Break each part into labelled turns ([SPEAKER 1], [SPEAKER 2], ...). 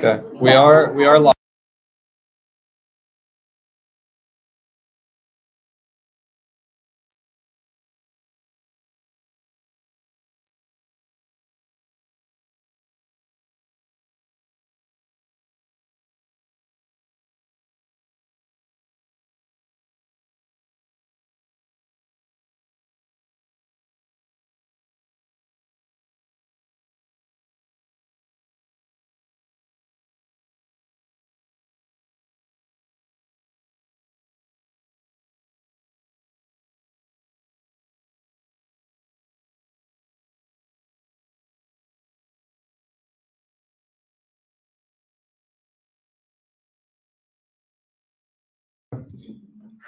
[SPEAKER 1] Okay, we are live.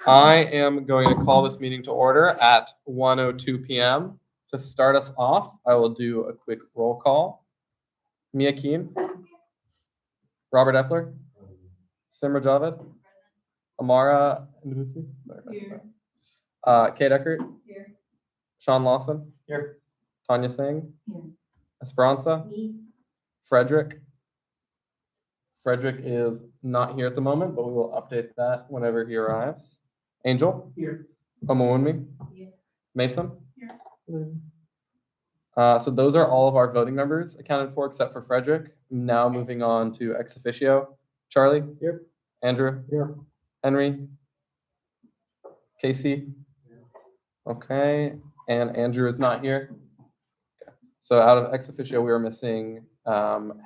[SPEAKER 1] I am going to call this meeting to order at 1:02 p.m. To start us off, I will do a quick roll call. Mia Keen, Robert Epler, Simra Javed, Amara Ndubusi, Kate Eckert,
[SPEAKER 2] Here.
[SPEAKER 1] Sean Lawson,
[SPEAKER 3] Here.
[SPEAKER 1] Tanya Singh,
[SPEAKER 2] Here.
[SPEAKER 1] Esperanza,
[SPEAKER 2] Me.
[SPEAKER 1] Frederick. Frederick is not here at the moment, but we will update that whenever he arrives. Angel,
[SPEAKER 3] Here.
[SPEAKER 1] Omawunmi,
[SPEAKER 2] Here.
[SPEAKER 1] Mason.
[SPEAKER 2] Here.
[SPEAKER 1] So those are all of our voting members accounted for except for Frederick. Now moving on to ex officio. Charlie?
[SPEAKER 3] Here.
[SPEAKER 1] Andrew?
[SPEAKER 3] Here.
[SPEAKER 1] Henry? Casey? Okay, and Andrew is not here. Okay. So out of ex officio, we are missing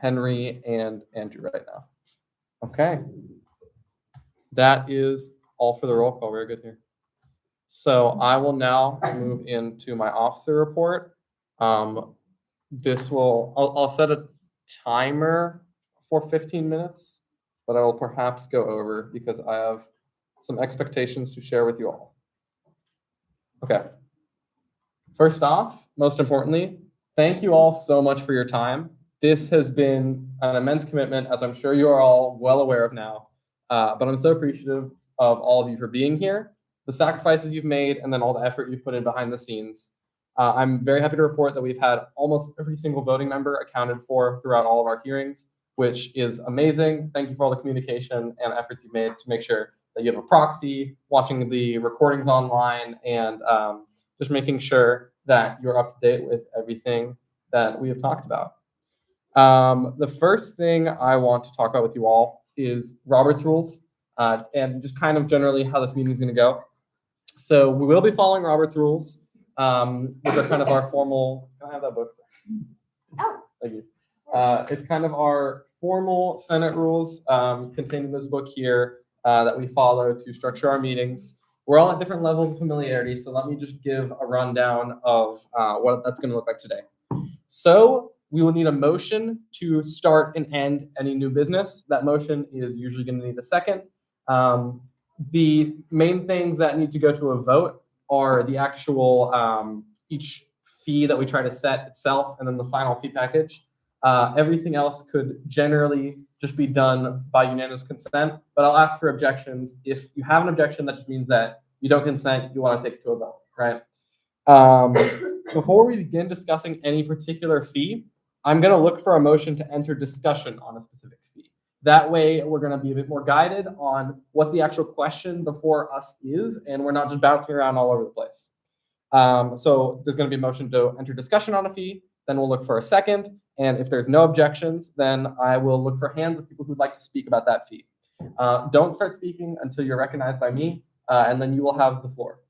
[SPEAKER 1] Henry and Andrew right now. Okay. That is all for the roll call. Very good here. So I will now move into my officer report. I'll set a timer for 15 minutes, but I will perhaps go over because I have some expectations to share with you all. Okay. First off, most importantly, thank you all so much for your time. This has been an immense commitment, as I'm sure you are all well aware of now. But I'm so appreciative of all of you for being here, the sacrifices you've made, and then all the effort you've put in behind the scenes. I'm very happy to report that we've had almost every single voting member accounted for throughout all of our hearings, which is amazing. Thank you for all the communication and efforts you've made to make sure that you have a proxy, watching the recordings online, and just making sure that you're up to date with everything that we have talked about. The first thing I want to talk about with you all is Robert's rules and just kind of generally how this meeting is going to go. So we will be following Robert's rules, which are kind of our formal. Can I have that book?
[SPEAKER 2] Oh.
[SPEAKER 1] Thank you. It's kind of our formal Senate rules contained in this book here that we follow to structure our meetings. We're all at different levels of familiarity, so let me just give a rundown of what that's going to look like today. So we will need a motion to start and end any new business. That motion is usually going to need a second. The main things that need to go to a vote are the actual each fee that we try to set itself, and then the final fee package. Everything else could generally just be done by unanimous consent, but I'll ask for objections. If you have an objection, that just means that you don't consent, you want to take it to a vote, right? Before we begin discussing any particular fee, I'm going to look for a motion to enter discussion on a specific fee. That way, we're going to be a bit more guided on what the actual question before us is, and we're not just bouncing around all over the place. So there's going to be a motion to enter discussion on a fee, then we'll look for a second, and if there's no objections, then I will look for hands of people who'd like to speak about that fee. Don't start speaking until you're recognized by me, and then you will have the floor.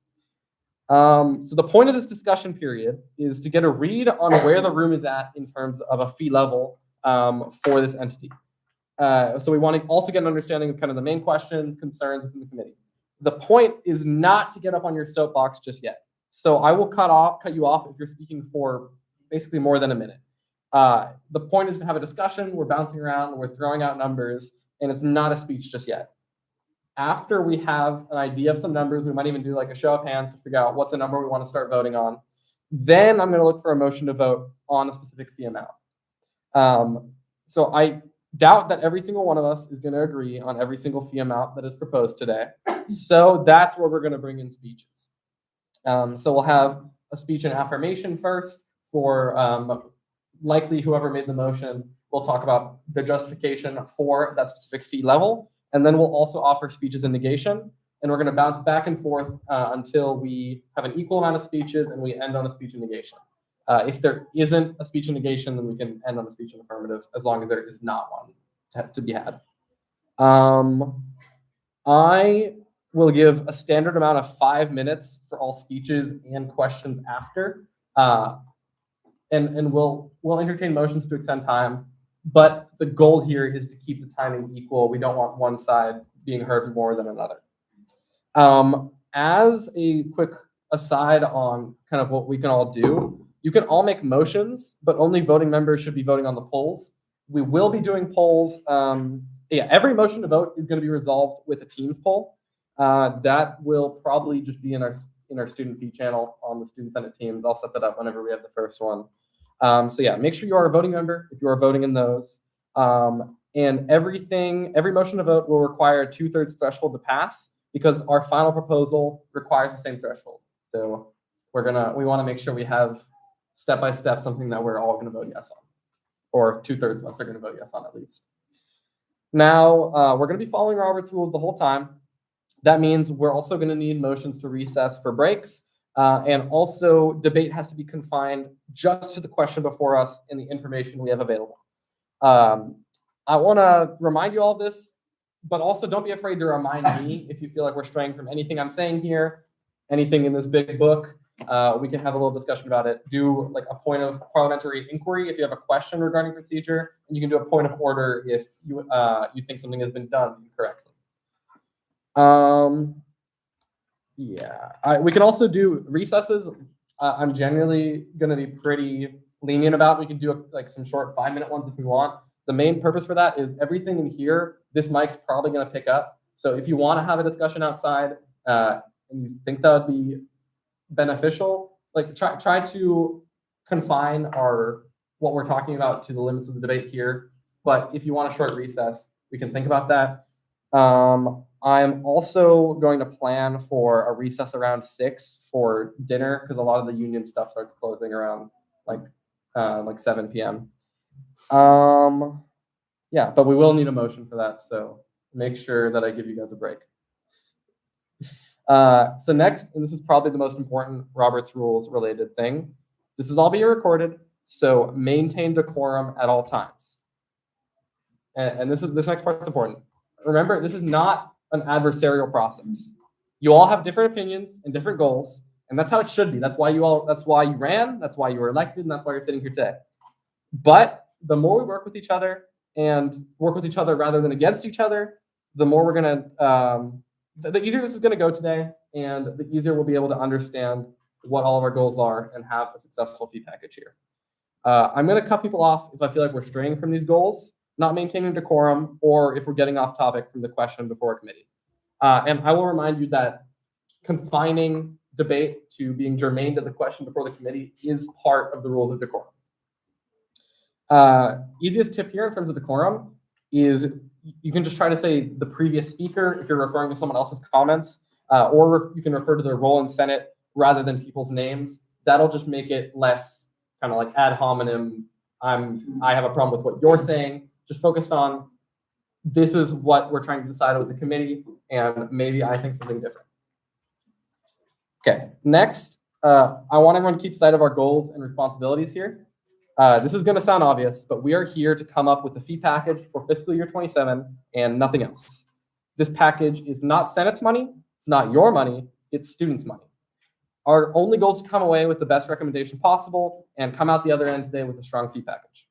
[SPEAKER 1] So the point of this discussion period is to get a read on where the room is at in terms of a fee level for this entity. So we want to also get an understanding of kind of the main questions, concerns within the committee. The point is not to get up on your soapbox just yet. So I will cut you off if you're speaking for basically more than a minute. The point is to have a discussion. We're bouncing around, we're throwing out numbers, and it's not a speech just yet. After we have an idea of some numbers, we might even do like a show of hands to figure out what's the number we want to start voting on. Then I'm going to look for a motion to vote on a specific fee amount. So I doubt that every single one of us is going to agree on every single fee amount that is proposed today. So that's where we're going to bring in speeches. So we'll have a speech and affirmation first for likely whoever made the motion, We'll talk about the justification for that specific fee level. And then we'll also offer speeches in negation. And we're going to bounce back and forth until we have an equal amount of speeches and we end on a speech in negation. If there isn't a speech in negation, then we can end on a speech in affirmative, as long as there is not one to be had. I will give a standard amount of 5 minutes for all speeches and questions after. And we'll entertain motions to extend time. But the goal here is to keep the timing equal. We don't want one side being heard more than another. As a quick aside on kind of what we can all do, you can all make motions, but only voting members should be voting on the polls. We will be doing polls. Every motion to vote is going to be resolved with a Teams poll. That will probably just be in our student feed channel on the Student Senate Teams. I'll set that up whenever we have the first one. Make sure you are a voting member if you are voting in those. And every motion to vote will require a 2/3 threshold to pass, because our final proposal requires the same threshold. So we want to make sure we have step by step something that we're all going to vote yes on, or 2/3 of us are going to vote yes on at least. Now we're going to be following Robert's rules the whole time. That means we're also going to need motions to recess for breaks, and also debate has to be confined just to the question before us and the information we have available. I want to remind you all of this, but also don't be afraid to remind me if you feel like we're straying from anything I'm saying here, anything in this big book. We can have a little discussion about it. Do like a point of parliamentary inquiry if you have a question regarding procedure, and you can do a point of order if you think something has been done incorrectly. We can also do recesses. I'm generally going to be pretty lenient about. We can do like some short 5-minute ones if we want. The main purpose for that is everything in here, this mic's probably going to pick up. So if you want to have a discussion outside and you think that would be beneficial, like try to confine what we're talking about to the limits of the debate here. But if you want a short recess, we can think about that. I'm also going to plan for a recess around 6 for dinner, because a lot of the union stuff starts closing around like 7 p.m. But we will need a motion for that, so make sure that I give you guys a break. So next, and this is probably the most important Robert's Rules related thing, this is all being recorded, so maintain decorum at all times. And this next part is important. Remember, this is not an adversarial process. You all have different opinions and different goals, and that's how it should be. That's why you ran, that's why you were elected, and that's why you're sitting here today. But the more we work with each other and work with each other rather than against each other, the more we're gonna the easier this is going to go today, and the easier we'll be able to understand what all of our goals are and have a successful fee package here. I'm going to cut people off if I feel like we're straying from these goals, not maintaining decorum, or if we're getting off topic from the question before a committee. And I will remind you that confining debate to being germane to the question before the committee is part of the rules of decorum. Easiest tip here in terms of decorum is you can just try to say the previous speaker if you're referring to someone else's comments, or you can refer to their role in Senate rather than people's names. That'll just make it less kind of like ad hominem. I have a problem with what you're saying. Just focus on this is what we're trying to decide with the committee, and maybe I think something different. Okay, next, I want everyone to keep sight of our goals and responsibilities here. This is going to sound obvious, but we are here to come up with the fee package for fiscal year 27 and nothing else. This package is not Senate's money. It's not your money. It's students' money. Our only goal is to come away with the best recommendation possible and come out the other end today with a strong fee package.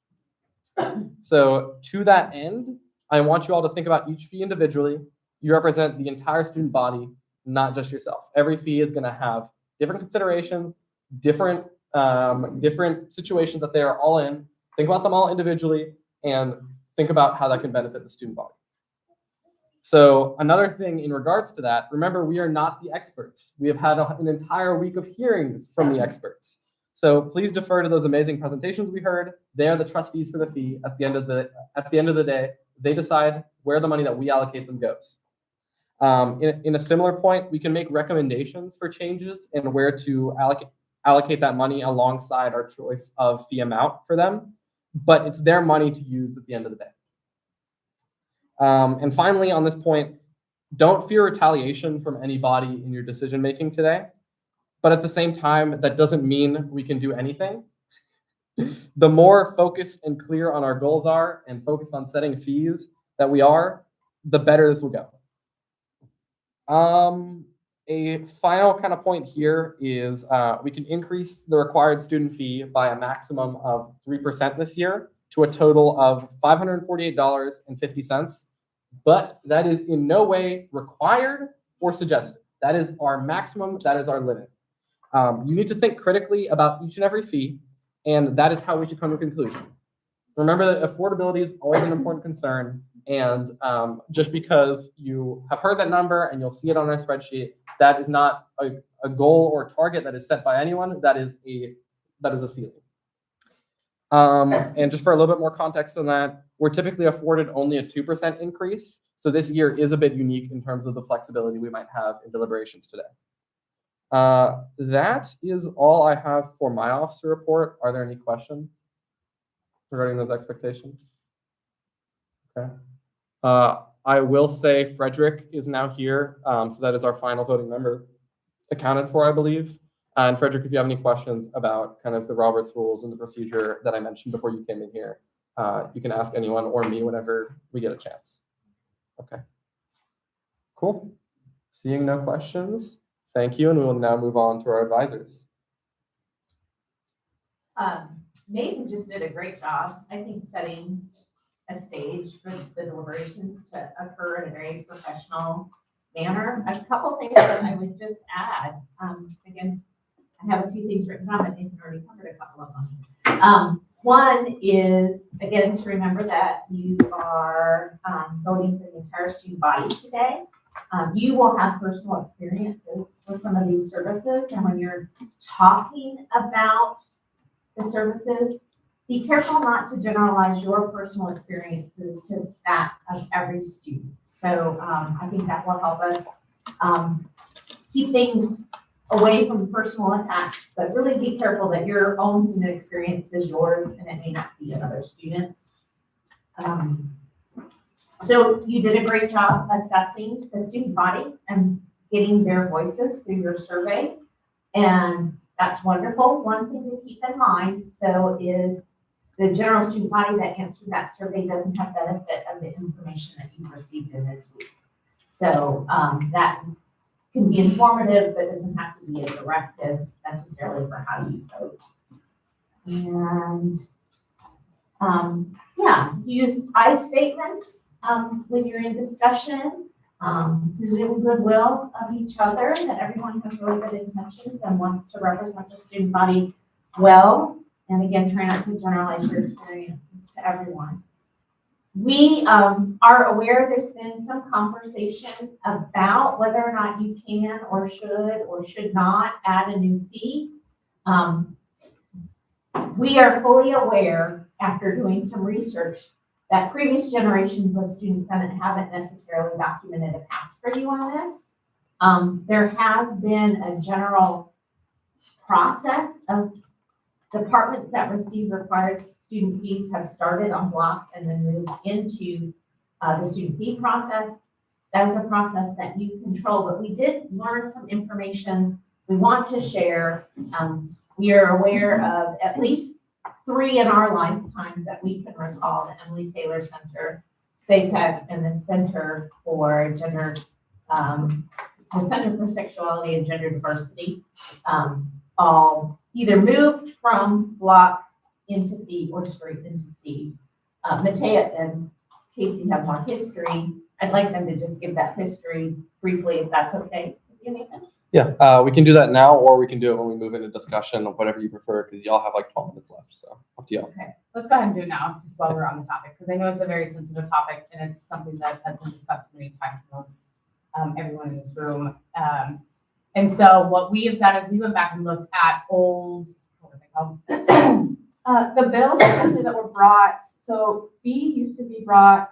[SPEAKER 1] So to that end, I want you all to think about each fee individually. You represent the entire student body, not just yourself. Every fee is going to have different considerations, different situations that they are all in. Think about them all individually and think about how that can benefit the student body. So another thing in regards to that, remember, we are not the experts. We have had an entire week of hearings from the experts. So please defer to those amazing presentations we heard. They are the trustees for the fee. At the end of the day, they decide where the money that we allocate them goes. In a similar point, we can make recommendations for changes and where to allocate that money alongside our choice of fee amount for them. but it's their money to use at the end of the day. And finally, on this point, don't fear retaliation from anybody in your decision making today. But at the same time, that doesn't mean we can do anything. The more focused and clear on our goals are and focused on setting fees that we are, the better this will go. A final kind of point here is we can increase the required student fee by a maximum of 3% this year to a total of $548.50. But that is in no way required or suggested. That is our maximum. That is our limit. You need to think critically about each and every fee, and that is how we should come to a conclusion. Remember that affordability is always an important concern, and just because you have heard that number and you'll see it on our spreadsheet, that is not a goal or target that is set by anyone. That is a ceiling. And just for a little bit more context on that, we're typically afforded only a 2% increase. So this year is a bit unique in terms of the flexibility we might have in deliberations today. That is all I have for my officer report. Are there any questions regarding those expectations? Okay. I will say Frederick is now here. So that is our final voting member accounted for, I believe. And Frederick, if you have any questions about kind of the Roberts rules and the procedure that I mentioned before you came in here, you can ask anyone or me whenever we get a chance. Okay. Cool. Seeing no questions, thank you. And we will now move on to our advisors.
[SPEAKER 3] Nathan just did a great job, I think, setting a stage for the deliberations to occur in a very professional manner. A couple things that I would just add. Again, I have a few things written down, but Nathan already covered a couple of them. One is, again, to remember that you are voting for the entire student body today. You will have personal experiences with some of these services, and when you're talking about the services, be careful not to generalize your personal experiences to that of every student. So I think that will help us keep things away from personal attacks, but really be careful that your own human experience is yours and it may not be another student's. So you did a great job assessing the student body and getting their voices through your survey, and that's wonderful. One thing to keep in mind, though, is the general student body that answered that survey doesn't have benefit of the information that you've received in this week. So that can be informative, but doesn't have to be a directive necessarily for how you vote. And yeah, use I statements when you're in discussion, presume goodwill of each other, that everyone has really good intentions and wants to represent the student body well. And again, try not to generalize your experiences to everyone. We are aware there's been some conversation about whether or not you can or should not add a new fee. We are fully aware, after doing some research, that previous generations of student senate haven't necessarily documented a path for you on this. There has been a general process of departments that receive required student fees have started on block and then moved into the student fee process. That is a process that you control, but we did learn some information we want to share. We are aware of at least 3 in our lifetimes that we can recall: the Emily Taylor Center, SAPEC, and the Center for Gender, the Center for Sexuality and Gender Diversity, all either moved from block into fee or straight into fee. Matea and Casey have more history. I'd like them to just give that history briefly, if that's okay with you, Nathan.
[SPEAKER 1] Yeah, we can do that now, or we can do it when we move into discussion, whatever you prefer, because y'all have like 12 minutes left, so up to y'all.
[SPEAKER 4] Okay, let's go ahead and do it now, just while we're on the topic, because I know it's a very sensitive topic and it's something that has been discussed many times amongst everyone in this room. And so what we have done is we went back and looked at old, what are they called?
[SPEAKER 2] The bills essentially that were brought, so fee used to be brought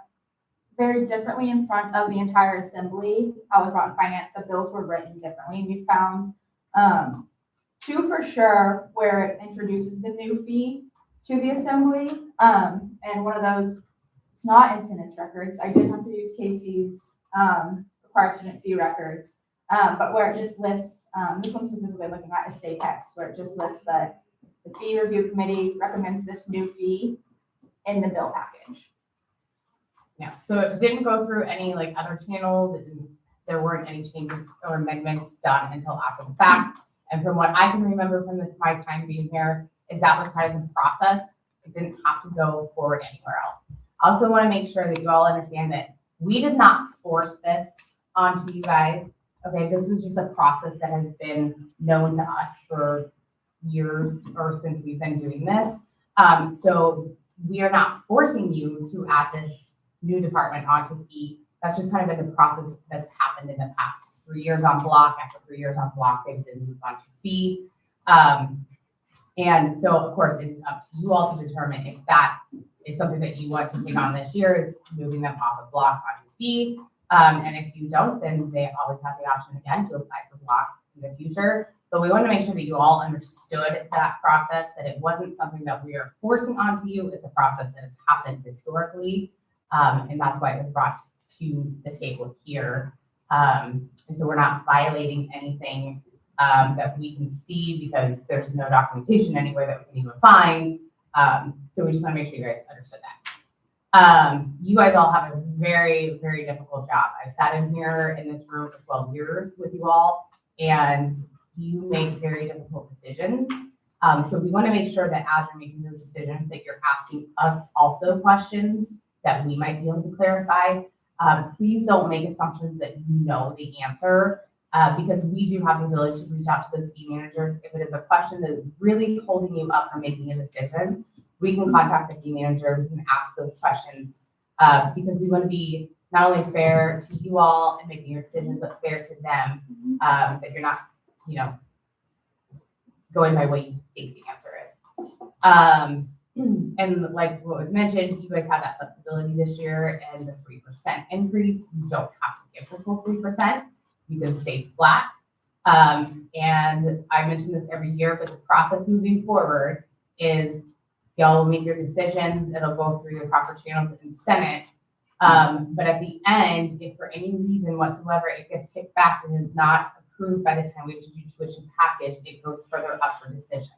[SPEAKER 2] very differently in front of the entire assembly. I was brought in finance, the bills were written differently. And we found 2 for sure where it introduces the new fee to the assembly. And one of those, it's not in sentence records. I did have to use Casey's, required student fee records. But where it just lists, this one specifically I'm looking at is state text, where it just lists that the fee review committee recommends this new fee in the bill package.
[SPEAKER 4] Yeah, so it didn't go through any like other channels. There weren't any changes or amendments done until after the fact. And from what I can remember from my time being here, is that was kind of the process. It didn't have to go forward anywhere else. I also want to make sure that you all understand that we did not force this onto you guys. Okay, this was just a process that has been known to us for years or since we've been doing this. So we are not forcing you to add this new department onto fee. That's just kind of been the process that's happened in the past. 3 years on block, after 3 years on block, they've been moved on to fee. And so of course it's up to you all to determine if that is something that you want to take on this year, is moving them off of block onto fee. And if you don't, then they always have the option again to apply for block in the future. But we want to make sure that you all understood that process, that it wasn't something that we are forcing onto you. It's a process that has happened historically. And that's why it was brought to the table here. And so we're not violating anything that we can see because there's no documentation anywhere that we can even find. So we just want to make sure you guys understood that. You guys all have a very, very difficult job. I've sat in here in this room for 12 years with you all, and you make very difficult decisions. So we want to make sure that as you're making those decisions, that you're asking us also questions that we might be able to clarify. Please don't make assumptions that you know the answer, because we do have the ability to reach out to those fee managers. If it is a question that is really holding you up from making a decision, we can contact the fee manager, we can ask those questions, because we want to be not only fair to you all in making your decisions, but fair to them, that you're not, going by what you think the answer is. And like what was mentioned, you guys have that flexibility this year, and the 3% increase, you don't have to give the full 3%. You can stay flat. And I mention this every year, but the process moving forward is y'all will make your decisions. It'll go through the proper channels in Senate. But at the end, if for any reason whatsoever it gets kicked back and is not approved by the time we have to do tuition package, it goes further up for decision.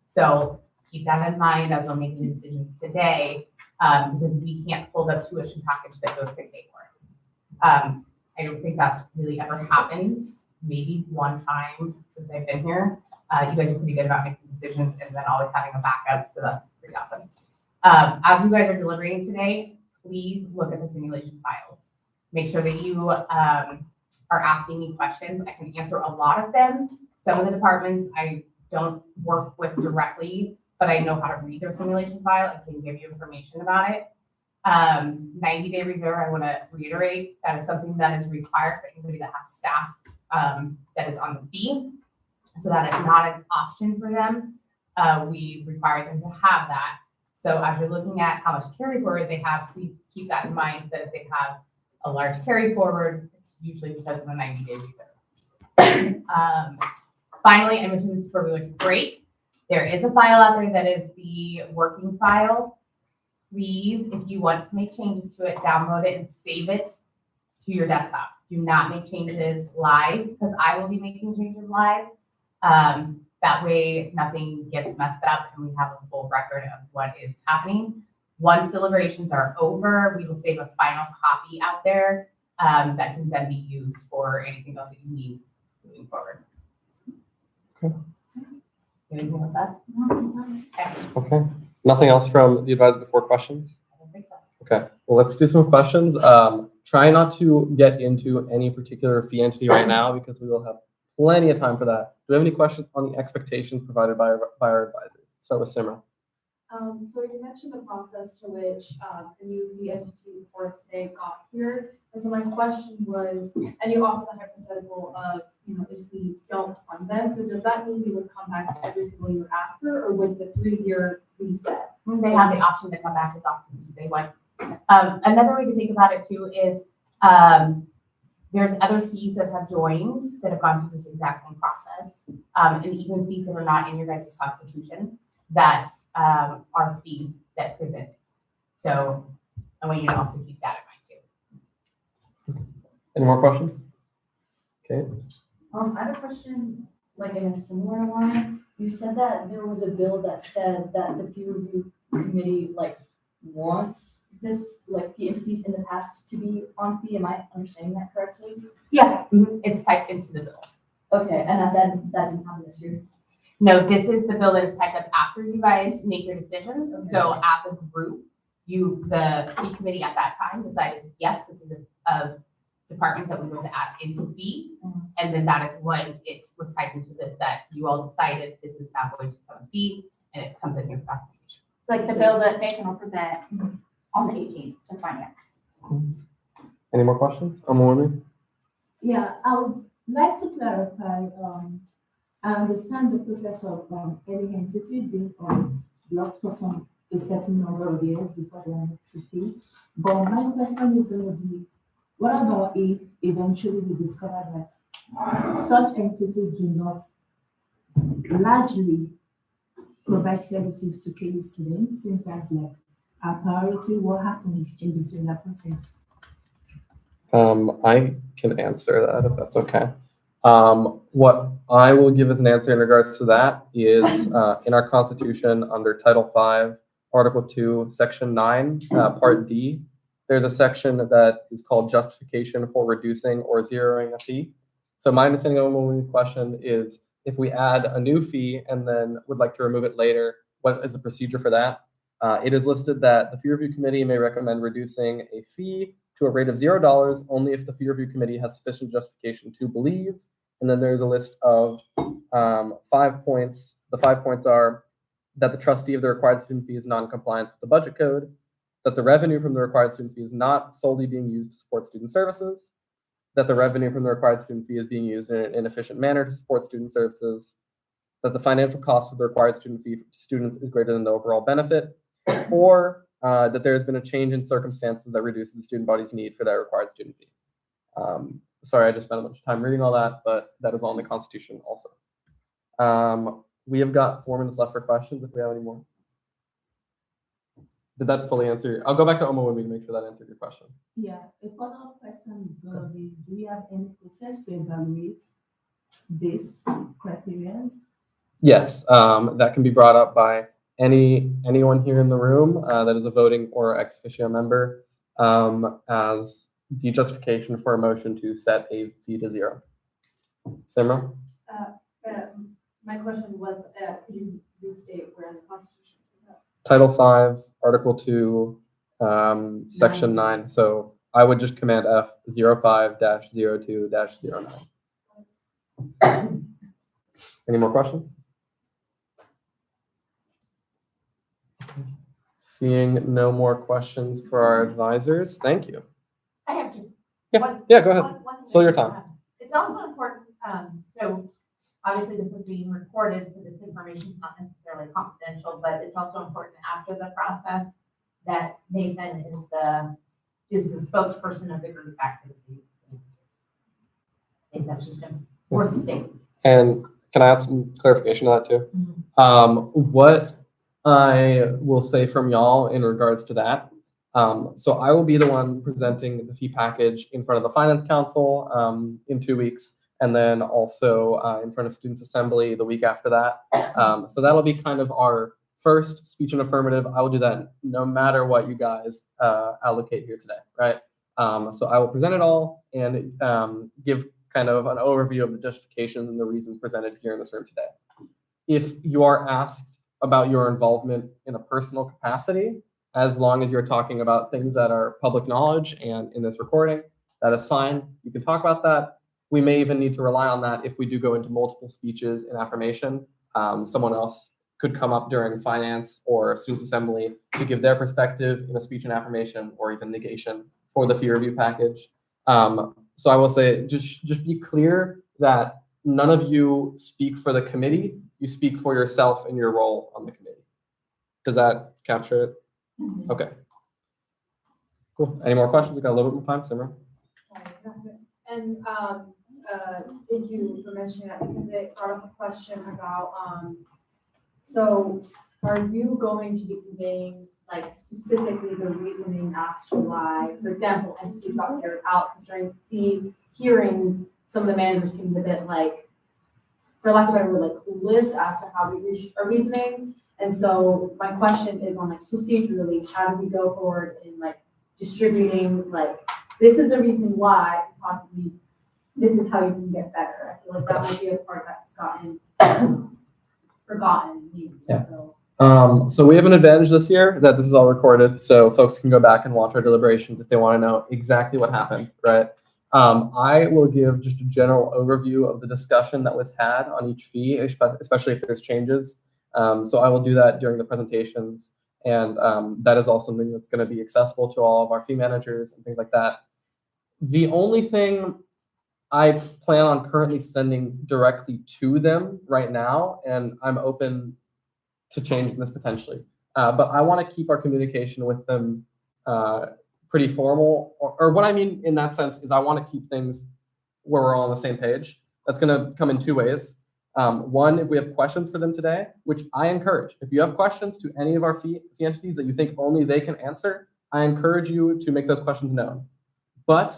[SPEAKER 4] So keep that in mind as we're making decisions today, because we can't pull the tuition package that goes to K for. I don't think that's really ever happened. Maybe one time since I've been here. You guys are pretty good about making decisions and then always having a backup, so that's pretty awesome. As you guys are deliberating today, please look at the simulation files. Make sure that you are asking me questions. I can answer a lot of them. Some of the departments I don't work with directly, but I know how to read their simulation file and can give you information about it. 90-day reserve, I want to reiterate, that is something that is required for anybody that has staff that is on the fee. So that is not an option for them. We require them to have that. So as you're looking at how much carry forward they have, please keep that in mind, that if they have a large carry forward, it's usually because of a 90-day reserve. Finally, I mentioned this before we went to break. There is a file out there that is the working file. Please, if you want to make changes to it, download it and save it to your desktop. Do not make changes live, because I will be making changes live. That way nothing gets messed up and we have a full record of what is happening. Once deliberations are over, we will save a final copy out there that can then be used for anything else that you need moving forward.
[SPEAKER 1] Okay.
[SPEAKER 4] Anything else that?
[SPEAKER 1] Okay. Nothing else from the advisor before questions?
[SPEAKER 4] I don't think so.
[SPEAKER 1] Okay. Well, let's do some questions. Try not to get into any particular fee entity right now, because we will have plenty of time for that. Do we have any questions on the expectations provided by our advisors? Start with Simra.
[SPEAKER 5] So you mentioned the process to which the new fee entity for today got here. And so my question was, and you offered the hypothetical of, if we don't fund them, so does that mean we would come back every single year after, or would the 3-year reset?
[SPEAKER 4] They have the option to come back as often as they want. Another way to think about it too is there's other fees that have joined that have gone through this exact same process, and even fees that are not in your guys' constitution that are fees that present. So I want you to also keep that in mind too.
[SPEAKER 1] Any more questions? Okay.
[SPEAKER 6] I have a question, like in a similar line. You said that there was a bill that said that the peer review committee like wants this, like the entities in the past to be on fee. Am I understanding that correctly?
[SPEAKER 4] Yeah, it's typed into the bill.
[SPEAKER 6] Okay, and that didn't happen this year.
[SPEAKER 4] No, this is the bill that is typed up after you guys make your decisions.
[SPEAKER 6] Okay.
[SPEAKER 4] So as a group, the fee committee at that time decided, yes, this is a department that we want to add into fee. And then that is when it was typed into this, that you all decided this is now going to become a fee, and it comes in your documentation.
[SPEAKER 2] Like the bill that Nathan will present on the 18th to finance.
[SPEAKER 1] Any more questions? Woman?
[SPEAKER 7] Yeah, I would like to clarify, I understand the process of any entity being blocked for a certain number of years before they are moved to fee. But my question is going to be, what about if eventually we discover that such entities do not largely provide services to KU students, since that's like a priority? What happens in between that process?
[SPEAKER 1] I can answer that if that's okay. What I will give as an answer in regards to that is in our Constitution under Title V, Article 2, Section 9, Part D, there's a section that is called justification for reducing or zeroing a fee. So my understanding of Mooney's question is if we add a new fee and then would like to remove it later, what is the procedure for that? It is listed that the fee review committee may recommend reducing a fee to a rate of $0 only if the fee review committee has sufficient justification to believe. And then there's a list of 5 points. The 5 points are that the trustee of the required student fee is non-compliant with the budget code, that the revenue from the required student fee is not solely being used to support student services, that the revenue from the required student fee is being used in an inefficient manner to support student services, that the financial cost of the required student fee to students is greater than the overall benefit, or that there has been a change in circumstances that reduces the student body's need for that required student fee. Sorry, I just spent a bunch of time reading all that, but that is all in the Constitution also. We have got 4 minutes left for questions if we have any more. Did that fully answer? I'll go back to Oma when we make sure that answered your question.
[SPEAKER 7] Yeah, a follow-up question is going to be, do we have any process to evaluate these criteria?
[SPEAKER 1] Yes, that can be brought up by anyone here in the room that is a voting or ex officio member as the justification for a motion to set a fee to $0. Simra?
[SPEAKER 5] My question was, could you restate where in the Constitution is that?
[SPEAKER 1] Title V, Article 2, Section 9. So I would just command F 05-02-09. Any more questions? Seeing no more questions for our advisors, thank you.
[SPEAKER 3] I have just
[SPEAKER 1] Yeah,
[SPEAKER 3] one.
[SPEAKER 1] yeah, go ahead.
[SPEAKER 3] one
[SPEAKER 1] Slow your
[SPEAKER 3] thing.
[SPEAKER 1] time.
[SPEAKER 3] It's also important, so obviously this is being recorded, so this information is not necessarily confidential, but it's also important after the process that Nathan is the spokesperson of the group activity. I think that's just worth stating.
[SPEAKER 1] And can I add some clarification to that too? What I will say from y'all in regards to that. So I will be the one presenting the fee package in front of the Finance Council in 2 weeks, and then also in front of Students Assembly the week after that. So that'll be kind of our first speech and affirmative. I will do that no matter what you guys allocate here today, right? So I will present it all and give kind of an overview of the justifications and the reasons presented here in this room today. If you are asked about your involvement in a personal capacity, as long as you're talking about things that are public knowledge and in this recording, that is fine. You can talk about that. We may even need to rely on that if we do go into multiple speeches in affirmation. Someone else could come up during finance or students assembly to give their perspective in a speech and affirmation or even negation for the fee review package. So I will say, just be clear that none of you speak for the committee. You speak for yourself and your role on the committee. Does that capture it? Okay. Cool. Any more questions? We got a little bit more time, Simran.
[SPEAKER 5] And thank you for mentioning that because it brought up a question about, so are you going to be conveying like specifically the reasoning as to why, for example, entities got zeroed out, because during the hearings, some of the managers seemed a bit like, for lack of a better word, like clueless as to how we reached our reasoning. And so my question is on like procedurally, how do we go forward in like distributing, like, this is the reason why, possibly, this is how you can get better. I feel like that might be a part that's gotten forgotten, maybe,
[SPEAKER 1] Yeah.
[SPEAKER 5] so.
[SPEAKER 1] So we have an advantage this year that this is all recorded, so folks can go back and watch our deliberations if they want to know exactly what happened, right? I will give just a general overview of the discussion that was had on each fee, especially if there's changes. So I will do that during the presentations, and that is all something that's going to be accessible to all of our fee managers and things like that. The only thing I plan on currently sending directly to them right now, and I'm open to changing this potentially, but I want to keep our communication with them pretty formal, or what I mean in that sense is I want to keep things where we're all on the same page. That's going to come in two ways. One, if we have questions for them today, which I encourage. If you have questions to any of our fee entities that you think only they can answer, I encourage you to make those questions known. But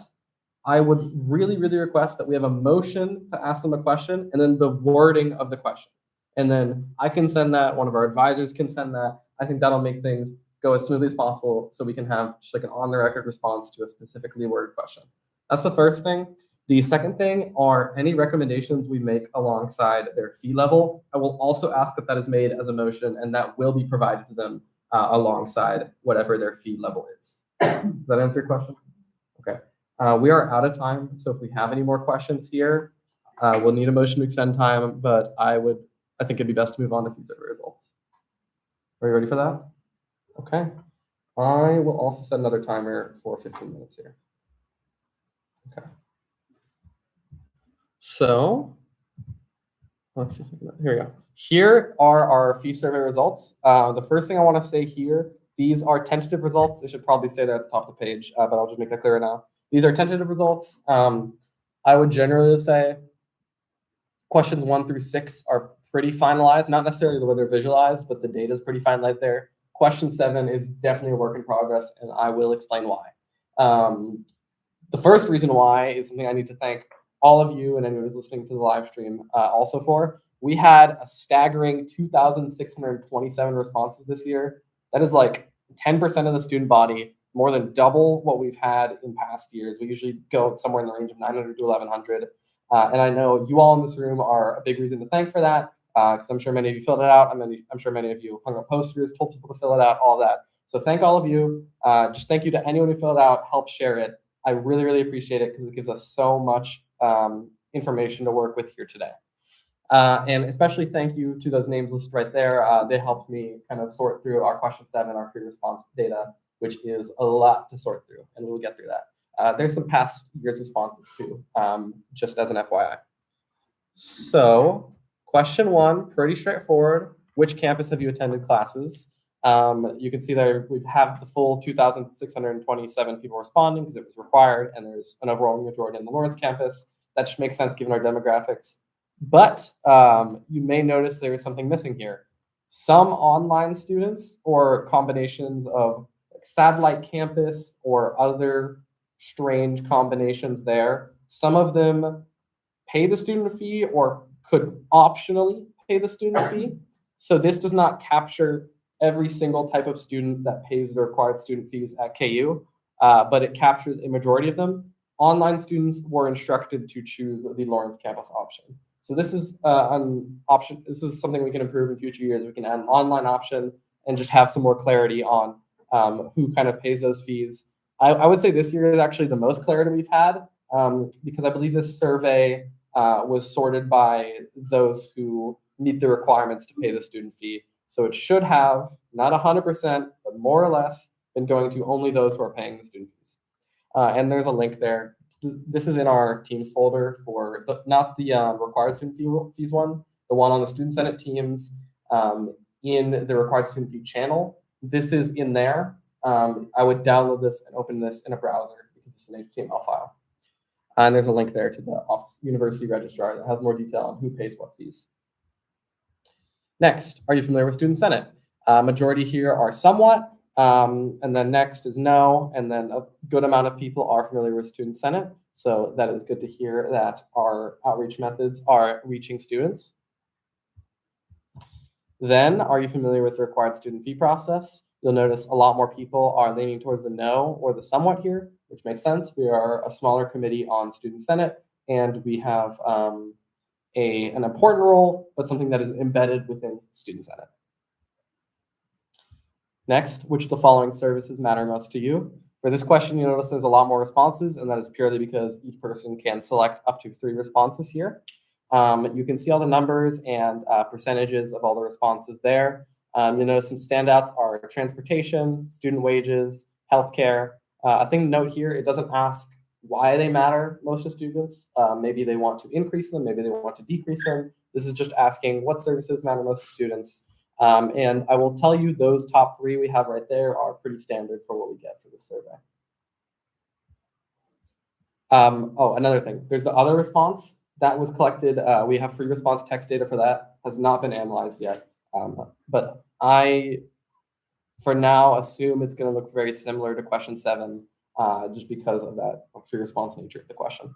[SPEAKER 1] I would really, really request that we have a motion to ask them a question and then the wording of the question. And then I can send that, one of our advisors can send that. I think that'll make things go as smoothly as possible so we can have just like an on-the-record response to a specifically worded question. That's the first thing. The second thing are any recommendations we make alongside their fee level. I will also ask that that is made as a motion, and that will be provided to them alongside whatever their fee level is. Does that answer your question? Okay. We are out of time, so if we have any more questions here, we'll need a motion to extend time, but I think it'd be best to move on to fee survey results. Are you ready for that? Okay. I will also set another timer for 15 minutes here. Okay. So let's see if I can, here we go. Here are our fee survey results. The first thing I want to say here, these are tentative results. I should probably say that at the top of the page, but I'll just make that clear now. These are tentative results. I would generally say questions 1 through 6 are pretty finalized, not necessarily the way they're visualized, but the data is pretty finalized there. Question 7 is definitely a work in progress, and I will explain why. The first reason why is something I need to thank all of you and anyone who's listening to the live stream also for. We had a staggering 2,627 responses this year. That is like 10% of the student body, more than double what we've had in past years. We usually go somewhere in the range of 900 to 1,100. And I know you all in this room are a big reason to thank for that, because I'm sure many of you filled it out. I'm sure many of you hung up posters, told people to fill it out, all that. So thank all of you. Just thank you to anyone who filled it out, help share it. I really, really appreciate it because it gives us so much information to work with here today. And especially thank you to those names listed right there. They helped me kind of sort through our question 7, our free response data, which is a lot to sort through, and we'll get through that. There's some past year's responses too, just as an FYI. So question 1, pretty straightforward. Which campus have you attended classes? You can see there we have the full 2,627 people responding because it was required, and there's an overwhelming majority in the Lawrence campus. That should make sense given our demographics. But you may notice there is something missing here. Some online students or combinations of satellite campus or other strange combinations there. Some of them pay the student fee or could optionally pay the student fee. So this does not capture every single type of student that pays the required student fees at KU, but it captures a majority of them. Online students were instructed to choose the Lawrence campus option. So this is an option. This is something we can improve in future years. We can add an online option and just have some more clarity on who kind of pays those fees. I would say this year is actually the most clarity we've had because I believe this survey was sorted by those who meet the requirements to pay the student fee. So it should have, not 100%, but more or less, been going to only those who are paying the student fees. And there's a link there. This is in our Teams folder for, not the required student fees one, the one on the Student Senate Teams in the required student fee channel. This is in there. I would download this and open this in a browser because it's an HTML file. And there's a link there to the Office University Registrar that has more detail on who pays what fees. Next, are you familiar with Student Senate? Majority here are somewhat. And then next is no, and then a good amount of people are familiar with Student Senate. So that is good to hear that our outreach methods are reaching students. Then, are you familiar with the required student fee process? You'll notice a lot more people are leaning towards the no or the somewhat here, which makes sense. We are a smaller committee on Student Senate, and we have an important role, but something that is embedded within Student Senate. Next, which of the following services matter most to you? For this question, you notice there's a lot more responses, and that is purely because each person can select up to 3 responses here. You can see all the numbers and percentages of all the responses there. You'll notice some standouts are transportation, student wages, healthcare. A thing to note here, it doesn't ask why they matter most to students. Maybe they want to increase them, maybe they want to decrease them. This is just asking what services matter most to students. And I will tell you those top 3 we have right there are pretty standard for what we get for this survey. Oh, another thing, there's the other response that was collected. We have free response text data for that, has not been analyzed yet. But I, for now, assume it's going to look very similar to question 7, just because of that free response nature of the question.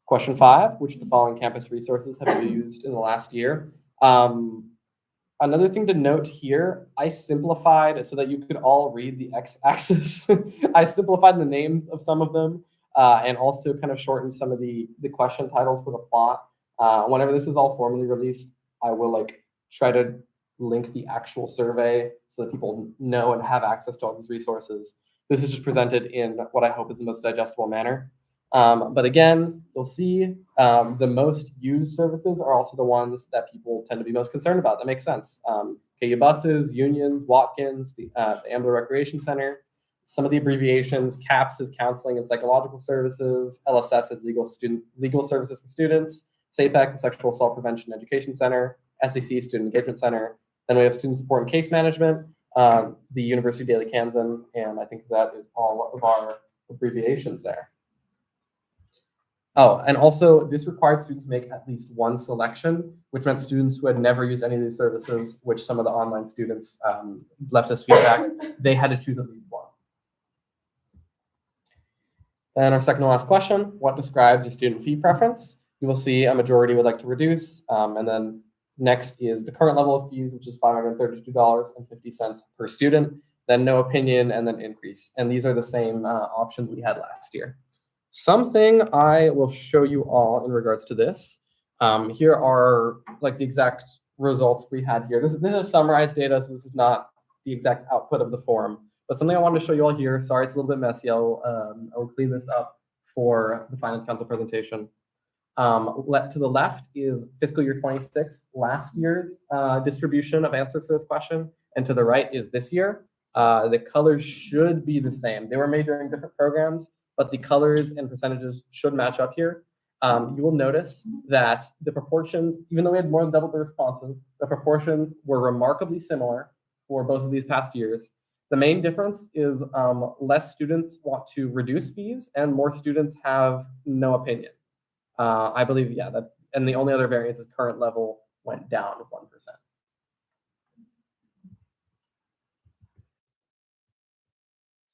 [SPEAKER 1] Question 5, which of the following campus resources have you used in the last year? Another thing to note here, I simplified so that you could all read the x-axis. I simplified the names of some of them and also kind of shortened some of the question titles for the plot. Whenever this is all formally released, I will try to link the actual survey so that people know and have access to all these resources. This is just presented in what I hope is the most digestible manner. But again, you'll see the most used services are also the ones that people tend to be most concerned about. That makes sense. KU buses, unions, Watkins, the Ambler Recreation Center, some of the abbreviations, CAPS is counseling and psychological services, LSS is legal services for students, SAPEC, the Sexual Assault Prevention Education Center, SEC, Student Engagement Center. Then we have student support and case management, the University Daily Kansan, and I think that is all of our abbreviations there. Oh, and also this required students to make at least one selection, which meant students who had never used any of these services, which some of the online students left us feedback, they had to choose at least one. Then our second to last question, what describes your student fee preference? You will see a majority would like to reduce, and then next is the current level of fees, which is $532.50 per student, then no opinion, and then increase. And these are the same options we had last year. Something I will show you all in regards to this. Here are the exact results we had here. This is summarized data, so this is not the exact output of the form. But something I wanted to show you all here. Sorry, it's a little bit messy. I'll clean this up for the Finance Council presentation. To the left is fiscal year 26, last year's distribution of answers for this question, and to the right is this year. The colors should be the same. They were made during different programs, but the colors and percentages should match up here. You will notice that the proportions, even though we had more than double the responses, the proportions were remarkably similar for both of these past years. The main difference is less students want to reduce fees and more students have no opinion. I believe, yeah, and the only other variance is current level went down 1%.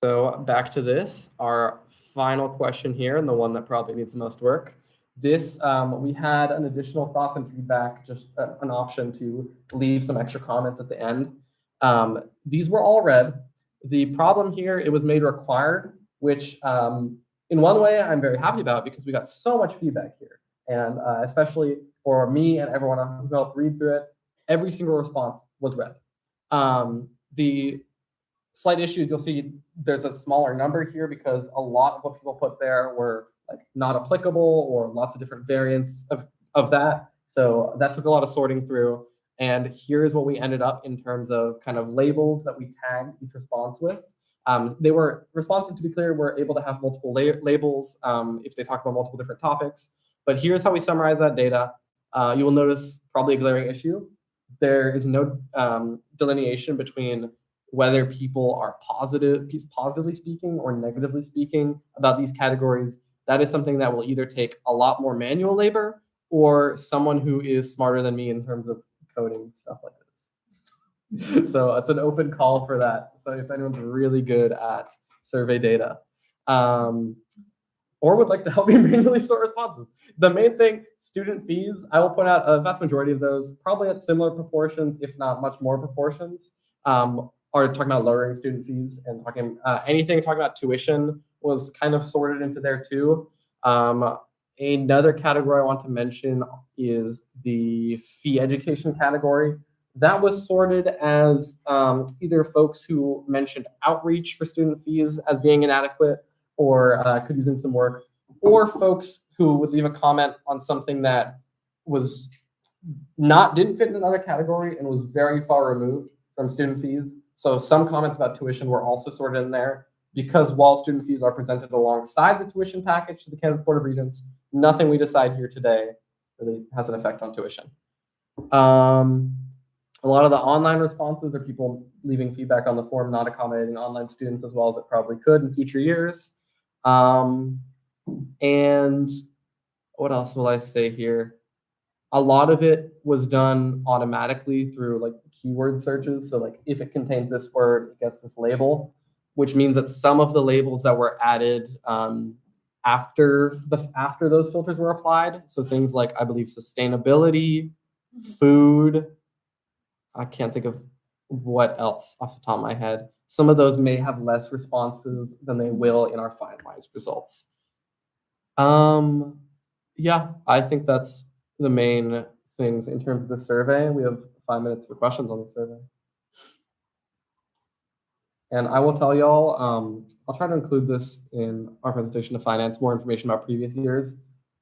[SPEAKER 1] So back to this, our final question here, and the one that probably needs the most work. This, we had an additional thoughts and feedback, just an option to leave some extra comments at the end. These were all read. The problem here, it was made required, which in one way I'm very happy about because we got so much feedback here. And especially for me and everyone who helped read through it, every single response was read. The slight issues, you'll see there's a smaller number here because a lot of what people put there were not applicable or lots of different variants of that. So that took a lot of sorting through. And here's what we ended up in terms of kind of labels that we tagged each response with. They were responses, to be clear, were able to have multiple labels if they talk about multiple different topics. But here's how we summarize that data. You will notice probably a glaring issue. There is no delineation between whether people are positively speaking or negatively speaking about these categories. That is something that will either take a lot more manual labor or someone who is smarter than me in terms of coding stuff like this. So it's an open call for that. So if anyone's really good at survey data, or would like to help me manually sort responses. The main thing, student fees, I will point out a vast majority of those, probably at similar proportions, if not much more proportions, are talking about lowering student fees and talking anything talking about tuition was kind of sorted into there too. Another category I want to mention is the fee education category. That was sorted as either folks who mentioned outreach for student fees as being inadequate or could use in some work, or folks who would leave a comment on something that was didn't fit in another category and was very far removed from student fees. So some comments about tuition were also sorted in there because while student fees are presented alongside the tuition package to the Kansas Board of Regents, nothing we decide here today really has an effect on tuition. A lot of the online responses are people leaving feedback on the form, not accommodating online students as well as it probably could in future years. And what else will I say here? A lot of it was done automatically through like keyword searches. So like if it contains this word, it gets this label, which means that some of the labels that were added after those filters were applied. So things like, I believe, sustainability, food, I can't think of what else off the top of my head. Some of those may have less responses than they will in our finalized results. Yeah, I think that's the main things in terms of the survey. We have 5 minutes for questions on the survey. And I will tell y'all, I'll try to include this in our presentation to finance, more information about previous years.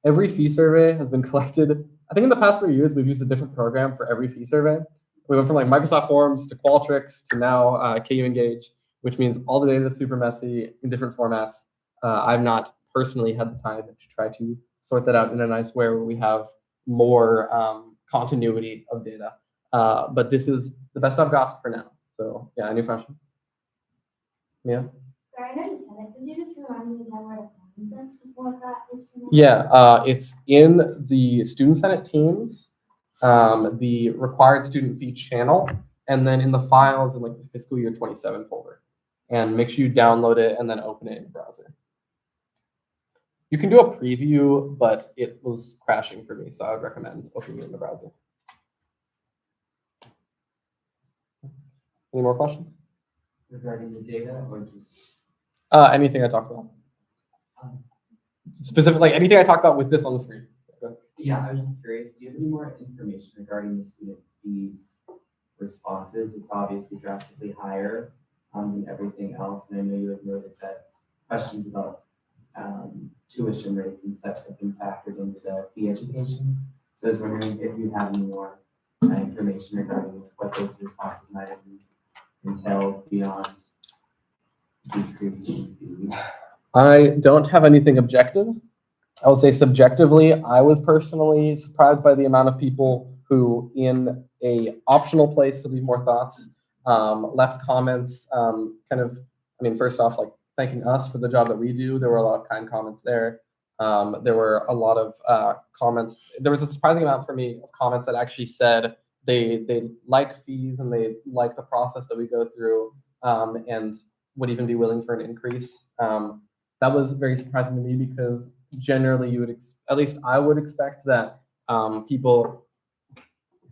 [SPEAKER 1] Every fee survey has been collected. I think in the past 3 years, we've used a different program for every fee survey. We went from like Microsoft Forms to Qualtrics to now KU Engage, which means all the data is super messy in different formats. I've not personally had the time to try to sort that out in a nice way where we have more continuity of data. But this is the best I've got for now. So yeah, any questions? Yeah.
[SPEAKER 8] Sorry, I know you said it. Could you just remind me again where to find this to pull up that HTML?
[SPEAKER 1] Yeah, it's in the Student Senate Teams, the required student fee channel, and then in the files in like the fiscal year 27 folder. And make sure you download it and then open it in the browser. You can do a preview, but it was crashing for me, so I would recommend opening it in the browser. Any more questions?
[SPEAKER 9] Regarding the data or just?
[SPEAKER 1] Anything I talked about. Specifically, like anything I talked about with this on the screen.
[SPEAKER 9] Yeah, I was just curious, do you have any more information regarding the student fees responses? It's obviously drastically higher than everything else. And I know you have noted that questions about tuition rates and such have been factored into the fee education. So I was wondering if you have any more information regarding what those responses might have entailed beyond decreasing fee.
[SPEAKER 1] I don't have anything objective. I would say subjectively, I was personally surprised by the amount of people who, in a optional place to leave more thoughts, left comments, first off, like thanking us for the job that we do. There were a lot of kind comments there. There were a lot of comments. There was a surprising amount for me of comments that actually said they like fees and they like the process that we go through, and would even be willing for an increase. That was very surprising to me because generally you would, at least I would expect that people,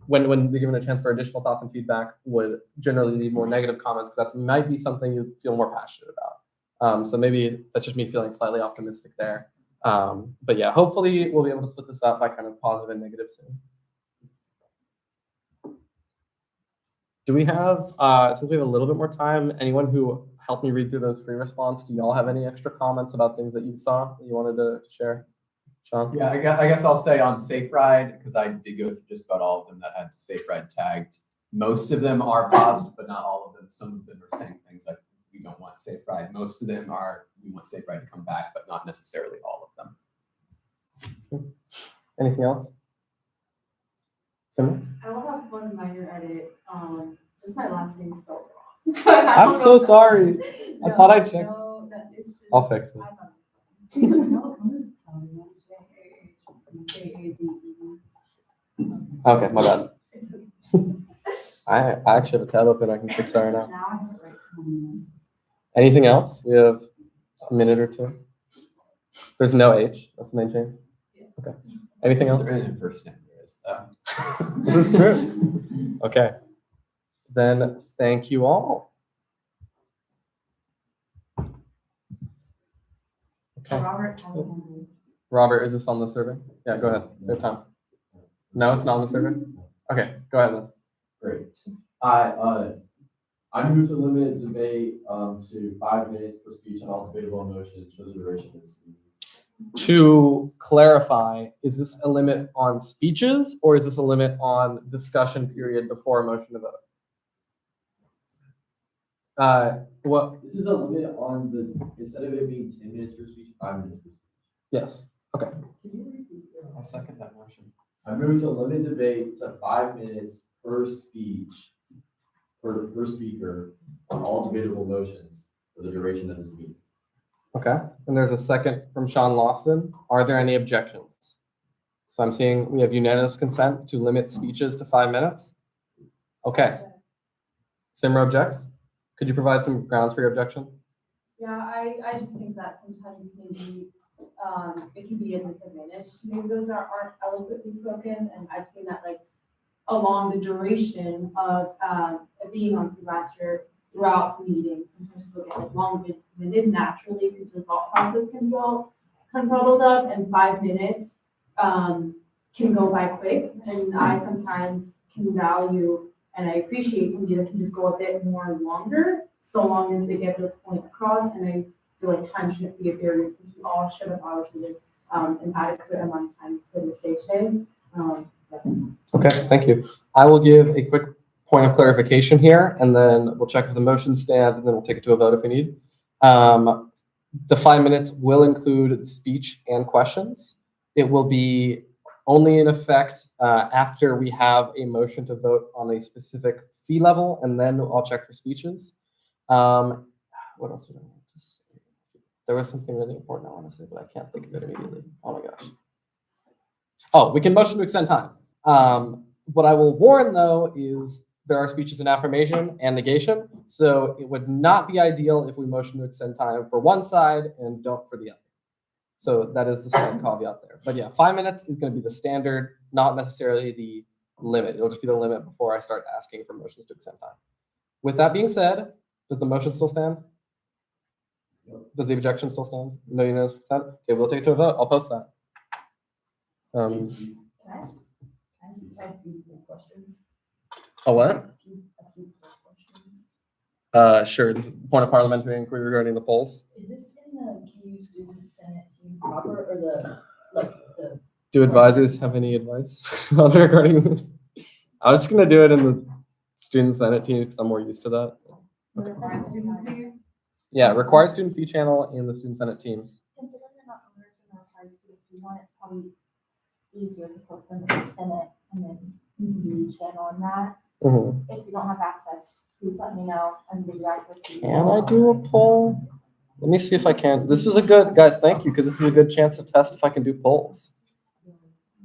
[SPEAKER 1] when they're given a chance for additional thoughts and feedback, would generally leave more negative comments because that might be something you feel more passionate about. So maybe that's just me feeling slightly optimistic there. But yeah, hopefully we'll be able to split this up by kind of positive and negative soon. Do we have, since we have a little bit more time, anyone who helped me read through those free response, do y'all have any extra comments about things that you saw that you wanted to share? Sean?
[SPEAKER 10] Yeah, I guess I'll say on Safe Ride, because I did go through just about all of them that had Safe Ride tagged. Most of them are positive, but not all of them. Some of them are saying things like, we don't want Safe Ride. Most of them are, we want Safe Ride to come back, but not necessarily all of them.
[SPEAKER 1] Anything else? Simon?
[SPEAKER 5] I will have one minor edit. Just my last name spelled wrong.
[SPEAKER 1] I'm so sorry. I thought I checked.
[SPEAKER 5] No, that is just,
[SPEAKER 1] I'll fix it.
[SPEAKER 5] I thought it was
[SPEAKER 1] Okay, my bad. I actually have a tab open. I can fix that right now.
[SPEAKER 3] Now I have it right for 20 minutes.
[SPEAKER 1] Anything else? We have a minute or two. There's no H. That's the main change. Okay. Anything else?
[SPEAKER 10] There isn't first name, there is though.
[SPEAKER 1] This is true. Okay. Then thank you all. Okay.
[SPEAKER 3] Robert, I will
[SPEAKER 1] Robert, is this on the survey? Yeah, go ahead. We have time. No, it's not on the survey? Okay, go ahead then.
[SPEAKER 11] Great. I move to limit debate to 5 minutes per speech on all debatable motions for the duration of this meeting.
[SPEAKER 1] To clarify, is this a limit on speeches or is this a limit on discussion period before a motion to vote? What?
[SPEAKER 11] This is a limit on the, instead of it being 10 minutes per speech, 5 minutes per speech.
[SPEAKER 1] Yes. Okay.
[SPEAKER 10] I'll second that motion.
[SPEAKER 11] I move to limit debate to 5 minutes per speech, per speaker on all debatable motions for the duration of this meeting.
[SPEAKER 1] Okay. And there's a second from Sean Lawson. Are there any objections? So I'm seeing we have unanimous consent to limit speeches to 5 minutes. Okay. Simra objects. Could you provide some grounds for your objection?
[SPEAKER 5] Yeah, I just think that sometimes maybe it can be a disadvantage. Maybe those aren't eloquently spoken, and I've seen that like along the duration of being on Freelancer throughout the meeting. Sometimes people get like long-winded naturally because their thought process can be all confuddled up, and 5 minutes can go by quick. And I sometimes can value and I appreciate somebody that can just go a bit more longer, so long as they get their point across. And I feel like time shouldn't be a barrier, since we all should have allocated an adequate amount of time for this day today.
[SPEAKER 1] Okay, thank you. I will give a quick point of clarification here, and then we'll check if the motion stand, and then we'll take it to a vote if we need. The 5 minutes will include the speech and questions. It will be only in effect after we have a motion to vote on a specific fee level, and then I'll check for speeches. What else did I want to say? There was something really important I want to say, but I can't think of it immediately. Oh my gosh. Oh, we can motion to extend time. What I will warn though is there are speeches in affirmation and negation, so it would not be ideal if we motion to extend time for one side and don't for the other. So that is the slight caveat there. But yeah, 5 minutes is going to be the standard, not necessarily the limit. It'll just be the limit before I start asking for motions to extend time. With that being said, does the motion still stand? Does the objection still stand? No unanimous consent? Okay, we'll take it to a vote. I'll post that.
[SPEAKER 6] Can I ask a few questions?
[SPEAKER 1] A what?
[SPEAKER 6] A few questions.
[SPEAKER 1] Sure. This is point of parliamentary inquiry regarding the polls.
[SPEAKER 6] Is this in the KU Student Senate teams proper, or the
[SPEAKER 1] Do advisors have any advice regarding this? I was just gonna do it in the student senate team because I'm more used to that. Yeah, required student fee channel in the student senate teams.
[SPEAKER 2] Considering they're not owners in the required student fee one, it's probably easier to post them to the Senate and then the channel on that.
[SPEAKER 1] Mhm.
[SPEAKER 2] If you don't have access, please let me know and give you access to.
[SPEAKER 1] Can I do a poll? Let me see if I can. This is a good, guys, thank you, because this is a good chance to test if I can do polls.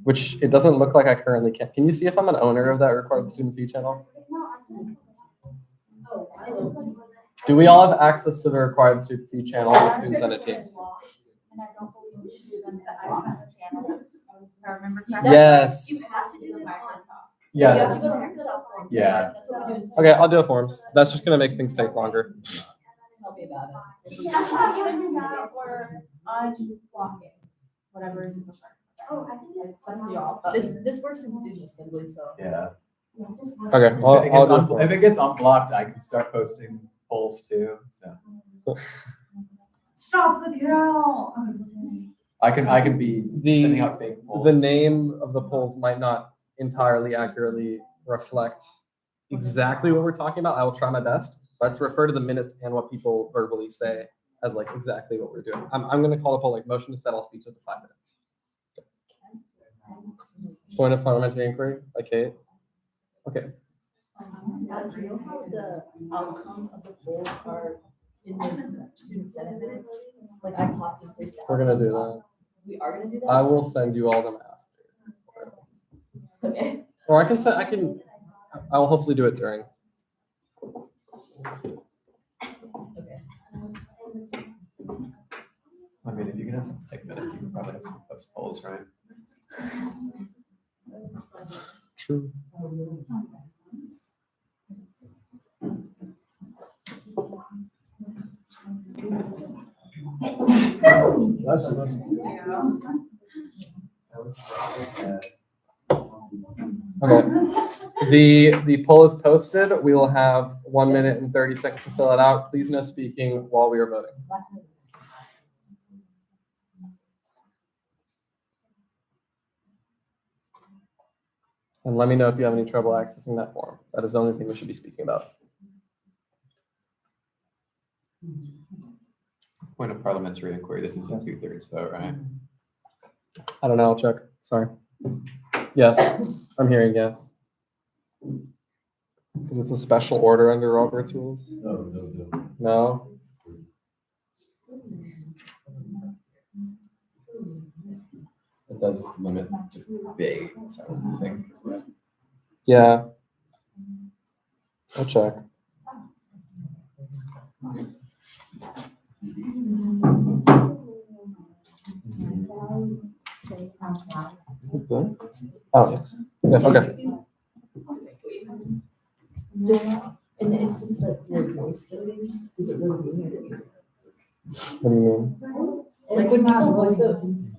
[SPEAKER 1] Which it doesn't look like I currently can. Can you see if I'm an owner of that required student fee channel? Do we all have access to the required student fee channel on the student senate teams?
[SPEAKER 2] And I don't believe we should do them on the channel.
[SPEAKER 4] I remember.
[SPEAKER 1] Yes.
[SPEAKER 6] You have to do them on Microsoft.
[SPEAKER 2] You have
[SPEAKER 1] Yeah.
[SPEAKER 2] to go to Microsoft Forms.
[SPEAKER 10] Yeah.
[SPEAKER 6] That's what we do in
[SPEAKER 1] Okay, I'll do a forms. That's just gonna make things take longer.
[SPEAKER 6] Tell me about it.
[SPEAKER 2] Or unblock it, whatever you prefer.
[SPEAKER 8] Oh, I think
[SPEAKER 2] It's up to y'all.
[SPEAKER 6] This works in student assembly, so.
[SPEAKER 10] Yeah.
[SPEAKER 1] Okay,
[SPEAKER 10] If it gets unblocked, I can start posting polls too, so.
[SPEAKER 2] Stop the count.
[SPEAKER 10] I can be sending out fake polls.
[SPEAKER 1] The name of the polls might not entirely accurately reflect exactly what we're talking about. I will try my best. Let's refer to the minutes and what people verbally say as like exactly what we're doing. I'm gonna call a poll like motion to set all speeches to 5 minutes. Point of parliamentary inquiry, like Kate. Okay.
[SPEAKER 6] Do you know how the outcomes of the polls are in the student senate minutes? Like I copied and pasted.
[SPEAKER 1] We're gonna do that.
[SPEAKER 6] We are gonna do that?
[SPEAKER 1] I will send you all them after.
[SPEAKER 6] Okay.
[SPEAKER 1] Or I I will hopefully do it during.
[SPEAKER 10] I mean, if you can have some take minutes, you can probably have some post polls, right?
[SPEAKER 1] True. Okay. The poll is posted. We will have 1 minute and 30 seconds to fill it out. Please no speaking while we are voting. And let me know if you have any trouble accessing that form. That is the only thing we should be speaking about.
[SPEAKER 10] Point of parliamentary inquiry. This is a 2/3 vote, right?
[SPEAKER 1] I don't know. I'll check. Sorry. Yes, I'm hearing yes. Because it's a special order under Robert's rules.
[SPEAKER 11] No.
[SPEAKER 1] No?
[SPEAKER 10] It does limit debates, I would think.
[SPEAKER 1] Yeah. I'll check. Is it this? Oh, yes. Yeah, okay.
[SPEAKER 6] Just in the instance that you're voice voting, does it really mean
[SPEAKER 1] What do you mean?
[SPEAKER 6] like when people voice vote, it's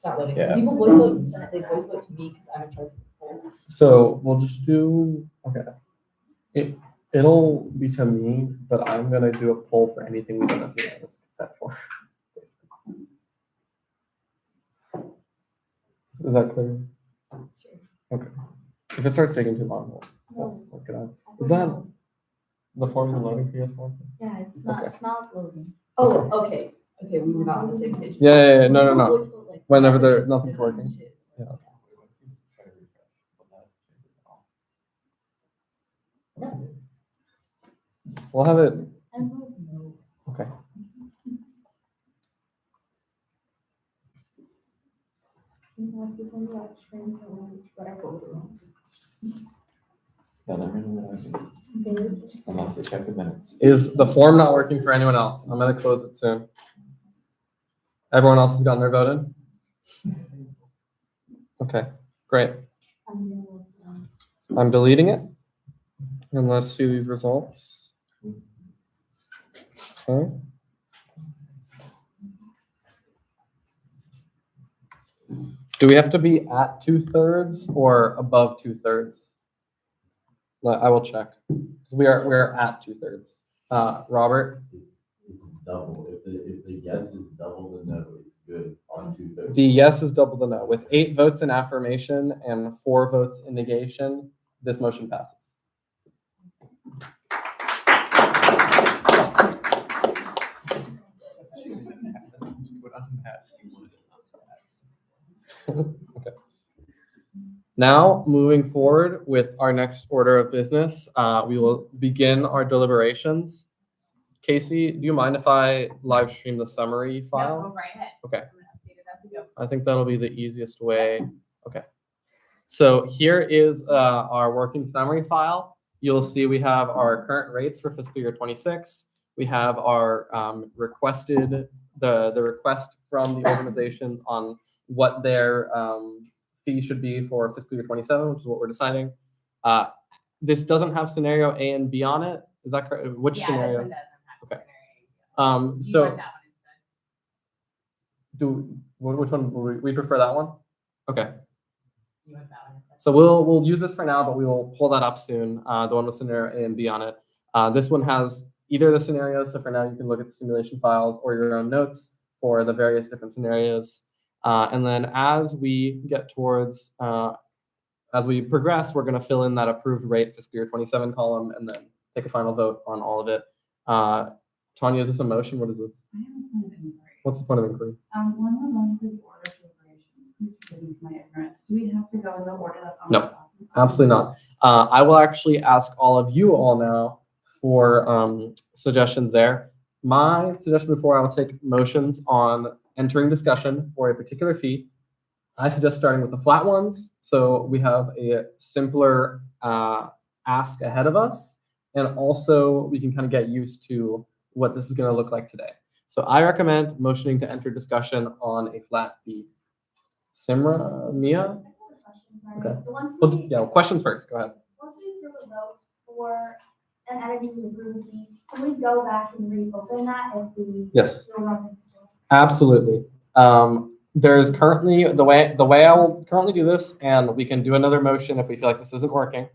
[SPEAKER 6] not loading.
[SPEAKER 10] Yeah.
[SPEAKER 6] When people voice vote in the Senate, they voice vote to me because I'm in charge of the polls.
[SPEAKER 1] So we'll just do, okay. It'll be to me, but I'm gonna do a poll for anything we don't have unanimous consent for. Is that clear? Okay. If it starts taking too long, we'll work it out. Is that the form is loading for you, sponsor?
[SPEAKER 6] Yeah, it's
[SPEAKER 1] Okay.
[SPEAKER 6] it's not loading. Oh, okay, we were not on the same page.
[SPEAKER 1] Yeah, no.
[SPEAKER 6] People voice vote, like,
[SPEAKER 1] Whenever
[SPEAKER 6] whatever
[SPEAKER 1] there, nothing's
[SPEAKER 6] shit.
[SPEAKER 1] working.
[SPEAKER 6] Shit.
[SPEAKER 1] Yeah. We'll have it.
[SPEAKER 6] I vote no.
[SPEAKER 1] Okay.
[SPEAKER 6] Sometimes people in the upstream, whatever.
[SPEAKER 10] Yeah, let me know what I do. Unless they check the minutes.
[SPEAKER 1] Is the form not working for anyone else? I'm gonna close it soon. Everyone else has gotten their vote in? Okay, great. I'm deleting it. And let's see these results. Okay. Do we have to be at 2/3 or above 2/3? I will check. We're at 2/3. Robert?
[SPEAKER 11] It's double. If the yes is double the no, it's good on 2/3.
[SPEAKER 1] The yes is double the no. With 8 votes in affirmation and 4 votes in negation, this motion passes. Okay. Now, moving forward with our next order of business, we will begin our deliberations. Casey, do you mind if I live stream the summary
[SPEAKER 4] No,
[SPEAKER 1] file?
[SPEAKER 4] go right ahead.
[SPEAKER 1] Okay.
[SPEAKER 4] I'm gonna update it as we go.
[SPEAKER 1] I think that'll be the easiest way. Okay. So here is our working summary file. You'll see we have our current rates for fiscal year 26. We have our requested, the request from the organizations on what their fee should be for fiscal year 27, which is what we're deciding. This doesn't have scenario A and B on it. Is that correct? Which
[SPEAKER 4] Yeah,
[SPEAKER 1] scenario?
[SPEAKER 4] this one doesn't have a
[SPEAKER 1] Okay.
[SPEAKER 4] scenario. You
[SPEAKER 1] So
[SPEAKER 4] want that one instead.
[SPEAKER 1] which one, we prefer that one? Okay.
[SPEAKER 4] You want that one instead.
[SPEAKER 1] So we'll use this for now, but we will pull that up soon. The one with scenario A and B on it. This one has either of the scenarios. So for now, you can look at the simulation files or your own notes for the various different scenarios. And then as we get towards, as we progress, we're going to fill in that approved rate fiscal year 27 column and then take a final vote on all of it. Tanya, is this a motion? What is this?
[SPEAKER 5] I have a point of inquiry.
[SPEAKER 1] What's the point of inquiry?
[SPEAKER 5] When we're going through the order of deliberations, please forgive me for my ignorance. Do we have to go in the order that's on?
[SPEAKER 1] No,
[SPEAKER 5] the top?
[SPEAKER 1] Absolutely not. I will actually ask all of you all now for suggestions there. My suggestion before I will take motions on entering discussion for a particular fee, I suggest starting with the flat ones. So we have a simpler ask ahead of us. And also we can kind of get used to what this is going to look like today. So I recommend motioning to enter discussion on a flat fee. Simra, Mia? Okay. Well, questions first, go ahead.
[SPEAKER 8] Once we approve a vote for an entity to approve a fee, can we go back and reopen that if we?
[SPEAKER 1] Yes.
[SPEAKER 8] still run?
[SPEAKER 1] Absolutely. There's currently, the way I will currently do this, and we can do another motion if we feel like this isn't working.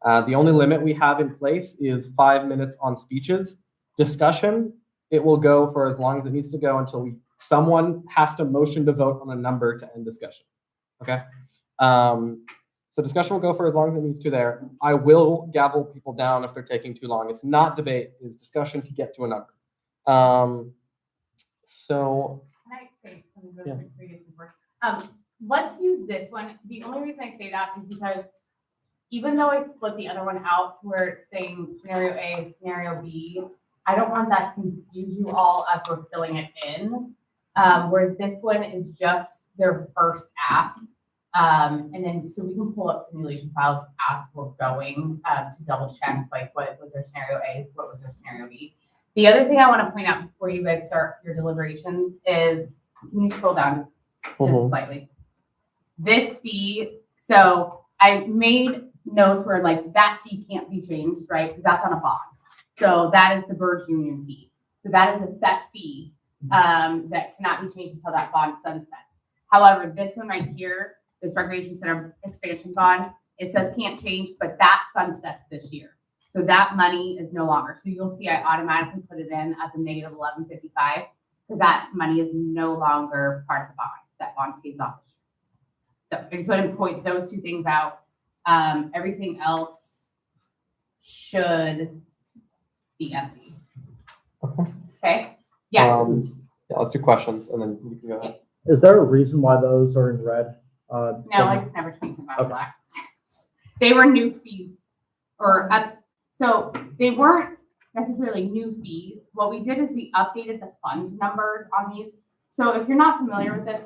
[SPEAKER 1] The only limit we have in place is 5 minutes on speeches. Discussion, it will go for as long as it needs to go until someone has to motion to vote on a number to end discussion. Okay? So discussion will go for as long as it needs to there. I will gavel people down if they're taking too long. It's not debate, it's discussion to get to a number. So
[SPEAKER 4] Can I say something
[SPEAKER 1] Yeah.
[SPEAKER 4] really quick previous before? Let's use this one. The only reason I say that is because even though I split the other one out to where it's saying scenario A, scenario B, I don't want that to confuse you all as we're filling it in. Whereas this one is just their first ask. And then, so we can pull up simulation files as we're going to double check, like what was their scenario A, what was their scenario B. The other thing I want to point out before you guys start your deliberations is, can you scroll down just slightly? This fee, so I made notes where like that fee can't be changed, right? Because that's on a bond. So that is the Burge Union fee. So that is a set fee that cannot be changed until that bond sunsets. However, this one right here, this Recreation Center expansion bond, it says can't change, but that sunsets this year. So that money is no longer. So you'll see I automatically put it in as a negative 1155 because that money is no longer part of the bond. That bond pays off. So I just want to point those two things out. Everything else should be empty. Okay. Yes.
[SPEAKER 1] Yeah, let's do questions and then you can go ahead.
[SPEAKER 12] Is there a reason why those are in red?
[SPEAKER 4] No, I just never changed them out of black. They were new fees or so they weren't necessarily new fees. What we did is we updated the fund numbers on these. So if you're not familiar with this,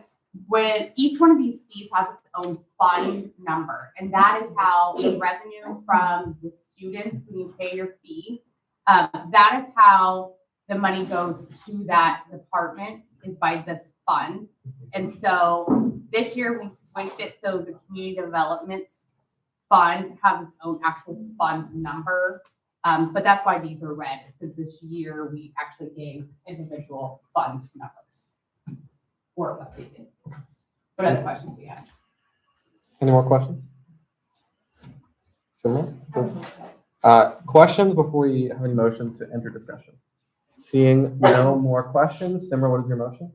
[SPEAKER 4] when each one of these fees has its own fund number, and that is how the revenue from the students when you pay your fee, that is how the money goes to that department is by this fund. And so this year we switched it so the community development fund has its own actual fund number. But that's why these are red, is because this year we actually gave individual fund numbers. Or updated. What other questions do you have?
[SPEAKER 1] Any more questions? Similar? Questions before we have any motions to enter discussion? Seeing no more questions, Simra, what is your motion?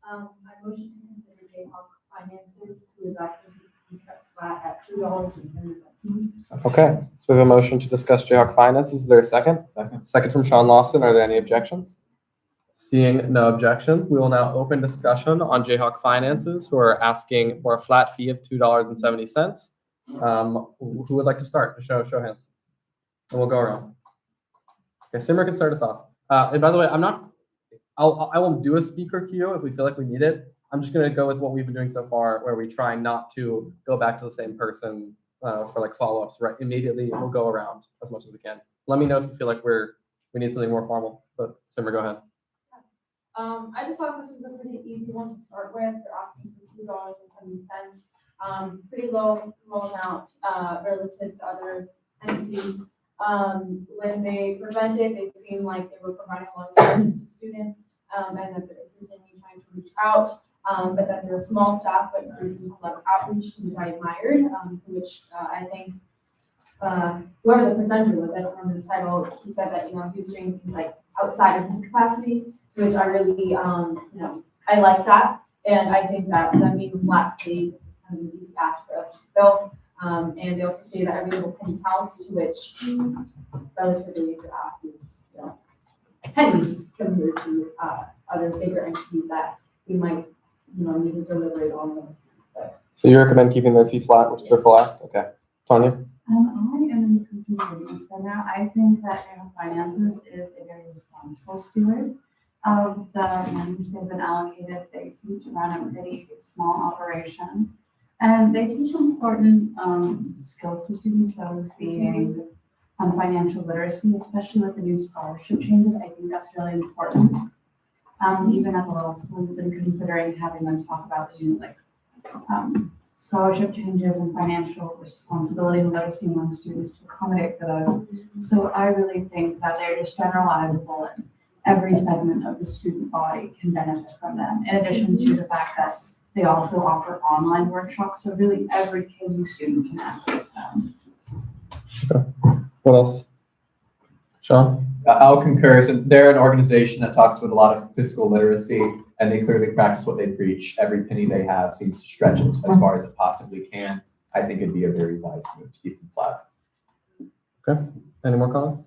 [SPEAKER 6] I motion to consider Jayhawk Finances, who is asking to be kept flat at $2.10.
[SPEAKER 1] Okay, so we have a motion to discuss Jayhawk Finance. Is there a second? Second from Sean Lawson. Are there any objections? Seeing no objections, we will now open discussion on Jayhawk Finances, who are asking for a flat fee of $2.70. Who would like to start? Show hands. And we'll go around. Okay, Simra can start us off. And by the way, I won't do a speaker queue if we feel like we need it. I'm just going to go with what we've been doing so far, where we try not to go back to the same person for like follow-ups right immediately. We'll go around as much as we can. Let me know if you feel like we need something more formal. But Simra, go ahead.
[SPEAKER 5] I just thought this was a pretty easy one to start with. They're asking for $2.70. Pretty low amount relative to other entities. When they presented, they seemed like they were providing a lot of services to students, and that they're continuing trying to reach out, but that they're a small staff, but doing a lot of outreach, which I admired, which I think whoever the presenter was, I don't remember his title, he said that, he was doing things like outside of his capacity, which I really, I like that. And I think that them being flat state, this is kind of an easy ask for us to fill. And they also say that every little penny counts, to which relatively the ask is, pennies compared to other bigger entities that we might, need to deliberate on them.
[SPEAKER 1] So you recommend keeping their fee flat, which is their full ask? Okay. Tanya?
[SPEAKER 13] I am in the community, so now I think that Jayhawk Finances is a very responsible steward of the money they've been allocated. They seem to run a pretty small operation, and they teach important skills to students, those being on financial literacy, especially with the new scholarship changes. I think that's really important. Even at the middle school, we've been considering having them talk about the new scholarship changes and financial responsibility and literacy among students to accommodate for those. So I really think that they're just generalizable and every segment of the student body can benefit from them. In addition to the fact that they also offer online workshops, so really every KU student can access them.
[SPEAKER 1] What else? Sean?
[SPEAKER 10] I'll concur. So they're an organization that talks with a lot of fiscal literacy, and they clearly practice what they preach. Every penny they have seems to stretch as far as it possibly can. I think it'd be a very wise move to keep them flat.
[SPEAKER 1] Okay. Any more comments?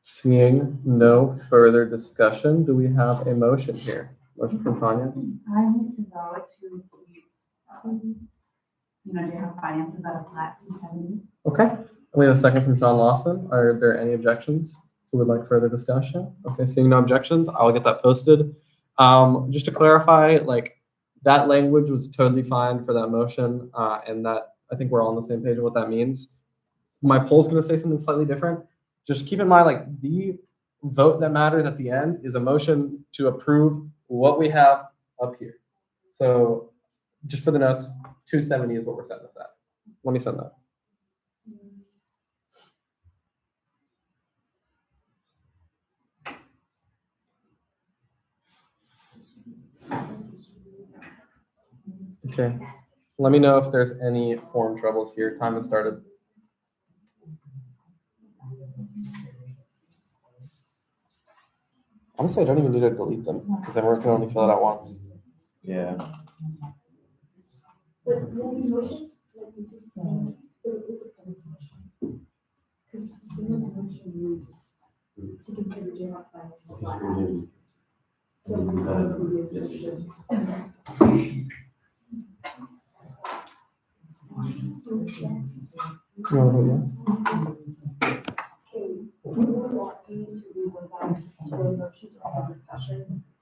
[SPEAKER 1] Seeing no further discussion, do we have a motion here? Motion from Tanya?
[SPEAKER 13] I need to know to keep, do you have finances at a flat 270?
[SPEAKER 1] Okay. We have a second from Sean Lawson. Are there any objections? Who would like further discussion? Okay, seeing no objections, I'll get that posted. Just to clarify, like that language was totally fine for that motion, and that I think we're all on the same page of what that means. My poll's going to say something slightly different. Just keep in mind, like the vote that matters at the end is a motion to approve what we have up here. So just for the notes, 270 is what we're setting this at. Let me send that. Okay, let me know if there's any form troubles here. Time has started. Honestly, I don't even need to delete them because everyone can only fill it out once.
[SPEAKER 10] Yeah.
[SPEAKER 6] Because Simo's motion reads to consider general finances flat. So we have a previous motion.
[SPEAKER 1] You want to vote yes?
[SPEAKER 6] Okay, we would want you to revert back to the motions of the discussion.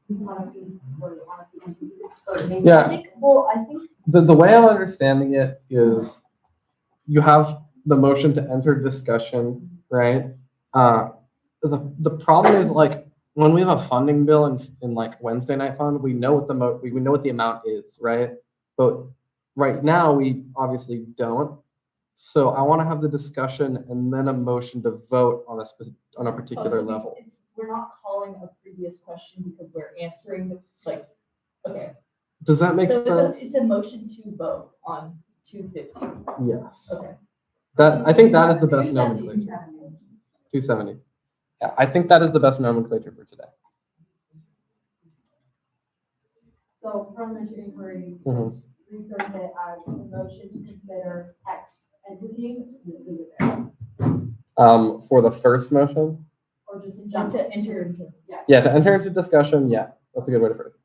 [SPEAKER 6] We want to be, or want to be, or maybe.
[SPEAKER 1] Yeah.
[SPEAKER 6] I think.
[SPEAKER 1] The way I'm understanding it is you have the motion to enter discussion, right? The problem is like when we have a funding bill in like Wednesday night fund, we know what we know what the amount is, right? But right now we obviously don't. So I want to have the discussion and then a motion to vote on a particular level.
[SPEAKER 6] We're not calling a previous question because we're answering okay.
[SPEAKER 1] Does that make
[SPEAKER 6] So
[SPEAKER 1] sense?
[SPEAKER 6] it's a motion to vote on 250.
[SPEAKER 1] Yes.
[SPEAKER 6] Okay.
[SPEAKER 1] I think that is the best
[SPEAKER 6] 270.
[SPEAKER 1] nomenclature. 270. Yeah, I think that is the best nomenclature for today.
[SPEAKER 5] So parliamentary inquiry,
[SPEAKER 1] Mhm.
[SPEAKER 5] rephrase it as a motion to consider X entity, just leave it there.
[SPEAKER 1] For the first motion,
[SPEAKER 5] Or just in
[SPEAKER 6] Not
[SPEAKER 5] general.
[SPEAKER 6] to enter into.
[SPEAKER 1] yeah, to enter into discussion, yeah, that's a good way to phrase it.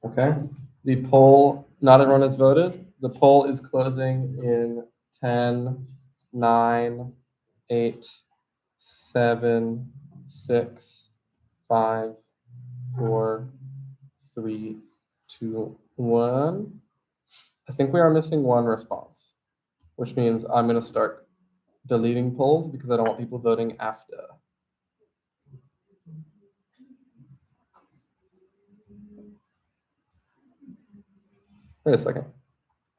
[SPEAKER 1] Okay, the poll, not everyone has voted. The poll is closing in 10, 9, 8, 7, 6, 5, 4, 3, 2, 1. I think we are missing one response, which means I'm going to start deleting polls because I don't want people voting after. Wait a second.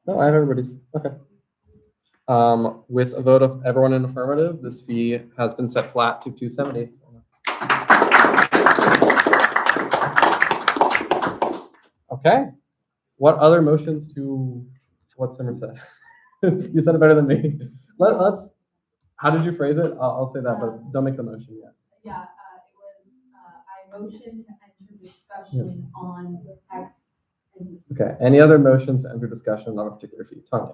[SPEAKER 1] No, I have everybody's. Okay. With a vote of everyone in affirmative, this fee has been set flat to 270. Okay. What other motions to what Simmer said? You said it better than me. Let's. How did you phrase it? I'll say that, but don't make the motion yet.
[SPEAKER 5] Yeah, it was, I motioned to enter discussion
[SPEAKER 1] Yes.
[SPEAKER 5] on X entity.
[SPEAKER 1] Okay. Any other motions to enter discussion on a particular fee? Tanya.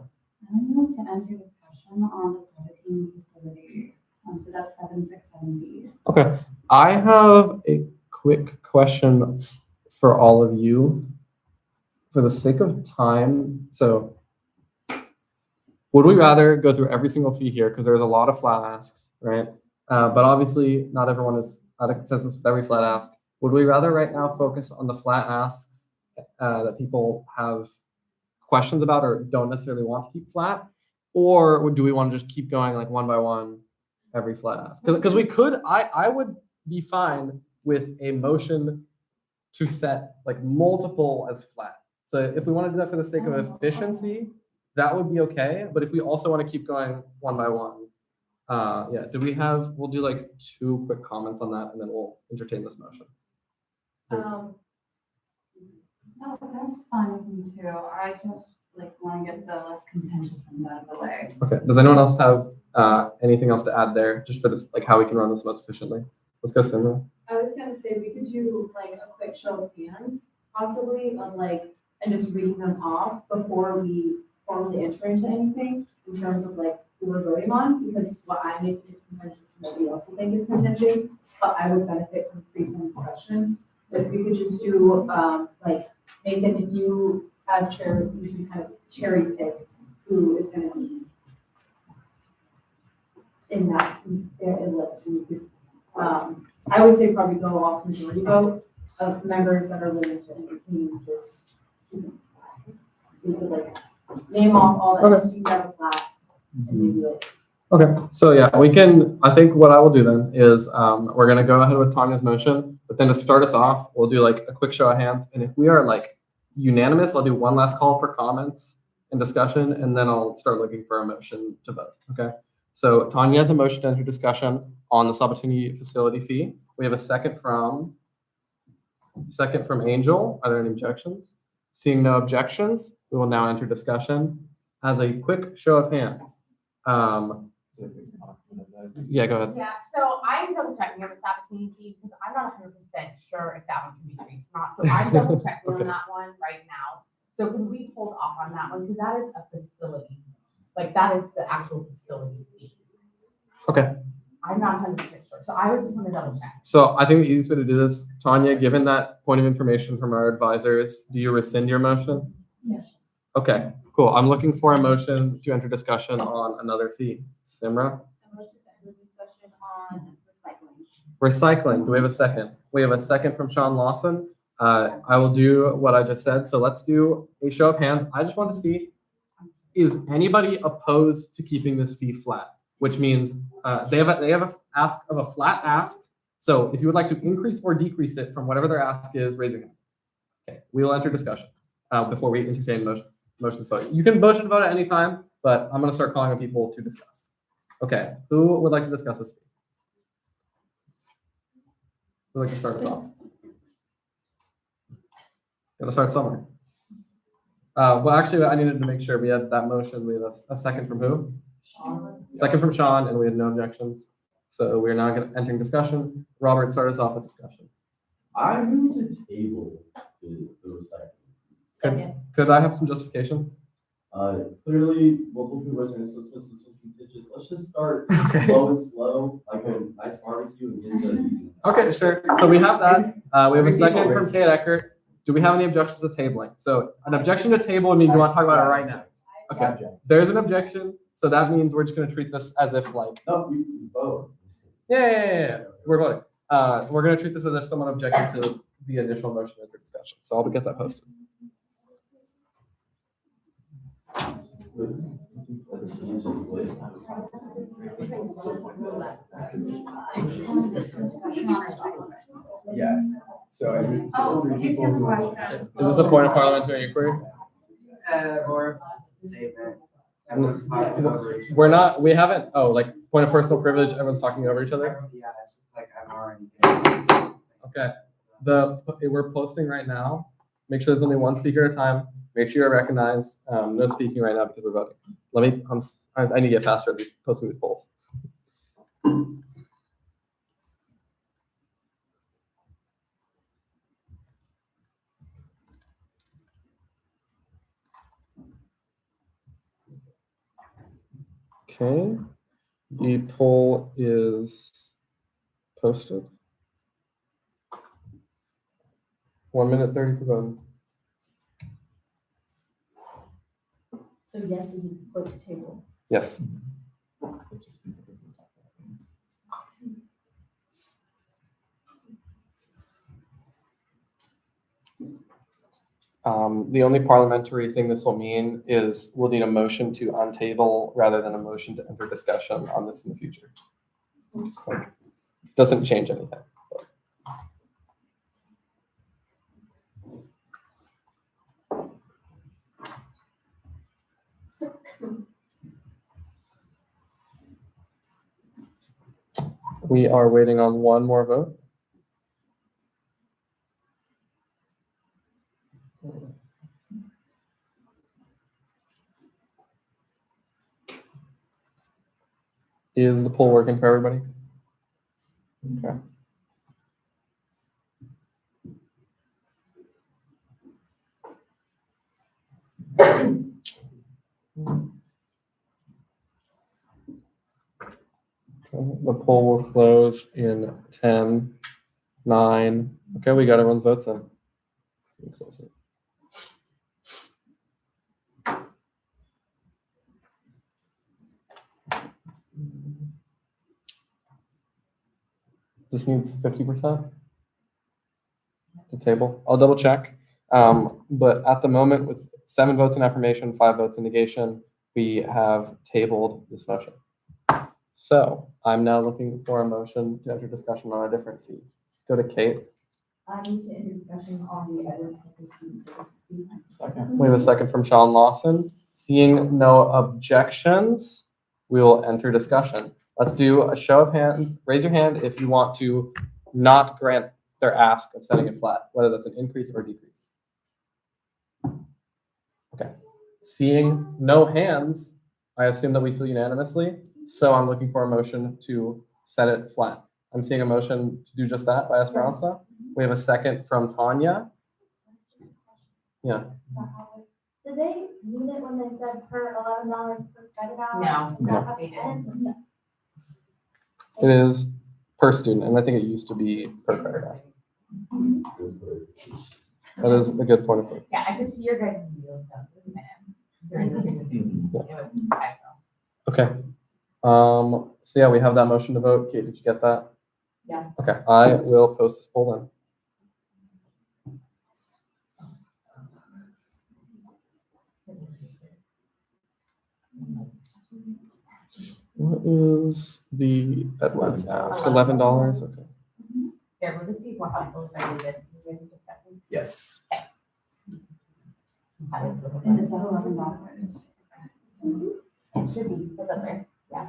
[SPEAKER 13] I move to enter discussion on the 17 facility. So that's 7670.
[SPEAKER 1] Okay. I have a quick question for all of you. For the sake of time, so Would we rather go through every single fee here, because there's a lot of flat asks, right? But obviously, not everyone is at a consensus with every flat ask. Would we rather right now focus on the flat asks that people have questions about or don't necessarily want to keep flat? Or do we want to just keep going like one by one every flat ask? Because we could, I would be fine with a motion to set like multiple as flat. So if we want to do that for the sake of efficiency, that would be okay. But if we also want to keep going one by one, yeah, we'll do like 2 quick comments on that and then we'll entertain this motion.
[SPEAKER 13] No, that's fine with me too. I just like want to get the less contentious ones out of the way.
[SPEAKER 1] Okay, does anyone else have anything else to add there, just for this, like how we can run this most efficiently? Let's go, Simra.
[SPEAKER 5] I was gonna say, we could do like a quick show of hands, possibly, of like, and just reading them off before we formally enter into anything in terms of like who we're voting on, because what I make is contentious, nobody else will think is contentious, but I would benefit from frequent discussion. So if we could just do, like, Nathan, if you, as chair, you can kind of cherry pick who is gonna be in that, list, and you could, I would say probably go off majority vote of members that are willing to entertain this. You could like name off all the
[SPEAKER 1] Okay.
[SPEAKER 5] entities that are flat and maybe like.
[SPEAKER 1] Okay, so yeah, I think what I will do then is we're gonna go ahead with Tanya's motion, but then to start us off, we'll do like a quick show of hands. And if we are like unanimous, I'll do one last call for comments and discussion, and then I'll start looking for a motion to vote, okay? So Tanya has a motion to enter discussion on the Sabatini facility fee. We have a second from Angel. Are there any objections? Seeing no objections, we will now enter discussion as a quick show of hands. Yeah, go ahead.
[SPEAKER 4] Yeah, so I'm double checking on the Sabatini fee because I'm not 100% sure if that one can be treated or not. So I'm double checking
[SPEAKER 1] Okay.
[SPEAKER 4] on that one right now. So can we hold off on that one? Because that is a facility. Like that is the actual facility fee.
[SPEAKER 1] Okay.
[SPEAKER 4] I'm not 100% sure. So I would just want to double check.
[SPEAKER 1] So I think the easiest way to do this, Tanya, given that point of information from our advisors, do you rescind your motion?
[SPEAKER 13] Yes.
[SPEAKER 1] Okay, cool. I'm looking for a motion to enter discussion on another fee. Simra?
[SPEAKER 2] A motion to end the discussion on recycling.
[SPEAKER 1] Recycling, do we have a second? We have a second from Sean Lawson. I will do what I just said. So let's do a show of hands. I just want to see, is anybody opposed to keeping this fee flat? Which means they have a ask of a flat ask. So if you would like to increase or decrease it from whatever their ask is, raise your hand. Okay, we will enter discussion before we entertain motion to vote. You can motion to vote at any time, but I'm going to start calling on people to discuss. Okay, who would like to discuss this fee? Who would like to start us off? Gotta start somewhere. Well, actually, I needed to make sure we had that motion. We have a second from who? Second from Sean, and we had no objections. So we're now entering discussion. Robert, start us off with discussion.
[SPEAKER 11] I move to table the recycling.
[SPEAKER 1] Could I have some justification?
[SPEAKER 11] Clearly, multiple people are saying this was contentious. Let's just start
[SPEAKER 1] Okay.
[SPEAKER 11] low and slow, like a nice barbecue and get to the easy.
[SPEAKER 1] Okay, sure. So we have that. We have a second from Kate Eckert. Do we have any objections to tabling? So an objection to table would mean you want to talk about it right now. Okay, there's an objection. So that means we're just going to treat this as if like,
[SPEAKER 11] No, we vote.
[SPEAKER 1] yeah. We're voting. We're going to treat this as if someone objected to the initial motion for discussion. So I'll get that posted.
[SPEAKER 10] Yeah, so I mean,
[SPEAKER 1] Is this a point of parliamentary inquiry?
[SPEAKER 9] Or statement.
[SPEAKER 1] We're not, we haven't, like point of personal privilege, everyone's talking over each other.
[SPEAKER 9] Yeah, it's just like I'm already.
[SPEAKER 1] Okay, we're posting right now. Make sure there's only one speaker at a time. Make sure you're recognized. No speaking right now because we're voting. I need to get faster at posting these polls. Okay, the poll is posted. 1 minute 30 for voting.
[SPEAKER 6] So yes is a vote to table.
[SPEAKER 1] Yes. The only parliamentary thing this will mean is we'll need a motion to untable rather than a motion to enter discussion on this in the future. Just like, doesn't change anything. We are waiting on one more vote. Is the poll working for everybody? Okay. The poll will close in 10, 9. Okay, we got everyone's votes in. Let me close it. This needs 50% to table. I'll double check. But at the moment, with 7 votes in affirmation, 5 votes in negation, we have tabled this motion. So I'm now looking for a motion to enter discussion on a different fee. Let's go to Kate.
[SPEAKER 3] I need to enter discussion on the Edwards Campus Student Services fee.
[SPEAKER 10] Second.
[SPEAKER 1] We have a second from Sean Lawson. Seeing no objections, we will enter discussion. Let's do a show of hands. Raise your hand if you want to not grant their ask of setting it flat, whether that's an increase or decrease. Okay. Seeing no hands, I assume that we feel unanimously. So I'm looking for a motion to set it flat. I'm seeing a motion to do just that by Esperanza. We have a second from Tanya. Yeah.
[SPEAKER 8] Did they mean it when they said per $11 per credit hour?
[SPEAKER 4] No,
[SPEAKER 8] Is that
[SPEAKER 1] no,
[SPEAKER 8] how
[SPEAKER 4] they
[SPEAKER 8] it
[SPEAKER 4] didn't.
[SPEAKER 8] ends?
[SPEAKER 1] It is per student, and I think it used to be per credit hour. That is a good point of view.
[SPEAKER 4] Yeah, I could see your guys' wheels up in a minute during the presentation. It was typo.
[SPEAKER 1] Okay. So yeah, we have that motion to vote. Kate, did you get that?
[SPEAKER 3] Yeah.
[SPEAKER 1] Okay, I will post this poll then. What is the Edwards ask? $11? Okay.
[SPEAKER 4] Here, will this be more helpful if I do this? During the discussion?
[SPEAKER 10] Yes.
[SPEAKER 4] How is it?
[SPEAKER 3] And is that $11?
[SPEAKER 4] It should be, it's up there, yeah.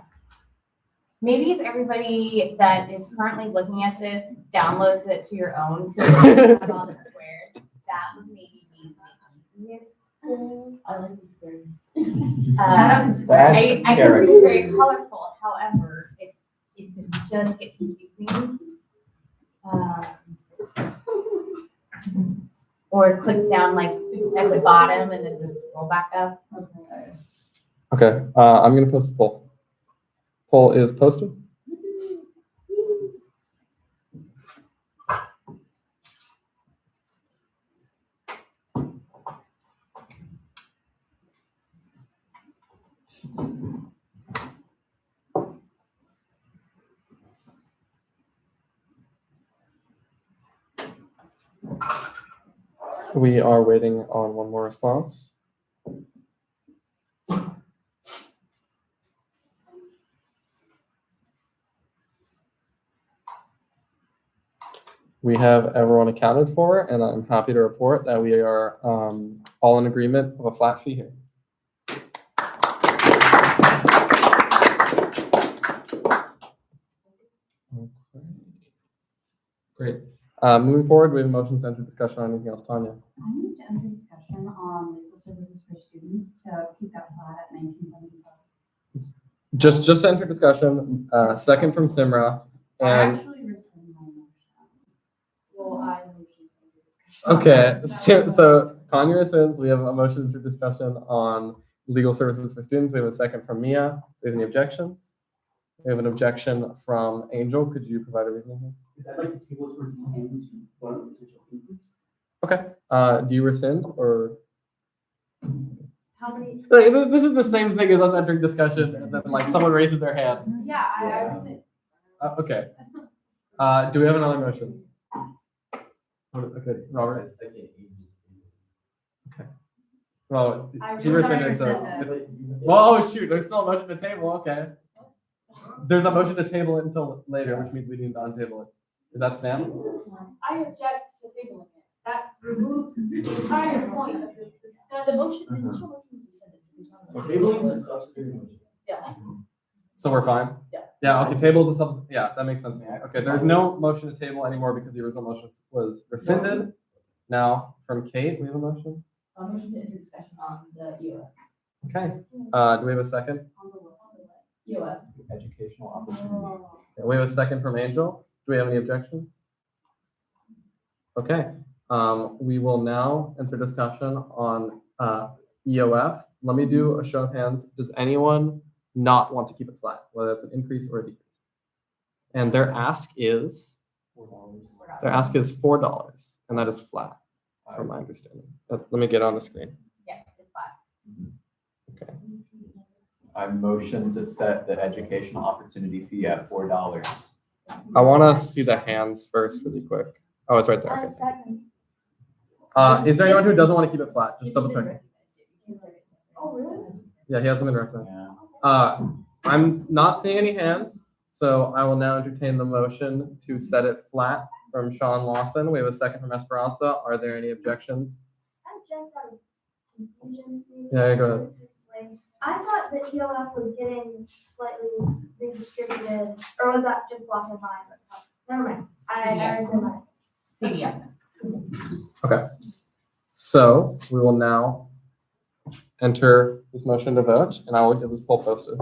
[SPEAKER 4] Maybe if everybody that is currently looking at this downloads it to your own, so you have all the squares, that would maybe be the easiest.
[SPEAKER 6] I like the squares.
[SPEAKER 4] I can see it's very colorful, however, it does get confusing. Or click down like at the bottom and then just scroll back up.
[SPEAKER 1] Okay, I'm gonna post the poll. Poll is posted. We are waiting on one more response. We have everyone accounted for, and I'm happy to report that we are all in agreement of a flat fee here. Okay. Great. Moving forward, we have motions to enter discussion on anything else. Tanya.
[SPEAKER 13] I need to enter discussion on legal services for students to keep that flat at 1975.
[SPEAKER 1] Just to enter discussion, second from Simra.
[SPEAKER 13] I
[SPEAKER 1] And
[SPEAKER 13] actually rescind my motion. Well, I motion to enter discussion.
[SPEAKER 1] okay, so Tanya rescinds. We have a motion for discussion on legal services for students. We have a second from Mia. Do we have any objections? We have an objection from Angel. Could you provide a reason here?
[SPEAKER 14] Is that like the table towards the end to vote on potential increase?
[SPEAKER 1] Okay. Do you rescind or?
[SPEAKER 5] How many?
[SPEAKER 1] Like, this is the same thing as us entering discussion and then like someone raises their hand.
[SPEAKER 5] Yeah, I understand.
[SPEAKER 1] Okay. Do we have another motion? Okay, Robert. Well,
[SPEAKER 5] I
[SPEAKER 1] you
[SPEAKER 5] really
[SPEAKER 1] rescinded, so.
[SPEAKER 5] rescinded.
[SPEAKER 1] Well, oh shoot, there's still a motion to table, okay. There's a motion to table it until later, which means we need to untable it. Does that stand?
[SPEAKER 5] I object to tabling it. That removes the entire point of the
[SPEAKER 6] The
[SPEAKER 5] discussion.
[SPEAKER 6] motion, the initial motion was rescinded, so we don't.
[SPEAKER 11] Tabling is a substitute motion.
[SPEAKER 6] Yeah.
[SPEAKER 1] So we're fine?
[SPEAKER 6] Yeah.
[SPEAKER 1] Yeah, okay, tables is something, yeah, that makes sense to me. Okay, there's no motion to table anymore because the original motion was rescinded. Now, from Kate, we have a motion?
[SPEAKER 6] Motion to enter discussion on the EOF.
[SPEAKER 1] Okay, do we have a second?
[SPEAKER 6] EOF.
[SPEAKER 10] Educational opportunity.
[SPEAKER 1] Okay, we have a second from Angel. Do we have any objections? Okay, we will now enter discussion on EOF. Let me do a show of hands. Does anyone not want to keep it flat, whether it's an increase or a decrease? And their ask is $4, and that is flat, from my understanding. Let me get on the screen.
[SPEAKER 4] Yes, it's fine.
[SPEAKER 1] Okay.
[SPEAKER 10] I motion to set the educational opportunity fee at $4.
[SPEAKER 1] I want to see the hands first, really quick. Oh, it's right there. Okay.
[SPEAKER 8] Second.
[SPEAKER 1] Is there anyone who doesn't want to keep it flat? Just double checking.
[SPEAKER 8] Oh, really?
[SPEAKER 1] Yeah, he hasn't been recognized. I'm not seeing any hands, so I will now entertain the motion to set it flat from Sean Lawson. We have a second from Esperanza. Are there any objections?
[SPEAKER 8] I object out of confusion.
[SPEAKER 1] Yeah, go ahead.
[SPEAKER 8] I thought that EOF was getting slightly redistributed, or was that just blocked in mine? Never mind. I understand that.
[SPEAKER 4] CDF.
[SPEAKER 1] Okay. So we will now enter this motion to vote, and I will get this poll posted.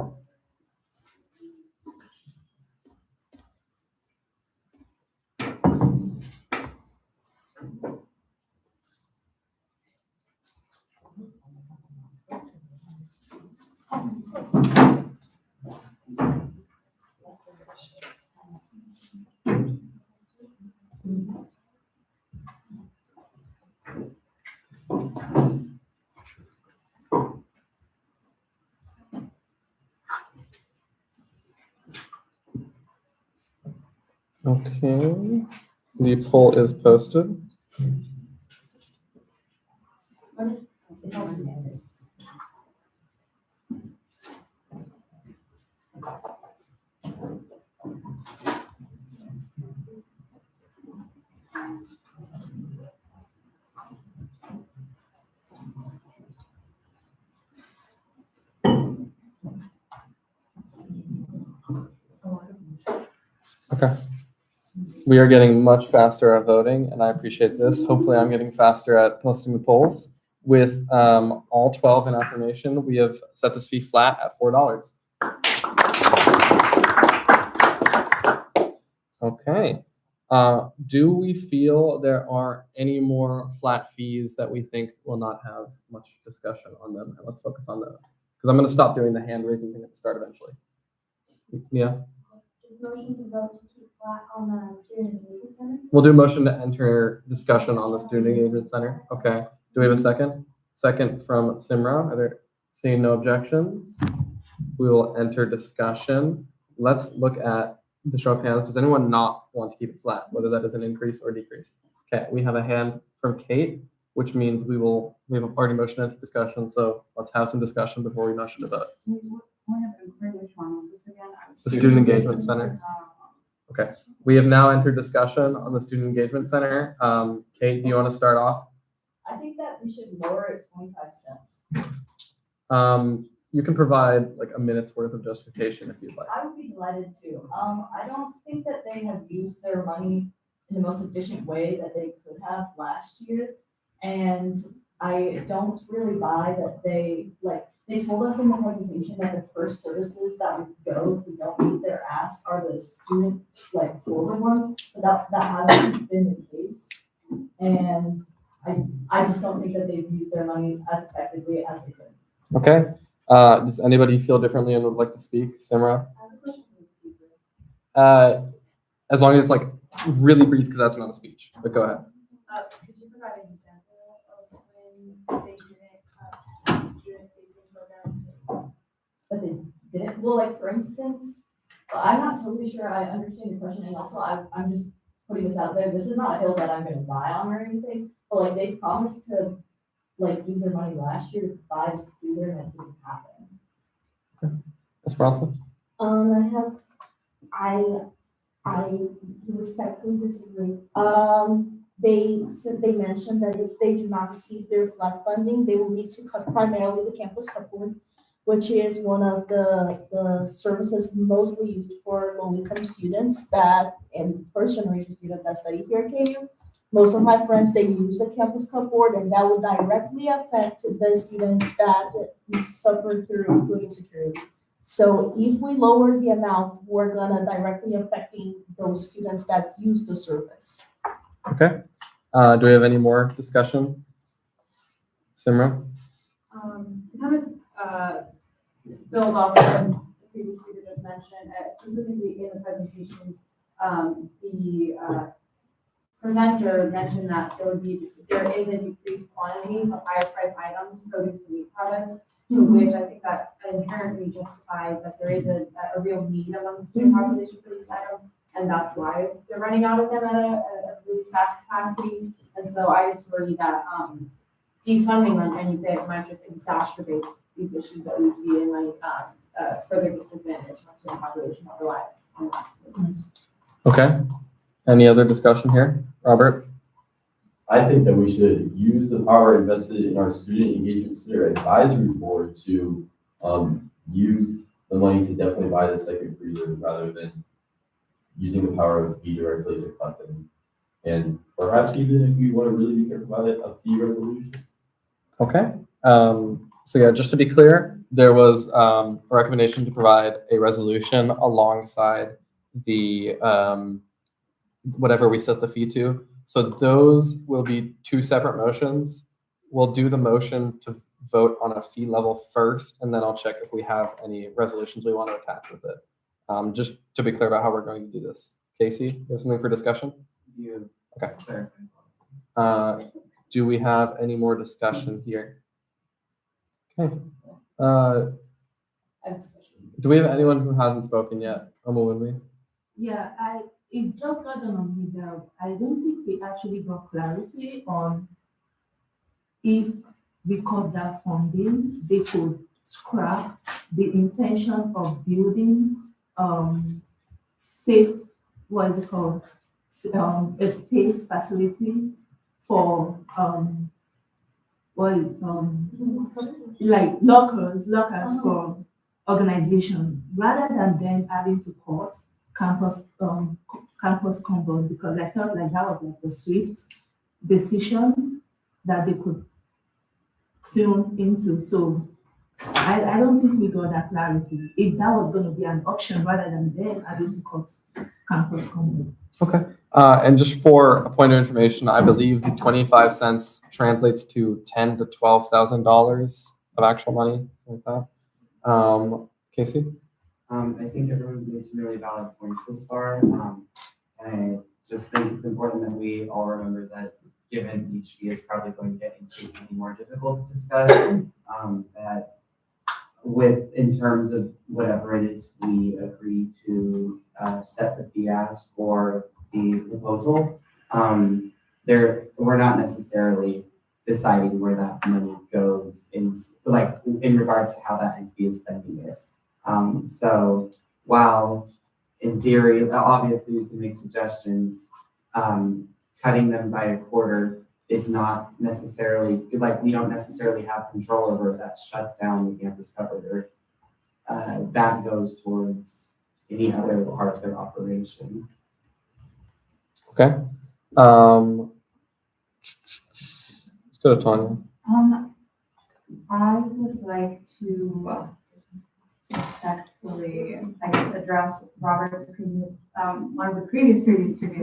[SPEAKER 1] Okay, the poll is posted. Okay. We are getting much faster at voting, and I appreciate this. Hopefully, I'm getting faster at posting the polls. With all 12 in affirmation, we have set this fee flat at $4. Okay. Do we feel there are any more flat fees that we think will not have much discussion on them? And let's focus on those. Because I'm going to stop doing the hand raising thing at the start eventually. Yeah.
[SPEAKER 8] Just motion to vote to keep flat on the student engagement center.
[SPEAKER 1] We'll do a motion to enter discussion on the Student Engagement Center. Okay. Do we have a second? Second from Simra. Are there seeing no objections? We will enter discussion. Let's look at the show of hands. Does anyone not want to keep it flat, whether that is an increase or decrease? Okay. We have a hand from Kate, which means we have already motion to enter discussion. So let's have some discussion before we motion to vote.
[SPEAKER 13] Which one was this again?
[SPEAKER 1] The Student Engagement Center. Okay, we have now entered discussion on the Student Engagement Center. Kate, do you want to start off?
[SPEAKER 6] I think that we should lower it 25 cents.
[SPEAKER 1] You can provide like a minute's worth of justification if you'd like.
[SPEAKER 6] I would be delighted to. I don't think that they have used their money in the most efficient way that they could have last year. And I don't really buy that they told us in the presentation that the first services that would go if we don't meet their ask are the student forward ones, but that hasn't been the case. And I just don't think that they've used their money as effectively as they could.
[SPEAKER 1] Okay. Does anybody feel differently and would like to speak? Simra?
[SPEAKER 6] I have a question for the speaker.
[SPEAKER 1] As long as it's like really brief, because that's not a speech, but go ahead.
[SPEAKER 5] Could you provide an example of when they didn't student
[SPEAKER 6] well, like, for instance, I'm not totally sure I understand your question, and also I'm just putting this out there. This is not a hill that I'm gonna die on or anything, but like, they promised to, like, use their money last year to buy the freezer, and it didn't happen.
[SPEAKER 1] Ms. Bronson?
[SPEAKER 3] I respectfully disagree. They mentioned that if they do not receive their flood funding, they will need to cut primarily the campus cupboard, which is one of the services mostly used for low-income students and first-generation students that study here at KU. Most of my friends, they use the campus cupboard, and that would directly affect the students that suffer through food insecurity. So if we lower the amount, we're gonna directly affecting those students that use the service.
[SPEAKER 1] Okay. Do we have any more discussion? Simran?
[SPEAKER 5] To kind of build off of what the previous speaker just mentioned, specifically in the presentation, the presenter mentioned that there is a decreased quantity of higher price items, produce and meat products, to which I think that inherently justifies that there is a real need among the student population for these items, and that's why they're running out of them at a really fast capacity. And so I just worry that defunding them any bit might just exacerbate these issues that we see and might further disadvantage our student population that relies on that.
[SPEAKER 1] Okay. Any other discussion here? Robert?
[SPEAKER 11] I think that we should use the power invested in our Student Engagement Center Advisory Board to use the money to definitely buy the second freezer rather than using the power of fee directly to cut them. And perhaps even if we want to really be careful about it, a fee resolution.
[SPEAKER 1] Okay. So yeah, just to be clear, there was a recommendation to provide a resolution alongside the whatever we set the fee to. So those will be two separate motions. We'll do the motion to vote on a fee level first, and then I'll check if we have any resolutions we want to attach with it. Just to be clear about how we're going to do this. Casey, you have something for discussion? Okay. Do we have any more discussion here? Okay. Do we have anyone who hasn't spoken yet?
[SPEAKER 7] Yeah, it just got on me that I don't think we actually got clarity on if we cut that funding, they could scrap the intention of building safe, what is it called? A space facility for like lockers for organizations, rather than them having to cut campus compound, because I felt like that was like the swift decision that they could tune into. So I don't think we got that clarity. If that was going to be an option rather than them having to cut campus compound.
[SPEAKER 1] Okay. And just for a point of information, I believe the 25 cents translates to $10,000 to $12,000 of actual money, something like that. Casey?
[SPEAKER 9] I think everyone's made some really valid points this far. And I just think it's important that we all remember that given each fee is probably going to get increasingly more difficult to discuss, that in terms of whatever it is we agree to set the fee as for the proposal, we're not necessarily deciding where that money goes in regards to how that entity is spending it. So while in theory, obviously we can make suggestions, cutting them by a quarter is not necessarily, we don't necessarily have control over if that shuts down the campus cupboard or that goes towards any other part of their operation.
[SPEAKER 1] Okay. Let's go to Tanya.
[SPEAKER 5] I would like to respectfully, I guess, address Robert, one of the previous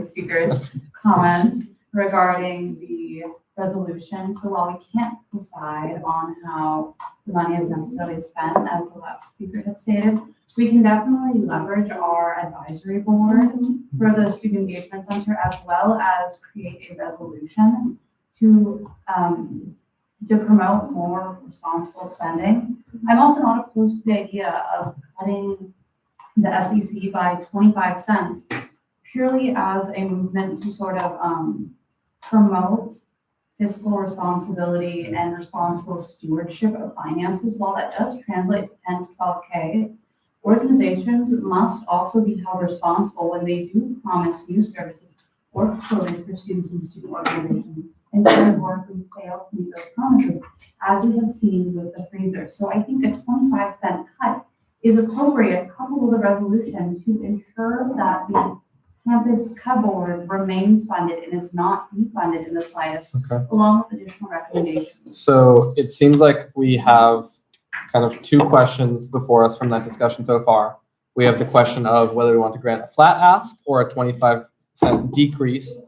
[SPEAKER 5] speakers' comments regarding the resolution. So while we can't decide on how the money is necessarily spent, as the last speaker has stated, we can definitely leverage our advisory board for the Student Engagement Center, as well as create a resolution to
[SPEAKER 13] to promote more responsible spending. I'm also not opposed to the idea of cutting the SEC by 25 cents purely as a movement to sort of promote fiscal responsibility and responsible stewardship of finances. While that does translate to 10 to 12K, organizations must also be held responsible when they do promise new services or facilities for students and student organizations and categorically fail to meet those promises, as we have seen with the freezer. So I think a 25-cent cut is appropriate, coupled with a resolution to ensure that the campus cupboard remains funded and is not defunded in the slightest,
[SPEAKER 1] Okay.
[SPEAKER 13] along with additional recommendations.
[SPEAKER 1] So it seems like we have kind of two questions before us from that discussion so far. We have the question of whether we want to grant a flat ask or a 25-cent decrease,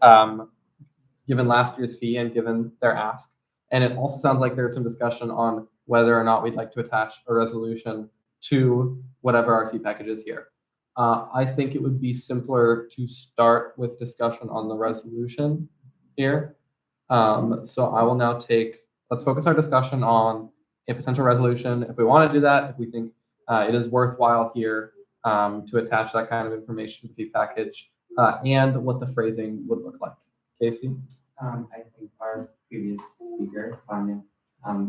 [SPEAKER 1] given last year's fee and given their ask. And it also sounds like there's some discussion on whether or not we'd like to attach a resolution to whatever our fee package is here. I think it would be simpler to start with discussion on the resolution here. So I will now let's focus our discussion on a potential resolution. If we want to do that, if we think it is worthwhile here to attach that kind of information to the fee package and what the phrasing would look like. Casey?
[SPEAKER 9] I think our previous speaker, Tanya,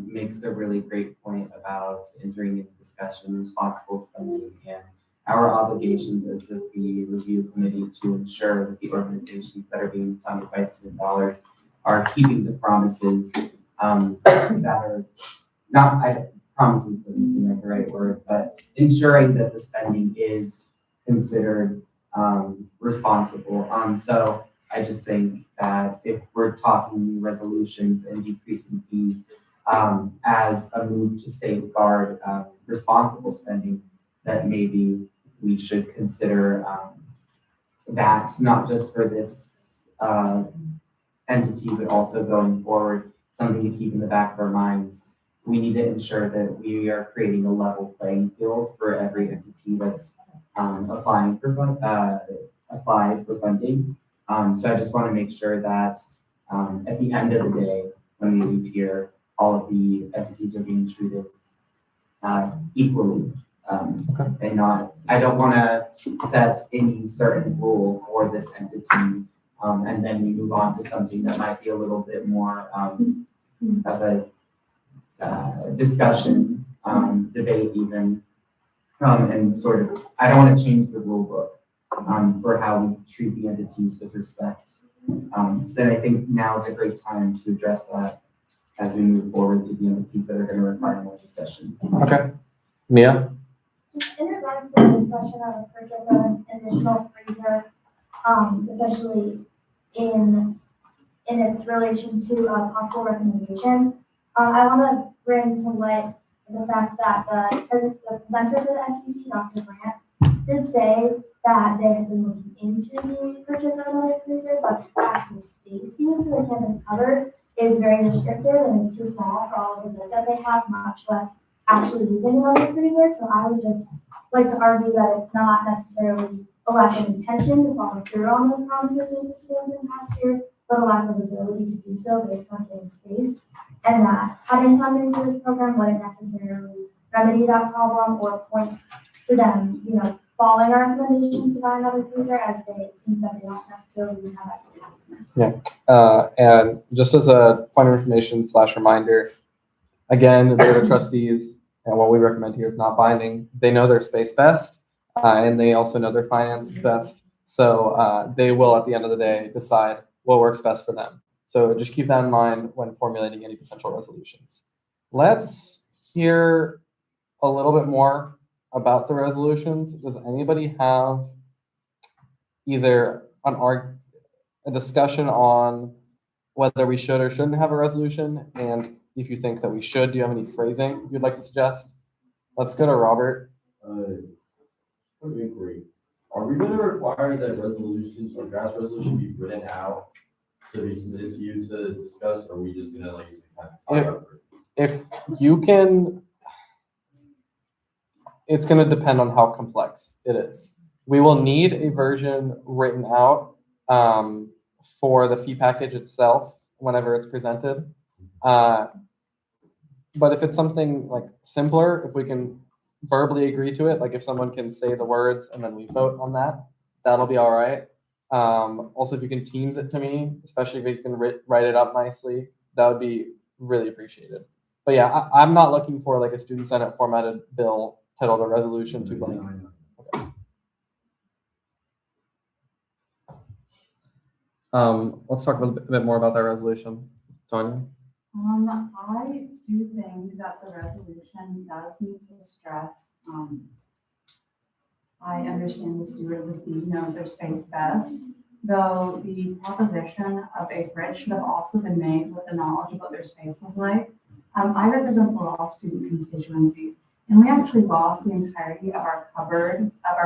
[SPEAKER 9] makes a really great point about entering into discussion, responsible spending, and our obligations as the fee review committee to ensure that the organizations that are being funded by student dollars are keeping the promises that are promises doesn't seem like the right word, but ensuring that the spending is considered responsible. So I just think that if we're talking resolutions and decreasing fees as a move to safeguard responsible spending, that maybe we should consider that not just for this entity, but also going forward, something to keep in the back of our minds. We need to ensure that we are creating a level playing field for every entity that's applied for funding. So I just want to make sure that at the end of the day, when we leave here, all of the entities are being treated equally. And not, I don't want to set any certain rule for this entity, and then we move on to something that might be a little bit more of a discussion, debate even, and sort of, I don't want to change the rule book for how we treat the entities with respect. So I think now is a great time to address that as we move forward to the entities that are going to require more discussion.
[SPEAKER 1] Okay. Mia?
[SPEAKER 8] In regards to the discussion of the purchase of an additional freezer, especially in its relation to a possible recommendation, I want to bring to light the fact that the presenter for the SEC, Dr. Grant, did say that they have been looking into the purchase of another freezer, but the actual space used for the campus cover is very restricted and is too small for all of the goods that they have, much less actually using another freezer. So I would just like to argue that it's not necessarily a lack of intention to follow through on those promises made to students in past years, but a lack of ability to do so based on given space. And that cutting funding for this program wouldn't necessarily remedy that problem or point to them, following our recommendations to buy another freezer, as it seems that they don't necessarily have that capacity.
[SPEAKER 1] And just as a point of information / reminder, again, they're the trustees, and what we recommend here is not binding. They know their space best, and they also know their finances best. So they will, at the end of the day, decide what works best for them. So just keep that in mind when formulating any potential resolutions. Let's hear a little bit more about the resolutions. Does anybody have either a discussion on whether we should or shouldn't have a resolution? And if you think that we should, do you have any phrasing you'd like to suggest? Let's go to Robert.
[SPEAKER 11] Inquiry. Are we going to require that resolutions or draft resolution be written out to be submitted to you to discuss, or are we just going to kind of talk about it?
[SPEAKER 1] If you can, it's going to depend on how complex it is. We will need a version written out for the fee package itself whenever it's presented. But if it's something like simpler, if we can verbally agree to it, like if someone can say the words and then we vote on that, that'll be all right. Also, if you can Teams it to me, especially if you can write it up nicely, that would be really appreciated. But yeah, I'm not looking for like a student senate formatted bill titled a resolution to blank. Let's talk a bit more about that resolution. Tanya?
[SPEAKER 4] I do think that the resolution does need to stress, I understand the steward of the fee knows their space best, though the proposition of a bridge should have also been made with the knowledge of what their space was like. I represent the law student constituency, and we actually lost the entirety of our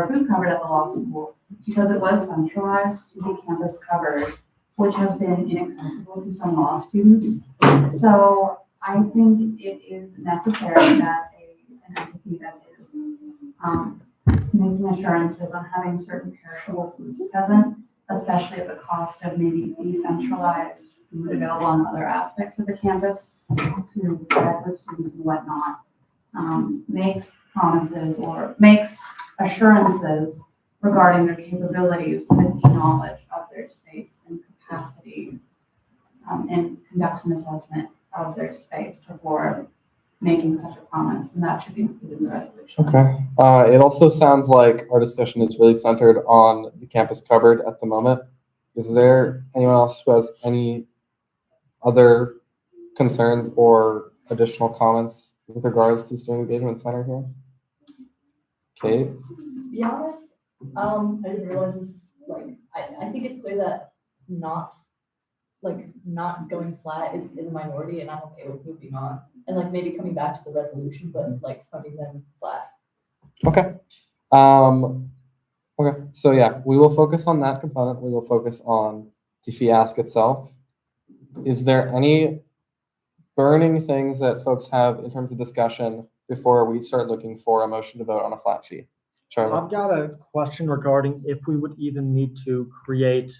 [SPEAKER 4] food cupboard at the law school because it was centralized to the campus cupboard, which has been inaccessible to some law students. So I think it is necessary that an entity that is making assurances on having certain perishable foods present, especially at the cost of maybe decentralized food available on other aspects of the campus to graduate students and whatnot, makes promises or makes assurances regarding their capabilities with knowledge of their space and capacity, and conducts an assessment of their space before making such a promise, and that should be included in the resolution.
[SPEAKER 1] Okay. It also sounds like our discussion is really centered on the campus cupboard at the moment. Is there anyone else who has any other concerns or additional comments with regards to the Student Engagement Center here? Kate?
[SPEAKER 6] To be honest, I didn't realize this, like, I think it's clear that not going flat is in the minority, and I'm okay with moving on. And like maybe coming back to the resolution, but like funding them flat.
[SPEAKER 1] Okay. Okay. So yeah, we will focus on that component. We will focus on the fee ask itself. Is there any burning things that folks have in terms of discussion before we start looking for a motion to vote on a flat fee? Charlie?
[SPEAKER 12] I've got a question regarding if we would even need to create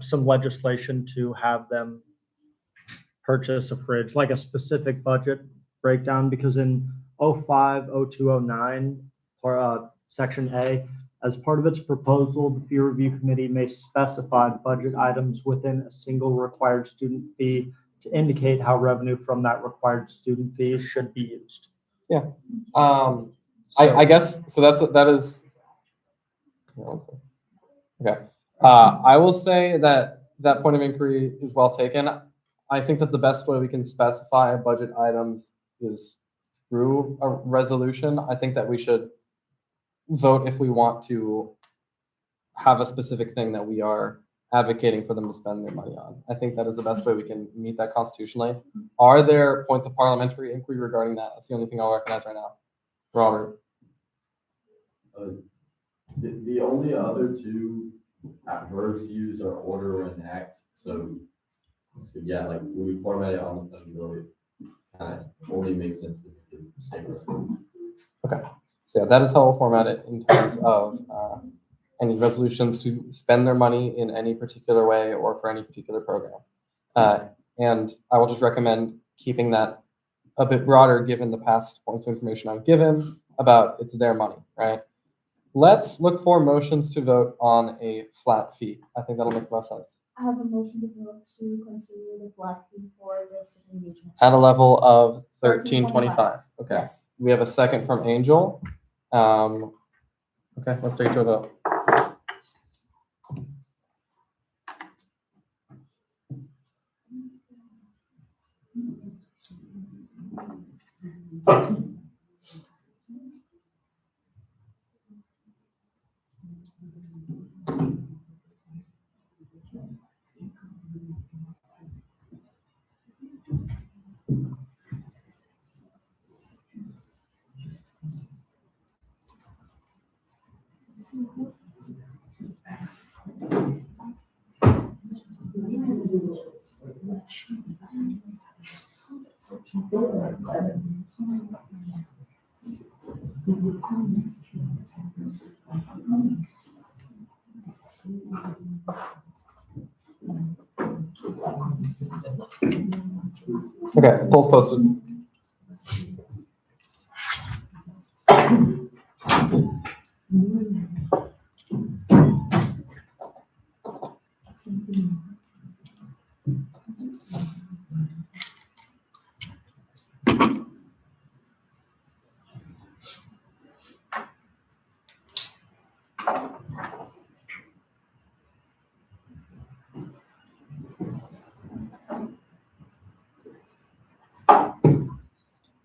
[SPEAKER 12] some legislation to have them purchase a fridge, like a specific budget breakdown, because in 05, 02, 09, Section A, as part of its proposal, the fee review committee may specify budget items within a single required student fee to indicate how revenue from that required student fee should be used.
[SPEAKER 1] Yeah. I guess, so that is, okay. I will say that that point of inquiry is well taken. I think that the best way we can specify budget items is through a resolution. I think that we should vote if we want to have a specific thing that we are advocating for them to spend their money on. I think that is the best way we can meet that constitutionally. Are there points of parliamentary inquiry regarding that? That's the only thing I'll recognize right now. Robert?
[SPEAKER 11] The only other two verbs used are order and act. So yeah, like when we format it on the funding bill, it kind of only makes sense to make it the same resolution.
[SPEAKER 1] Okay. So yeah, that is how we'll format it in terms of any resolutions to spend their money in any particular way or for any particular program. And I will just recommend keeping that a bit broader given the past points of information I've given about it's their money, right? Let's look for motions to vote on a flat fee. I think that'll make most sense.
[SPEAKER 8] I have a motion to vote to continue the flat fee for the student engagement.
[SPEAKER 1] At a level of 1325. Okay.
[SPEAKER 8] Yes.
[SPEAKER 1] We have a second from Angel. Okay, let's take it to a vote. Okay, polls posted.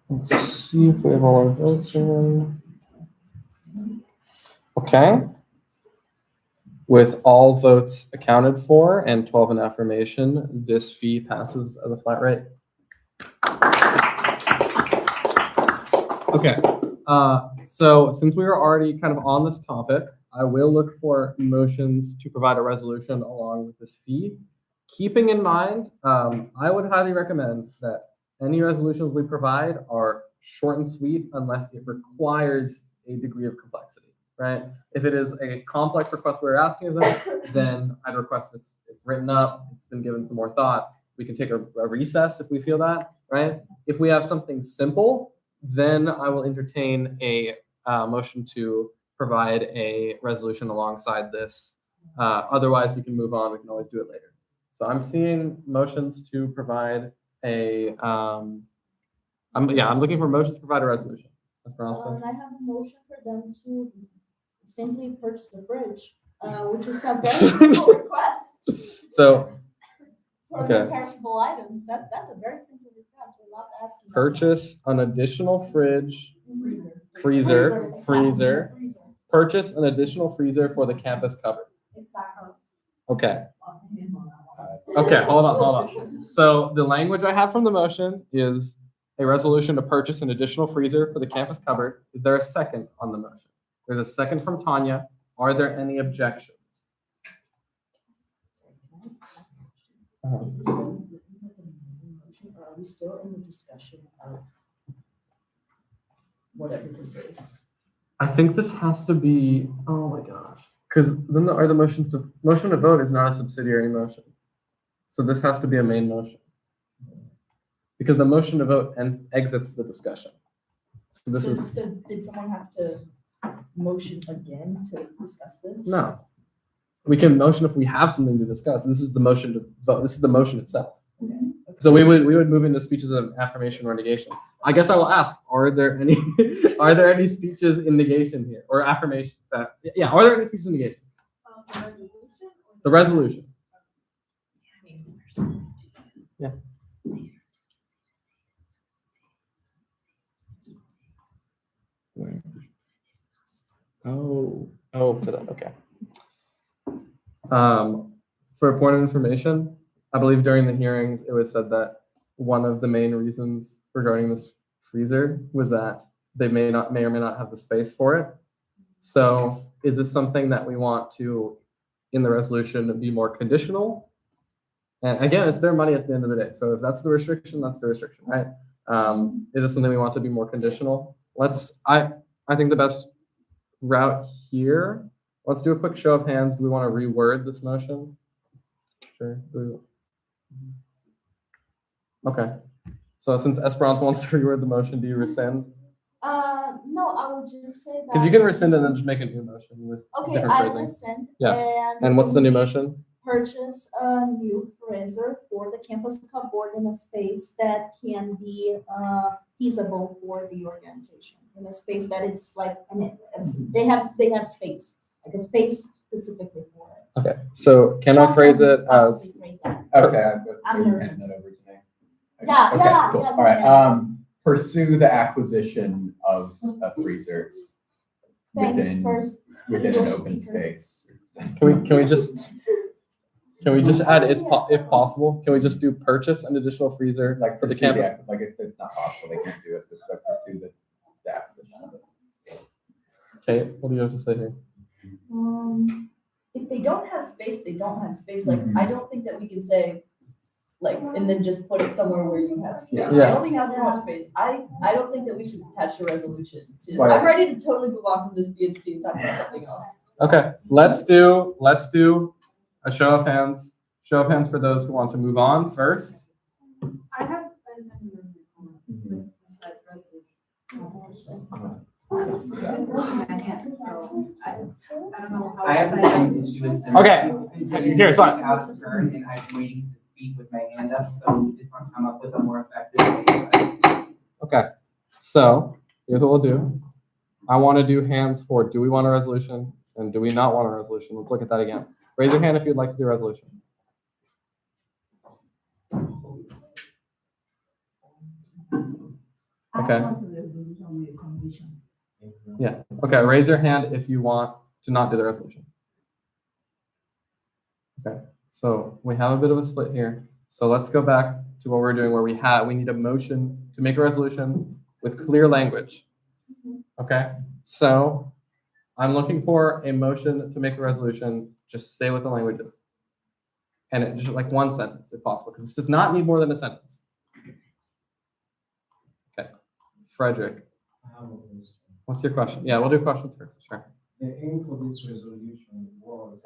[SPEAKER 1] Let's see if we have all our votes in. Okay. With all votes accounted for and 12 in affirmation, this fee passes at a flat rate. Okay. So since we were already kind of on this topic, I will look for motions to provide a resolution along with this fee. Keeping in mind, I would highly recommend that any resolutions we provide are short and sweet unless it requires a degree of complexity, right? If it is a complex request we're asking of them, then I'd request it's written up, it's been given some more thought. We can take a recess if we feel that, right? If we have something simple, then I will entertain a motion to provide a resolution alongside this. Otherwise, we can move on. We can always do it later. So I'm seeing motions to provide a, I'm looking for motions to provide a resolution.
[SPEAKER 6] I have a motion for them to simply purchase the fridge, which is a very simple request.
[SPEAKER 1] So,
[SPEAKER 6] For
[SPEAKER 1] okay.
[SPEAKER 6] the perishable items, that's a very simple request. We're not asking.
[SPEAKER 1] Purchase an additional fridge,
[SPEAKER 6] Freezer.
[SPEAKER 1] freezer. Purchase an additional freezer for the campus cupboard.
[SPEAKER 6] Exactly.
[SPEAKER 1] Okay. Okay, hold on. So the language I have from the motion is a resolution to purchase an additional freezer for the campus cupboard. Is there a second on the motion? There's a second from Tanya. Are there any objections?
[SPEAKER 6] Or are we still in the discussion of whatever this is?
[SPEAKER 1] I think this has to be, oh my gosh. Because then the motion to vote is not a subsidiary motion. So this has to be a main motion. Because the motion to vote exits the discussion. So this is,
[SPEAKER 6] So did someone have to motion again to discuss this?
[SPEAKER 1] no. We can motion if we have something to discuss. This is the motion to vote. This is the motion itself.
[SPEAKER 6] Okay.
[SPEAKER 1] So we would move into speeches of affirmation or negation. I guess I will ask, are there any speeches in negation here or affirmation? Are there any speeches in negation? The resolution. Yeah. Where? Oh, for that, okay. For a point of information, I believe during the hearings, it was said that one of the main reasons regarding this freezer was that they may or may not have the space for it. So is this something that we want to, in the resolution, be more conditional? And again, it's their money at the end of the day. So if that's the restriction, that's the restriction, right? Is this something we want to be more conditional? I think the best route here, let's do a quick show of hands. Do we want to reword this motion? Sure. Okay. So since Esperanza wants to reword the motion, do you rescind?
[SPEAKER 6] No, I would just say that.
[SPEAKER 1] Because you can rescind and then just make a new motion with different
[SPEAKER 6] I
[SPEAKER 1] phrasing.
[SPEAKER 6] rescind.
[SPEAKER 1] Yeah. And what's the new motion?
[SPEAKER 6] Purchase a new freezer for the campus cupboard in a space that can be feasible for the organization. In a space that it's like, they have space, like a space specifically for it.
[SPEAKER 1] Okay. So can I phrase it as?
[SPEAKER 10] Okay.
[SPEAKER 6] I'm
[SPEAKER 10] Are you
[SPEAKER 6] nervous.
[SPEAKER 10] handing that over to me?
[SPEAKER 6] Yeah,
[SPEAKER 10] Okay,
[SPEAKER 6] yeah,
[SPEAKER 10] cool.
[SPEAKER 6] yeah,
[SPEAKER 10] All right.
[SPEAKER 6] yeah.
[SPEAKER 10] Pursue the acquisition of a freezer
[SPEAKER 6] Thanks
[SPEAKER 10] within
[SPEAKER 6] first.
[SPEAKER 10] an
[SPEAKER 6] English
[SPEAKER 10] open
[SPEAKER 6] speaker.
[SPEAKER 10] space.
[SPEAKER 1] Can we just add if possible? Can we just do purchase an additional freezer
[SPEAKER 10] Like
[SPEAKER 1] for the
[SPEAKER 10] pursue
[SPEAKER 1] campus?
[SPEAKER 10] like if it's not possible, they can't do it, but pursue the acquisition of it.
[SPEAKER 1] Okay, what do you have to say here?
[SPEAKER 6] If they don't have space, they don't have space. Like,
[SPEAKER 10] Mhm.
[SPEAKER 6] I don't think that we can say, like, and then just put it somewhere where you have space.
[SPEAKER 10] Yeah.
[SPEAKER 6] They only have so much space. I don't think that we should attach a resolution to.
[SPEAKER 10] That's why-
[SPEAKER 6] I'm ready to totally move on from this entity and talk about something else.
[SPEAKER 1] Okay, let's do a show of hands. Show of hands for those who want to move on first.
[SPEAKER 5] I have an don't know how.
[SPEAKER 9] I have the same issue as.
[SPEAKER 1] Okay. Here, sorry.
[SPEAKER 9] Out of turn, and I'm waiting to speak with my hand up, so if I come up with a more effective way.
[SPEAKER 1] Okay, so here's what we'll do. I want to do hands for, do we want a resolution and do we not want a resolution? Let's look at that again. Raise your hand if you'd like to do a resolution. Okay. Yeah, okay, raise your hand if you want to not do the resolution. Okay, so we have a bit of a split here. So let's go back to what we're doing where we need a motion to make a resolution with clear language. Okay, so I'm looking for a motion to make a resolution. Just say what the language is. And it just like one sentence if possible, because this does not need more than a sentence. Okay, Frederick, what's your question? Yeah, we'll do questions first, sure.
[SPEAKER 14] The aim for this resolution was,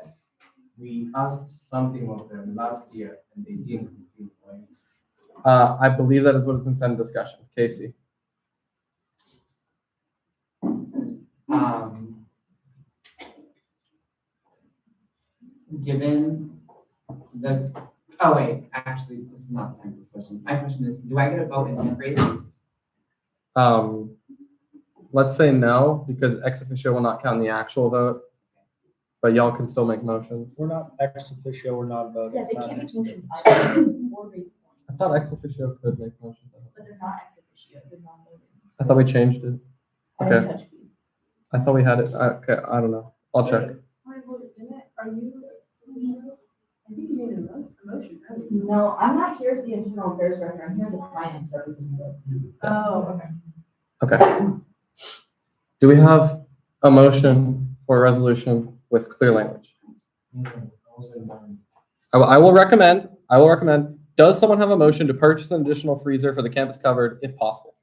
[SPEAKER 14] we asked something of them last year and they didn't fulfill, right?
[SPEAKER 1] I believe that is what has been said in discussion. Casey.
[SPEAKER 9] Given that, oh wait, actually, this is not the time for this question. My question is, do I get a vote in hand raises?
[SPEAKER 1] Let's say no, because ex officio will not count in the actual vote, but y'all can still make motions.
[SPEAKER 12] We're not ex officio, we're not voting.
[SPEAKER 6] Yeah, they can't make motions either, or raise
[SPEAKER 1] I
[SPEAKER 6] points,
[SPEAKER 1] thought ex officio could make motions.
[SPEAKER 6] but they're not ex officio, they're non-voting.
[SPEAKER 1] I thought we changed it.
[SPEAKER 6] I didn't
[SPEAKER 1] Okay.
[SPEAKER 6] touch you.
[SPEAKER 1] I thought we had it. Okay, I don't know. I'll check.
[SPEAKER 5] I voted, didn't it? Are you? I think you made a motion, right?
[SPEAKER 3] No, I'm not here as the internal affairs director, I'm here as a finance representative.
[SPEAKER 5] Oh, okay.
[SPEAKER 1] Okay. Do we have a motion for a resolution with clear language? I will recommend, does someone have a motion to purchase an additional freezer for the campus covered if possible?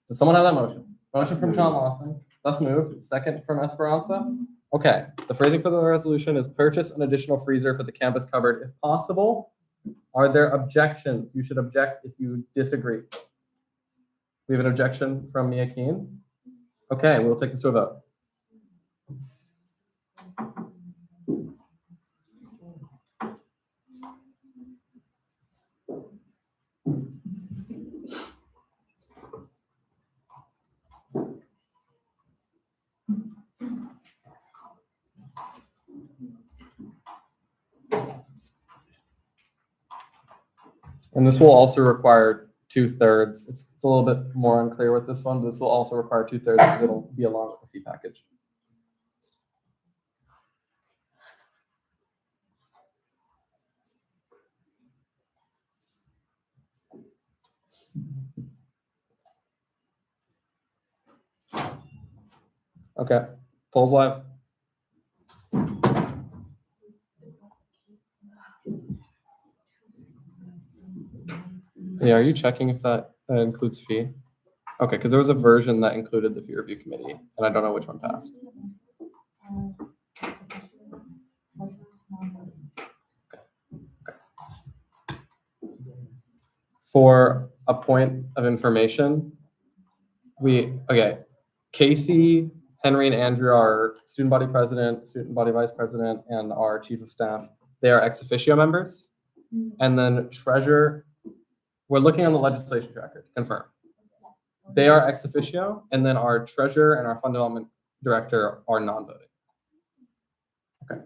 [SPEAKER 1] Does someone have that motion? Motion from John Lawson. Let's move. Second from Esperanza. Okay. The phrasing for the resolution is purchase an additional freezer for the campus covered if possible. Are there objections? You should object if you disagree. We have an objection from Mia Keen. Okay, we'll take this to a vote. And this will also require 2/3. It's a little bit more unclear with this one, but this will also require 2/3 because it'll be along with the fee package. Okay, polls live. Yeah, are you checking if that includes fee? Okay, because there was a version that included the fee review committee, and I don't know which one passed. For a point of information, Casey, Henry, and Andrew are student body president, student body vice president, and our chief of staff. They are ex officio members. And then treasurer, we're looking on the legislation tracker to confirm. They are ex officio, and then our treasurer and our fund development director are non-voting. Okay.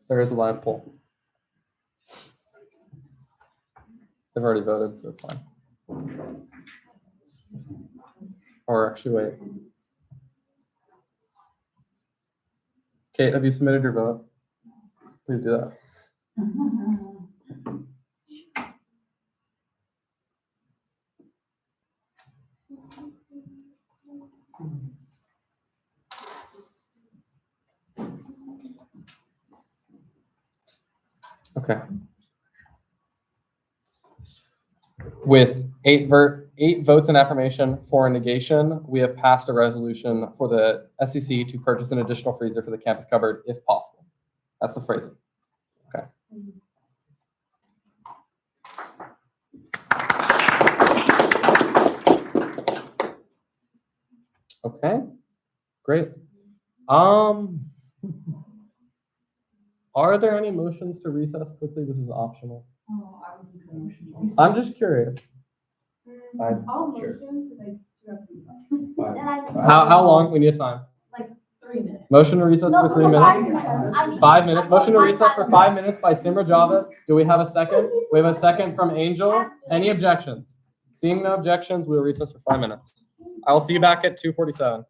[SPEAKER 1] There is a live poll. They've already voted, so it's fine. Or actually, wait. Kate, have you submitted your vote? Please do that. Okay. With 8 8 votes in affirmation, 4 in negation, we have passed a resolution for the SEC to purchase an additional freezer for the campus cupboard if possible. That's the phrasing. Okay. Okay, great. Are there any motions to recess quickly? This is optional.
[SPEAKER 13] Oh, I wasn't gonna motion.
[SPEAKER 1] I'm just curious.
[SPEAKER 5] I'll
[SPEAKER 10] Sure.
[SPEAKER 5] motion, because I do have to be.
[SPEAKER 8] And I-
[SPEAKER 1] How long? We need time.
[SPEAKER 5] 3 minutes.
[SPEAKER 1] Motion to recess
[SPEAKER 8] No,
[SPEAKER 1] for 3
[SPEAKER 8] no,
[SPEAKER 1] minutes?
[SPEAKER 8] 5 minutes. I mean-
[SPEAKER 1] 5 minutes. Motion to
[SPEAKER 8] I'm
[SPEAKER 1] recess for
[SPEAKER 8] fine.
[SPEAKER 1] 5 minutes by Simra Java. Do we have a second? We have a second from Angel. Any objections? Seeing no objections, we'll recess for 5 minutes. I will see you back at 2:47.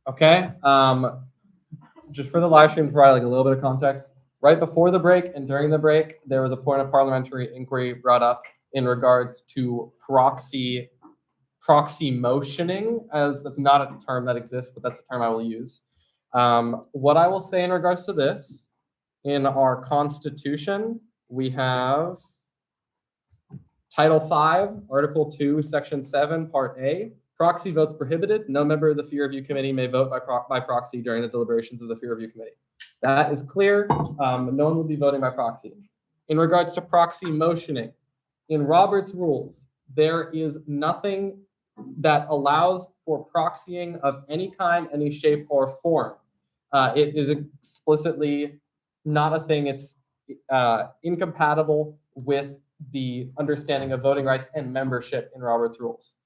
[SPEAKER 1] Okay, just for the live stream, to provide like a little bit of context. Right before the break and during the break, there was a point of parliamentary inquiry brought up in regards to proxy motioning, as that's not a term that exists, but that's the term I will use. What I will say in regards to this, in our Constitution, we have Title 5, Article 2, Section 7, Part A. Proxy votes prohibited. No member of the Fear Review Committee may vote by proxy during the deliberations of the Fear Review Committee. That is clear. No one will be voting by proxy. In regards to proxy motioning, in Robert's rules, there is nothing that allows for proxying of any kind, any shape, or form. It is explicitly not a thing. It's incompatible with the understanding of voting rights and membership in Robert's rules.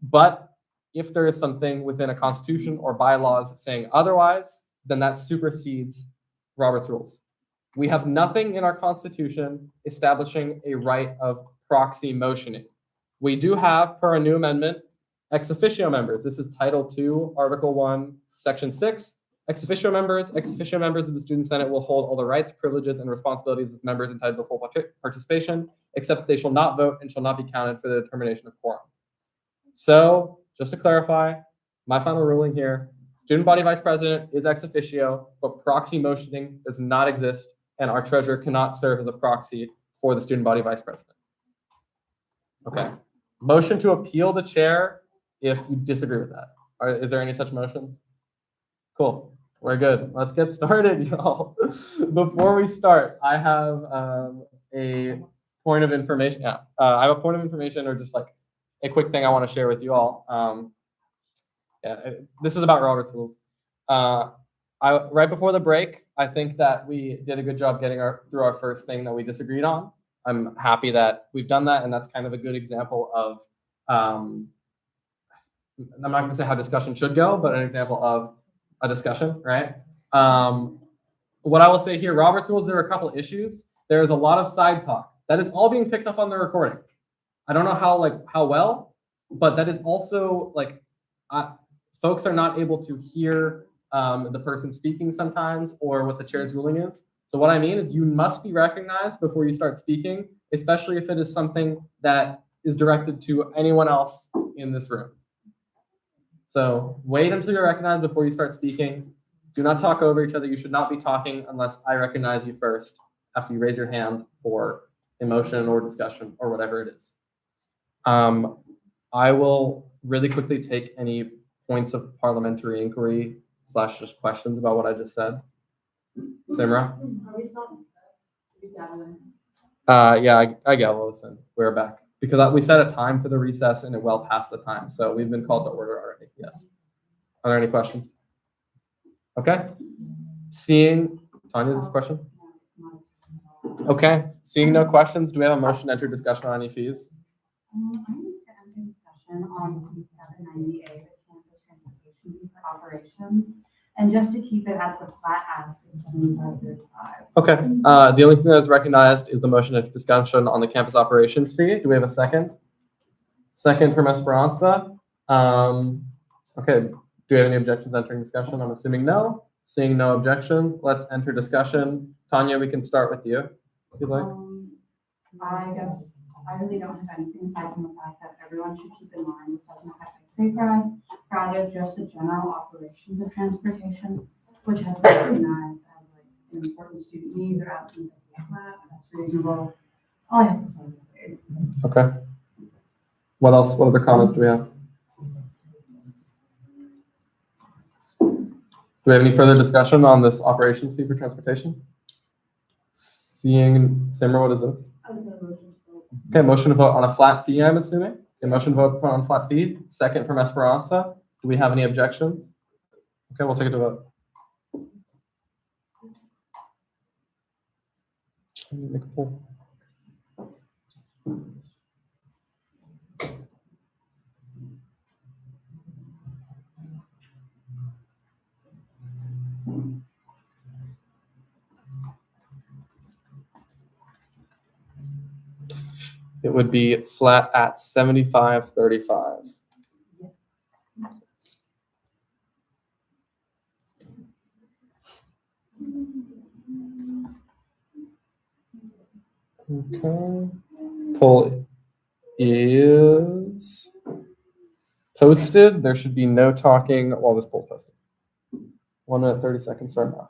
[SPEAKER 1] But if there is something within a constitution or bylaws saying otherwise, then that supersedes Robert's rules. We have nothing in our constitution establishing a right of proxy motioning. We do have, per a new amendment, ex officio members. This is Title 2, Article 1, Section 6. Ex officio members of the Student Senate will hold all the rights, privileges, and responsibilities as members entitled to full participation, except that they shall not vote and shall not be counted for the determination of quorum. So, just to clarify, my final ruling here, student body vice president is ex officio, but proxy motioning does not exist, and our treasurer cannot serve as a proxy for the student body vice president. Okay. Motion to appeal the chair if you disagree with that. Is there any such motions? Cool. We're good. Let's get started, y'all. Before we start, I have a point of information. Yeah, I have a point of information, or just like a quick thing I want to share with you all. This is about Robert's rules. Right before the break, I think that we did a good job getting through our first thing that we disagreed on. I'm happy that we've done that, and that's kind of a good example of, I'm not going to say how discussion should go, but an example of a discussion, right? What I will say here, Robert's rules, there are a couple issues. There is a lot of side talk. That is all being picked up on the recording. I don't know how well, but that is also folks are not able to hear the person speaking sometimes, or what the chair's ruling is. So what I mean is you must be recognized before you start speaking, especially if it is something that is directed to anyone else in this room. So wait until you're recognized before you start speaking. Do not talk over each other. You should not be talking unless I recognize you first, after you raise your hand for emotion or discussion or whatever it is. I will really quickly take any points of parliamentary inquiry / just questions about what I just said. Simra?
[SPEAKER 5] Are we still?
[SPEAKER 1] Yeah, I gavel us in. We're back. Because we set a time for the recess and it well past the time. So we've been called to order already. Yes. Are there any questions? Okay. Seeing, Tanya, this question? Okay. Seeing no questions, do we have a motion to enter discussion on any fees?
[SPEAKER 4] I need to enter discussion on 790A, the campus transportation fee for operations, and just to keep it at the flat ask of 7535.
[SPEAKER 1] Okay. The only thing that is recognized is the motion to enter discussion on the campus operations fee. Do we have a second? Second from Esperanza. Okay. Do we have any objections to entering discussion? I'm assuming no. Seeing no objections, let's enter discussion. Tanya, we can start with you, if you'd like.
[SPEAKER 4] I guess I really don't have anything aside from the fact that everyone should keep in mind this doesn't affect safe ride, rather just the general operations of transportation, which has been recognized as like an important student need. They're asking for the flat, that's reasonable. That's all I have to say.
[SPEAKER 1] Okay. What else? What other comments do we have? Do we have any further discussion on this operations fee for transportation? Seeing Simmer, what is this? Okay, motion to vote on a flat fee, I'm assuming. Okay, motion to vote on a flat fee. Second from Esperanza. Do we have any objections? Okay, we'll take it to vote. Make a poll. It would be flat at 75.35. Okay. Poll is posted. There should be no talking while this poll is posted. 1 minute, 30 seconds, start now.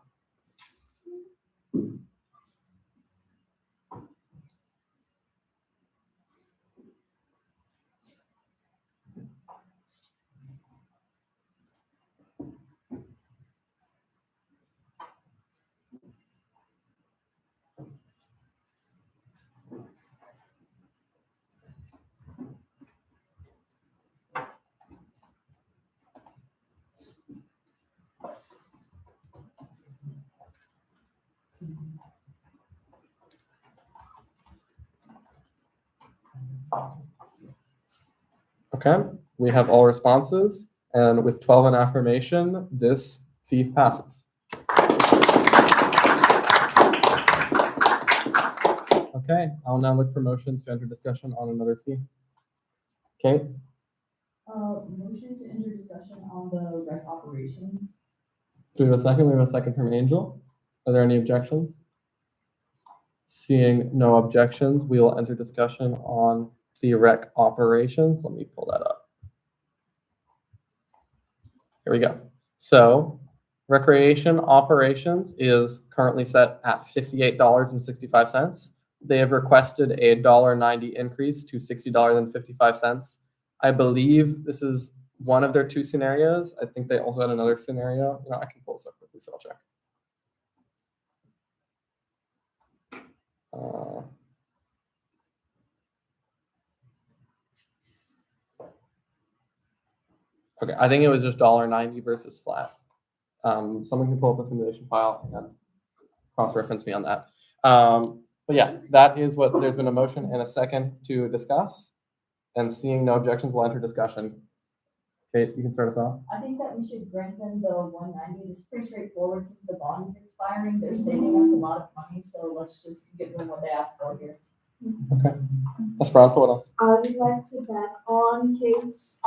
[SPEAKER 1] Okay, we have all responses, and with 12 in affirmation, this fee passes. Okay, I'll now look for motions to enter discussion on another fee. Kate,
[SPEAKER 6] Motion to enter discussion on the rec operations.
[SPEAKER 1] do we have a second? We have a second from Angel. Are there any objections? Seeing no objections, we will enter discussion on the rec operations. Let me pull that up. Here we go. So recreation operations is currently set at $58.65. They have requested a $1.90 increase to $60.55. I believe this is one of their two scenarios. I think they also had another scenario. You know, I can pull this up quickly, so I'll check. Okay, I think it was just $1.90 versus flat. Someone can pull up the simulation file and cross-reference me on that. But yeah, that is what, there's been a motion and a second to discuss. And seeing no objections, we'll enter discussion. Kate, you can start us off.
[SPEAKER 6] I think that we should grant them the 190. It's pretty straightforward since the bond is expiring. They're saving us a lot of money, so let's just give them what they asked for here.
[SPEAKER 1] Okay. Esperanza, what else?
[SPEAKER 7] I would like to back on Kate's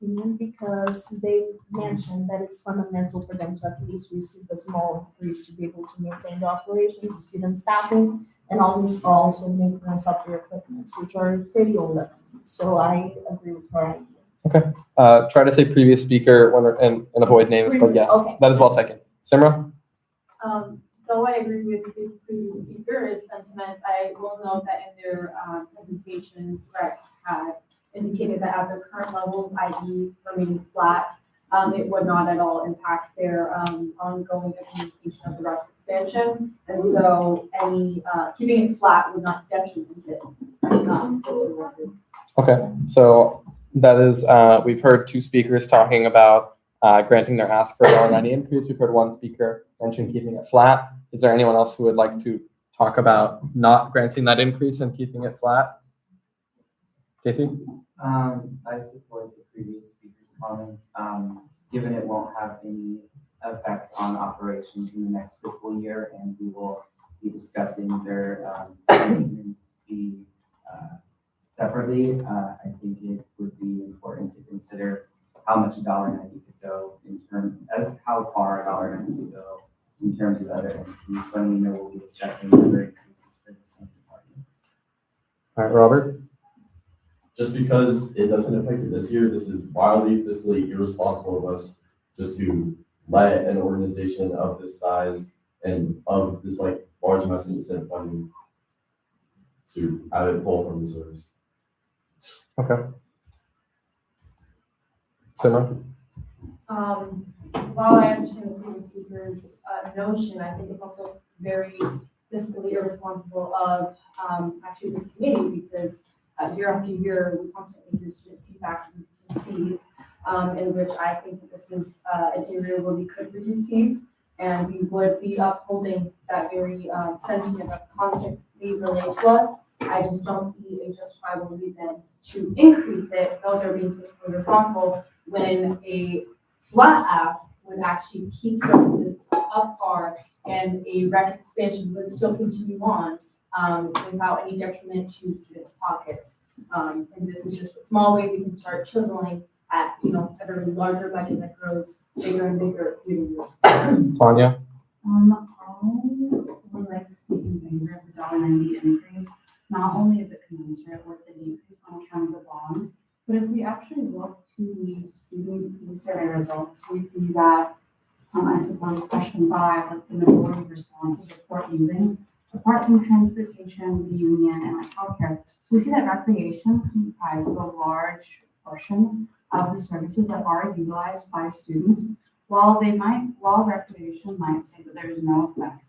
[SPEAKER 7] opinion because they mentioned that it's fundamental for them to at least receive a small increase to be able to maintain the operations, student staffing, and always also maintenance of their equipment, which are pretty old. So I agree with her idea.
[SPEAKER 1] Okay. Try to say previous speaker and avoid names, but yes,
[SPEAKER 7] Okay.
[SPEAKER 1] that is well taken. Simra?
[SPEAKER 5] Though I agree with the previous speaker's sentiments, I will note that in their presentation, Greg had indicated that at the current levels, i.e. remaining flat, it would not at all impact their ongoing implementation of the route expansion. And so any keeping it flat would not detriment it.
[SPEAKER 1] Okay, so that is, we've heard two speakers talking about granting their ask for a $1.90 increase. We've heard one speaker mention keeping it flat. Is there anyone else who would like to talk about not granting that increase and keeping it flat? Casey?
[SPEAKER 9] I support the previous speaker's comments. Given it won't have any effects on operations in the next fiscal year, and we will be discussing their maintenance fee separately, I think it would be important to consider how much $1.90 could go in terms of how far $1.90 could go in terms of other entities when we know we'll be discussing other increases for the same department.
[SPEAKER 1] All right, Robert?
[SPEAKER 11] Just because it doesn't affect it this year, this is wildly fiscally irresponsible of us just to let an organization of this size and of this like large amount of incentive funding to have it pull from reserves.
[SPEAKER 1] Okay. Simra?
[SPEAKER 5] While I understand the previous speaker's notion, I think it's also very fiscally irresponsible of actually this committee because year after year, we constantly hear student feedback and fees, in which I think that this is an area where we could reduce fees and we would be upholding that very sentiment that's constantly relayed to us. I just don't see a justifiable reason to increase it, though they're being fiscally responsible, when a flat ask would actually keep services up par and a rec expansion would still continue on without any detriment to students' pockets. And this is just a small way we can start chiseling at, a very larger budget that grows bigger and bigger.
[SPEAKER 1] Tanya?
[SPEAKER 6] I
[SPEAKER 13] would like to speak in favor of the $1.90 increase. Not only is it commensurate with the decrease on account of the bond, but if we actually look to the student survey results, we see that, I suppose, question 5, like the majority of responses report using, apart from transportation, the union, and like healthcare, we see that recreation comprises a large portion of the services that are utilized by students. While recreation might say that there is no effect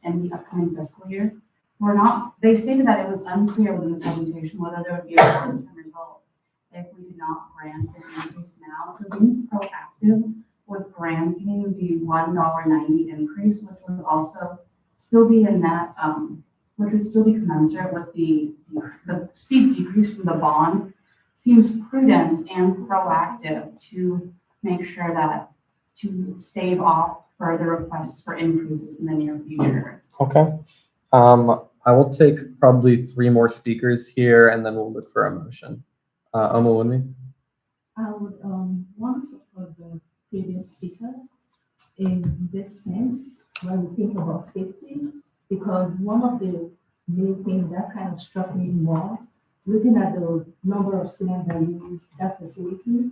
[SPEAKER 13] in the upcoming fiscal year, they stated that it was unclear within the presentation whether there would be a long-term result if we did not grant an increase now. So being proactive with granting the $1.90 increase, which would also still be in that, which would still be commensurate with the steep decrease from the bond, seems prudent and proactive to make sure that to stave off further requests for increases in the near future.
[SPEAKER 1] Okay. I will take probably 3 more speakers here, and then we'll look for a motion. Oma Wunmi?
[SPEAKER 7] I would want to support the previous speaker in this sense when we think about safety, because one of the main things that kind of struck me more, looking at the number of students that use that facility,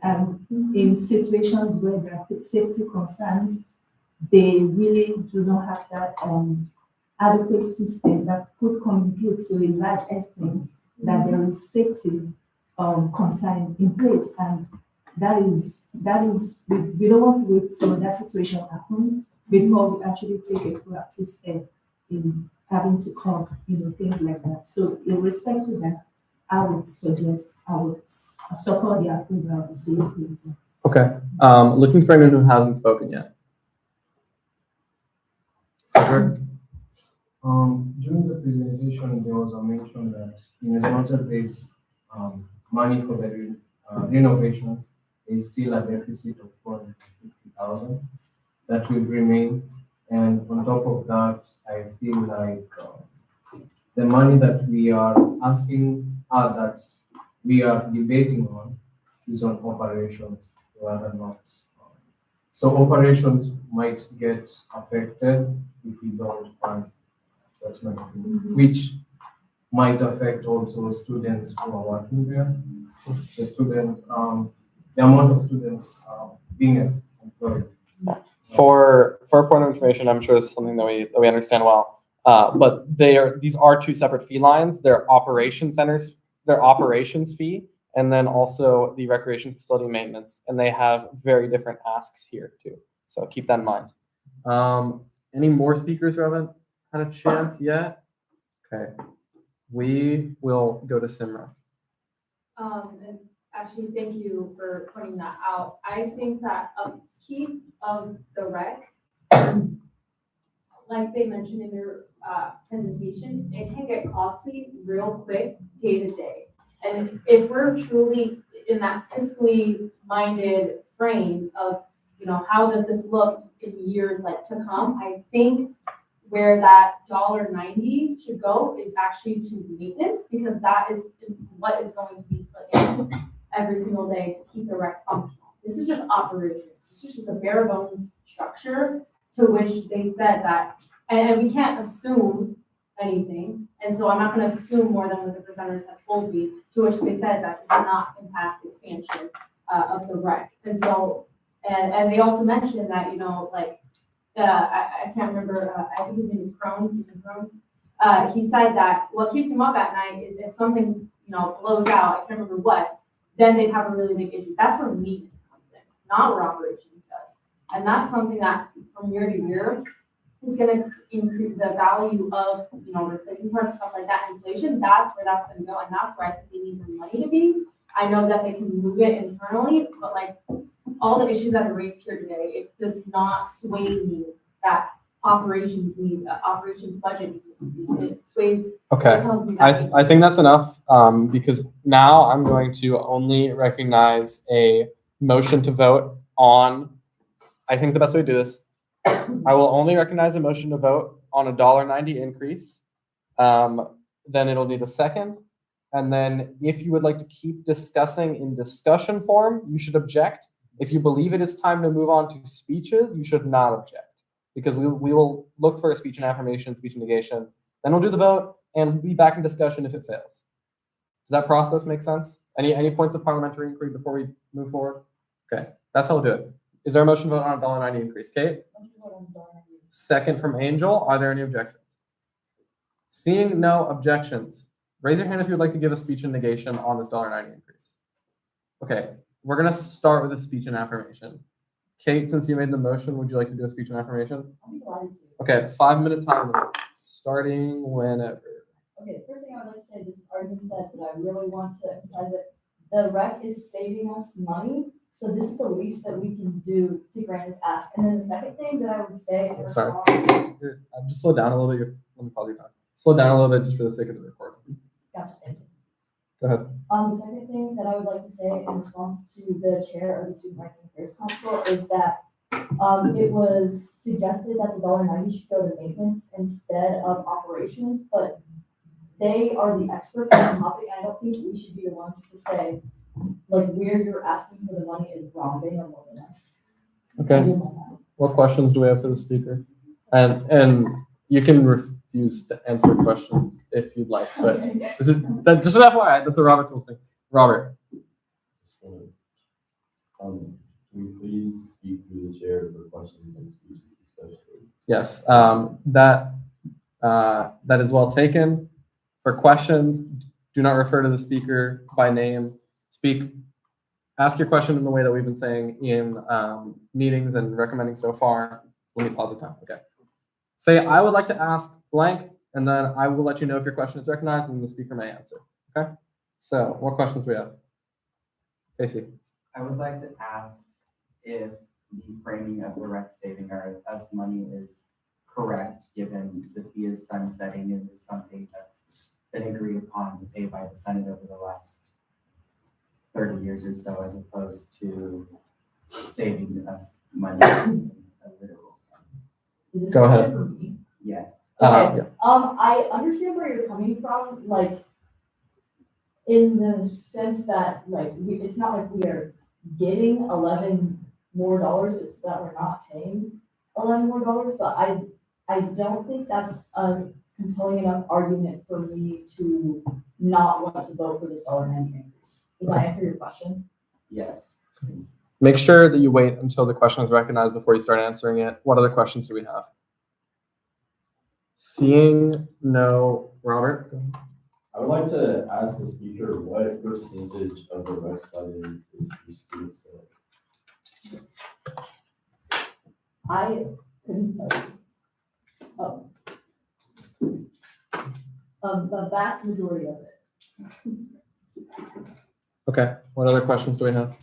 [SPEAKER 7] and in situations where there are safety concerns, they really do not have that adequate system that could communicate to a large extent that there is safety concern in place, and that is we don't want to wait till that situation happens before we actually take a proactive step in having to curb things like that. So in respect to that, I would support the approval of the increase.
[SPEAKER 1] Okay. Looking for anyone who hasn't spoken yet. Frederick?
[SPEAKER 14] During the presentation, there was a mention that in as much as there's money for the renovations, there's still a deficit of 450,000 that will remain. And on top of that, I feel like the money that we are asking, that we are debating on, is on operations rather not. So operations might get affected if we don't fund. That's my opinion, which might affect also students who are working there. The amount of students being employed.
[SPEAKER 1] For a point of information, I'm sure this is something that we understand well. But these are 2 separate fee lines. They're operations fee, and then also the recreation facility maintenance, and they have very different asks here too. So keep that in mind. Any more speakers who haven't had a chance yet? Okay, we will go to Simra.
[SPEAKER 5] And actually, thank you for pointing that out. I think that upkeep of the rec, like they mentioned in their presentation, it can get costly real quick day to day. And if we're truly in that fiscally minded frame of, how does this look in years to come, I think where that $1.90 should go is actually to maintenance, because that is what is going to be put in every single day to keep the rec functional. This is just operations. This is just a bare bones structure to which they said that, and we can't assume anything. And so I'm not going to assume more than what the presenters have told me, to which they said that this will not impact expansion of the rec. And so, and they also mentioned that, I can't remember, I think his name is Crone, he said that what keeps him up at night is if something, blows out, I can't remember what, then they'd have a really big issue. That's where maintenance comes in, not where operations does. And that's something that from year to year is going to increase the value of, replacing parts, stuff like that, inflation. That's where that's going to go. And that's where I think they need the money to be. I know that they can move it internally, but all the issues that are raised here today, it does not sway me that operations budget needs. It sways.
[SPEAKER 1] Okay,
[SPEAKER 5] it tells me that
[SPEAKER 1] I think that's enough, because now I'm going to only recognize a motion to vote on, I think the best way to do this, I will only recognize a motion to vote on a $1.90 increase. Then it'll need a second. And then if you would like to keep discussing in discussion form, you should object. If you believe it is time to move on to speeches, you should not object. because we will look for a speech and affirmation, speech and negation. Then we'll do the vote and we'll be back in discussion if it fails. Does that process make sense? Any points of parliamentary inquiry before we move forward? Okay, that's how we'll do it. Is there a motion to vote on a $1.90 increase? Kate? Second from Angel. Are there any objections? Seeing no objections, raise your hand if you would like to give a speech and negation on this $1.90 increase. Okay, we're gonna start with a speech and affirmation. Kate, since you made the motion, would you like to do a speech and affirmation?
[SPEAKER 6] I'll be glad to.
[SPEAKER 1] Okay, 5-minute time limit, starting whenever.
[SPEAKER 6] Okay, the first thing I would like to say, this has already been said, but I really want to emphasize it. The rec is saving us money, so this is the least that we can do to grant this ask. And then the second thing that I would say in
[SPEAKER 1] Sorry.
[SPEAKER 6] response.
[SPEAKER 1] Just slow down a little bit. Let me pause your time. Slow down a little bit just for the sake of the recording.
[SPEAKER 6] Gotcha, thank you.
[SPEAKER 1] Go ahead.
[SPEAKER 6] The second thing that I would like to say in response to the chair of the Student Rights and Affairs Council is that it was suggested that the $1.90 should go to maintenance instead of operations, but they are the experts on this topic, and I don't think we should be the ones to say, like, where you're asking for the money is wrong. They know more than us.
[SPEAKER 1] Okay. What questions do we have for the speaker? And you can refuse to answer questions if you'd like, but this is just an FYI. That's a Robert Rules thing. Robert.
[SPEAKER 11] Can we please speak through the chair for questions and speeches, especially?
[SPEAKER 1] Yes, that is well taken. For questions, do not refer to the speaker by name. Ask your question in the way that we've been saying in meetings and recommending so far. Let me pause the time. Okay. Say, I would like to ask blank, and then I will let you know if your question is recognized, and the speaker may answer. Okay. So, what questions do we have? Casey.
[SPEAKER 9] I would like to ask if the framing of the rec saving us money is correct, given the fee is sunsetting and is something that's been agreed upon to pay by the Senate over the last 30 years or so, as opposed to saving us money in a literal sense.
[SPEAKER 6] Is this
[SPEAKER 1] Go
[SPEAKER 6] a
[SPEAKER 1] ahead.
[SPEAKER 6] question for me?
[SPEAKER 9] Yes.
[SPEAKER 6] Okay.
[SPEAKER 1] Yeah.
[SPEAKER 6] I understand where you're coming from, like, in the sense that, like, it's not like we are getting $11 more, it's that we're not paying $11 more, but I don't think that's a compelling enough argument for me to not want to vote for this $1.90 increase. Does that answer your question?
[SPEAKER 9] Yes.
[SPEAKER 1] Make sure that you wait until the question is recognized before you start answering it. What other questions do we have? Seeing no, Robert.
[SPEAKER 11] I would like to ask the speaker what percentage of the rec funding is for students.
[SPEAKER 6] I couldn't tell you. The vast majority of it.
[SPEAKER 1] Okay. What other questions do we have?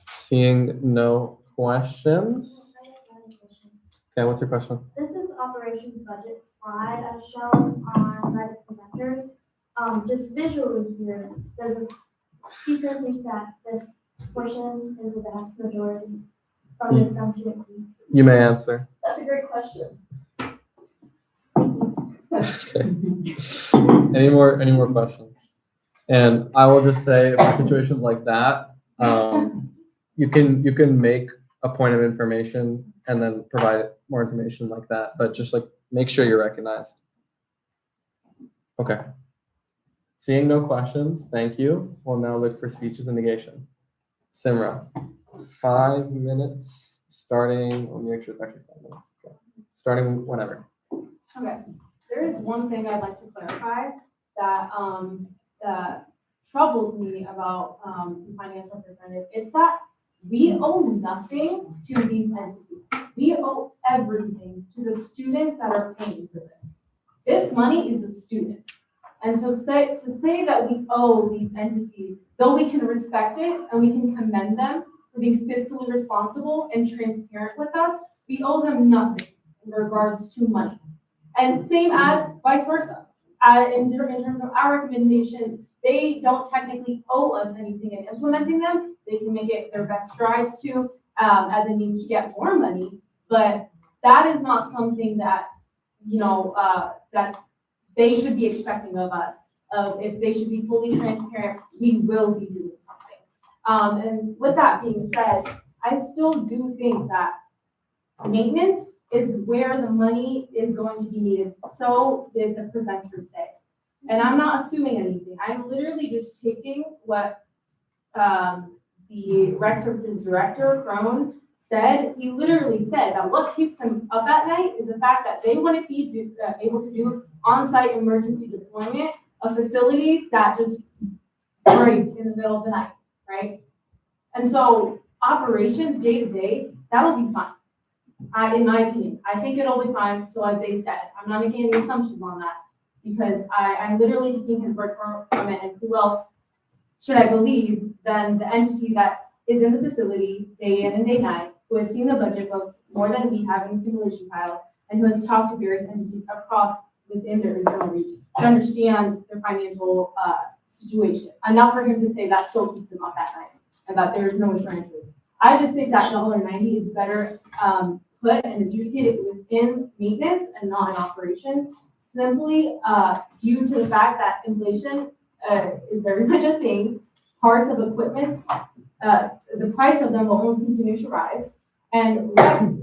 [SPEAKER 1] Seeing no questions. Okay, what's your question?
[SPEAKER 8] This is operations budget slide as shown on Reddit presenters. Just visually here, does the speaker think that this portion is the vast majority funded from student fee?
[SPEAKER 1] You may answer.
[SPEAKER 6] That's a great question.
[SPEAKER 1] Okay. Any more questions? And I will just say for situations like that, you can make a point of information and then provide more information like that, but just like make sure you're recognized. Okay. Seeing no questions, thank you. We'll now look for speeches and negation. Simra, 5 minutes starting, let me make sure it's actually 5 minutes. Okay. Starting whenever.
[SPEAKER 5] Okay, there is one thing I'd like to clarify that, that troubles me about, the finance representative. It's that we owe nothing to these entities. We owe everything to the students that are paying for this. This money is the students. And so to say that we owe these entities, though we can respect it and we can commend them for being fiscally responsible and transparent with us, we owe them nothing in regards to money. And same as vice versa. In terms of our recommendations, they don't technically owe us anything in implementing them. They can make it their best strides to, as it needs to get more money. But that is not something that, that they should be expecting of us. If they should be fully transparent, we will be doing something. And with that being said,
[SPEAKER 2] I still do think that maintenance is where the money is going to be needed. So did the presenter say. And I'm not assuming anything. I'm literally just taking what the rec services director, Crone, said. He literally said that what keeps him up at night is the fact that they wouldn't be able to do on-site emergency deployment of facilities that just break in the middle of the night, right? And so operations day to day, that will be fine. In my opinion, I think it'll be fine. So as they said, I'm not making any assumptions on that because I'm literally taking his word from it. And who else should I believe than the entity that is in the facility day in and day night, who has seen the budget books more than we have in the simulation files, and who has talked to various entities across within their internal reach to understand their financial situation. Enough for him to say that still keeps him up at night and that there's no assurances. I just think that $1.90 is better put and adjudicated within maintenance and not in operation, simply due to the fact that inflation is very much a thing. Parts of equipment, the price of them will only continue to rise. And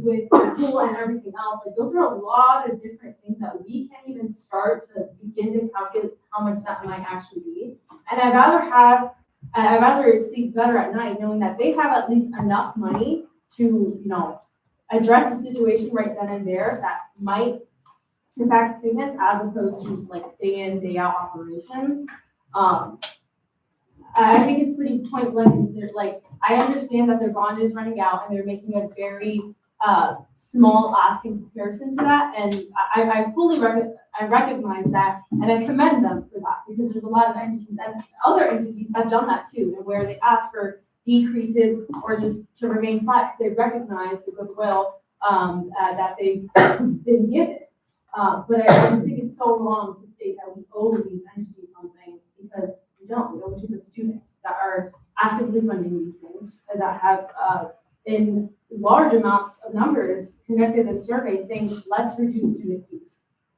[SPEAKER 2] with the pool and everything else, like those are a lot of different things that we can't even start to begin to calculate how much that might actually be. And I'd rather sleep better at night knowing that they have at least enough money to, address the situation right then and there that might impact students as opposed to just like day in, day out operations. I think it's pretty point blank considered. Like, I understand that their bond is running out and they're making a very small ask in comparison to that. And I fully recognize that and I commend them for that because there's a lot of entities and other entities have done that too, where they ask for decreases or just to remain flat because they recognize the goodwill that they've been given. But I just think it's so wrong to state that we owe these entities something because we don't. We owe it to the students that are actively funding these things and that have in large amounts of numbers conducted this survey saying, let's reduce student fees.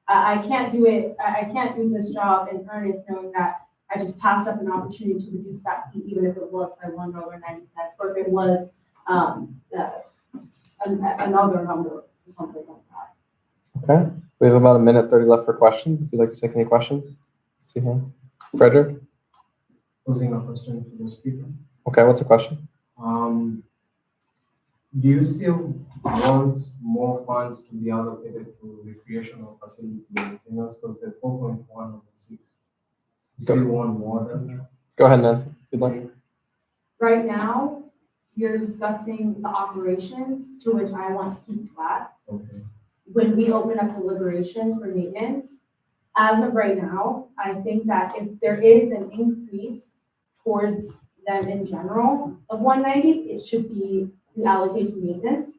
[SPEAKER 2] I can't do it. I can't do this job in earnest knowing that I just passed up an opportunity to reduce that fee, even if it was by $1.90 or if it was another number or something like that.
[SPEAKER 1] Okay, we have about 1:30 left for questions. If you'd like to take any questions, see hands. Frederick?
[SPEAKER 14] Posing a question to the speaker.
[SPEAKER 1] Okay, what's the question?
[SPEAKER 14] Do you still want more funds to be allocated to recreational facility maintenance because they're 4.1 of the 6? You still want more than that?
[SPEAKER 1] Go ahead, Nancy, if you'd like.
[SPEAKER 2] Right now, you're discussing the operations to which I want to keep flat.
[SPEAKER 14] Okay.
[SPEAKER 2] When we open up deliberations for maintenance, as of right now, I think that if there is an increase towards them in general of 190, it should be reallocated to maintenance.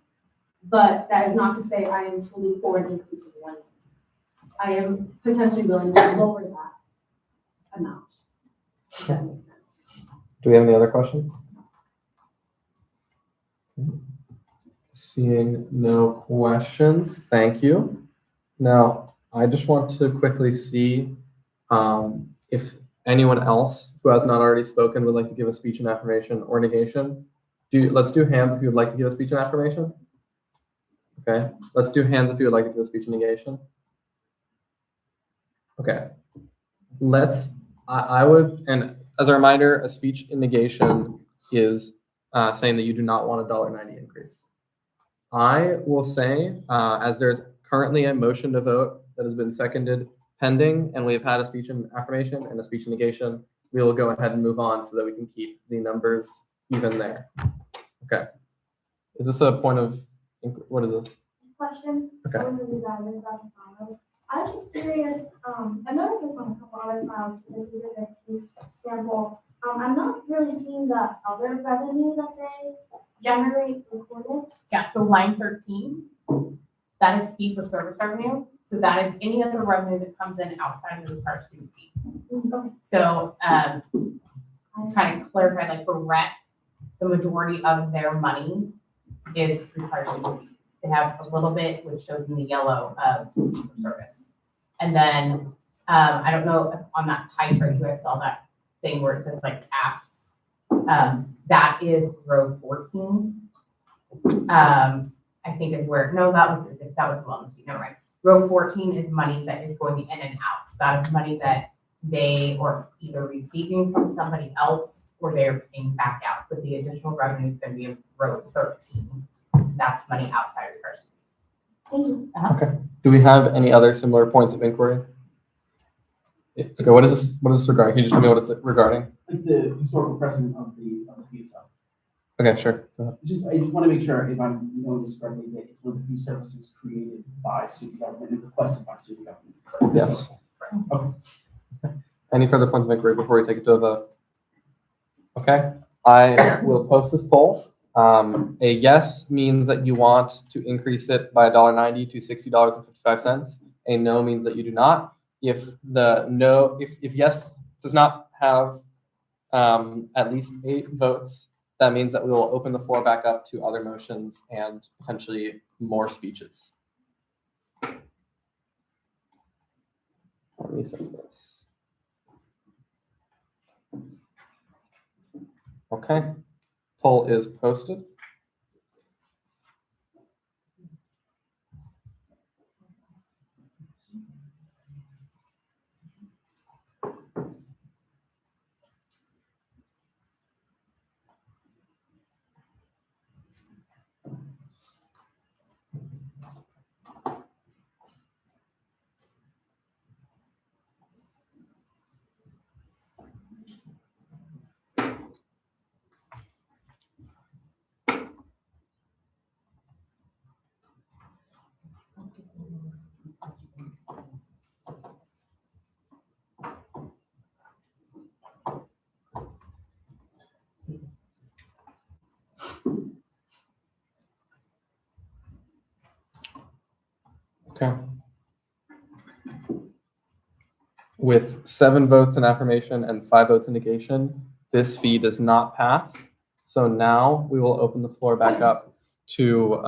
[SPEAKER 2] But that is not to say I am fully for an increase of 190. I am potentially willing to lower that amount. If that makes sense.
[SPEAKER 1] Do we have any other questions? Seeing no questions, thank you. Now, I just want to quickly see if anyone else who has not already spoken would like to give a speech and affirmation or negation. Let's do hands if you would like to give a speech and affirmation. Okay, let's do hands if you would like to give a speech and negation. Okay, I would, and as a reminder, a speech in negation is saying that you do not want a $1.90 increase. I will say, as there's currently a motion to vote that has been seconded pending, and we have had a speech and affirmation and a speech and negation, we will go ahead and move on so that we can keep the numbers even there. Okay. Is this a point of, what is this?
[SPEAKER 8] Question.
[SPEAKER 1] Okay.
[SPEAKER 8] One of you guys is about the files. I was just curious, I noticed this on a couple other files, but this isn't a case sample. I'm not really seeing the other revenue that they generate recorded.
[SPEAKER 4] Yeah, so line 13, that is fee for service revenue. So that is any other revenue that comes in outside of the required student fee. So I'm trying to clarify, like for rent, the majority of their money is required student fee. They have a little bit, which shows in the yellow of fee for service. And then I don't know if on that pie chart you guys saw that thing where it says like apps. That is row 14. I think is where, no, that was wellness, never mind. Row 14 is money that is going in and out. That is money that they are either receiving from somebody else or they're paying back out. But the additional revenue is going to be in row 13. That's money outside of person.
[SPEAKER 8] Thank you.
[SPEAKER 1] Okay. Do we have any other similar points of inquiry? Yeah. Okay, what is this regarding? Can you just tell me what it's regarding?
[SPEAKER 15] Like the historical precedent of the fee itself.
[SPEAKER 1] Okay, sure. Go ahead.
[SPEAKER 15] I just want to make sure if I'm knowing this correctly, that it's one of the few services created by student government and requested by student government.
[SPEAKER 1] Yes.
[SPEAKER 15] Okay.
[SPEAKER 1] Any further points of inquiry before we take it to a vote? Okay, I will post this poll. A yes means that you want to increase it by $1.90 to $60.55. A no means that you do not. If yes does not have at least 8 votes, that means that we will open the floor back up to other motions and potentially more speeches. Let me send this. Okay, poll is posted. Okay. With 7 votes in affirmation and 5 votes in negation, this fee does not pass. So now we will open the floor back up to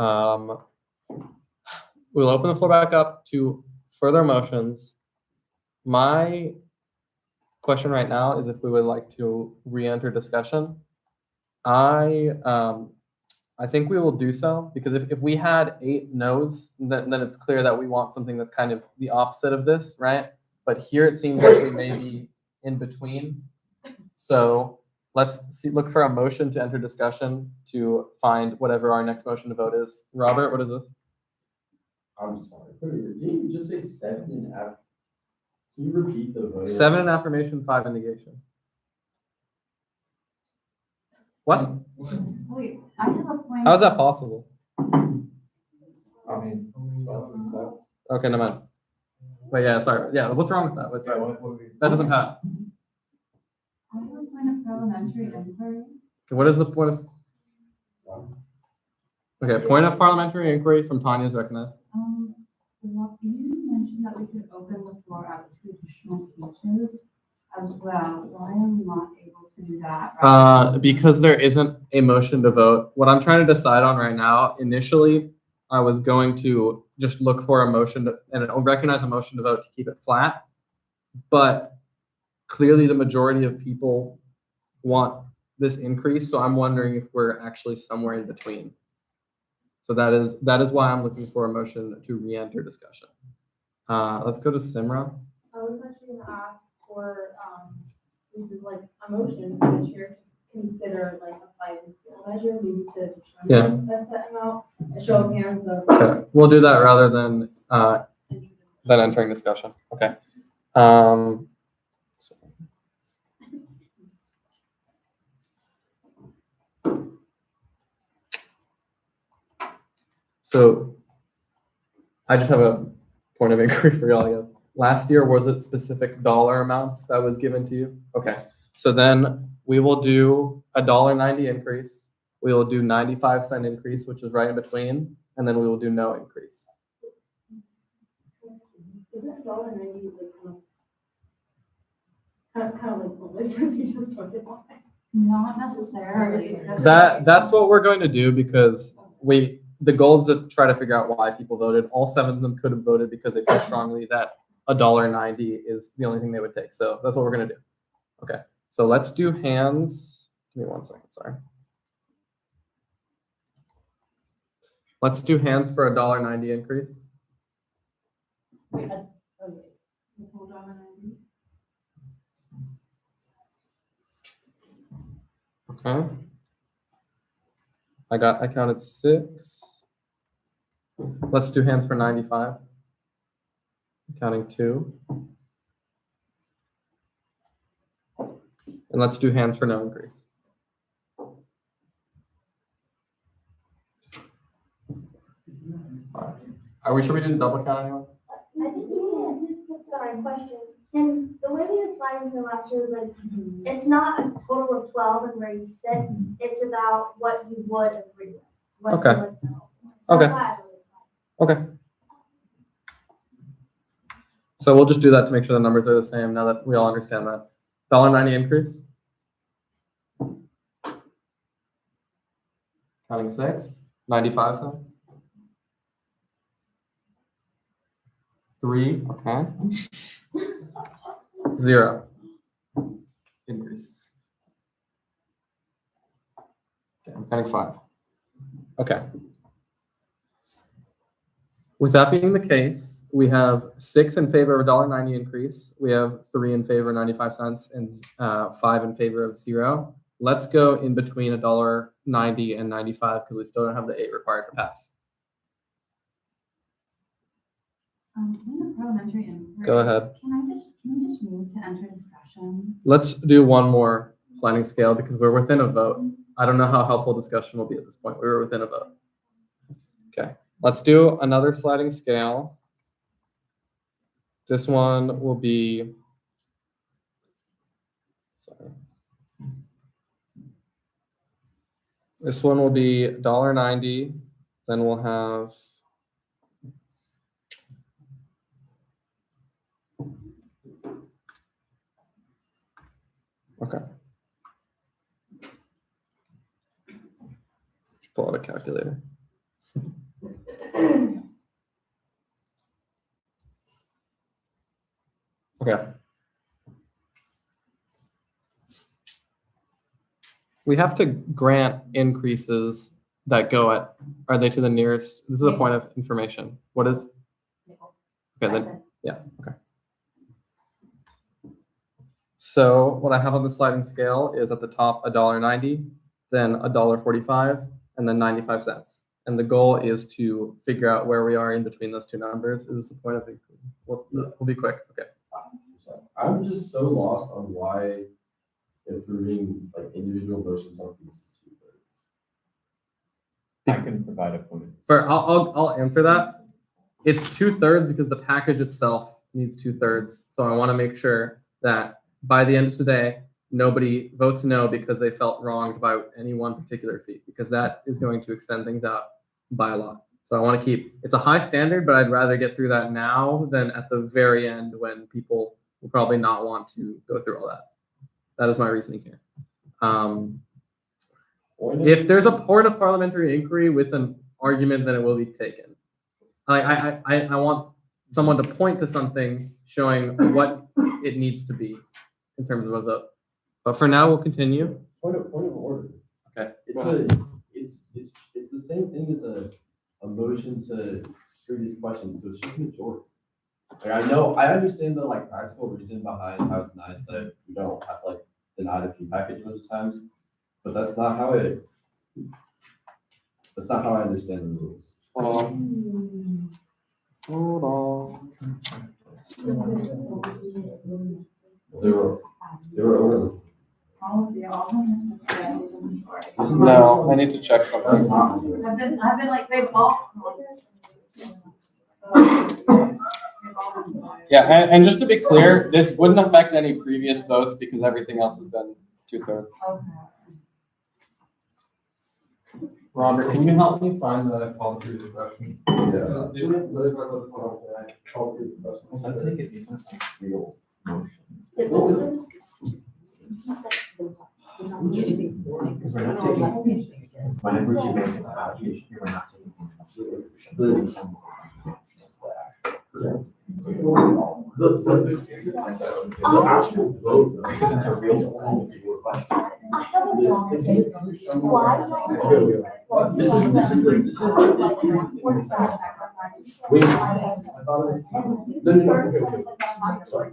[SPEAKER 1] further motions. My question right now is if we would like to re-enter discussion. I think we will do so because if we had 8 no's, then it's clear that we want something that's kind of the opposite of this, right? But here it seems like we may be in between. So let's look for a motion to enter discussion to find whatever our next motion to vote is. Robert, what is this?
[SPEAKER 11] I'm sorry. Didn't you just say 7 in Can you repeat the vote?
[SPEAKER 1] 7 in affirmation, 5 in negation. What?
[SPEAKER 2] Wait, I have a point.
[SPEAKER 1] How is that possible?
[SPEAKER 11] I mean,
[SPEAKER 1] Okay, never mind. But yeah, sorry. Yeah, what's wrong with that? That doesn't pass.
[SPEAKER 2] I have a point of parliamentary inquiry.
[SPEAKER 1] Okay, what is the point of? Okay, point of parliamentary inquiry from Tanya is recognized.
[SPEAKER 7] Well, you mentioned that we could open the floor up to additional speeches as well. Why am I not able to do that?
[SPEAKER 1] Because there isn't a motion to vote. What I'm trying to decide on right now, initially, I was going to just look for a motion and recognize a motion to vote to keep it flat. But clearly the majority of people want this increase. So I'm wondering if we're actually somewhere in between. So that is why I'm looking for a motion to re-enter discussion. Let's go to Simra.
[SPEAKER 5] I was actually gonna ask for, this is like a motion for the chair to consider like a slide and scale measure, maybe to determine a set amount, a show of hands of.
[SPEAKER 1] Okay, we'll do that rather than entering discussion. Okay. So I just have a point of inquiry for y'all, I guess. Last year, was it specific dollar amounts that was given to you? Okay, so then we will do a $1.90 increase. We will do 95-cent increase, which is right in between, and then we will do no increase.
[SPEAKER 5] Isn't $1.90 like kind of like what license you just took it on?
[SPEAKER 2] Not necessarily.
[SPEAKER 1] That's what we're going to do because the goal is to try to figure out why people voted. All 7 of them could have voted because they feel strongly that $1.90 is the only thing they would take. So that's what we're going to do. Okay, so let's do hands. Give me 1 second, sorry. Let's do hands for $1.90 increase. Okay. I counted 6. Let's do hands for 95. Counting 2. And let's do hands for no increase. Should we do double count anyone?
[SPEAKER 8] I think you can. Sorry, question. And the way we had sliding scale last year was like, it's not a total of 12 and where you sit. It's about what you would agree with. What
[SPEAKER 1] Okay.
[SPEAKER 8] you would settle for. So
[SPEAKER 1] Okay.
[SPEAKER 8] that's why I really like
[SPEAKER 1] Okay. So we'll just do that to make sure the numbers are the same now that we all understand that. $1.90 increase. Counting 6. 95 cents. 3. Okay. 0. Increase. Okay, I'm counting 5. Okay. With that being the case, we have 6 in favor of $1.90 increase. We have 3 in favor of 95 cents and 5 in favor of 0. Let's go in between $1.90 and 95 because we still don't have the 8 required to pass.
[SPEAKER 13] In the parliamentary inquiry.
[SPEAKER 1] Go ahead.
[SPEAKER 13] Can we just move to enter discussion?
[SPEAKER 1] Let's do one more sliding scale because we're within a vote. I don't know how helpful discussion will be at this point. We were within a vote. Okay. Let's do another sliding scale. This one will be, sorry. This one will be $1.90. Then we'll have okay. Pull out a calculator. Okay. We have to grant increases that go at, are they to the nearest? This is a point of information. What is? Okay, then, yeah, okay. So what I have on the sliding scale is at the top $1.90, then $1.45, and then 95 cents. And the goal is to figure out where we are in between those two numbers. Is this a point of, we'll be quick, okay.
[SPEAKER 11] I'm just so lost on why approving like individual motions on these is 2/3.
[SPEAKER 10] I can provide a point.
[SPEAKER 1] I'll answer that. It's 2/3 because the package itself needs 2/3. So I want to make sure that by the end of today, nobody votes no because they felt wronged by any one particular fee, because that is going to extend things out by a lot. So I want to keep, it's a high standard, but I'd rather get through that now than at the very end when people will probably not want to go through all that. That is my reasoning here. If there's a point of parliamentary inquiry with an argument, then it will be taken. I want someone to point to something showing what it needs to be in terms of a vote. But for now, we'll continue.
[SPEAKER 11] Point of order.
[SPEAKER 1] Okay.
[SPEAKER 11] It's the same thing as a motion to previous questions, so it's just majority. Like I understand the like practical reason behind how it's nice that we don't have to like deny the fee package most of the times, but that's not how I understand the rules.
[SPEAKER 1] Hold on.
[SPEAKER 11] They were over.
[SPEAKER 13] All of you, all of them. Can I say something for it?
[SPEAKER 1] No, I need to check something.
[SPEAKER 13] I've been like, they've all.
[SPEAKER 1] Yeah, and just to be clear, this wouldn't affect any previous votes because everything else has been 2/3.
[SPEAKER 13] Okay.
[SPEAKER 1] Robert, can you help me find the call to previous question?
[SPEAKER 11] Yeah.
[SPEAKER 1] Didn't it really work with this one today? Call to previous questions.
[SPEAKER 10] I take it these are not real motions.
[SPEAKER 6] Yeah, that's what I was gonna say. Seems like the
[SPEAKER 10] Because we're not taking, whenever you make an application, you're not taking into consideration. This isn't a real question.
[SPEAKER 8] I have a long take. Why don't we
[SPEAKER 11] This is Wait, I thought it was. No, okay, okay. Sorry.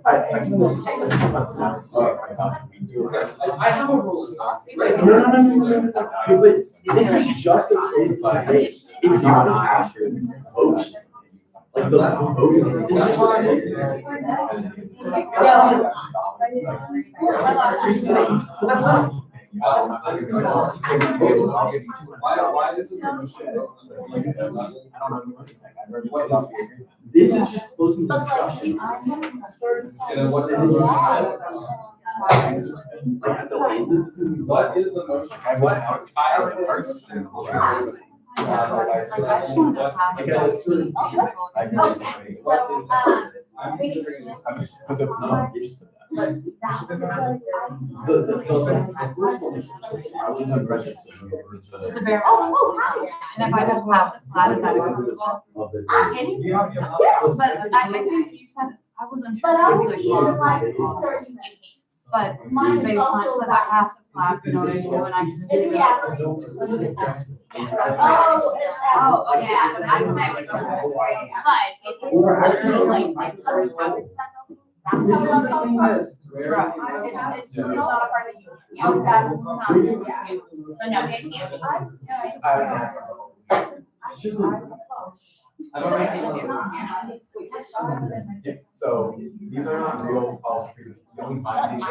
[SPEAKER 11] I have a rule. No. But this is just a prototype. It's not an actual motion. Like the voting. This is what it is. That's not. This is just closing the discussion.
[SPEAKER 1] What is the motion?
[SPEAKER 10] Because of notifications.
[SPEAKER 4] And if I have class, is that yes, but I think you said, I wasn't sure.
[SPEAKER 8] But I would
[SPEAKER 4] Maybe
[SPEAKER 8] be
[SPEAKER 4] like-
[SPEAKER 8] like 30 minutes.
[SPEAKER 4] But
[SPEAKER 8] Mine is
[SPEAKER 4] based on,
[SPEAKER 8] also
[SPEAKER 4] so that has to flag, you know, when I.
[SPEAKER 8] It's the average.
[SPEAKER 4] Oh, it's
[SPEAKER 8] Oh,
[SPEAKER 4] yeah, but that's what I would go. But it is really like.
[SPEAKER 11] This is the thing that.
[SPEAKER 4] It's not a part of you. Yeah, that's not, yeah. So no, it can't be.
[SPEAKER 11] It's just.
[SPEAKER 10] So these are not real policy papers. You only find these.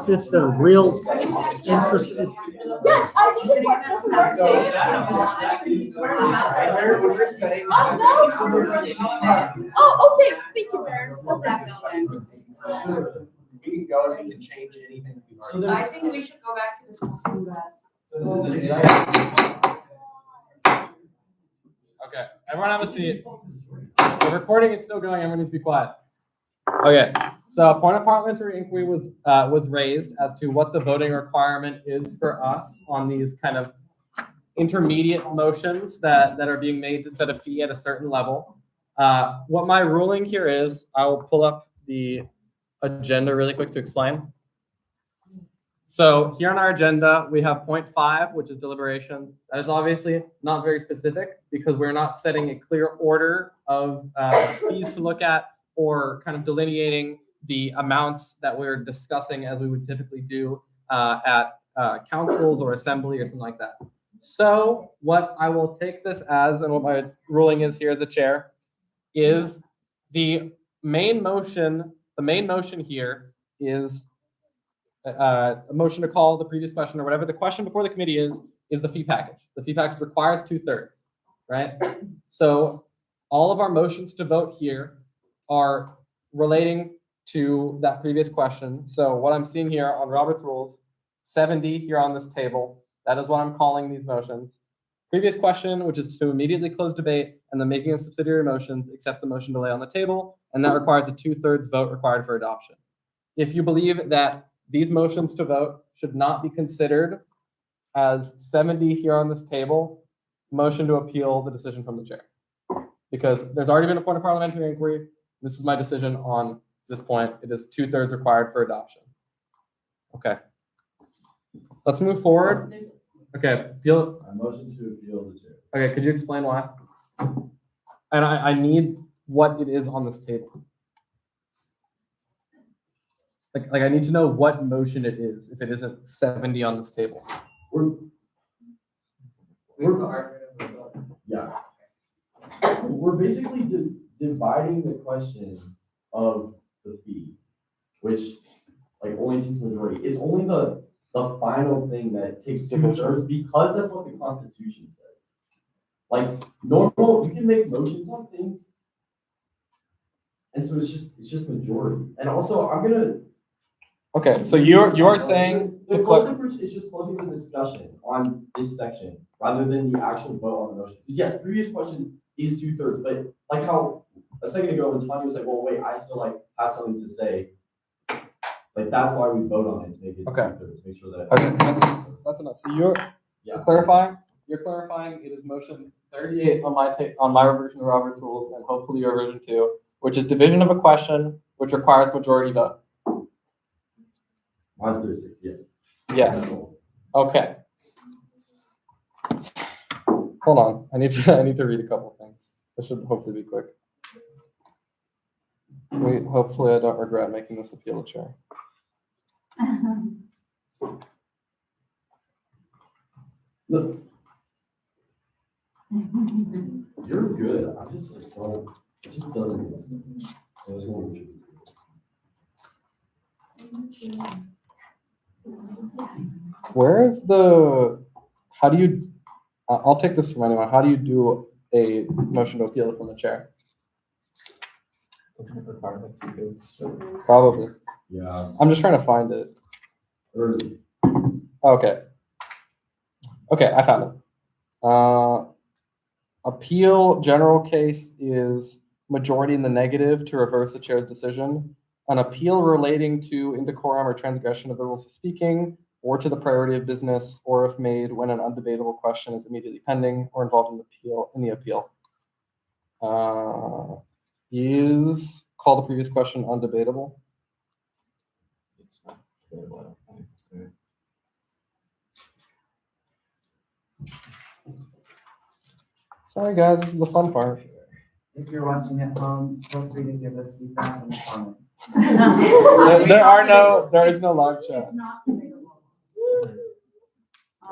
[SPEAKER 12] It's a real interest.
[SPEAKER 8] Yes, I think it works.
[SPEAKER 10] When you're setting.
[SPEAKER 4] Oh, okay, thank you, Mayor.
[SPEAKER 10] Sure. We can go and we can change anything.
[SPEAKER 5] So I think we should go back to discussing that.
[SPEAKER 10] So this is
[SPEAKER 1] Okay, everyone have a seat. The recording is still going, everyone needs to be quiet. Okay, so a point of parliamentary inquiry was raised as to what the voting requirement is for us on these kind of intermediate motions that are being made to set a fee at a certain level. What my ruling here is, I will pull up the agenda really quick to explain. So here on our agenda, we have point 5, which is deliberations. That is obviously not very specific because we're not setting a clear order of fees to look at or kind of delineating the amounts that we're discussing as we would typically do at councils or assembly or something like that. So what I will take this as, and what my ruling is here as a chair, is the main motion here is a motion to call the previous question or whatever the question before the committee is the fee package. The fee package requires 2/3, right? So all of our motions to vote here are relating to that previous question. So what I'm seeing here on Robert's rules, 70 here on this table, that is what I'm calling these motions. Previous question, which is to immediately close debate and the making of subsidiary motions, except the motion to lay on the table, and that requires a 2/3 vote required for adoption. If you believe that these motions to vote should not be considered as 70 here on this table, motion to appeal the decision from the chair. Because there's already been a point of parliamentary inquiry. This is my decision on this point. It is 2/3 required for adoption. Okay. Let's move forward. Okay, appeal.
[SPEAKER 11] I motion to appeal the chair.
[SPEAKER 1] Okay, could you explain why? And I need what it is on this table. Like I need to know what motion it is if it isn't 70 on this table.
[SPEAKER 11] Yeah. We're basically dividing the question of the fee, which like only takes majority. It's only the final thing that takes 2/3 because that's what the Constitution says. Like normal, you can make motions on things. And so it's just majority. And also I'm gonna.
[SPEAKER 1] Okay, so you're saying
[SPEAKER 11] It's just closing the discussion on this section rather than the actual vote on the motion. Yes, previous question is 2/3, but like how a second ago when Tanya was like, well, wait, I still like have something to say. Like that's why we vote on it, to make it 2/3, make sure that.
[SPEAKER 1] Okay, that's enough. So you're clarifying it is motion 38 on my version of Robert's rules and hopefully your version too, which is division of a question, which requires majority vote.
[SPEAKER 11] Mine's 36, yes.
[SPEAKER 1] Yes. Okay. Hold on. I need to read a couple of things. This should hopefully be quick. Hopefully I don't regret making this appeal to chair.
[SPEAKER 11] Look. You're good. I just like don't. It just doesn't make sense. I just want to-
[SPEAKER 1] Where is the? How do you? I'll take this from anyone. How do you do a motion to appeal from the chair?
[SPEAKER 10] Doesn't it require like 2/3?
[SPEAKER 1] Probably.
[SPEAKER 11] Yeah.
[SPEAKER 1] I'm just trying to find it.
[SPEAKER 11] Early.
[SPEAKER 1] Okay. Okay, I found it. Appeal general case is majority in the negative to reverse the chair's decision. An appeal relating to indecorum or transgression of the rules of speaking, or to the priority of business, or if made when an undebatable question is immediately pending or involved in the appeal. Is call the previous question undebatable?
[SPEAKER 10] It's not debatable, I don't think.
[SPEAKER 1] Sorry guys, this is the fun part.
[SPEAKER 9] If you're watching at home, feel free to give us feedback in the comments.
[SPEAKER 1] There is no live chat.
[SPEAKER 3] It's not debatable.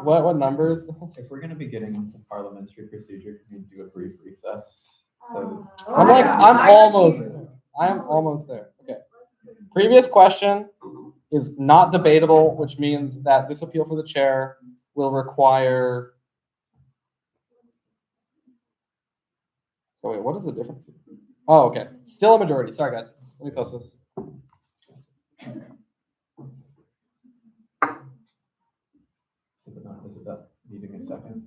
[SPEAKER 1] What number is that?
[SPEAKER 10] If we're gonna be getting into parliamentary procedure, can we do a brief recess? So
[SPEAKER 1] I'm almost there. Okay. Previous question is not debatable, which means that this appeal for the chair will require. Oh wait, what is the difference? Oh, okay. Still a majority. Sorry guys. Let me post this.
[SPEAKER 10] is it that needing a second?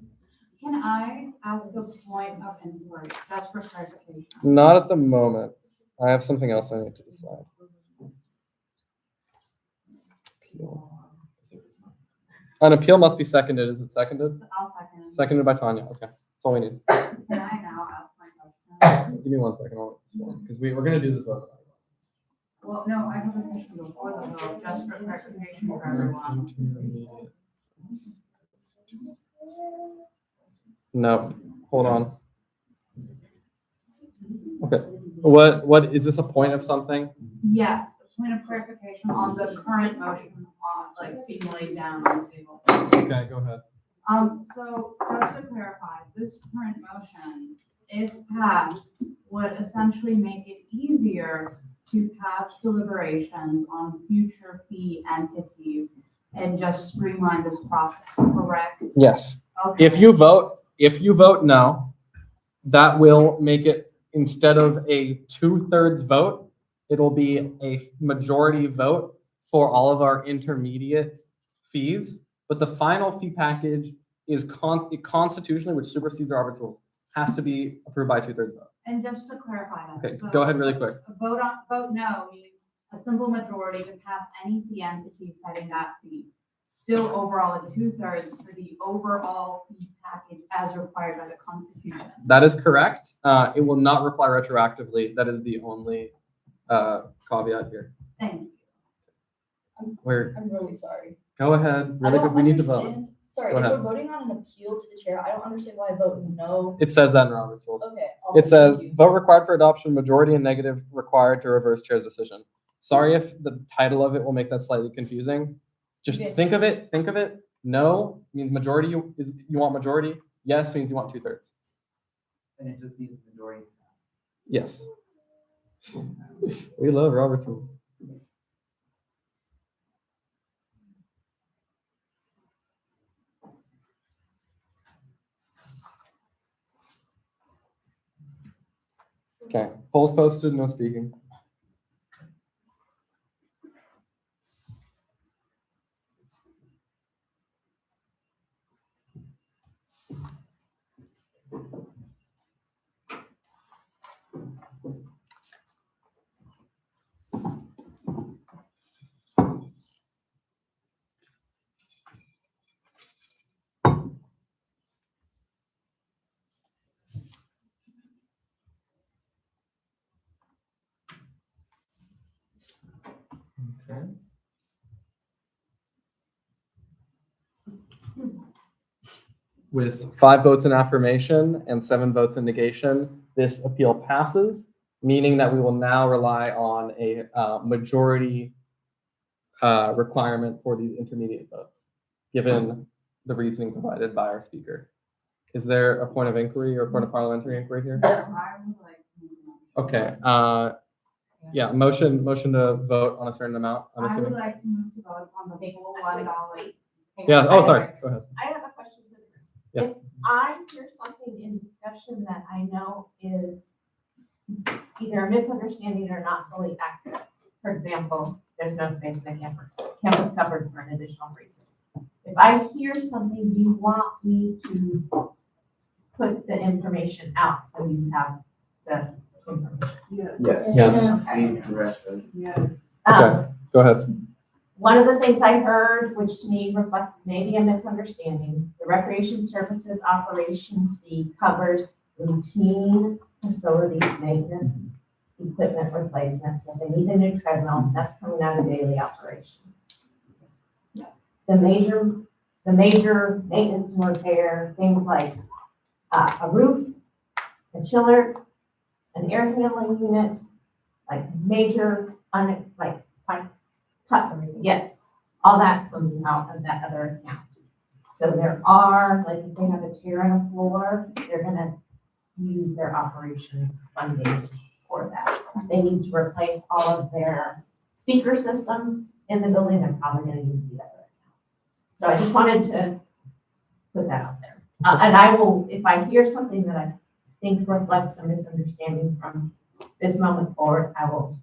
[SPEAKER 4] Can I ask a point of inquiry, just for clarification?
[SPEAKER 1] Not at the moment. I have something else I need to decide. Appeal. An appeal must be seconded. Is it seconded?
[SPEAKER 4] I'll second.
[SPEAKER 1] Seconded by Tanya. Okay. That's all we need.
[SPEAKER 4] Can I now ask my question?
[SPEAKER 1] Give me 1 second. I'll this one because we're gonna do this vote.
[SPEAKER 4] Well, no, I have a question before the vote, just for clarification for everyone.
[SPEAKER 1] No, hold on. Okay. What is this a point of something?
[SPEAKER 4] Yes, a point of clarification on the current motion on, like, being laid down on the table.
[SPEAKER 1] Okay, go ahead.
[SPEAKER 4] So just to clarify, this current motion, if passed, would essentially make it easier to pass deliberations on future fee entities and just streamline this process, correct?
[SPEAKER 1] Yes.
[SPEAKER 4] Okay.
[SPEAKER 1] If you vote no, that will make it, instead of a 2/3 vote, it'll be a majority vote for all of our intermediate fees. But the final fee package is constitutionally, which supersedes Robert's rules, has to be approved by 2/3 vote.
[SPEAKER 4] And just to clarify that.
[SPEAKER 1] Okay,
[SPEAKER 4] so
[SPEAKER 1] go ahead really quick.
[SPEAKER 4] a vote no means a simple majority to pass any fee entity setting that fee. Still overall a 2/3 for the overall fee package as required by the Constitution.
[SPEAKER 1] That is correct. It will not reply retroactively. That is the only caveat here.
[SPEAKER 4] Thank you.
[SPEAKER 6] I'm
[SPEAKER 1] Where,
[SPEAKER 6] really sorry.
[SPEAKER 1] go ahead,
[SPEAKER 6] I
[SPEAKER 1] really
[SPEAKER 6] don't
[SPEAKER 1] quick, we need to vote.
[SPEAKER 6] understand. Sorry,
[SPEAKER 1] Go
[SPEAKER 6] if
[SPEAKER 1] ahead.
[SPEAKER 6] we're voting on an appeal to the chair, I don't understand why I vote no.
[SPEAKER 1] It says that in Robert's rules.
[SPEAKER 6] Okay.
[SPEAKER 1] It says,
[SPEAKER 6] thank you.
[SPEAKER 1] vote required for adoption, majority and negative required to reverse chair's decision. Sorry if the title of it will make that slightly confusing. Just
[SPEAKER 6] Okay.
[SPEAKER 1] think of it. No means majority, you want majority. Yes means you want 2/3.
[SPEAKER 9] And it just needs a majority.
[SPEAKER 1] Yes. We love Robert's rules. Okay, polls posted, no speaking. With 5 votes in affirmation and 7 votes in negation, this appeal passes, meaning that we will now rely on a majority requirement for these intermediate votes, given the reasoning provided by our speaker. Is there a point of inquiry or a point of parliamentary inquiry here? Okay, yeah, motion to vote on a certain amount, I'm
[SPEAKER 3] I would
[SPEAKER 1] assuming.
[SPEAKER 3] like to move to vote on the whole $1.
[SPEAKER 1] Yeah, oh, sorry, go ahead.
[SPEAKER 3] I have a question for the group.
[SPEAKER 1] Yeah.
[SPEAKER 3] If I hear something in discussion that I know is either a misunderstanding or not fully accurate, for example, there's no space in the campus covered for an additional reason. If I hear something, you want me to put the information out so you have the information.
[SPEAKER 9] Yes.
[SPEAKER 1] Yes. Okay, go ahead.
[SPEAKER 3] One of the things I heard, which to me reflected maybe a misunderstanding, the recreation services operations fee covers routine facilities maintenance, equipment replacement. So if they need a new treadmill, that's coming out of daily operations. The major maintenance and repair, things like a roof, a chiller, an air handling unit, like major, yes, all that comes out of that other account. So there are, like, if they have a tear in a floor, they're gonna use their operations funding for that. They need to replace all of their speaker systems in the building, they're probably gonna use the other account. So I just wanted to put that out there. And I will, if I hear something that I think reflects a misunderstanding from this moment forward, I will.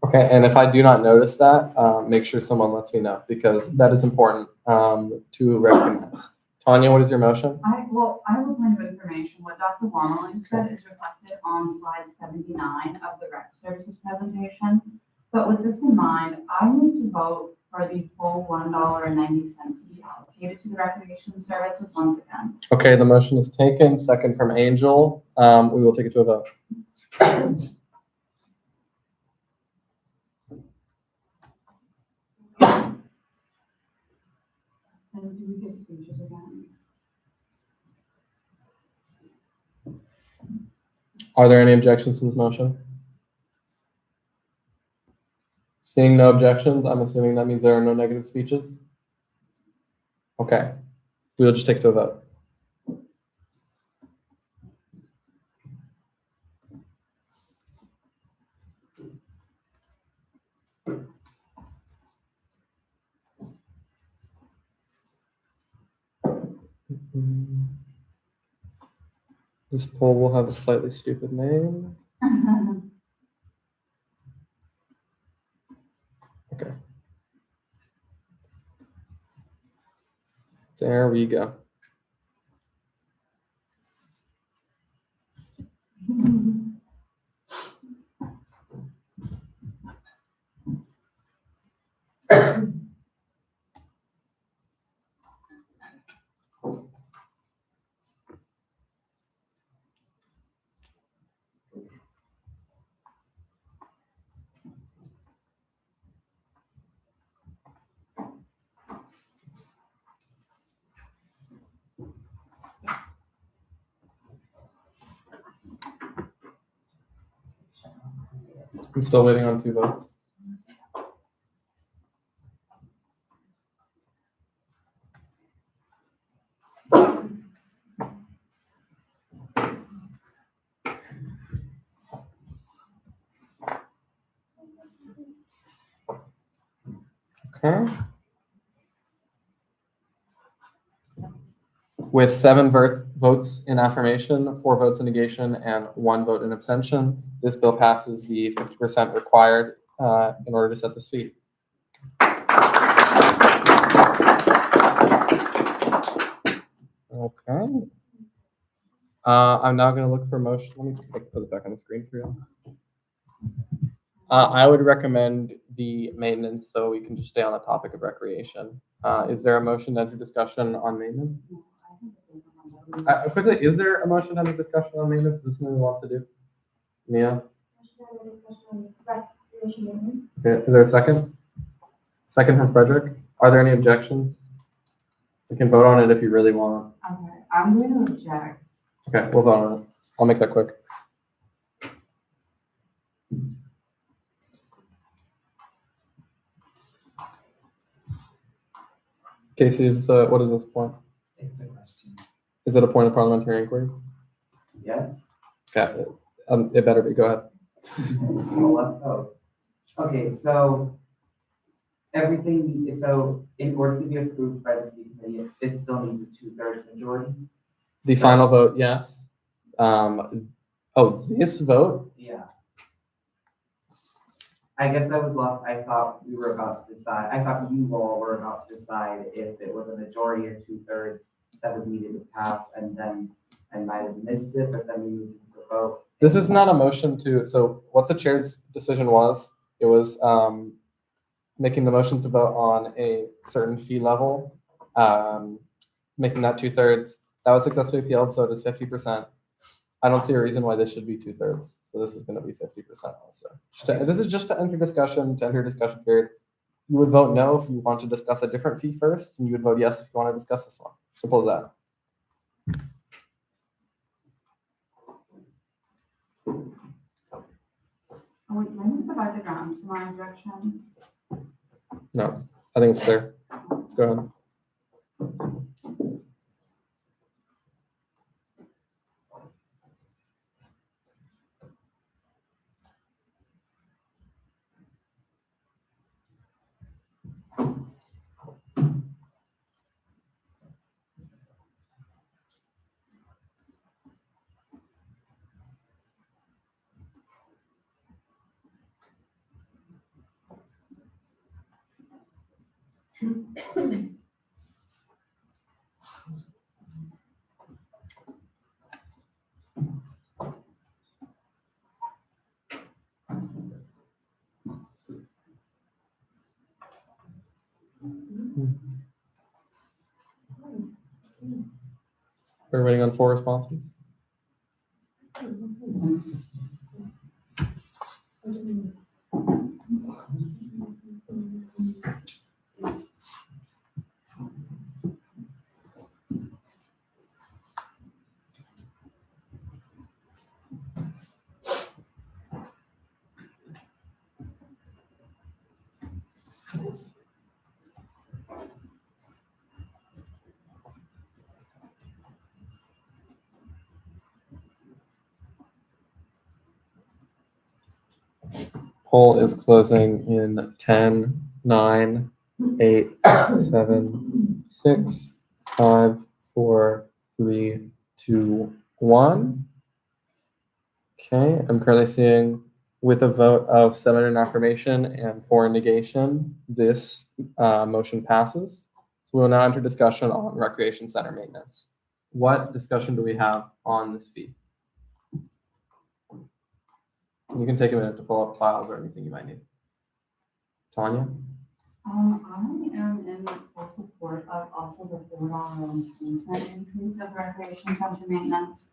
[SPEAKER 1] Okay, and if I do not notice that, make sure someone lets me know, because that is important to recognize. Tanya, what is your motion?
[SPEAKER 13] I have a point of information. What Dr. Warmeling said is reflected on slide 79 of the rec services presentation. But with this in mind, I move to vote for the full $1.90 to be allocated to the recreation services once again.
[SPEAKER 1] Okay, the motion is taken. Second from Angel. We will take it to a vote.
[SPEAKER 13] And do we give speeches again?
[SPEAKER 1] Are there any objections to this motion? Seeing no objections, I'm assuming that means there are no negative speeches. Okay, we will just take it to a vote. This poll will have a slightly stupid name. Okay. There we go. I'm still waiting on 2 votes. Okay. With 7 votes in affirmation, 4 votes in negation, and 1 vote in abstention, this bill passes the 50% required in order to set this fee. Okay. I'm now going to look for motion. Let me put this back on the screen for you. I would recommend the maintenance so we can just stay on the topic of recreation. Is there a motion to enter discussion on maintenance? Quickly, is there a motion to enter discussion on maintenance? Is this what we want to do? Mia? Okay, is there a second? Second from Frederick. Are there any objections? We can vote on it if you really want.
[SPEAKER 13] Okay,
[SPEAKER 4] I'm going to object.
[SPEAKER 1] Okay, we'll vote on it. I'll make that quick. Casey, what is this point?
[SPEAKER 9] It's a question.
[SPEAKER 1] Is it a point of parliamentary inquiry?
[SPEAKER 9] Yes?
[SPEAKER 1] Okay, it better be. Go ahead.
[SPEAKER 9] Well, let's hope. Okay, so in order to be approved by the fee committee, it still needs a 2/3 majority?
[SPEAKER 1] The final vote, yes. This vote?
[SPEAKER 9] Yeah. I guess I was lost. I thought we were about to decide, I thought you all were about to decide if it was a majority or 2/3 that was needed to pass, and then I might have missed it, but then we moved to the vote.
[SPEAKER 1] This is not a motion so what the chair's decision was, it was making the motion to vote on a certain fee level, making that 2/3. That was successfully appealed, so it is 50%. I don't see a reason why this should be 2/3. So this is going to be 50% also. This is just to enter discussion period. You would vote no if you want to discuss a different fee first, and you would vote yes if you want to discuss this one. Simple as that.
[SPEAKER 4] Oh, wait, let me provide the grounds for my objection.
[SPEAKER 1] No, I think it's clear. Let's go ahead. We're waiting on 4 responses. Poll is closing in 10, 9, 8, 7, 6, 5, 4, 3, 2, 1. Okay, I'm currently seeing with a vote of 7 in affirmation and 4 in negation, this motion passes. So we will now enter discussion on recreation center maintenance. What discussion do we have on this fee? You can take a minute to pull up files or anything you might need. Tanya?
[SPEAKER 4] I am in full support of also the $4.10 increase of recreation center maintenance.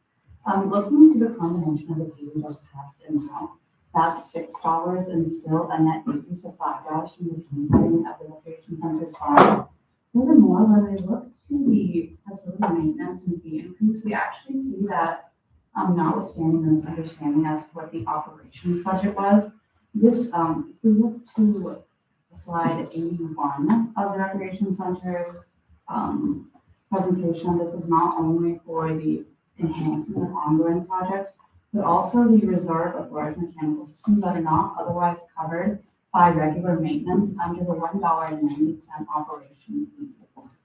[SPEAKER 4] Looking into the combination of the fees just passed in now, that's $6 and still a net increase of $5 from the sunsetting of the recreation center's bond. Furthermore, when we look to the facility maintenance and fee increase, we actually see that notwithstanding the misunderstanding as to what the operations budget was, this, if we look to slide 81 of the recreation center's presentation, this is not only for the enhancement of ongoing projects, but also the reserve of large mechanical systems that are not otherwise covered by regular maintenance under the $1.90 operation fee.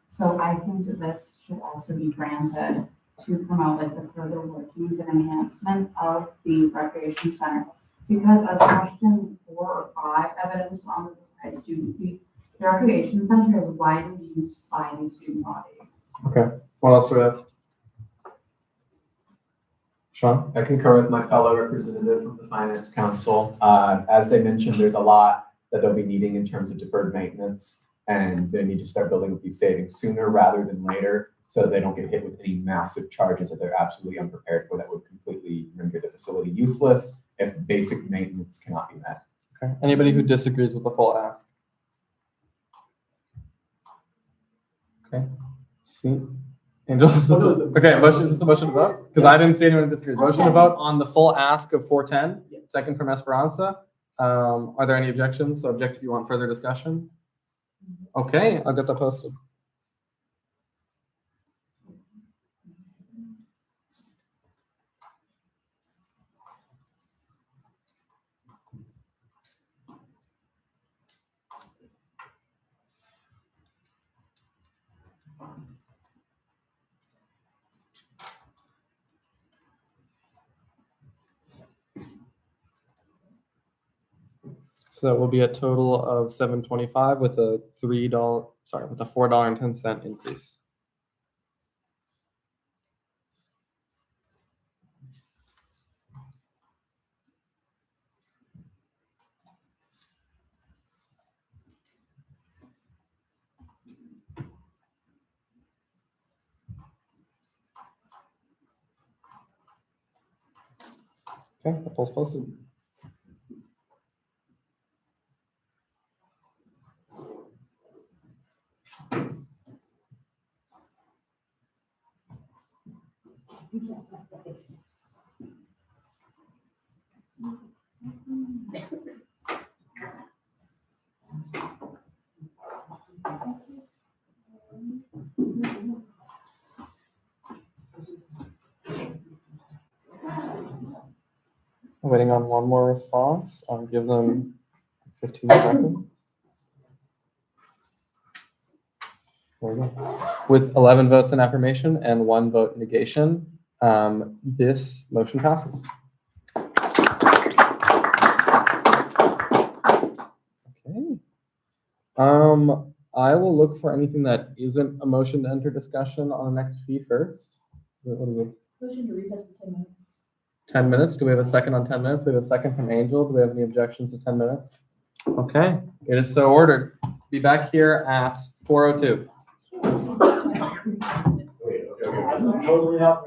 [SPEAKER 4] So I think that this should also be granted to promote like the further workings and enhancement of the recreation center. Because as question 4 or 5 evidenced on the provided student fee, the recreation center is widely used by the student body.
[SPEAKER 1] Okay, what else do we have? Sean?
[SPEAKER 10] I concur with my fellow representative from the Finance Council. As they mentioned, there's a lot that they'll be needing in terms of deferred maintenance, and they need to start building up these savings sooner rather than later, so that they don't get hit with any massive charges that they're absolutely unprepared for that would completely render the facility useless if basic maintenance cannot be met.
[SPEAKER 1] Okay. Anybody who disagrees with the full ask? Okay. See, Angel, okay, motion, is this a motion to vote? Because I didn't see anyone disagree. Motion to vote on the full ask of 410, second from Esperanza. Are there any objections? So object if you want further discussion. Okay, I'll get that posted. So that will be a total of $725 with a with a $4.10 increase. Okay, the poll's posted. Waiting on one more response. I'll give them 15 seconds. There we go. With 11 votes in affirmation and 1 vote negation, this motion passes. Okay. I will look for anything that isn't a motion to enter discussion on the next fee first. What is this?
[SPEAKER 6] Motion to recess for 10 minutes.
[SPEAKER 1] 10 minutes. Do we have a second on 10 minutes? We have a second from Angel. Do we have any objections to 10 minutes? Okay, it is so ordered. Be back here at 4:02.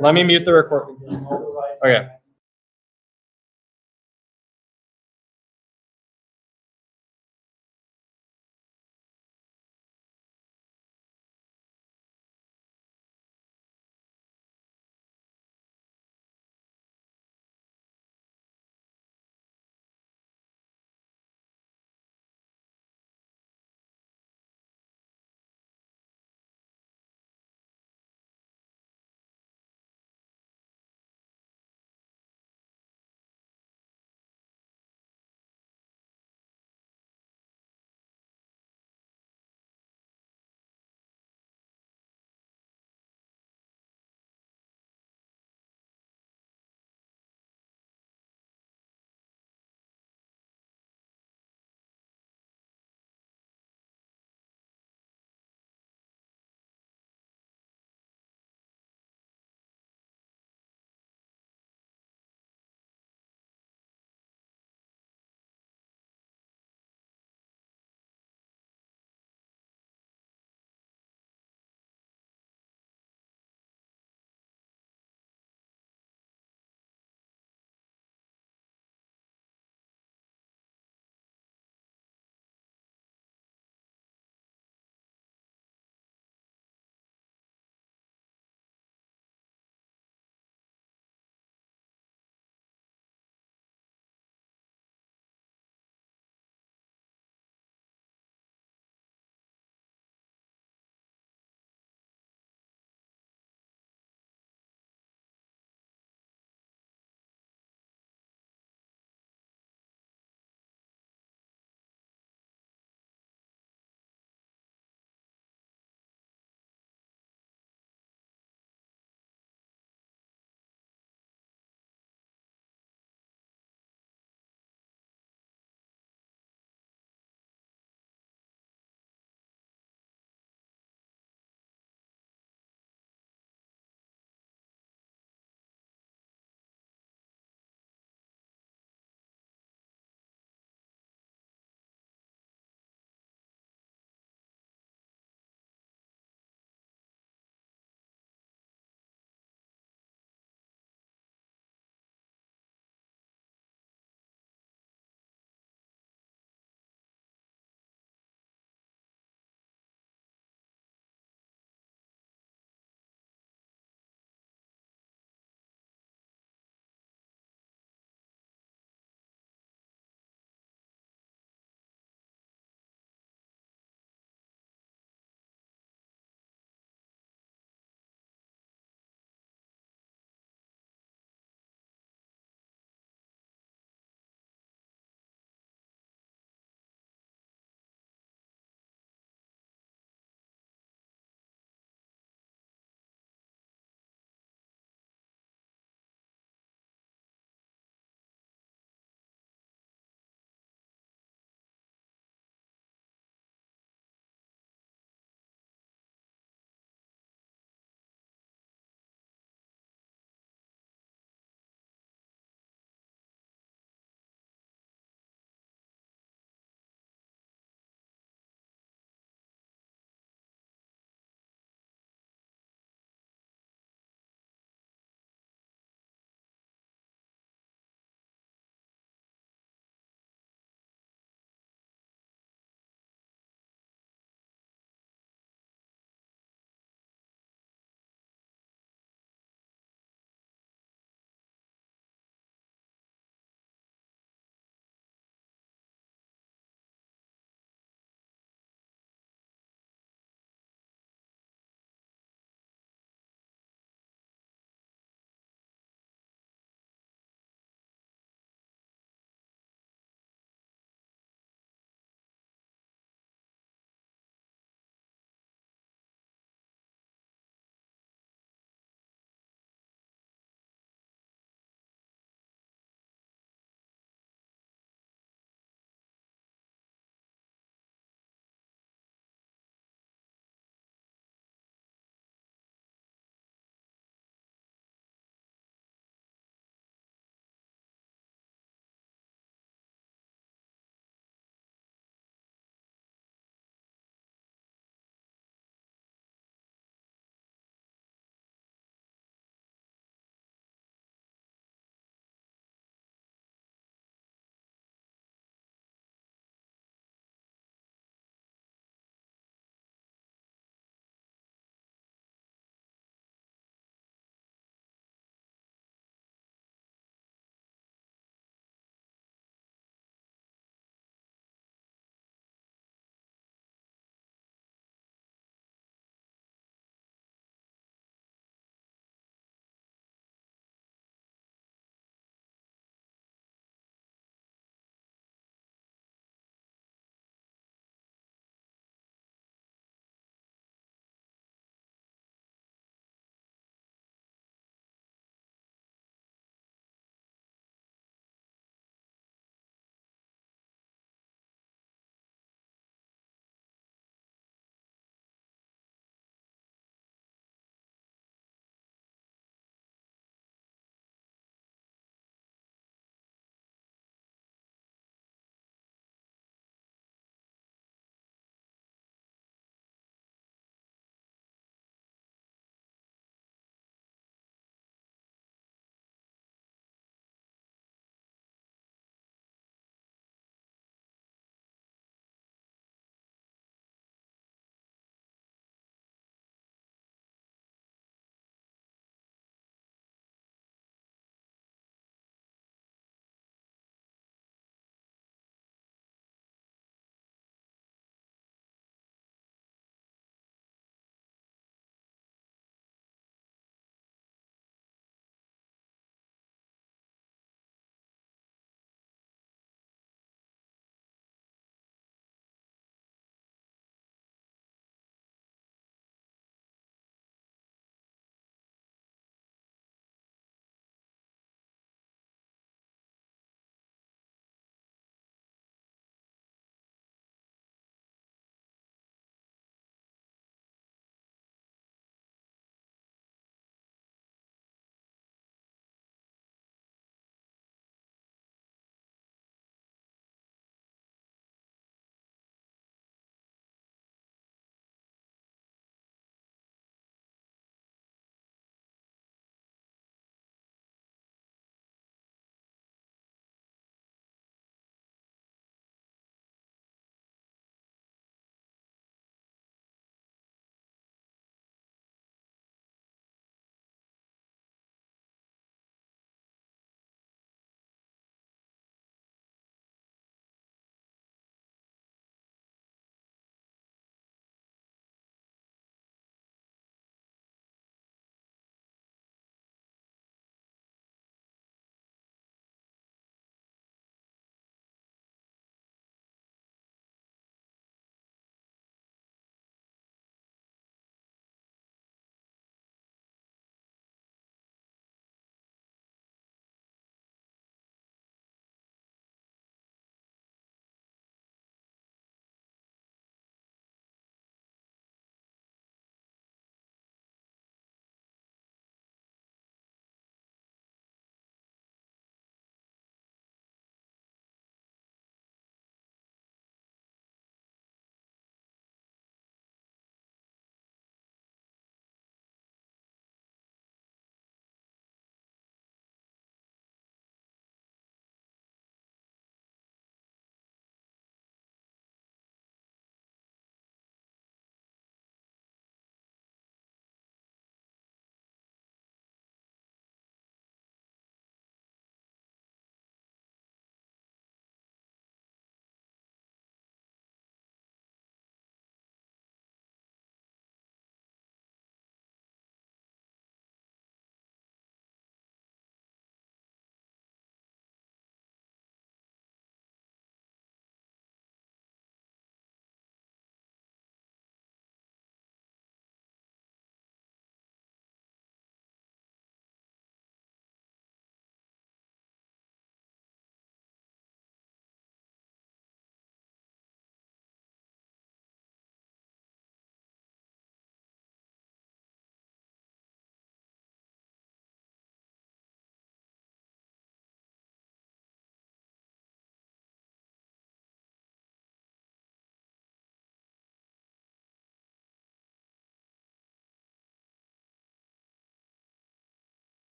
[SPEAKER 1] Let me mute the recording. Okay.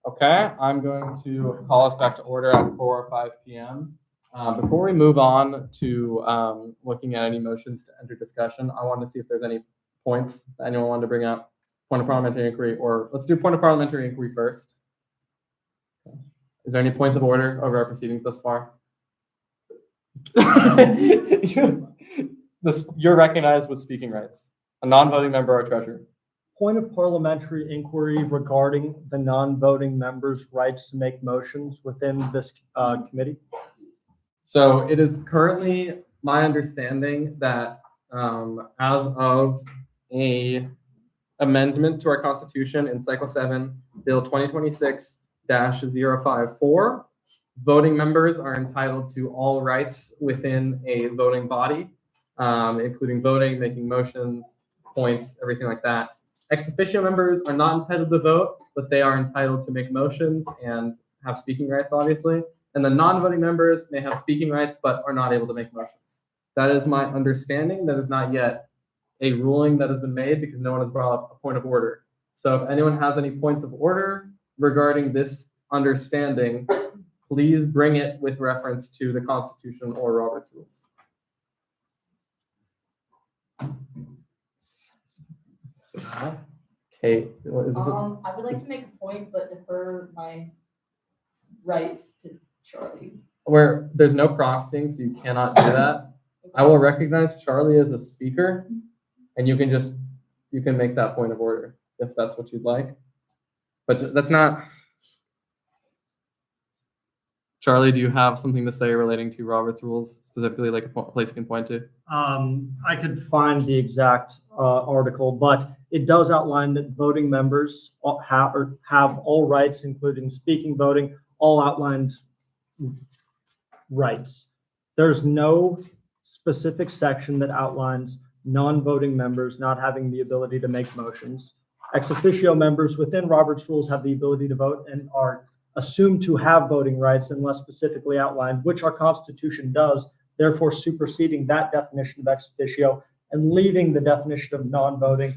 [SPEAKER 1] Okay, I'm going to call us back to order at 4 or 5 p.m. Before we move on to looking at any motions to enter discussion, I want to see if there's any points that anyone wanted to bring up. Point of parliamentary inquiry, or let's do point of parliamentary inquiry first. Is there any points of order over our proceedings thus far? You're recognized with speaking rights. A non-voting member or treasurer.
[SPEAKER 12] Point of parliamentary inquiry regarding the non-voting members' rights to make motions within this committee.
[SPEAKER 1] So it is currently my understanding that as of a amendment to our constitution in Cycle 7, Bill 2026-054, voting members are entitled to all rights within a voting body, including voting, making motions, points, everything like that. Ex officio members are not entitled to vote, but they are entitled to make motions and have speaking rights, obviously. And the non-voting members may have speaking rights, but are not able to make motions. That is my understanding. That is not yet a ruling that has been made because no one has brought up a point of order. So if anyone has any points of order regarding this understanding, please bring it with reference to the Constitution or Robert's Rules. Kate, what is this?
[SPEAKER 6] I would like to make a point, but defer my rights to Charlie.
[SPEAKER 1] Where there's no proxying, so you cannot do that. I will recognize Charlie as a speaker, and you can make that point of order if that's what you'd like. But that's not. Charlie, do you have something to say relating to Robert's Rules, specifically like a place you can point to?
[SPEAKER 12] I could find the exact article, but it does outline that voting members have all rights, including speaking, voting, all outlined rights. There's no specific section that outlines non-voting members not having the ability to make motions. Ex officio members within Robert's Rules have the ability to vote and are assumed to have voting rights unless specifically outlined, which our Constitution does, therefore superseding that definition of ex officio and leaving the definition of non-voting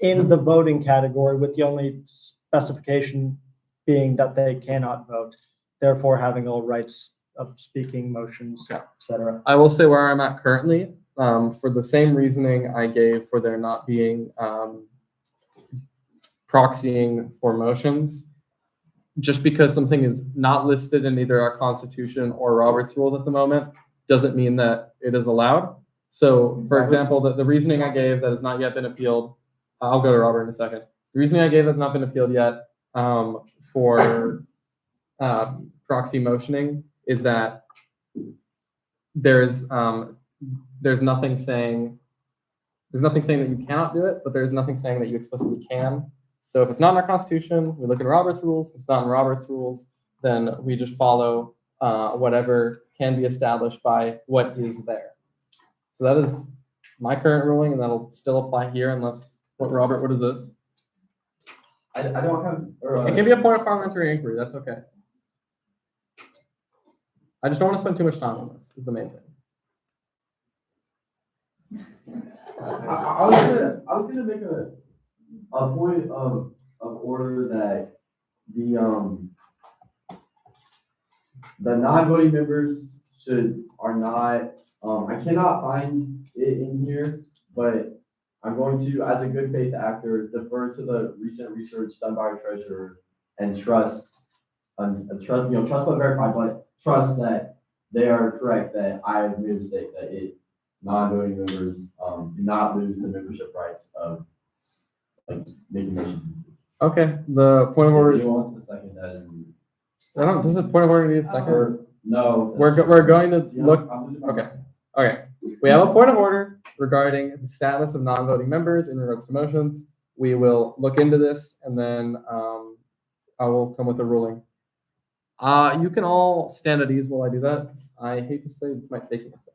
[SPEAKER 12] in the voting category, with the only specification being that they cannot vote, therefore having all rights of speaking, motions, etc.
[SPEAKER 1] I will say where I'm at currently, for the same reasoning I gave for there not being proxying for motions. Just because something is not listed in either our Constitution or Robert's Rules at the moment doesn't mean that it is allowed. So, for example, the reasoning I gave that has not yet been appealed, I'll go to Robert in a second. The reasoning I gave has not been appealed yet for proxy motioning is that there's nothing saying that you cannot do it, but there's nothing saying that you explicitly can. So if it's not in our Constitution, we look in Robert's Rules. If it's not in Robert's Rules, then we just follow whatever can be established by what is there. So that is my current ruling, and that'll still apply here unless, Robert, what is this?
[SPEAKER 11] I don't have.
[SPEAKER 1] It can be a point of parliamentary inquiry. That's okay. I just don't want to spend too much time on this, is the main thing.
[SPEAKER 11] I was gonna make a point of order that the non-voting members are not, I cannot find it in here, but I'm going to, as a good faith actor, defer to the recent research done by our treasurer and trust but verify, but trust that they are correct, that I have made a mistake, that non-voting members do not lose the membership rights of making motions.
[SPEAKER 1] Okay, the point of order is.
[SPEAKER 11] Who wants to second that?
[SPEAKER 1] Does the point of order need a second?
[SPEAKER 11] No.
[SPEAKER 1] We're going to look. Okay. We have a point of order regarding the status of non-voting members in regards to motions. We will look into this, and then I will come with a ruling. You can all stand at ease while I do that, because I hate to say this might take me a second.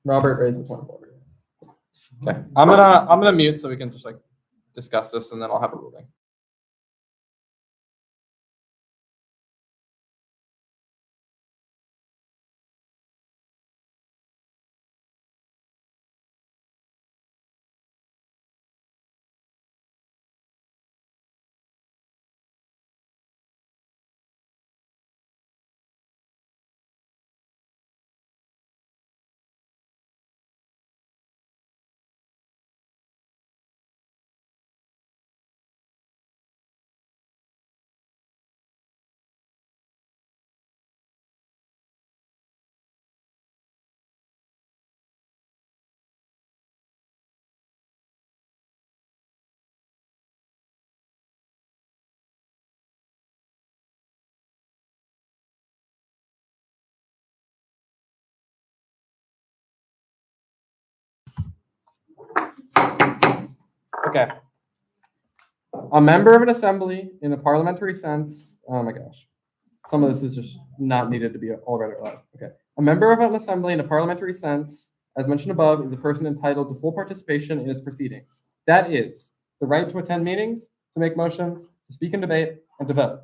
[SPEAKER 1] Robert raised the point of order. Okay, I'm gonna mute so we can just discuss this, and then I'll have a ruling. Okay. A member of an assembly in a parliamentary sense, oh my gosh. Some of this is just not needed to be all read out loud. Okay. A member of an assembly in a parliamentary sense, as mentioned above, is a person entitled to full participation in its proceedings. That is the right to attend meetings, to make motions, to speak and debate, and to vote.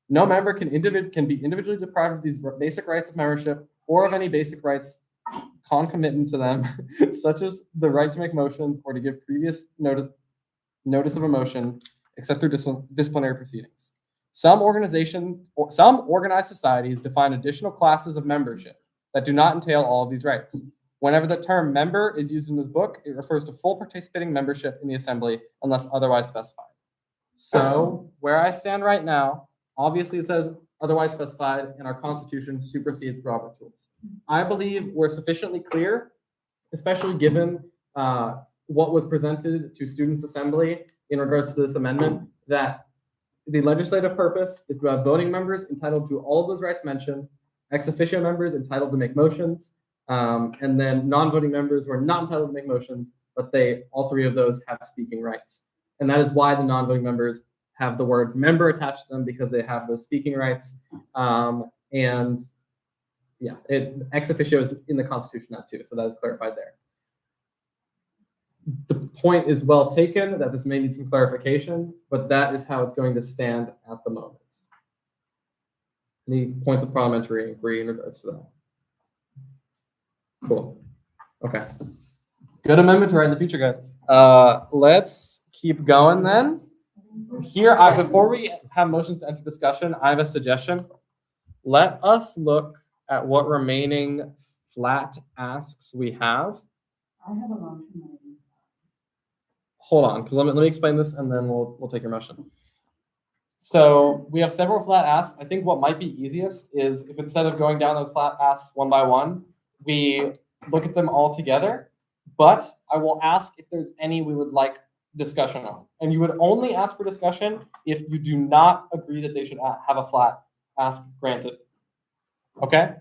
[SPEAKER 1] No member can be individually deprived of these basic rights of membership or of any basic rights concomitant to them, such as the right to make motions or to give previous notice of a motion, except through disciplinary proceedings. Some organized societies define additional classes of membership that do not entail all of these rights. Whenever the term member is used in this book, it refers to full participating membership in the assembly unless otherwise specified. So where I stand right now, obviously it says otherwise specified, and our Constitution supersedes Robert's rules. I believe we're sufficiently clear, especially given what was presented to Students' Assembly in regards to this amendment, that the legislative purpose is to have voting members entitled to all of those rights mentioned, ex officio members entitled to make motions, and then non-voting members who are not entitled to make motions, but all three of those have speaking rights. And that is why the non-voting members have the word member attached to them, because they have those speaking rights. And yeah, ex officio is in the Constitution now too, so that is clarified there. The point is well taken that this may need some clarification, but that is how it's going to stand at the moment. Any points of parliamentary inquiry in regards to that? Cool. Okay. Good amendment to write in the future, guys. Let's keep going then. Here, before we have motions to enter discussion, I have a suggestion. Let us look at what remaining flat asks we have.
[SPEAKER 4] I have a motion.
[SPEAKER 1] Hold on, because let me explain this, and then we'll take your motion. So we have several flat asks. I think what might be easiest is if instead of going down those flat asks one by one, we look at them all together. But I will ask if there's any we would like discussion on. And you would only ask for discussion if you do not agree that they should have a flat ask granted. Okay?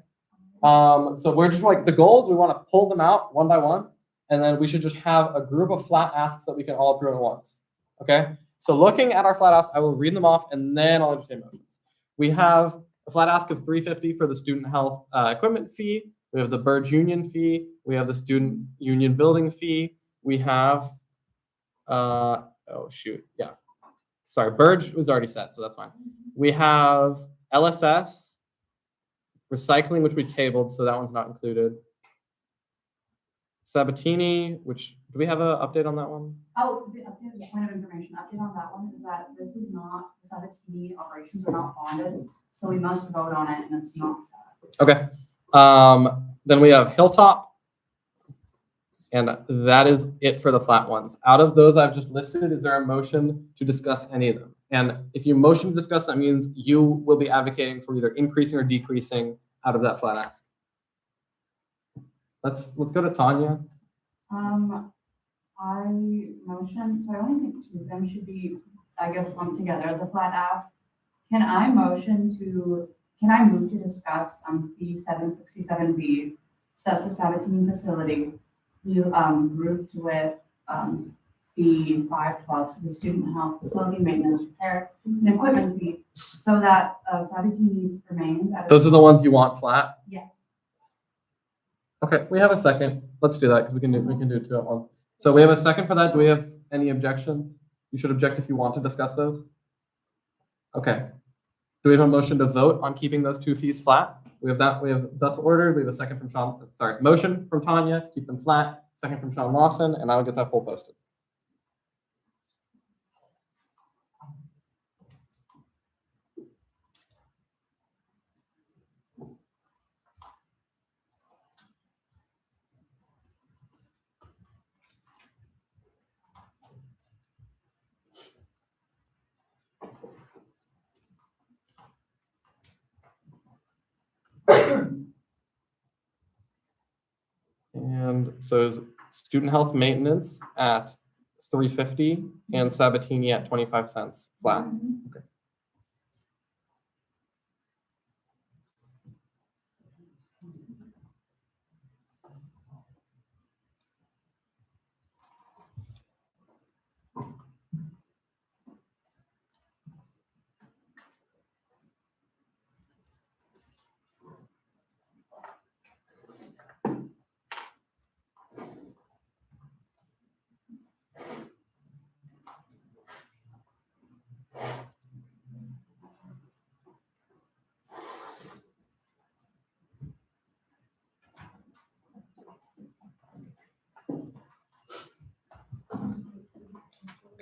[SPEAKER 1] So we're just like, the goal is we want to pull them out one by one, and then we should just have a group of flat asks that we can all approve at once. Okay? So looking at our flat asks, I will read them off and then I'll entertain motions. We have a flat ask of $350 for the student health equipment fee. We have the Burge Union fee. We have the student union building fee. We have, sorry, Burge was already set, so that's fine. We have LSS, recycling, which we tabled, so that one's not included. Sabatini, which, do we have an update on that one?
[SPEAKER 13] Oh, the update, point of information, update on that one is that this is not, the Sabatini operations are not bonded, so we must vote on it and it's not set.
[SPEAKER 1] Okay. Then we have Hilltop, and that is it for the flat ones. Out of those I've just listed, is there a motion to discuss any of them? And if you motion to discuss, that means you will be advocating for either increasing or decreasing out of that flat ask. Let's go to Tanya.
[SPEAKER 13] I motion, so I only think two of them should be, I guess, lumped together as a flat ask. Can I move to discuss fee 767B, so that's the Sabatini facility, you grouped with fee 512, so the student health facility maintenance, repair, and equipment fee, so that Sabatini's remains at.
[SPEAKER 1] Those are the ones you want flat?
[SPEAKER 13] Yes.
[SPEAKER 1] Okay, we have a second. Let's do that because we can do two at once. So we have a second for that. Do we have any objections? You should object if you want to discuss those. Okay. Do we have a motion to vote on keeping those two fees flat? We have that. We have thus ordered. We have a second from Sean. Sorry, motion from Tanya to keep them flat. Second from Sean Lawson, and I'll get that poll posted. And so is student health maintenance at $350 and Sabatini at 25 cents flat. Okay.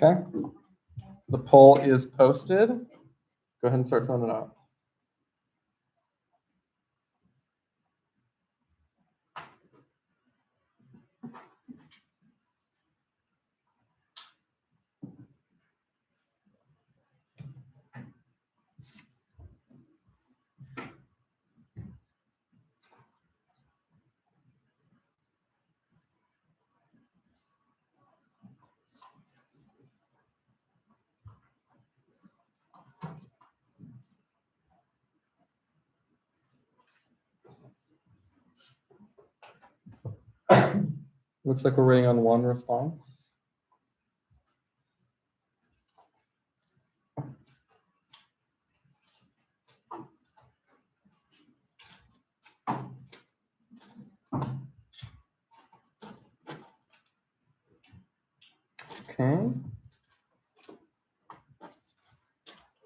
[SPEAKER 1] Okay. The poll is posted. Go ahead and start filling it out. Looks like we're waiting on one response. Okay.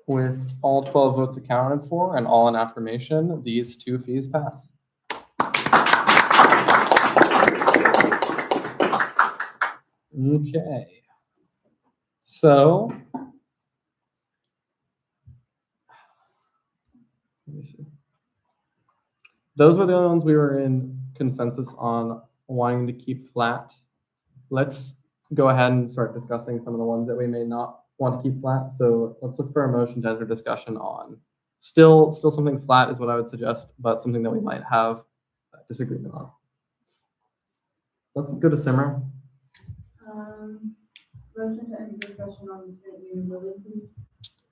[SPEAKER 1] With all 12 votes accounted for and all in affirmation, these two fees pass. Okay. So, let me see. Those were the only ones we were in consensus on wanting to keep flat. Let's go ahead and start discussing some of the ones that we may not want to keep flat. So let's look for a motion to enter discussion on. Still something flat is what I would suggest, but something that we might have disagreement on. Let's go to Simran.
[SPEAKER 5] Motion to end discussion on the student union building, please.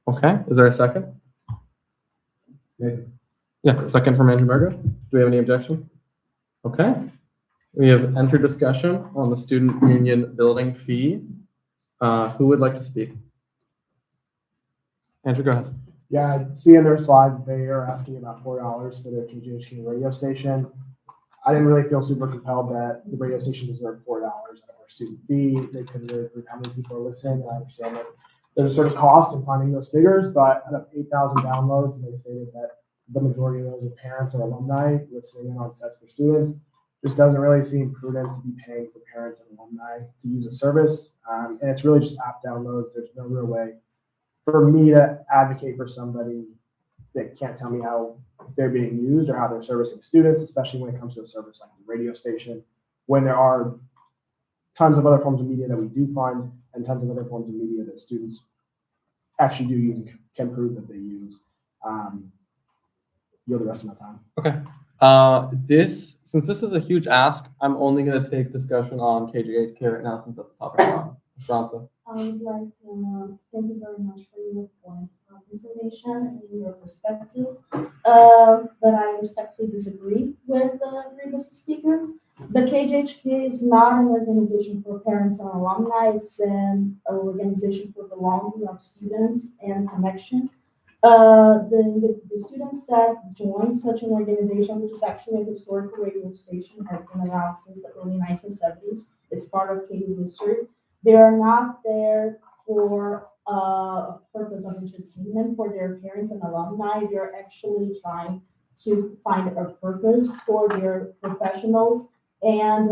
[SPEAKER 1] Okay, is there a second? Yeah, second from Andrew Margaret. Do we have any objections? Okay. We have entered discussion on the student union building fee. Who would like to speak? Andrew, go ahead.
[SPEAKER 16] Yeah, I see in their slides, they are asking about $4 for their KGHK radio station. I didn't really feel super compelled that the radio station deserved $4 out of our student fee. They couldn't really prove how many people are listening. I understand that there's a certain cost in finding those figures, but out of 8,000 downloads, and they stated that the majority of those are parents or alumni listening in on sets for students. Just doesn't really seem prudent to be paying for parents and alumni to use a service. And it's really just app downloads. There's no real way for me to advocate for somebody that can't tell me how they're being used or how they're servicing students, especially when it comes to a service like the radio station, when there are tons of other forms of media that we do fund and tons of other forms of media that students actually do use and can prove that they use. Yield the rest of my time.
[SPEAKER 1] Okay. Since this is a huge ask, I'm only going to take discussion on KGHK right now since that's the topic we're on. Bronson.
[SPEAKER 7] I would like to thank you very much for your point of information and your perspective. But I respectfully disagree with the previous speaker. The KGHK is not an organization for parents and alumni. It's an organization for belonging of students and connection. The students that join such an organization, which is actually a historical radio station, has been around since the early 1970s. It's part of KU history. They are not there for a purpose of entertainment for their parents and alumni. They're actually trying to find a purpose for their professional and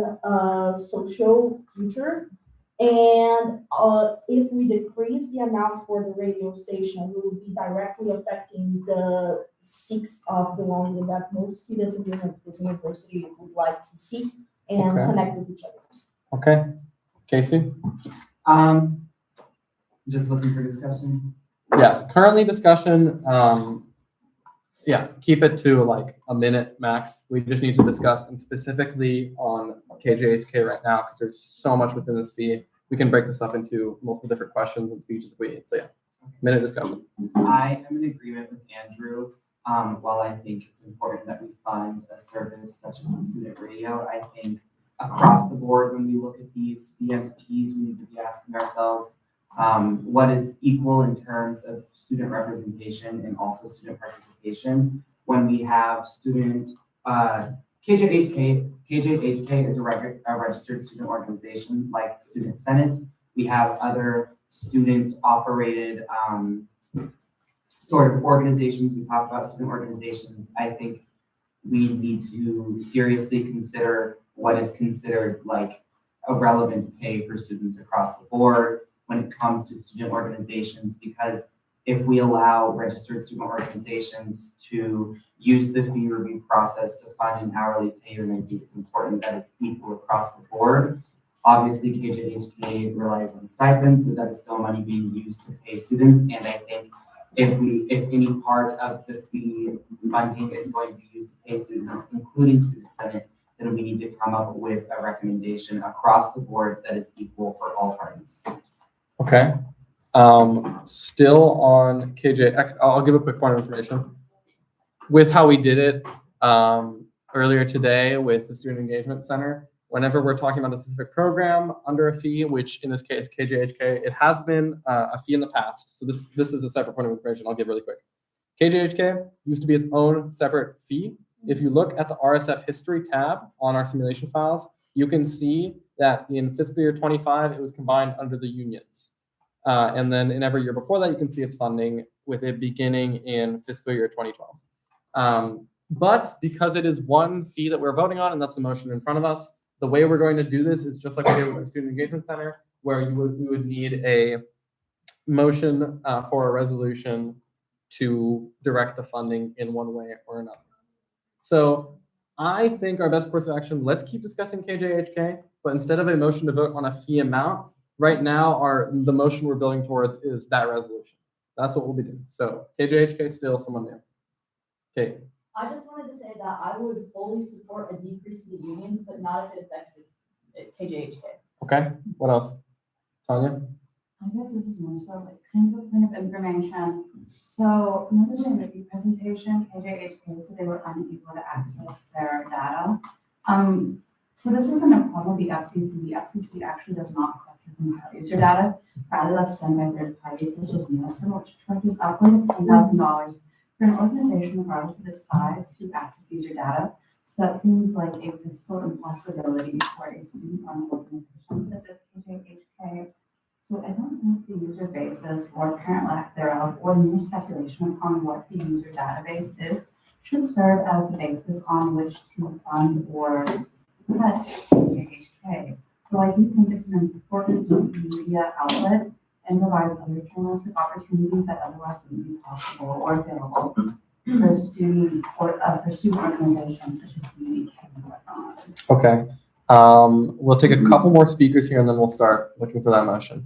[SPEAKER 7] social future. And if we decrease the amount for the radio station, we will be directly affecting the seeks of belonging that most students in this university would like to seek and connect with each other.
[SPEAKER 1] Okay. Casey?
[SPEAKER 9] Just looking for discussion.
[SPEAKER 1] Yes, currently discussion. Yeah, keep it to like a minute max. We just need to discuss and specifically on KGHK right now because there's so much within this fee. We can break this up into multiple different questions and speeches if we need. So yeah, minute discussion.
[SPEAKER 9] I am in agreement with Andrew. While I think it's important that we fund a service such as the student radio, I think across the board, when we look at these entities, we need to be asking ourselves, what is equal in terms of student representation and also student participation when we have student, KJHK is a registered student organization like Student Senate. We have other student operated sort of organizations. We talk about student organizations. I think we need to seriously consider what is considered like a relevant pay for students across the board. when it comes to student organizations, because if we allow registered student organizations to use the fee review process to fund an hourly pay, and I think it's important that it's equal across the board. Obviously, KJHK relies on stipends, but that is still money being used to pay students. And I think if any part of the fee funding is going to be used to pay students, including student senate, then we need to come up with a recommendation across the board that is equal for all parties.
[SPEAKER 1] Okay. Still on KJ, I'll give a quick point of information. With how we did it earlier today with the Student Engagement Center, whenever we're talking about a specific program under a fee, which in this case KJHK, it has been a fee in the past. So this is a separate point of information I'll give really quick. KJHK used to be its own separate fee. If you look at the RSF history tab on our simulation files, you can see that in fiscal year 25, it was combined under the unions. And then in every year before that, you can see its funding with it beginning in fiscal year 2012. But because it is one fee that we're voting on, and that's the motion in front of us, the way we're going to do this is just like we did with the Student Engagement Center, where we would need a motion for a resolution to direct the funding in one way or another. So I think our best course of action, let's keep discussing KJHK, but instead of a motion to vote on a fee amount, right now the motion we're building towards is that resolution. That's what we'll be doing. So KJHK still someone new. Okay.
[SPEAKER 6] I just wanted to say that I would fully support a decrease in the unions, but not if it affects the KJHK.
[SPEAKER 1] Okay. What else? Tanya?
[SPEAKER 13] I guess this is more so like kind of a point of information. So remember in the review presentation, KJHK said they were unable to access their data. So this isn't a problem with the FCC. The FCC actually does not collect your user data. Rather, that's done by third parties such as Nielsen, which charges upwards of $10,000 for an organization, regardless of its size, to access user data. So that seems like a fiscal impossibility for a student-run organization such as KJHK. So I don't know if the user basis or apparent lack thereof, or mere speculation upon what the user database is, should serve as the basis on which to fund or cut KJHK. So I do think it's an important media outlet and provides other journalistic opportunities that otherwise wouldn't be possible or available for student organizations such as community and whatnot.
[SPEAKER 1] Okay. We'll take a couple more speakers here and then we'll start looking for that motion.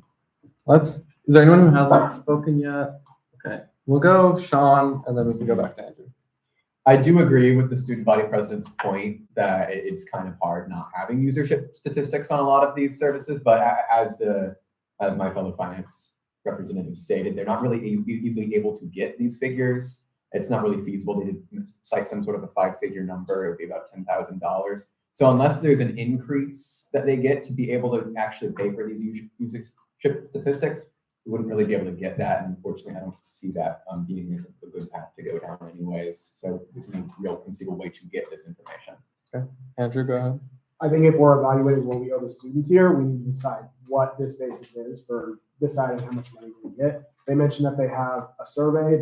[SPEAKER 1] Is there anyone who hasn't spoken yet? Okay. We'll go Sean and then we can go back to Andrew.
[SPEAKER 10] I do agree with the student body president's point that it's kind of hard not having usership statistics on a lot of these services, but as my fellow finance representative stated, they're not really easily able to get these figures. It's not really feasible. They did cite some sort of a 5-figure number. It would be about $10,000. So unless there's an increase that they get to be able to actually pay for these usership statistics, we wouldn't really be able to get that. And unfortunately, I don't see that being a good path to go down anyways. So there's no real conceivable way to get this information.
[SPEAKER 1] Okay. Andrew, go ahead.
[SPEAKER 16] I think if we're evaluating what we owe the students here, we need to decide what this basis is for deciding how much money we get. They mentioned that they have a survey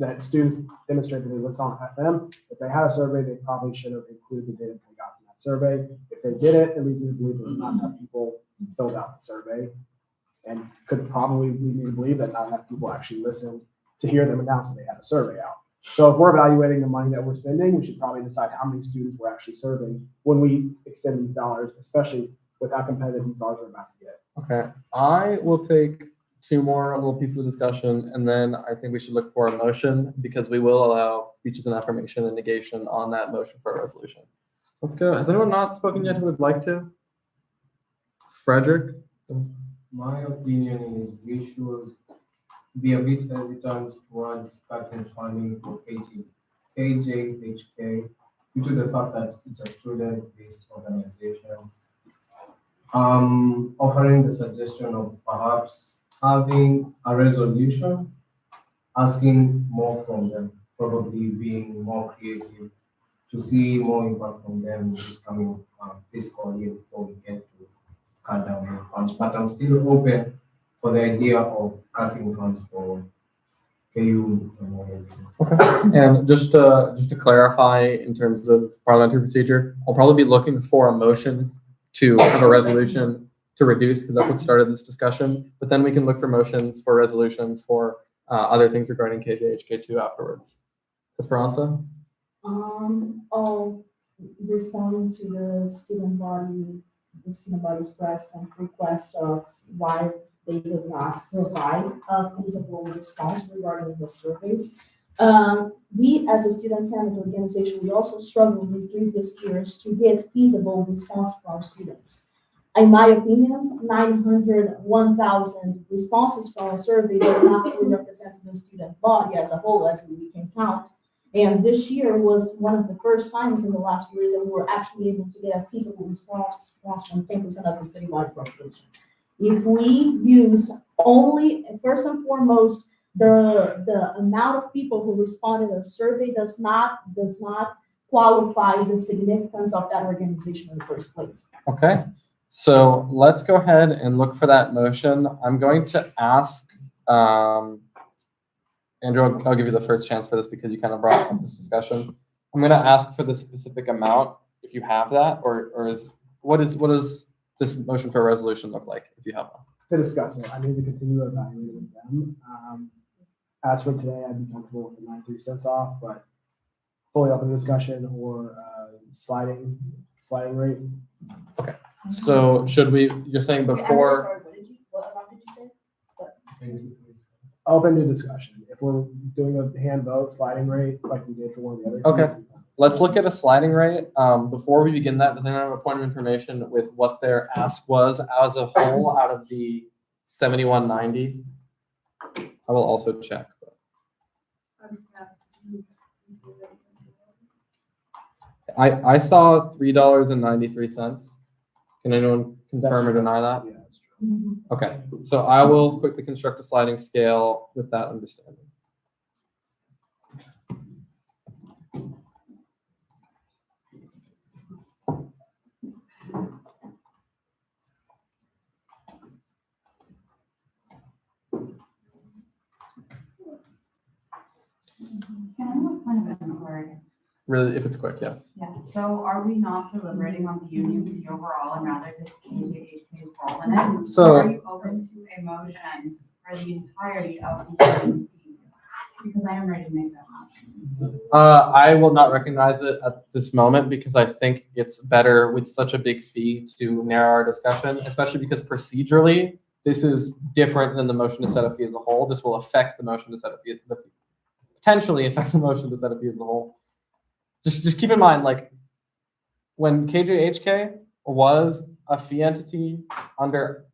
[SPEAKER 16] that students demonstrate that they listen on FM. If they had a survey, they probably should have included the data they got from that survey. If they did it leads me to believe that not enough people filled out the survey, and could probably lead me to believe that not enough people actually listened to hear them announce that they had a survey out. So if we're evaluating the money that we're spending, we should probably decide how many students we're actually serving when we extend these dollars, especially with how competitive these dollars are about to get.
[SPEAKER 1] Okay. I will take two more little pieces of discussion, and then I think we should look for a motion because we will allow speeches and affirmation and negation on that motion for a resolution. So let's go. Has anyone not spoken yet who would like to? Frederick?
[SPEAKER 14] My opinion is we should be a bit hesitant towards cutting funding for KJHK due to the fact that it's a student-based organization. Offering the suggestion of perhaps having a resolution, asking more from them, probably being more creative to see more impact from them this coming fiscal year before we get to cut down on funds. But I'm still open for the idea of cutting funds for KU.
[SPEAKER 1] Okay. And just to clarify in terms of parliamentary procedure, I'll probably be looking for a motion to have a resolution to reduce, because that's what started this discussion. But then we can look for motions for resolutions for other things regarding KJHK2 afterwards. Esperanza?
[SPEAKER 7] Responding to the student body's press and request of why they did not provide a feasible response regarding the surveys. We, as a student senate organization, we also struggled in previous years to get feasible response from students. In my opinion, 1,000 responses from a survey does not fully represent the student body as a whole, as we can count. And this year was one of the first times in the last few years that we were actually able to get a feasible response from 10% of the study body population. If we use only, first and foremost, the amount of people who responded to the survey does not qualify the significance of that organization in the first place.
[SPEAKER 1] Okay, so let's go ahead and look for that motion. I'm going to ask, Andrew, I'll give you the first chance for this because you kind of brought up this discussion. I'm going to ask for the specific amount, if you have that, or what does this motion for a resolution look like, if you have one?
[SPEAKER 16] To discuss it, I need to continue evaluating with them. As for today, I'd be comfortable with the 93 cents off, but fully open to discussion or sliding rate.
[SPEAKER 1] Okay, so should we, you're saying before?
[SPEAKER 7] Sorry, what amount did you say?
[SPEAKER 16] Open to discussion. If we're doing a hand vote, sliding rate, like we did for one of the other.
[SPEAKER 1] Okay, let's look at a sliding rate. Before we begin that, does anyone have a point of information with what their ask was as a whole out of the 7190? I will also check. I saw $3.93. Can anyone confirm or deny that?
[SPEAKER 16] Yeah, that's true.
[SPEAKER 1] Okay, so I will quickly construct a sliding scale with that understanding.
[SPEAKER 4] Can I have a point of inquiry?
[SPEAKER 1] Really, if it's quick, yes.
[SPEAKER 4] Yeah, so are we not deliberating on the union fee overall and rather just KJHK's role in it?
[SPEAKER 1] So-
[SPEAKER 4] Or are you open to a motion for the entirety of the union fee? Because I am ready to make that motion.
[SPEAKER 1] I will not recognize it at this moment because I think it's better with such a big fee to narrow our discussion, especially because procedurally, this is different than the motion to set a fee as a whole. This will affect the motion to set a fee, potentially affect the motion to set a fee as a whole. Just keep in mind, like, when KJHK was a fee entity under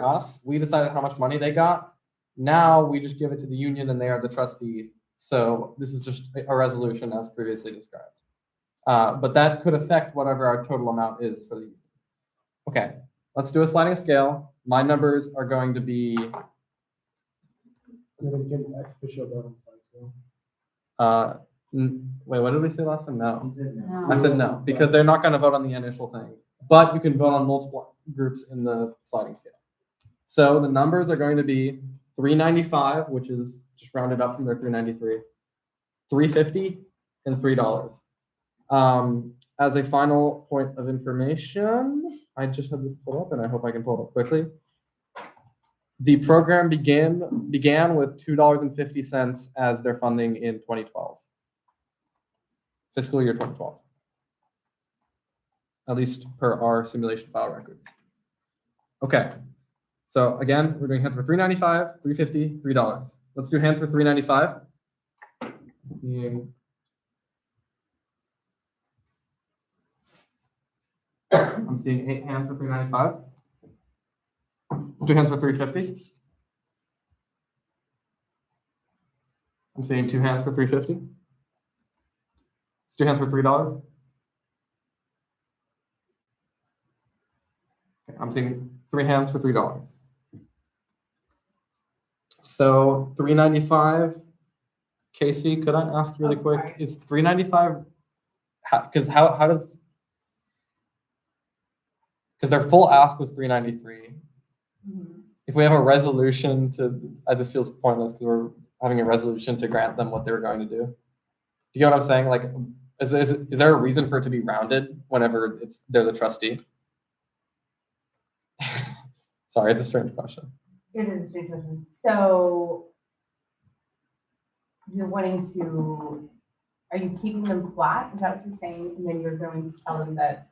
[SPEAKER 1] us, we decided how much money they got. Now we just give it to the union and they are the trustee. So this is just a resolution as previously described. But that could affect whatever our total amount is for the union. Okay, let's do a sliding scale. My numbers are going to be
[SPEAKER 16] And then get an ex officio vote on the sliding scale.
[SPEAKER 1] wait, what did we say last time? No.
[SPEAKER 4] No.
[SPEAKER 1] I said no, because they're not going to vote on the initial thing. But you can vote on multiple groups in the sliding scale. So the numbers are going to be 395, which is just rounded up from their 393, 350, and $3. As a final point of information, I just had this pulled up and I hope I can pull it up quickly. The program began with $2.50 as their funding in 2012. Fiscal year 2012. At least per our simulation file records. Okay. So again, we're doing hands for $3.95, $3.50, $3. Let's do hands for $3.95. I'm seeing 8 hands for $3.95. Let's do hands for $3.50. I'm seeing 2 hands for $3.50. Let's do hands for $3. Okay, I'm seeing 3 hands for $3. So $3.95. Casey, could I ask you really quick? Is $3.95? Because how does? Because their full ask was $3.93. If we have a resolution to, this feels pointless because we're having a resolution to grant them what they were going to do. Do you get what I'm saying? Like, is there a reason for it to be rounded whenever they're the trustee? Sorry, it's a strange question.
[SPEAKER 4] It is a strange question. So you're are you keeping them flat? Is that what you're saying? And then you're going to tell them that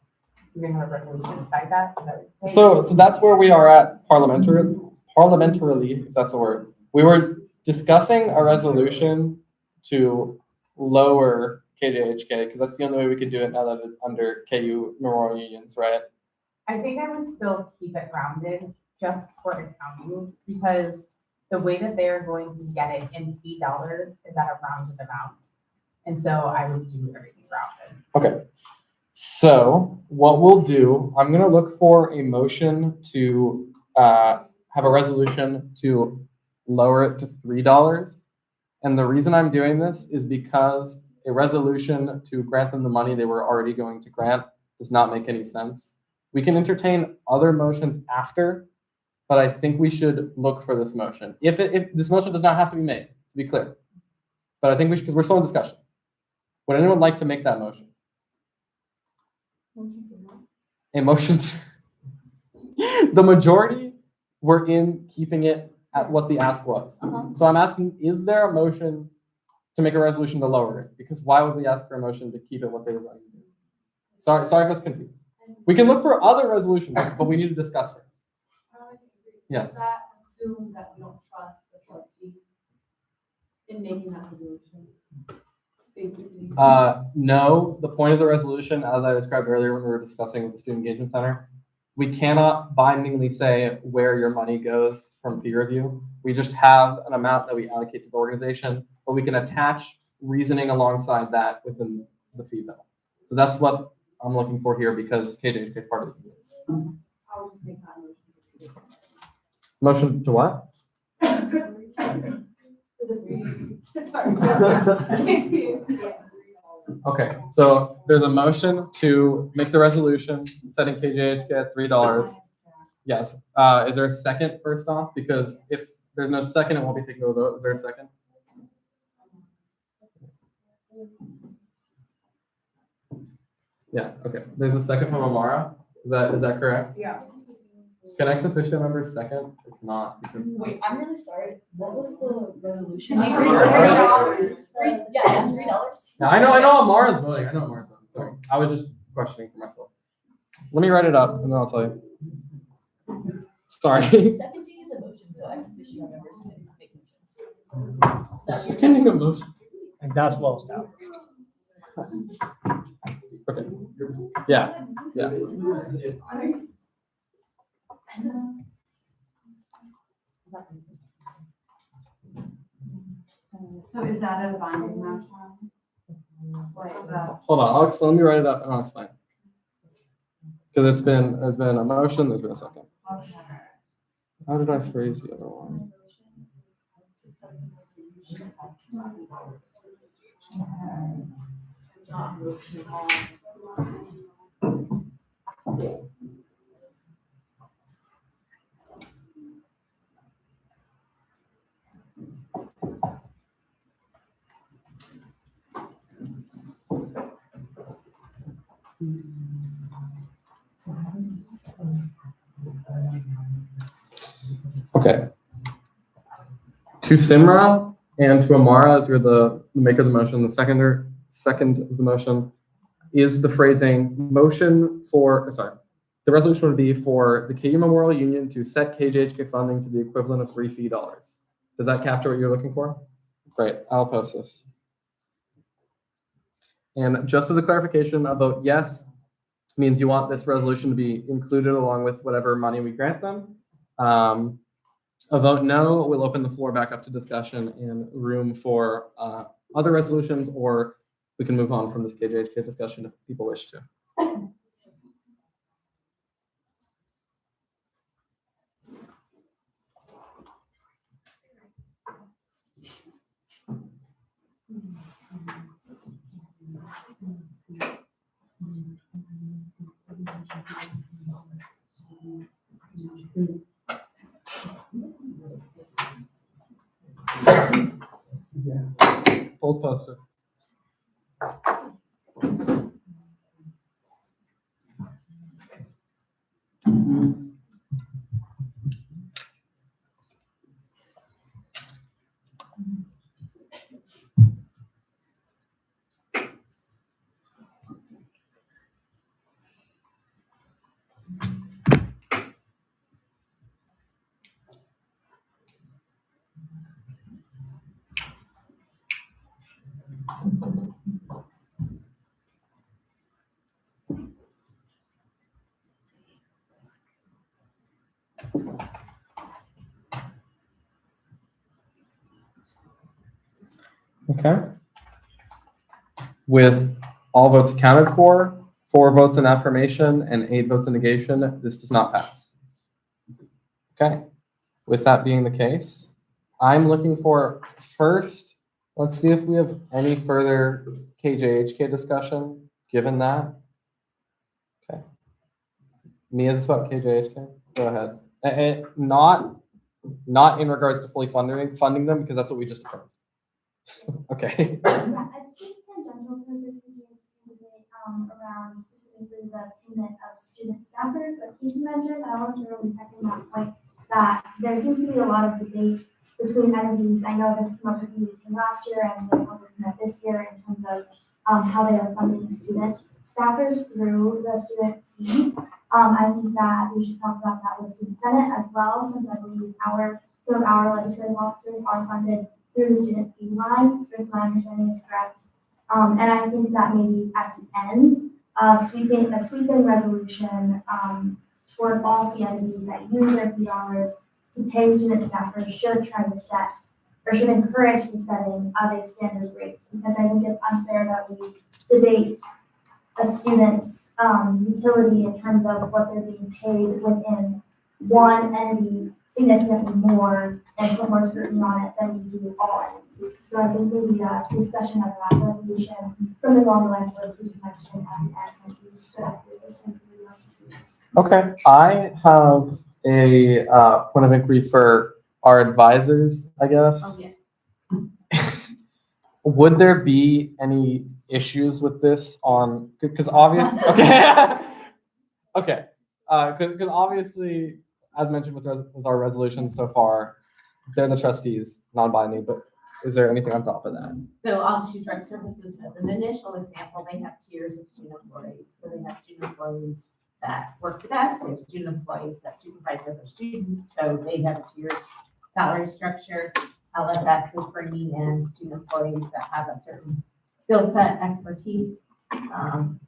[SPEAKER 4] you're gonna have a resolution inside that? Is that what you're saying?
[SPEAKER 1] So that's where we are at parliamentarily, if that's a word. We were discussing a resolution to lower KJHK, because that's the only way we could do it now that it's under KU Memorial Unions, right?
[SPEAKER 4] I think I would still keep it rounded just for accounting, because the way that they're going to get it in fee dollars is at a rounded amount. And so I would do everything rounded.
[SPEAKER 1] Okay. So what we'll do, I'm gonna look for a motion to have a resolution to lower it to $3. And the reason I'm doing this is because a resolution to grant them the money they were already going to grant does not make any sense. We can entertain other motions after, but I think we should look for this motion. If this motion does not have to be made, to be clear. But I think we should, because we're still in discussion. Would anyone like to make that motion? A motion to, the majority were in keeping it at what the ask was. So I'm asking, is there a motion to make a resolution to lower it? Because why would we ask for a motion to keep it what they were going to do? Sorry if that's confusing. We can look for other resolutions, but we need to discuss first. Yes.
[SPEAKER 5] Does that assume that we don't trust the trustee in making that resolution? Basically.
[SPEAKER 1] No, the point of the resolution, as I described earlier when we were discussing with the Student Engagement Center, we cannot bindingly say where your money goes from fee review. We just have an amount that we allocate to the organization, but we can attach reasoning alongside that within the fee bill. So that's what I'm looking for here, because KJHK is part of the fee.
[SPEAKER 5] I'll just make that motion.
[SPEAKER 1] Motion to what? Okay, so there's a motion to make the resolution setting KJHK at $3. Yes. Is there a second first off? Because if there's no second, it won't be taken to a vote. Is there a second? Yeah, okay. There's a second from Amara. Is that correct?
[SPEAKER 5] Yeah.
[SPEAKER 1] Can ex officio members second? If not, because.
[SPEAKER 6] Wait, I'm really sorry. What was the resolution?
[SPEAKER 5] $3.
[SPEAKER 6] Yeah, $3.
[SPEAKER 1] Yeah, I know Amara's voting. Sorry. I was just questioning for myself. Let me write it up and then I'll tell you. Sorry.
[SPEAKER 6] Seconding is a motion, so ex officio members can make motions.
[SPEAKER 1] Seconding a motion.
[SPEAKER 12] And that's well established.
[SPEAKER 1] Okay. Yeah.
[SPEAKER 13] So is that a binding motion?
[SPEAKER 1] Hold on, I'll explain. Let me write it up and I'll explain. Because there's been a motion, there's been a second. How did I phrase the other one? Okay. To Simra and to Amara, as you're the maker of the motion, the second of the motion is the phrasing the resolution would be for the KU Memorial Union to set KJHK funding to the equivalent of $3 fee. Does that capture what you're looking for? Great, I'll post this. And just as a clarification, a vote yes means you want this resolution to be included along with whatever money we grant them. A vote no will open the floor back up to discussion and room for other resolutions, or we can move on from this KJHK discussion if people wish to. Polls posted. Okay. With all votes accounted for, 4 votes in affirmation and 8 votes in negation, this does not pass. Okay. With that being the case, I'm looking for first, let's see if we have any further KJHK discussion, given that. Okay. Mia, is this about KJHK? Go ahead. And not in regards to fully funding them, because that's what we just affirmed. Okay.
[SPEAKER 8] Yeah, it's just tangential to the debate, around specifically the payment of student staffers, like Casey mentioned. I want to really second that point, that there seems to be a lot of debate between entities. I know this came up with you last year and will come up this year in terms of how they are funding student staffers through the student fee. I think that we should talk about that with Student Senate as well, since I believe some of our legislative officers are funded through the student fee line, if my understanding is correct. And I think that maybe at the end, sweeping resolution for all the entities that use their fee dollars to pay student staffers should try to set, or should encourage the setting of a standards rate, because I think it's unfair that we debate a student's utility in terms of what they're being paid within one entity significantly more and put more scrutiny on it than we do all entities. So I think maybe a discussion of that resolution, something along the lines of this section and
[SPEAKER 1] Okay, I have a point of inquiry for our advisors, I guess.
[SPEAKER 3] Oh, yes.
[SPEAKER 1] Would there be any issues with this on, because obviously, okay. Okay, because obviously, as mentioned with our resolutions so far, they're the trustees, non-binding, but is there anything on top of that?
[SPEAKER 3] So I'll just use rec services as an initial example. They have tiers of student employees. So they have student employees that work for us. They have student employees that supervise other students. So they have a tiered salary structure. LSS is bringing in student employees that have a certain skill set, expertise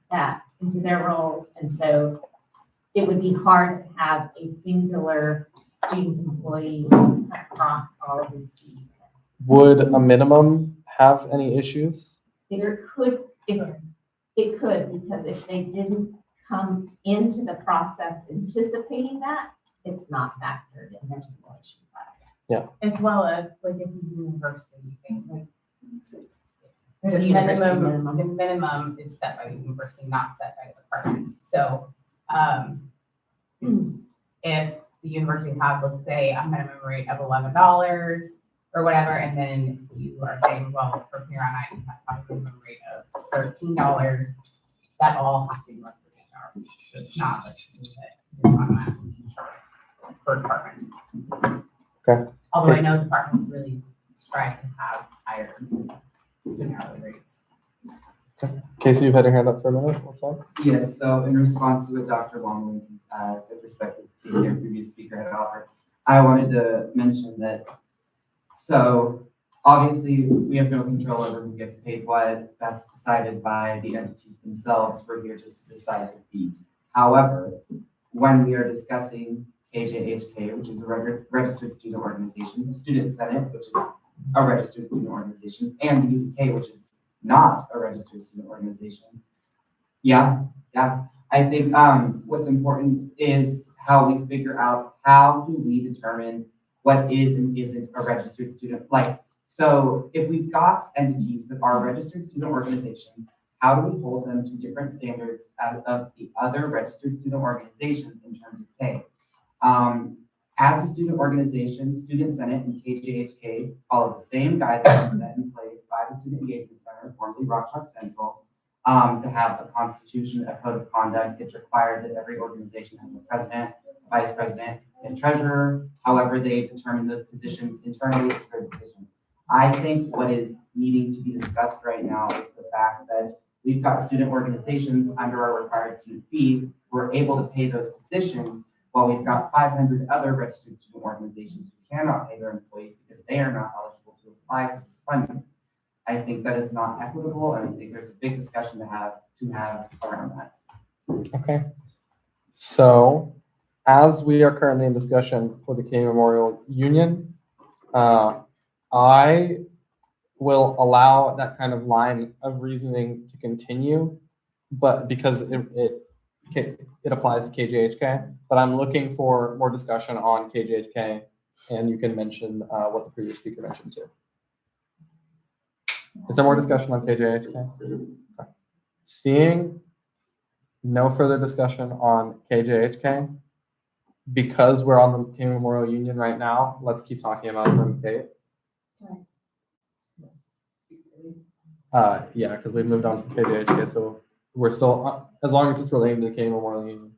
[SPEAKER 3] that into their roles. And so it would be hard to have a singular student employee across all of these fees.
[SPEAKER 1] Would a minimum have any issues?
[SPEAKER 3] It could, because if they didn't come into the process anticipating that, it's not factored in their simulation.
[SPEAKER 4] As well as, like, it's a university thing, like,
[SPEAKER 3] There's a
[SPEAKER 4] the
[SPEAKER 3] university
[SPEAKER 4] minimum, the minimum is set by the university, not set by the departments. So, if the university has, let's say, a minimum rate of $11 or whatever, and then you are saying, well, from here on out, you have a minimum rate of $13, that all has to be run through HR. So it's not like it's automatically charged per department.
[SPEAKER 1] Okay.
[SPEAKER 4] Although I know departments really strive to have higher student hourly rates.
[SPEAKER 1] Casey, you've had your hand up for a minute. What's up?
[SPEAKER 9] Yes, so in response to what Dr. Longley, with respect to the previous speaker had offered, I wanted to mention that, so obviously we have no control over who gets paid what. That's decided by the entities themselves. We're here just to decide the fees. However, when we are discussing KJHK, which is a registered student organization, the Student Senate, which is a registered student organization, and the UPK, which is not a registered student organization. Yeah, I think what's important is how we figure out how do we determine what is and isn't a registered student. Like, so if we've got entities that are registered student organizations, how do we hold them to different standards of the other registered student organizations in terms of pay? As a student organization, Student Senate and KJHK follow the same guidelines set in place by the Student Engagement Center, formerly Rock Chalk Central, to have a constitution, a code of conduct. It's required that every organization has a president, vice president, and treasurer. However, they determine those positions internally. It's their decision. I think what is needing to be discussed right now is the fact that we've got student organizations under our required student fee. We're able to pay those positions, while we've got 500 other registered student organizations who cannot pay their employees because they are not eligible to apply for this funding. I think that is not equitable, and I think there's a big discussion to have around that.
[SPEAKER 1] Okay. So, as we are currently in discussion for the King Memorial Union, I will allow that kind of line of reasoning to continue, but because it applies to KJHK, but I'm looking for more discussion on KJHK, and you can mention what the previous speaker mentioned too. Is there more discussion on KJHK? Okay. Seeing no further discussion on KJHK, because we're on the King Memorial Union right now, let's keep talking about Friends State. Yeah, because we've moved on from KJHK, so we're still, as long as it's relating to the King Memorial Union.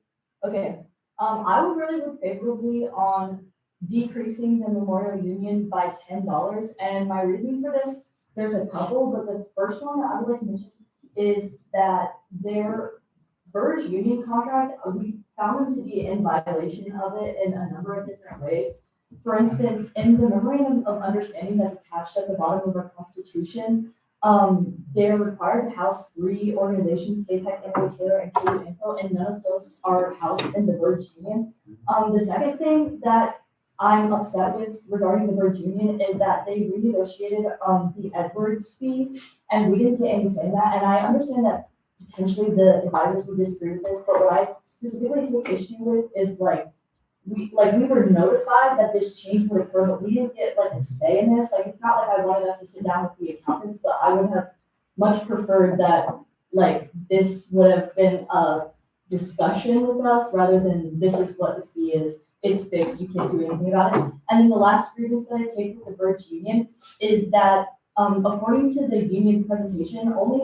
[SPEAKER 6] Okay, I would really look favorably on decreasing the Memorial Union by $10. And my reasoning for this, there's a couple, but the first one that I would like to mention is that their Burge Union contract, we found them to be in violation of it in a number of different ways. For instance, in the memorandum of understanding that's attached at the bottom of our Constitution, they're required to house 3 organizations, SAPEC, Emory Taylor, and KU Info, and none of those are housed in the Burge Union. The second thing that I'm upset with regarding the Burge Union is that they renegotiated the Edwards fee, and we didn't get any say in that. And I understand that potentially the advisors would disagree with this, but what I specifically take issue with is we were notified that this change would occur, but we didn't get a say in this. It's not like I wanted us to sit down with the accountants, but I would have much preferred that this would have been a discussion with us rather than this is what the fee is. It's fixed, you can't do anything about it. And then the last grievance that I take with the Burge Union is that according to the union's presentation, only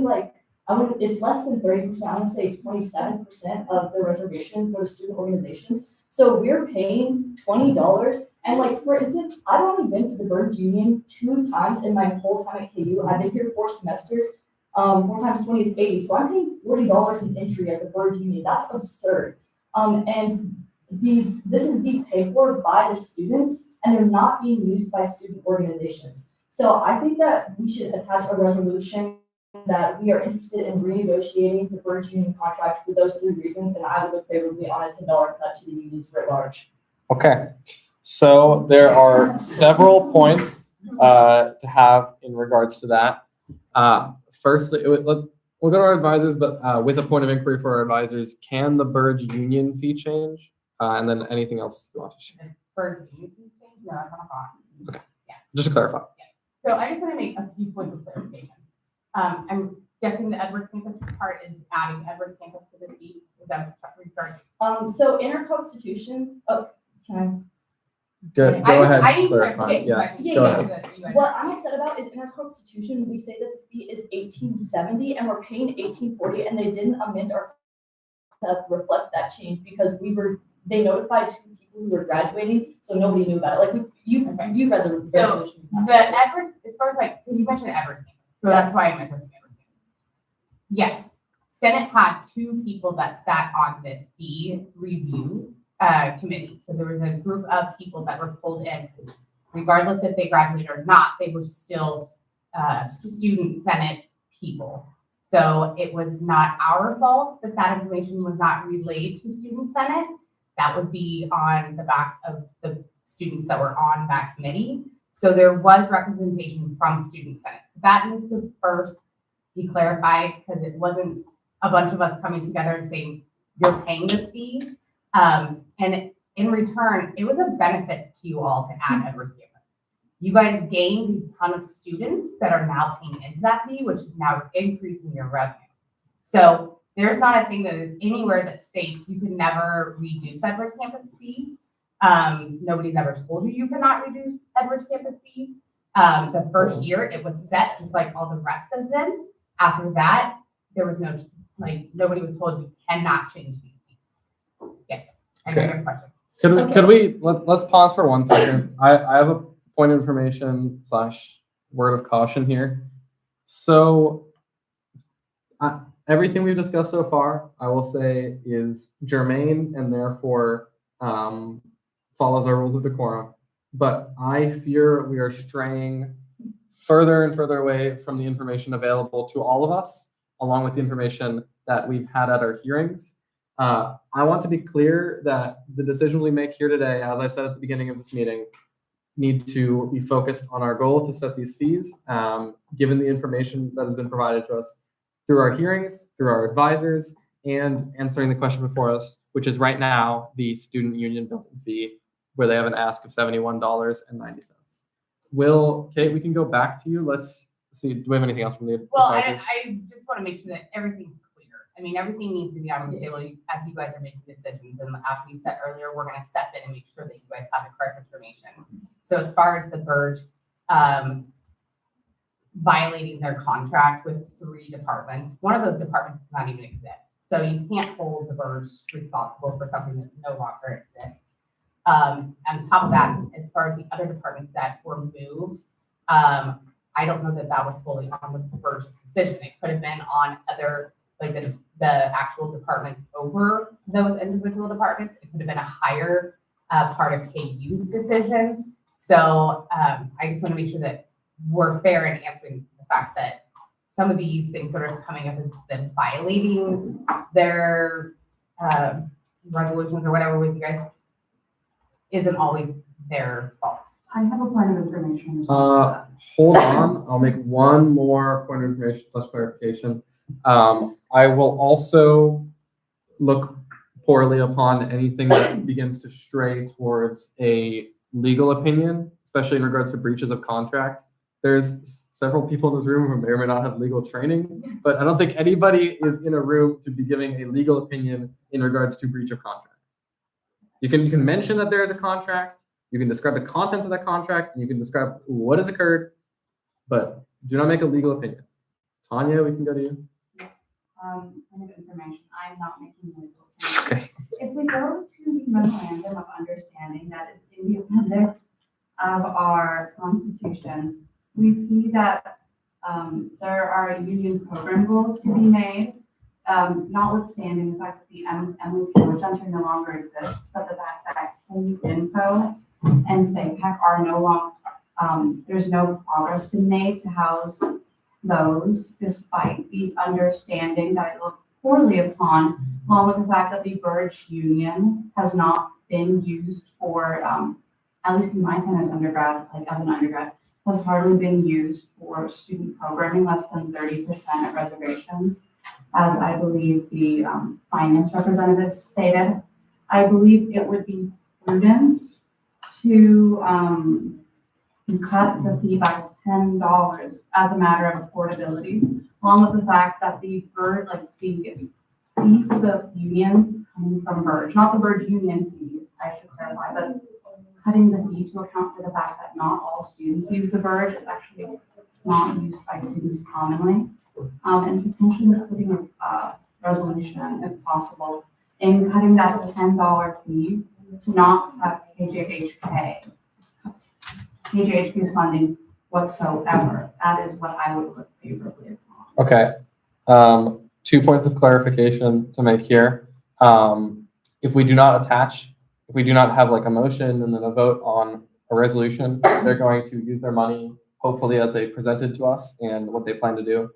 [SPEAKER 6] it's less than 30%, I want to say 27% of the reservations go to student organizations. So we're paying $20. And for instance, I've only been to the Burge Union 2 times in my whole time at KU. I've been here 4 semesters. 4 times 20 is 80. So I'm paying $40 in entry at the Burge Union. That's absurd. And this is being paid for by the students, and they're not being used by student organizations. So I think that we should attach a resolution that we are interested in renegotiating the Burge Union contract for those 3 reasons, and I would look favorably on a $10 cut to the unions writ large.
[SPEAKER 1] Okay, so there are several points to have in regards to that. Firstly, we'll go to our advisors, but with a point of inquiry for our advisors, can the Burge Union fee change? And then anything else you want to share?
[SPEAKER 4] Burge Union fee change? No, that's not a problem.
[SPEAKER 1] Okay, yeah. Just to clarify.
[SPEAKER 4] So I just want to make a few points of clarification. I'm guessing the Edwards campus part is adding Edwards campus to the fee. Is that what
[SPEAKER 6] So in our Constitution, can
[SPEAKER 1] Go ahead.
[SPEAKER 4] I need
[SPEAKER 1] clarify.
[SPEAKER 4] clarification.
[SPEAKER 1] Yes,
[SPEAKER 6] Yeah,
[SPEAKER 1] go
[SPEAKER 6] yeah.
[SPEAKER 1] ahead.
[SPEAKER 6] What I'm upset about is in our Constitution, we say that the fee is $18.70 and we're paying $18.40, and they didn't amend our to reflect that change because they notified 2 people who were graduating, so nobody knew about it. You read the resolution.
[SPEAKER 4] So the Edwards, as far as you mentioned Edwards campus, so that's why I'm interested in Edwards campus. Yes, Senate had 2 people that sat on this fee review committee. So there was a group of people that were pulled in, regardless if they graduated or not, they were still student Senate people. So it was not our fault that that information was not relayed to student Senate. That would be on the backs of the students that were on that committee. So there was representation from student Senate. So that needs to first be clarified because it wasn't a bunch of us coming together and saying, you're paying this fee. And in return, it was a benefit to you all to add Edwards campus. You guys gained a ton of students that are now paying into that fee, which is now increasing your revenue. So there's not a thing that is anywhere that states you can never reduce Edwards campus fee. Nobody's ever told you you cannot reduce Edwards campus fee. The first year it was set just like all the rest of them. After that, there was no, nobody was told you cannot change these fees. Yes, I know your question.
[SPEAKER 1] Could we, let's pause for 1 second. I have a point of information / word of caution here. So everything we've discussed so far, I will say is germane and therefore follows our rules of decorum. But I fear we are straying further and further away from the information available to all of us, along with the information that we've had at our hearings. I want to be clear that the decision we make here today, as I said at the beginning of this meeting, need to be focused on our goal to set these fees, given the information that has been provided to us through our hearings, through our advisors, and answering the question before us, which is right now the student union building fee, where they have an ask of $71.90. Kate, we can go back to you. Let's see, do we have anything else from the
[SPEAKER 4] Well,
[SPEAKER 1] advisors?
[SPEAKER 4] I just want to make sure that everything's clear. I mean, everything needs to be out on the table as you guys are making decisions. And as we said earlier, we're going to step in and make sure that you guys have the correct information. So as far as the Burge violating their contract with 3 departments, one of those departments does not even exist. So you can't hold the Burge responsible for something that no longer exists. On top of that, as far as the other departments that were moved, I don't know that that was fully on the Burge's decision. It could have been on other, like the actual departments over those individual departments. It could have been a higher part of KU's decision. So I just want to make sure that we're fair in answering the fact that some of these things that are coming up has been violating their resolutions or whatever with you guys isn't always their fault.
[SPEAKER 13] I have a point of information.
[SPEAKER 1] Hold on, I'll make one more point of information / clarification. I will also look poorly upon anything that begins to stray towards a legal opinion, especially in regards to breaches of contract. There's several people in this room who may or may not have legal training, but I don't think anybody is in a room to be giving a legal opinion in regards to breach of contract. You can mention that there is a contract, you can describe the contents of that contract, and you can describe what has occurred, but do not make a legal opinion. Tanya, we can go to you.
[SPEAKER 13] Yes, point of information, I'm not making a legal opinion. If we go to the memorandum of understanding that is in the appendix of our constitution, we see that there are union program goals to be made, notwithstanding the fact that the MOP Center no longer exists, but the fact that KU Info and SAPEC are no longer, there's no progress been made to house those, despite the understanding that I look poorly upon, along with the fact that the Burge Union has not been used for, at least in my time as undergrad, like as an undergrad, has hardly been used for student programming, less than 30% at reservations, as I believe the finance representative stated. I believe it would be prudent to cut the fee by $10 as a matter of affordability, along with the fact that the Burge, like the fee for the unions coming from Burge, not the Burge union fee, I should clarify, but cutting the fee to account for the fact that not all students use the Burge. It's actually not used by students commonly. And potentially including a resolution, if possible, in cutting that $10 fee to not cut KJHQ's funding whatsoever. That is what I would look favorably upon.
[SPEAKER 1] Okay. 2 points of clarification to make here. If we do not have like a motion and then a vote on a resolution, they're going to use their money, hopefully as they presented to us and what they plan to do.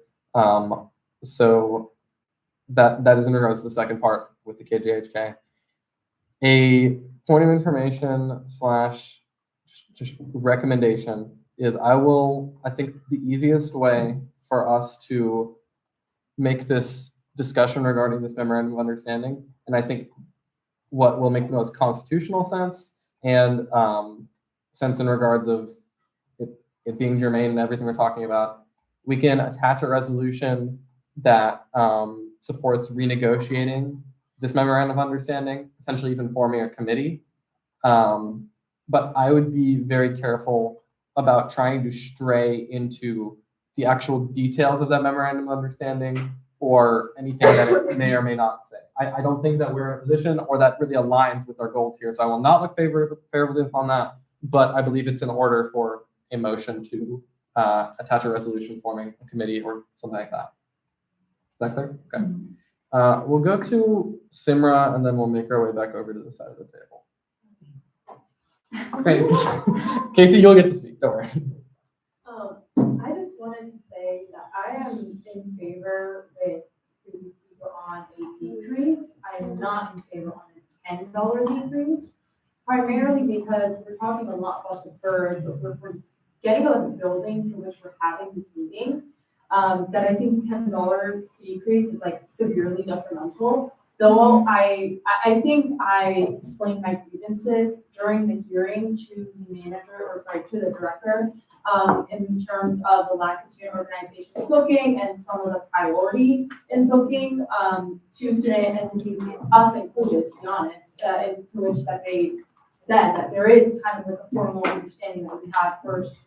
[SPEAKER 1] So that is in regards to the second part with the KJHK. A point of information / just recommendation is I think the easiest way for us to make this discussion regarding this memorandum of understanding, and I think what will make the most constitutional sense and sense in regards of it being germane to everything we're talking about, we can attach a resolution that supports renegotiating this memorandum of understanding, potentially even forming a committee. But I would be very careful about trying to stray into the actual details of that memorandum of understanding or anything that it may or may not say. I don't think that we're in a position or that really aligns with our goals here. So I will not look favorably upon that, but I believe it's in order for a motion to attach a resolution forming a committee or something like that. Is that clear? Okay. We'll go to Simra and then we'll make our way back over to the side of the table. Okay, Casey, you'll get to speak. Don't worry.
[SPEAKER 5] I just wanted to say that I am in favor with previous speaker on a decrease. I am not in favor on a $10 decrease. primarily because we're talking a lot about the bird, but we're getting a building to which we're having this meeting. That I think $10 decrease is like severely detrimental. Though I think I explained my grievances during the hearing to the manager, or sorry, to the director, in terms of the lack of student organizations booking and some of the priority in booking, to student entities, us included, to be honest, into which that they said that there is kind of like a formal understanding that we have first,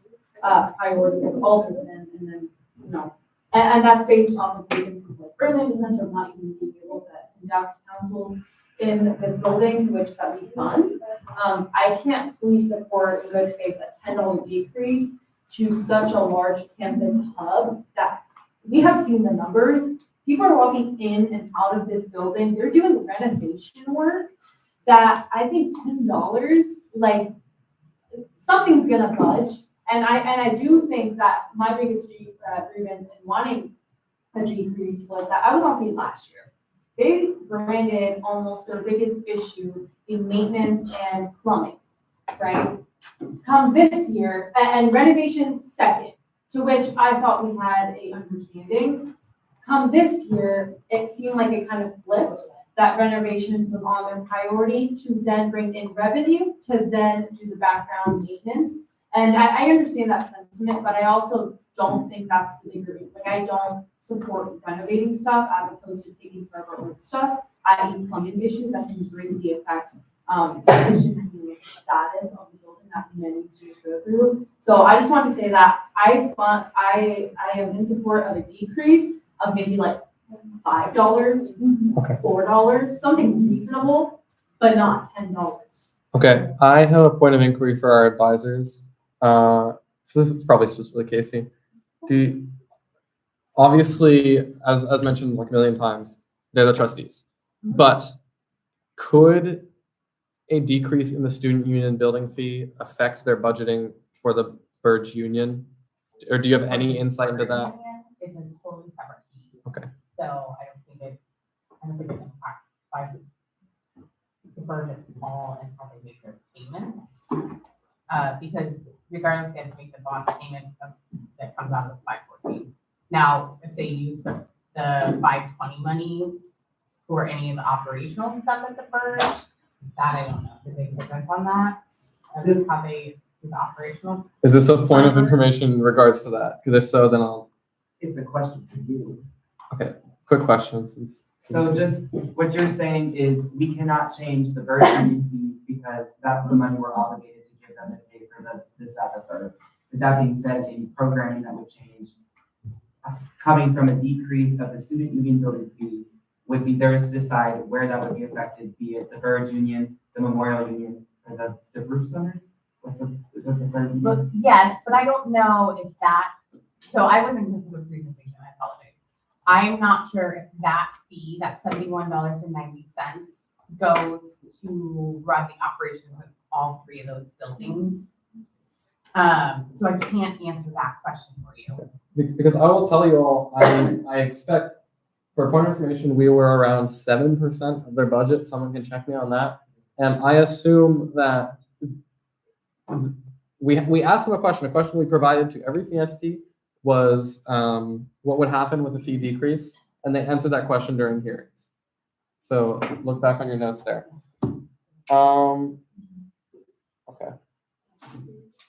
[SPEAKER 5] priority of Alderson, and then, you know, and that's based off of grievances like earlier discussion of not even being able to conduct councils in this building, which that we fund. I can't fully support in good faith a $10 decrease to such a large campus hub that we have seen the numbers. People are walking in and out of this building. They're doing renovation work that I think $10, like something's gonna budge. And I do think that my biggest grievance in wanting a decrease was that I was on feed last year. They branded almost their biggest issue in maintenance and plumbing, right? Come this year, and renovations second, to which I thought we had a understanding. Come this year, it seemed like it kind of flipped, that renovations was on their priority to then bring in revenue, to then do the background maintenance. And I understand that sentiment, but I also don't think that's the bigger, like I don't support renovating stuff as opposed to taking forever with stuff, i.e. plumbing issues that can greatly affect efficiency and status of the building that many students go through. So I just want to say that I am in support of a decrease of maybe like $5, $4, something reasonable, but not $10.
[SPEAKER 1] Okay, I have a point of inquiry for our advisors. So this is probably specifically Casey. Obviously, as mentioned like a million times, they're the trustees. But could a decrease in the student union building fee affect their budgeting for the Burge Union? Or do you have any insight into that?
[SPEAKER 4] It's a totally separate fee.
[SPEAKER 1] Okay.
[SPEAKER 4] So I don't think it impacts by the burden all and how they make their payments. Because regardless, they have to make the bond payment that comes out of the 514. Now, if they use the 520 money for any of the operational stuff at the Burge, that I don't know. Did they present on that? As how they do the operational?
[SPEAKER 1] Is this a point of information in regards to that? Because if so, then I'll.
[SPEAKER 9] Is the question to you.
[SPEAKER 1] Okay, quick question.
[SPEAKER 9] So just what you're saying is we cannot change the version fee because that's the money we're obligated to give them to pay for this, that, or third. With that being said, any programming that would change coming from a decrease of the student union building fee would be theirs to decide where that would be affected, be it the Burge Union, the Memorial Union, or the Bruce Center? What's the third?
[SPEAKER 4] But yes, but I don't know if that, so I wasn't here for the presentation, I apologize. I'm not sure if that fee, that $71.90 goes to run the operations of all three of those buildings. So I can't answer that question for you.
[SPEAKER 1] Because I will tell you all, I expect, for point of information, we were around 7% of their budget. Someone can check me on that. And I assume that we asked them a question we provided to every fee entity was what would happen with a fee decrease, and they answered that question during hearings. So look back on your notes there. Okay,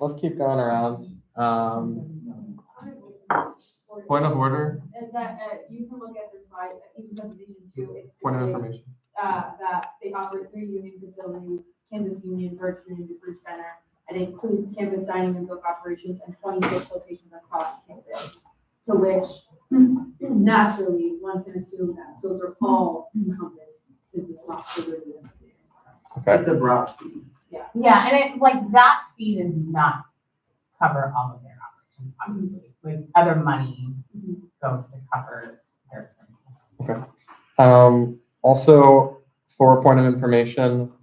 [SPEAKER 1] let's keep going around. Point of order.
[SPEAKER 2] And that, you can look at the slide, even presentation too, it's.
[SPEAKER 1] Point of information.
[SPEAKER 2] That they operate 3 union facilities, Kansas Union, Burge Union, Bruce Center. It includes campus dining and book operations and 26 locations across campus. To which naturally one can assume that those are all encompassed since it's not figured in.
[SPEAKER 1] Okay.
[SPEAKER 9] It's a broad fee.
[SPEAKER 4] Yeah, and it, like, that fee does not cover all of their operations, obviously. Like, other money goes to cover their expenses.
[SPEAKER 1] Okay. Also, for a point of information,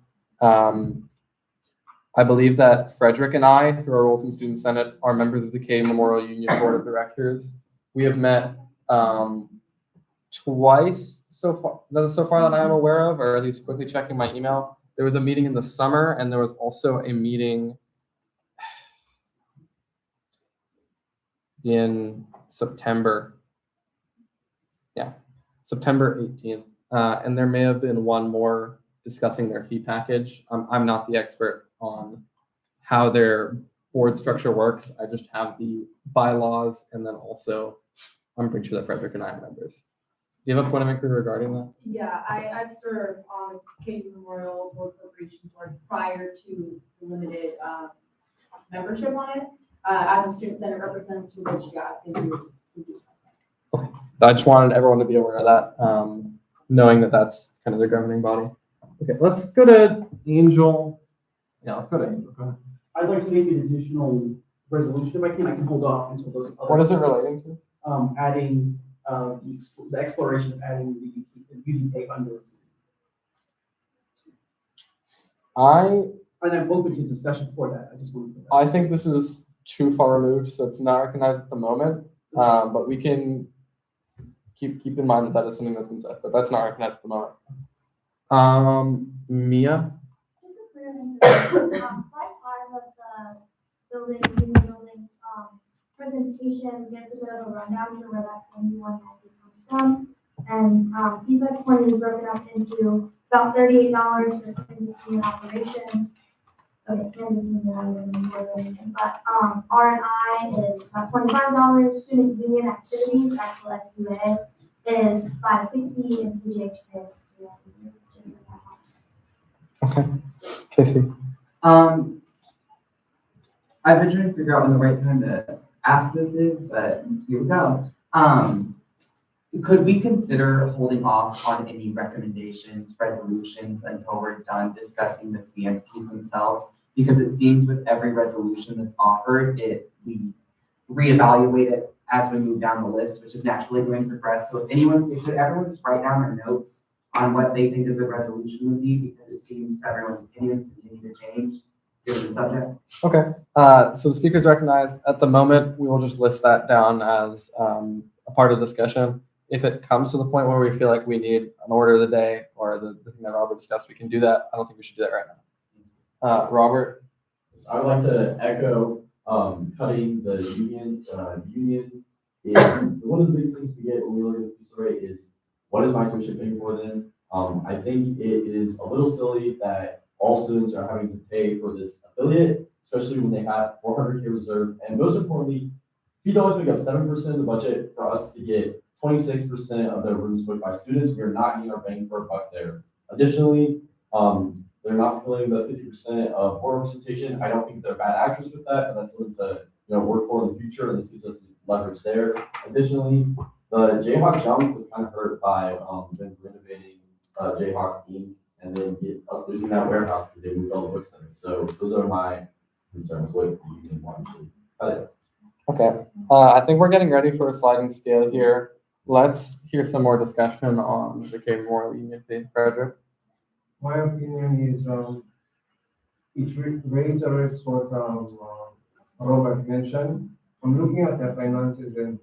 [SPEAKER 1] I believe that Frederick and I, through our roles in Student Senate, are members of the K Memorial Union Board of Directors. We have met twice so far that I am aware of, or at least quickly checking my email. there was a meeting in the summer, and there was also a meeting in September. Yeah, September 18th. And there may have been one more discussing their fee package. I'm not the expert on how their board structure works. I just have the bylaws, and then also I'm pretty sure that Frederick and I are members. Do you have a point of inquiry regarding that?
[SPEAKER 5] Yeah, I've served on Katie Memorial Board Corporation Board prior to the limited membership on it. As a student senate representative, which, yeah, I think we do.
[SPEAKER 1] I just wanted everyone to be aware of that, knowing that that's kind of the governing body. Okay, let's go to Angel. Yeah, let's go to Angel. Go ahead.
[SPEAKER 15] I'd like to make an additional resolution if I can. I can hold off until those other.
[SPEAKER 1] What is it relating to?
[SPEAKER 15] Adding, the exploration of adding the UDK under. And I'm open to discussion for that. I just wanted to.
[SPEAKER 1] I think this is too far removed, so it's not recognized at the moment. But we can keep in mind that is something that's been said, but that's not recognized at the moment. Mia?
[SPEAKER 8] Just a clear thing, slide 5 of the buildings, presentation gives a bit of a rundown to where that 71 comes from. And feedback point is broken up into about $38 for Kansas student operations. Okay, Kansas student but R&I is about $25. Student union activities, actual SUA, is $5.60, and PGHK is $3.
[SPEAKER 1] Okay. Casey?
[SPEAKER 9] I've been trying to figure out when the right time to ask this is, but here we go. Could we consider holding off on any recommendations, resolutions until we're done discussing the fee entities themselves? Because it seems with every resolution that's offered, we reevaluate it as we move down the list, which is naturally going to progress. So if everyone just write down their notes on what they think a good resolution would be, because it seems that everyone's opinions continue to change given the subject. Okay.
[SPEAKER 1] So the speaker's recognized. At the moment, we will just list that down as a part of the discussion. If it comes to the point where we feel like we need an order of the day or the thing that Robert discussed, we can do that. I don't think we should do that right now. Robert?
[SPEAKER 11] I would like to echo cutting the union. Union is one of the biggest things we get when we look at the survey is what is my tuition paying for them? I think it is a little silly that all students are having to pay for this affiliate, especially when they have 400K reserve. And most importantly, fee dollars make up 7% of the budget for us to get 26% of the rooms booked by students. We are not getting our bang for a buck there. Additionally, they're not filling the 50% of board representation. I don't think they're bad actors with that, but that's something to work for in the future, and this gives us leverage there. Additionally, the Jayhawk jump was kind of hurt by them renovating Jayhawk Inc. and then us losing that warehouse because they moved all the books there. So those are my concerns with the union one.
[SPEAKER 1] Okay. I think we're getting ready for a sliding scale here. Let's hear some more discussion on the K Memorial Union fee. Frederick?
[SPEAKER 14] My opinion is it reiterates what Robert mentioned. I'm looking at their finances and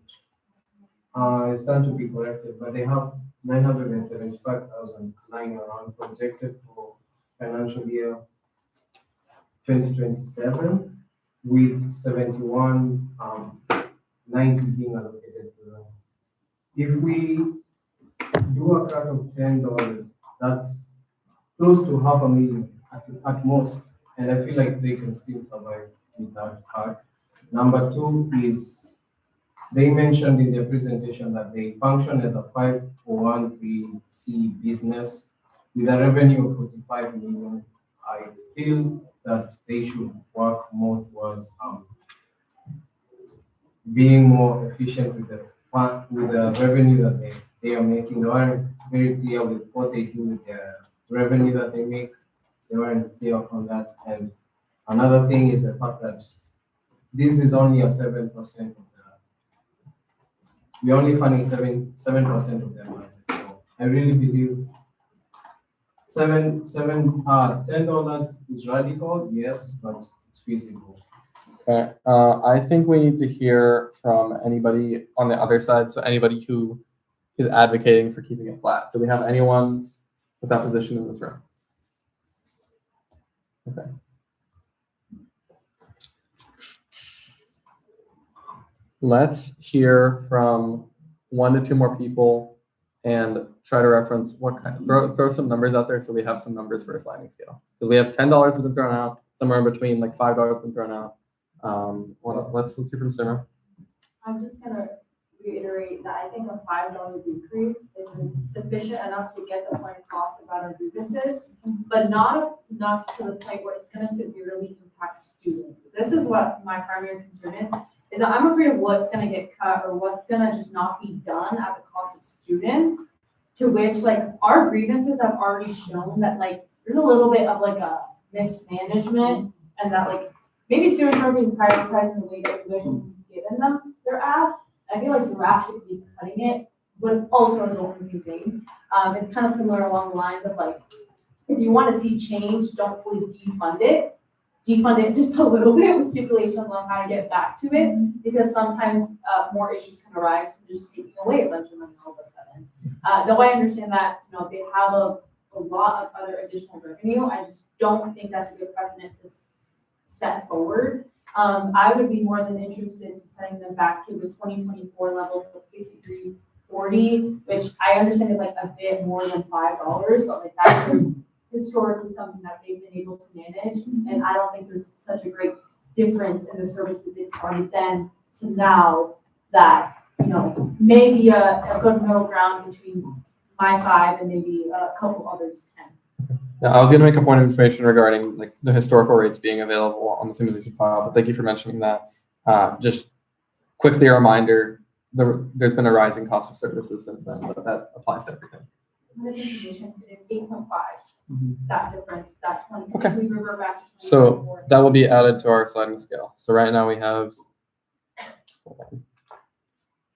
[SPEAKER 14] it's done to be corrected, but they have 975,000 lying around projected for financial year 2027, with 7190 being allocated to them. If we do a cut of $10, that's close to $500,000 at most, and I feel like they can still survive with that cut. Number two is they mentioned in their presentation that they function as a 501(c) business with a revenue of 45 million. I feel that they should work more towards being more efficient with the revenue that they are making. They aren't very clear with what they do with their revenue that they make. They weren't clear on that. And another thing is the fact that this is only a 7% of the, we're only funding 7% of their budget. So I really believe $10 is radical, yes, but it's feasible.
[SPEAKER 1] Okay. I think we need to hear from anybody on the other side. So anybody who is advocating for keeping it flat. Do we have anyone with that position in this room? Let's hear from 1 to 2 more people and try to reference what kind, throw some numbers out there so we have some numbers for a sliding scale. Because we have $10 has been thrown out, somewhere in between, like $5 has been thrown out. Let's hear from Sarah.
[SPEAKER 5] I'm just gonna reiterate that I think a $5 decrease is sufficient enough to get the point across about our grievances, but not enough to the point where it's gonna severely impact students. This is what my primary concern is that I'm afraid of what's gonna get cut or what's gonna just not be done at the cost of students, to which like our grievances have already shown that like there's a little bit of like a mismanagement and that like maybe students aren't being prioritized in the way that tuition is given them. They're asked. I feel like drastically cutting it would also result in the same thing. It's kind of similar along the lines of like, if you want to see change, don't fully defund it. Defund it just a little bit with stipulations on how to get back to it, because sometimes more issues can arise from just taking away a bunch of money all of a sudden. Though I understand that, you know, they have a lot of other additional revenue, I just don't think that's a good precedent to set forward. I would be more than interested in sending them back to the 2024 levels of 63.40, which I understand is like a bit more than $5, but like that is historically something that they've been able to manage. And I don't think there's such a great difference in the services they've provided then to now that, you know, maybe a good middle ground between my 5 and maybe a couple others 10.
[SPEAKER 1] Yeah, I was going to make a point of information regarding like the historical rates being available on the simulation file, but thank you for mentioning that. Just quickly a reminder, there's been a rising cost of services since then, but that applies to everything.
[SPEAKER 2] It's 8.5. That difference, that 20.
[SPEAKER 1] Okay.
[SPEAKER 2] We revert back to
[SPEAKER 1] So that will be added to our sliding scale. So right now we have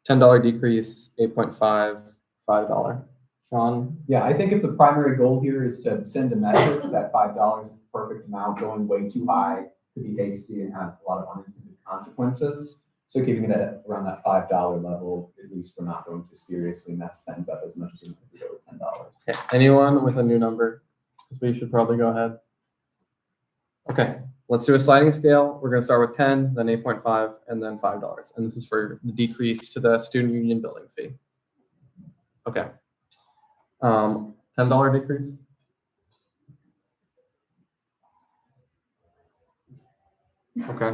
[SPEAKER 1] $10 decrease, 8.5, $5. Sean?
[SPEAKER 10] Yeah, I think if the primary goal here is to send a message that $5 is the perfect amount, going way too high could be hasty and have a lot of unintended consequences. So keeping it at around that $5 level, at least we're not going to seriously mess things up as much as we go with $10.
[SPEAKER 1] Okay. Anyone with a new number? Because we should probably go ahead. Okay, let's do a sliding scale. We're going to start with 10, then 8.5, and then $5. And this is for the decrease to the student union building fee. Okay. $10 decrease. Okay.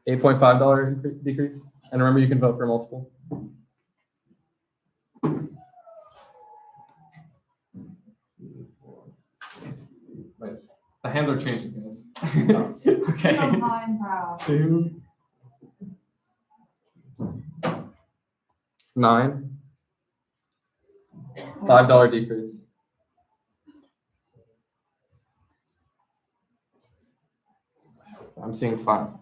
[SPEAKER 1] $8.5 decrease. And remember, you can vote for multiple. Wait, the hands are changing, guys. Okay. Two. 9. $5 decrease. I'm seeing 5. Can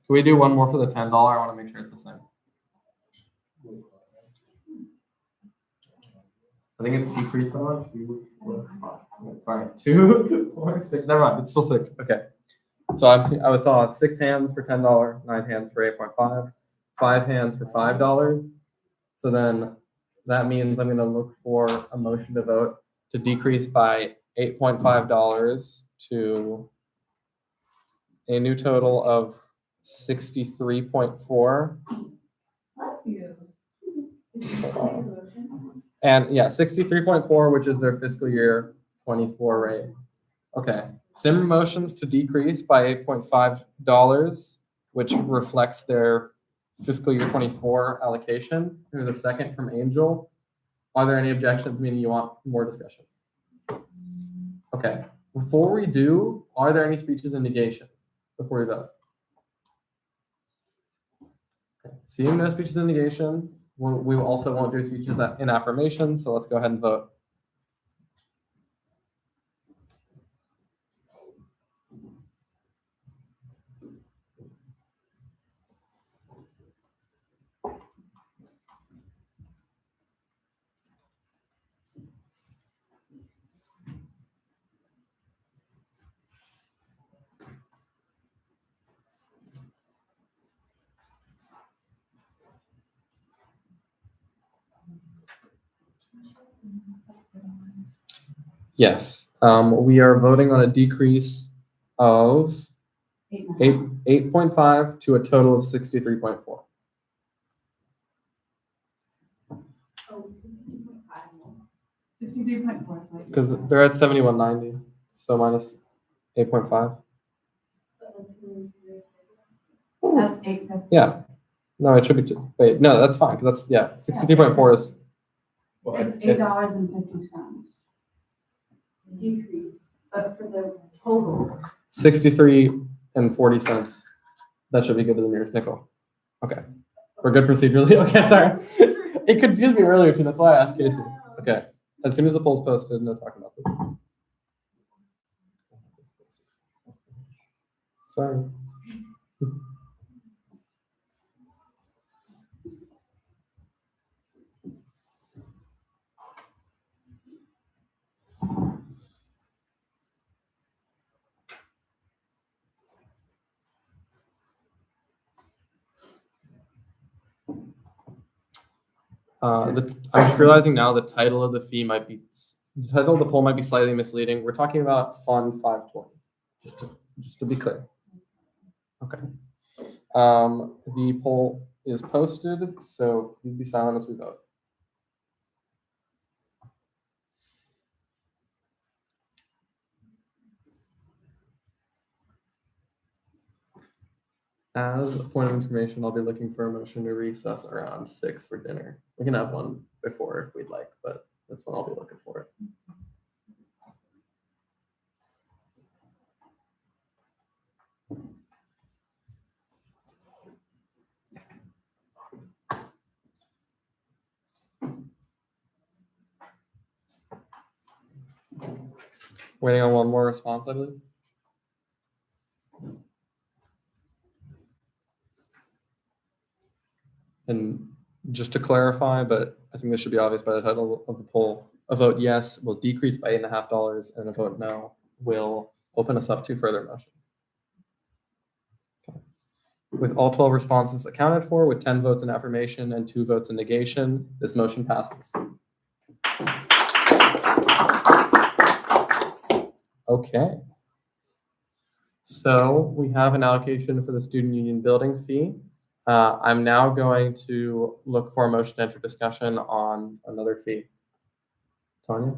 [SPEAKER 1] we do one more for the $10? I want to make sure it's the same. I think it's decreased by much. 2, 4, 5. Sorry, 2, 4, 6. Never mind. It's still 6. Okay. So I saw 6 hands for $10, 9 hands for 8.5, 5 hands for $5. So then that means I'm going to look for a motion to vote to decrease by $8.5 to a new total of 63.4.
[SPEAKER 2] Bless you.
[SPEAKER 1] And yeah, 63.4, which is their fiscal year 24 rate. Okay. Sim motions to decrease by $8.5, which reflects their fiscal year 24 allocation. There's a second from Angel. Are there any objections, meaning you want more discussion? Okay. Before we do, are there any speeches in negation before we vote? Okay. Seeing no speeches in negation, we also won't do speeches in affirmation, so let's go ahead and vote. Yes. We are voting on a decrease of 8.5 to a total of 63.4.
[SPEAKER 13] Oh, 63.4.
[SPEAKER 1] Because they're at 7190, so minus 8.5.
[SPEAKER 13] That's 850.
[SPEAKER 1] Yeah. No, it should be two. Wait, no, that's fine, because that's, 63.4 is.
[SPEAKER 13] It's $8.50. Decrease, but for the total.
[SPEAKER 1] 63 and 40 cents. That should be good to the nearest nickel. Okay. We're good procedurally? Okay, sorry. It confused me earlier too, that's why I asked Casey. Okay. As soon as the poll's posted, no talking about this. Sorry. I'm just realizing now the title of the fee might be, the title of the poll might be slightly misleading. We're talking about Fund 520, just to be clear. Okay. The poll is posted, so please be silent as we vote. As a point of information, I'll be looking for a motion to recess around 6 for dinner. We can have one before if we'd like, but that's when I'll be looking for it. Waiting on one more response, I believe. And just to clarify, but I think this should be obvious by the title of the poll, a vote yes will decrease by $8.50, and a vote no will open us up to further motions. Okay. With all 12 responses accounted for, with 10 votes in affirmation and 2 votes in negation, this motion passes. Okay. So we have an allocation for the student union building fee. I'm now going to look for a motion to enter discussion on another fee. Tanya?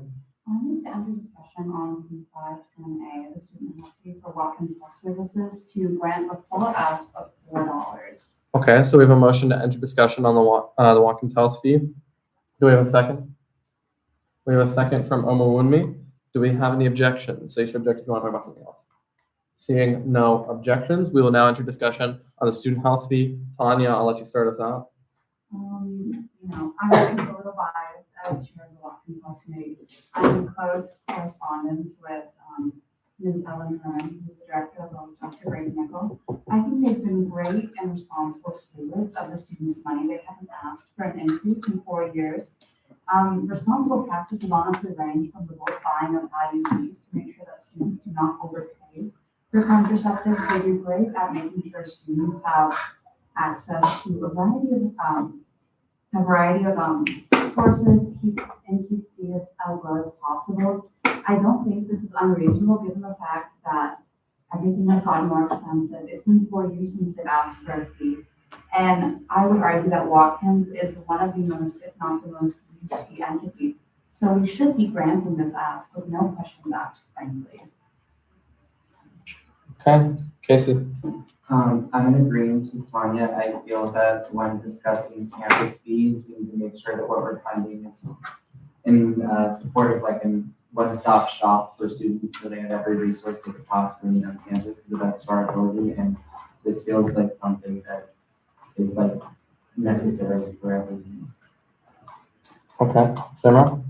[SPEAKER 4] I need to enter discussion on P510A, the student health fee for Watkins Health Services, to grant the full ask of $4.
[SPEAKER 1] Okay, so we have a motion to enter discussion on the Watkins Health fee. Do we have a second? We have a second from Omawunmi. Do we have any objections? Say you object if you want to talk about something else. Seeing no objections, we will now enter discussion on the student health fee. Tanya, I'll let you start us out.
[SPEAKER 4] I'm getting a little biased as chair of the Watkins Health Committee. I'm in close correspondence with Ms. Ellen Hearn, who's the director, as well as Dr. Brady Nickel. I think they've been great and responsible stewards of the students' money. They haven't asked for an increase in 4 years. Responsible practices honestly range from the bulk buying of IUDs to make sure that students do not overpay for contraceptives. They do great at making sure students have access to a variety of sources, keep fees as low as possible. I don't think this is unreasonable given the fact that everything has gotten more expensive. It's been 4 years since they've asked for a fee. And I would argue that Watkins is one of the most, if not the most, used fee entity. So we should be granting this ask with no questions asked, frankly.
[SPEAKER 1] Okay, Casey.
[SPEAKER 9] I'm in agreement with Tanya. I feel that when discussing campus fees, we need to make sure that what we're funding is in support of like a one-stop shop for students so they have every resource they could possibly need on campus to the best of our ability. And this feels like something that is like necessary for everything.
[SPEAKER 1] Okay, Sarah?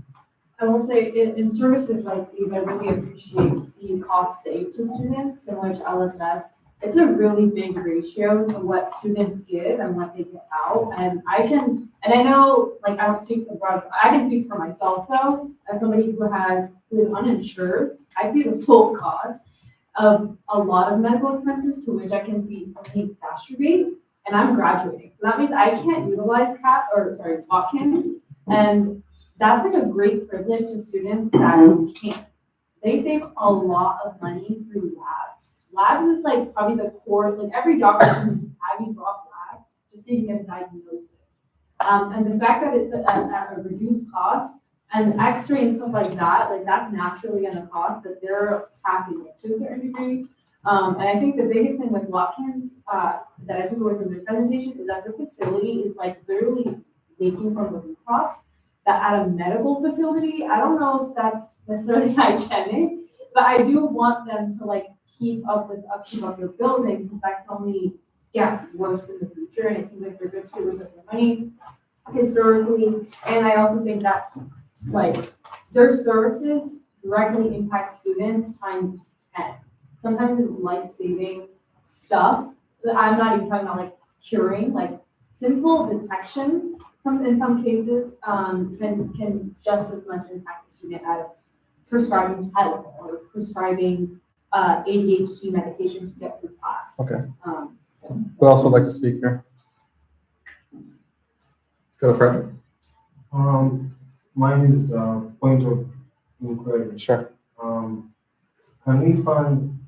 [SPEAKER 5] I will say in services like these, I really appreciate the cost saved to students, similar to LSS. It's a really big ratio to what students give and what they get out. And I know, like, I don't speak for broad, I can speak for myself though, as somebody who is uninsured, I pay the full cost of a lot of medical expenses to which I can see only exacerbate, and I'm graduating. So that means I can't utilize Watkins, and that's like a great privilege to students that can't. they save a lot of money through labs. Labs is like probably the core, like every doctor can just have you drop labs just so you can get a diagnosis. And the fact that it's at a reduced cost and X-ray and stuff like that, like that's naturally gonna cost, but they're capping it to a certain degree. And I think the biggest thing with Watkins, that I took away from the presentation is that the facility is like literally leaking from the rooftops. That at a medical facility, I don't know if that's necessarily hygienic, but I do want them to like keep up with upkeep of their building because that can only get worse in the future. And it seems like they're good stewards of their money historically. And I also think that like their services directly impact students times 10. Sometimes it's life-saving stuff that I'm not even talking about like curing, like simple detection. In some cases can just as much impact the student as prescribing Tylenol or prescribing ADHD medication to get through class.
[SPEAKER 1] Okay. Who else would like to speak here? Let's go to Frederick.
[SPEAKER 14] Mine is point of inquiry.
[SPEAKER 1] Sure.
[SPEAKER 14] Can we fund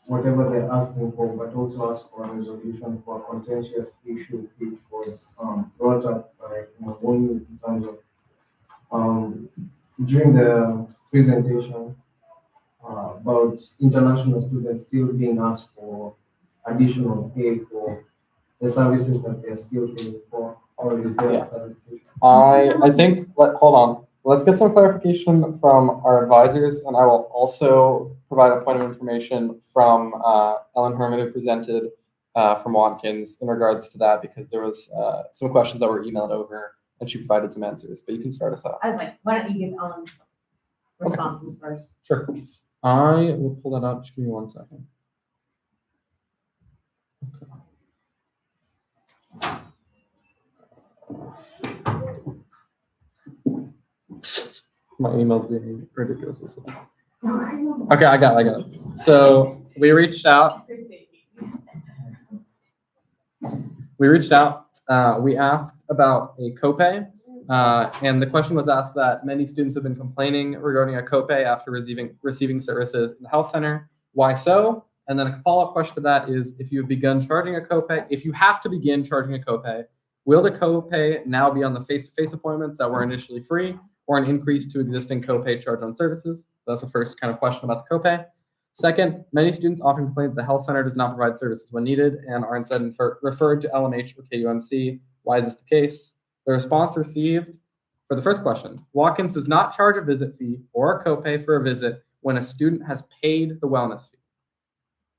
[SPEAKER 14] whatever they're asking for, but also ask for a resolution for a contentious issue which was brought up by Mabuni in terms of during the presentation about international students still being asked for additional pay for the services that they're still paying for, or is there a clarification?
[SPEAKER 1] I think, hold on. Let's get some clarification from our advisors, and I will also provide a point of information from Ellen Herman, who presented from Watkins in regards to that, because there was some questions that were emailed over, and she provided some answers. But you can start us out.
[SPEAKER 3] I was like, why don't you give Ellen's responses first?
[SPEAKER 1] Sure. I will pull that up. Just give me 1 second. My email's being ridiculous. Okay, I got it. So we reached out. We asked about a copay, and the question was asked that many students have been complaining regarding a copay after receiving services in the health center. Why so? And then a follow-up question to that is, if you've begun charging a copay, if you have to begin charging a copay, will the copay now be on the face-to-face appointments that were initially free, or an increase to existing copay charge on services? So that's the first kind of question about the copay. Second, many students often complain that the health center does not provide services when needed and are instead referred to LMH or KUMC. Why is this the case? The response received for the first question: Watkins does not charge a visit fee or a copay for a visit when a student has paid the wellness fee.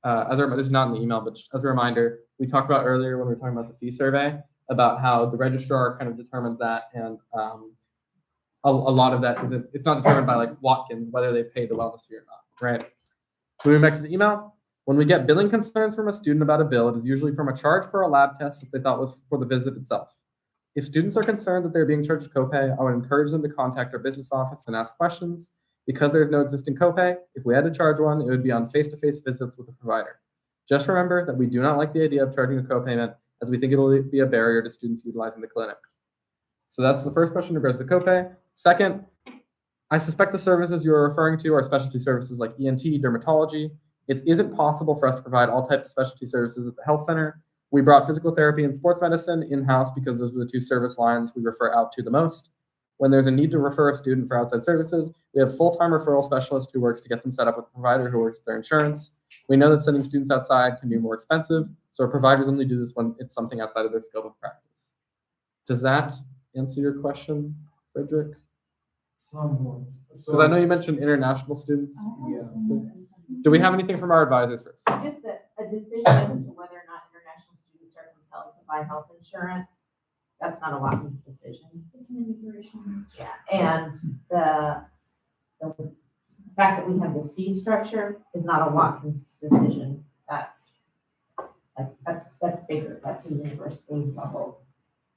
[SPEAKER 1] This is not in the email, but just as a reminder, we talked about earlier when we were talking about the fee survey about how the registrar kind of determines that, and a lot of that it's not determined by like Watkins whether they paid the wellness fee or not, right? Moving back to the email, when we get billing concerns from a student about a bill, it is usually from a charge for a lab test that they thought was for the visit itself. If students are concerned that they're being charged a copay, I would encourage them to contact our business office and ask questions. Because there's no existing copay, if we had to charge one, it would be on face-to-face visits with the provider. Just remember that we do not like the idea of charging a copayment, as we think it will be a barrier to students utilizing the clinic. So that's the first question in regards to the copay. Second, I suspect the services you're referring to are specialty services like ENT, dermatology. It isn't possible for us to provide all types of specialty services at the health center. We brought physical therapy and sports medicine in-house because those were the two service lines we refer out to the most. When there's a need to refer a student for outside services, we have full-time referral specialists who works to get them set up with a provider who works with their insurance. We know that sending students outside can be more expensive, so our providers only do this when it's something outside of their scope of practice. Does that answer your question, Frederick?
[SPEAKER 14] Somewhat.
[SPEAKER 1] Because I know you mentioned international students.
[SPEAKER 14] Yeah.
[SPEAKER 1] Do we have anything from our advisors first?
[SPEAKER 3] Just a decision as to whether or not international students are compelled to buy health insurance. That's not a Watkins decision.
[SPEAKER 6] It's an immigration.
[SPEAKER 3] Yeah, and the fact that we have this fee structure is not a Watkins decision. That's bigger. That's a university level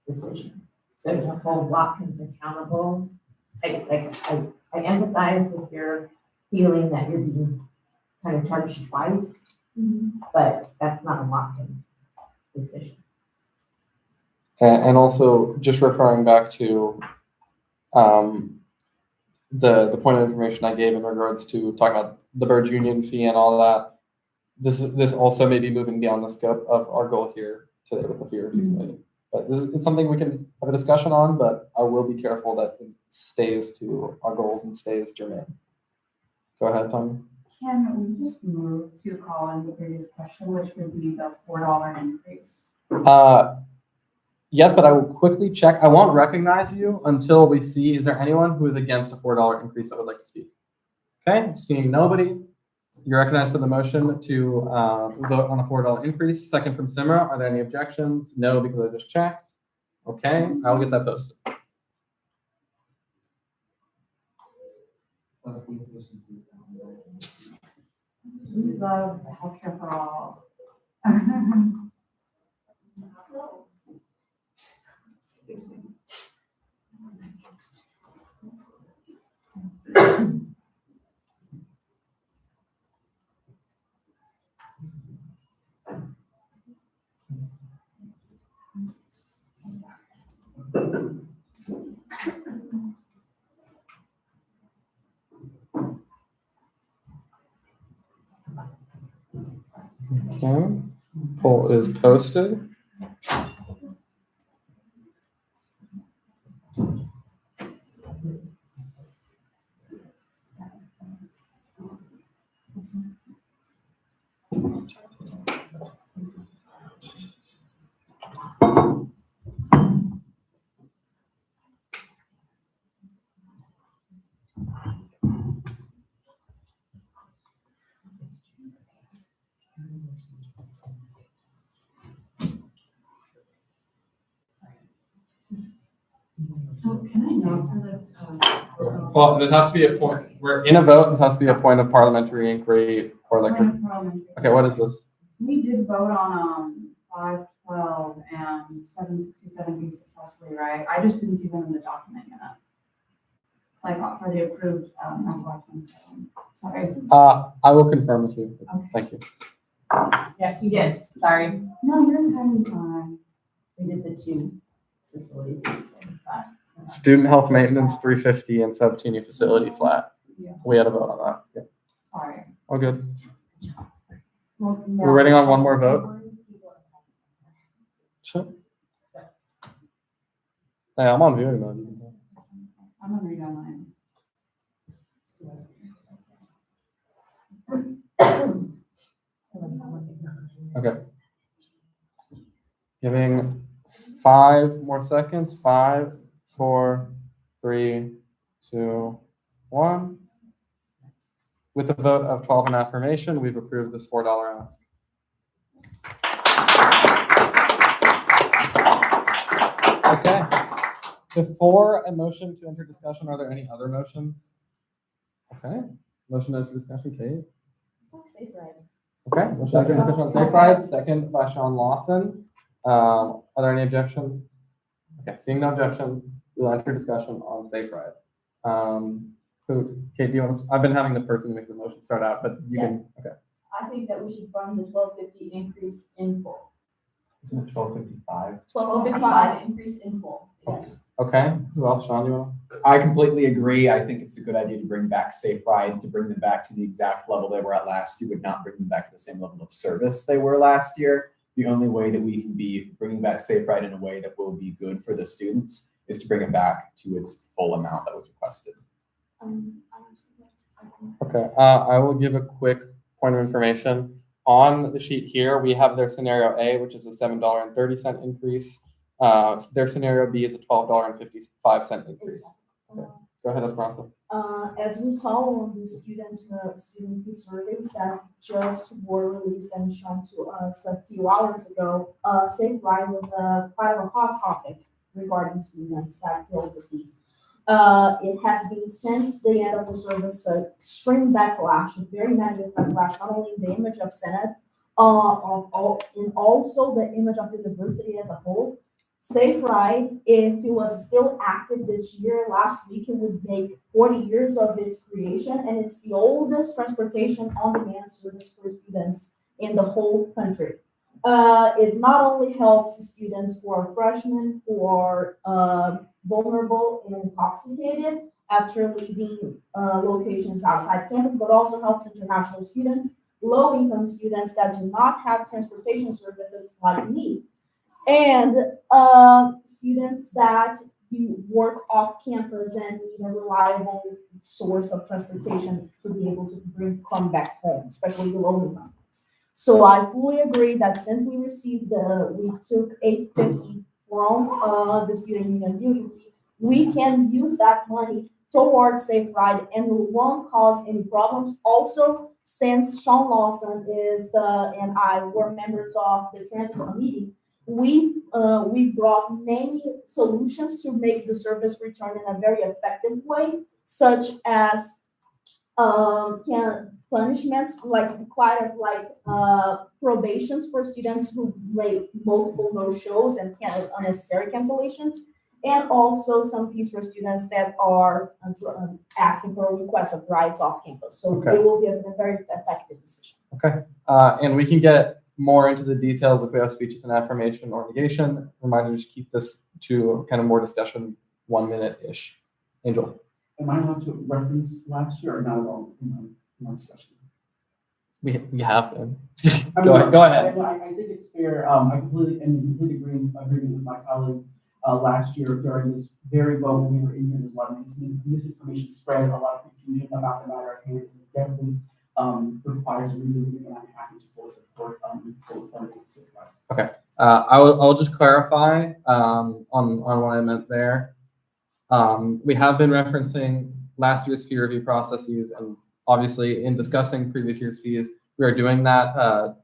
[SPEAKER 3] decision. So to hold Watkins accountable, I empathize with your feeling that you're being kind of charged twice, but that's not a Watkins decision.
[SPEAKER 1] And also, just referring back to the point of information I gave in regards to talking about the Bird Union fee and all that. This also may be moving beyond the scope of our goal here today with the fee review committee. But it's something we can have a discussion on, but I will be careful that it stays to our goals and stays germane. Go ahead, Tony.
[SPEAKER 13] Can we just move to call on the previous question, which would be the $4 increase?
[SPEAKER 1] Yes, but I will quickly check. I won't recognize you until we see, is there anyone who is against a $4 increase that would like to speak? Okay, seeing nobody, you're recognized for the motion to vote on a $4 increase. Second from Simra. Are there any objections? No, because I just checked. Okay, I will get that posted.
[SPEAKER 13] We love healthcare for all.
[SPEAKER 1] Okay, poll is posted.
[SPEAKER 13] So can I know for the,
[SPEAKER 1] Well, this has to be a point. We're in a vote. This has to be a point of parliamentary inquiry or like. Okay, what is this?
[SPEAKER 13] we did vote on, 512 and 767 successfully, right? I just didn't see them in the document yet. Like for the approved, documents. Sorry.
[SPEAKER 1] I will confirm with you. Thank you.
[SPEAKER 4] Yes, you did. Sorry.
[SPEAKER 13] No, you're entirely fine.
[SPEAKER 3] We did the two facilities.
[SPEAKER 1] Student health maintenance 350 and sub-teeny facility flat.
[SPEAKER 13] Yeah.
[SPEAKER 1] We had a vote on that. Yeah.
[SPEAKER 13] Sorry.
[SPEAKER 1] All good.
[SPEAKER 13] Well,
[SPEAKER 1] We're waiting on one more vote. Sure. Hey, I'm on viewing mode.
[SPEAKER 13] I'm gonna read online.
[SPEAKER 1] Okay. Giving 5 more seconds. 5, 4, 3, 2, 1. With a vote of 12 in affirmation, we've approved this $4 ask. Okay. Before a motion to enter discussion, are there any other motions? Okay. Motion to enter discussion, Kate.
[SPEAKER 3] Safe ride.
[SPEAKER 1] Okay. Motion to enter discussion on safe rides, second by Sean Lawson. Are there any objections? Okay, seeing no objections, we'll enter discussion on safe ride. Kate, do you want to, I've been having the person who makes the motion start out, but you can, okay.
[SPEAKER 3] I think that we should fund the 1250 increase in full.
[SPEAKER 1] Isn't it 1255?
[SPEAKER 3] 1255 increase in full, yes.
[SPEAKER 1] Okay, who else, Sean, you want?
[SPEAKER 10] I completely agree. I think it's a good idea to bring back Safe Ride, to bring them back to the exact level they were at last year, would not bring them back to the same level of service they were last year. The only way that we can be bringing back Safe Ride in a way that will be good for the students is to bring it back to its full amount that was requested.
[SPEAKER 1] Okay, I will give a quick point of information. On the sheet here, we have their scenario A, which is a $7.30 increase. Their scenario B is a $12.55 increase. Okay. Go ahead, Esperanza.
[SPEAKER 7] As we saw on the student fee surveys that just were released and shown to us a few hours ago, Safe Ride was quite a hot topic regarding students that feel the fee. It has been since the end of the service an extreme backlash, a very negative backlash, not only in the image of Senate, and also the image of the university as a whole. Safe Ride, if it was still active this year, last week, it would make 40 years of its creation, and it's the oldest transportation on-demand service for students in the whole country. It not only helps students who are freshmen, who are vulnerable and intoxicated,
[SPEAKER 3] after leaving locations outside campus, but also helps international students, low-income students that do not have transportation services like me, and students that you work off campus and need a reliable source of transportation to be able to come back home, especially the low-income. So I fully agree that since we took 850 from the student union fee, we can use that money towards Safe Ride and won't cause any problems. Also, since Sean Lawson and I were members of the transit committee, we brought many solutions to make the service return in a very effective way, such as punishments probations for students who make multiple no-shows and unnecessary cancellations, and also some fees for students that are asking for a request of rides off campus. So
[SPEAKER 1] Okay.
[SPEAKER 3] it will be a very effective decision.
[SPEAKER 1] Okay, and we can get more into the details if we have speeches and affirmation or negation. Reminder to keep this to kind of more discussion, 1 minute-ish. Angel.
[SPEAKER 15] Am I allowed to reference last year or not at all in my discussion?
[SPEAKER 1] We have been.
[SPEAKER 15] I
[SPEAKER 1] Go
[SPEAKER 15] mean,
[SPEAKER 1] ahead.
[SPEAKER 15] I think it's fair. I completely agreement with my colleagues. Last year during this very vote when we were in here, there's a lot of misinformation spread, a lot of confusion about the matter, and it definitely requires revisiting, and I'm happy to fully support full funding.
[SPEAKER 1] Okay, I'll just clarify on what I meant there. We have been referencing last year's fee review processes, and obviously in discussing previous year's fees, we are doing that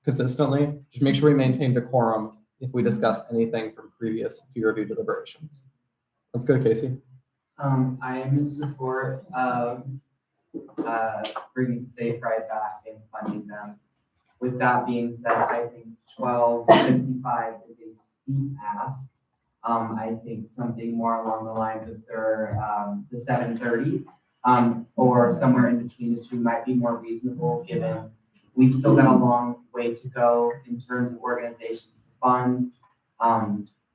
[SPEAKER 1] consistently. Just make sure we maintain decorum if we discuss anything from previous fee review deliberations. Let's go to Casey.
[SPEAKER 9] I am in support of bringing Safe Ride back and funding them. With that being said, I think 1255 is a steep ask. I think something more along the lines of the 730 or somewhere in between the two might be more reasonable, given we've still got a long way to go in terms of organizations to fund.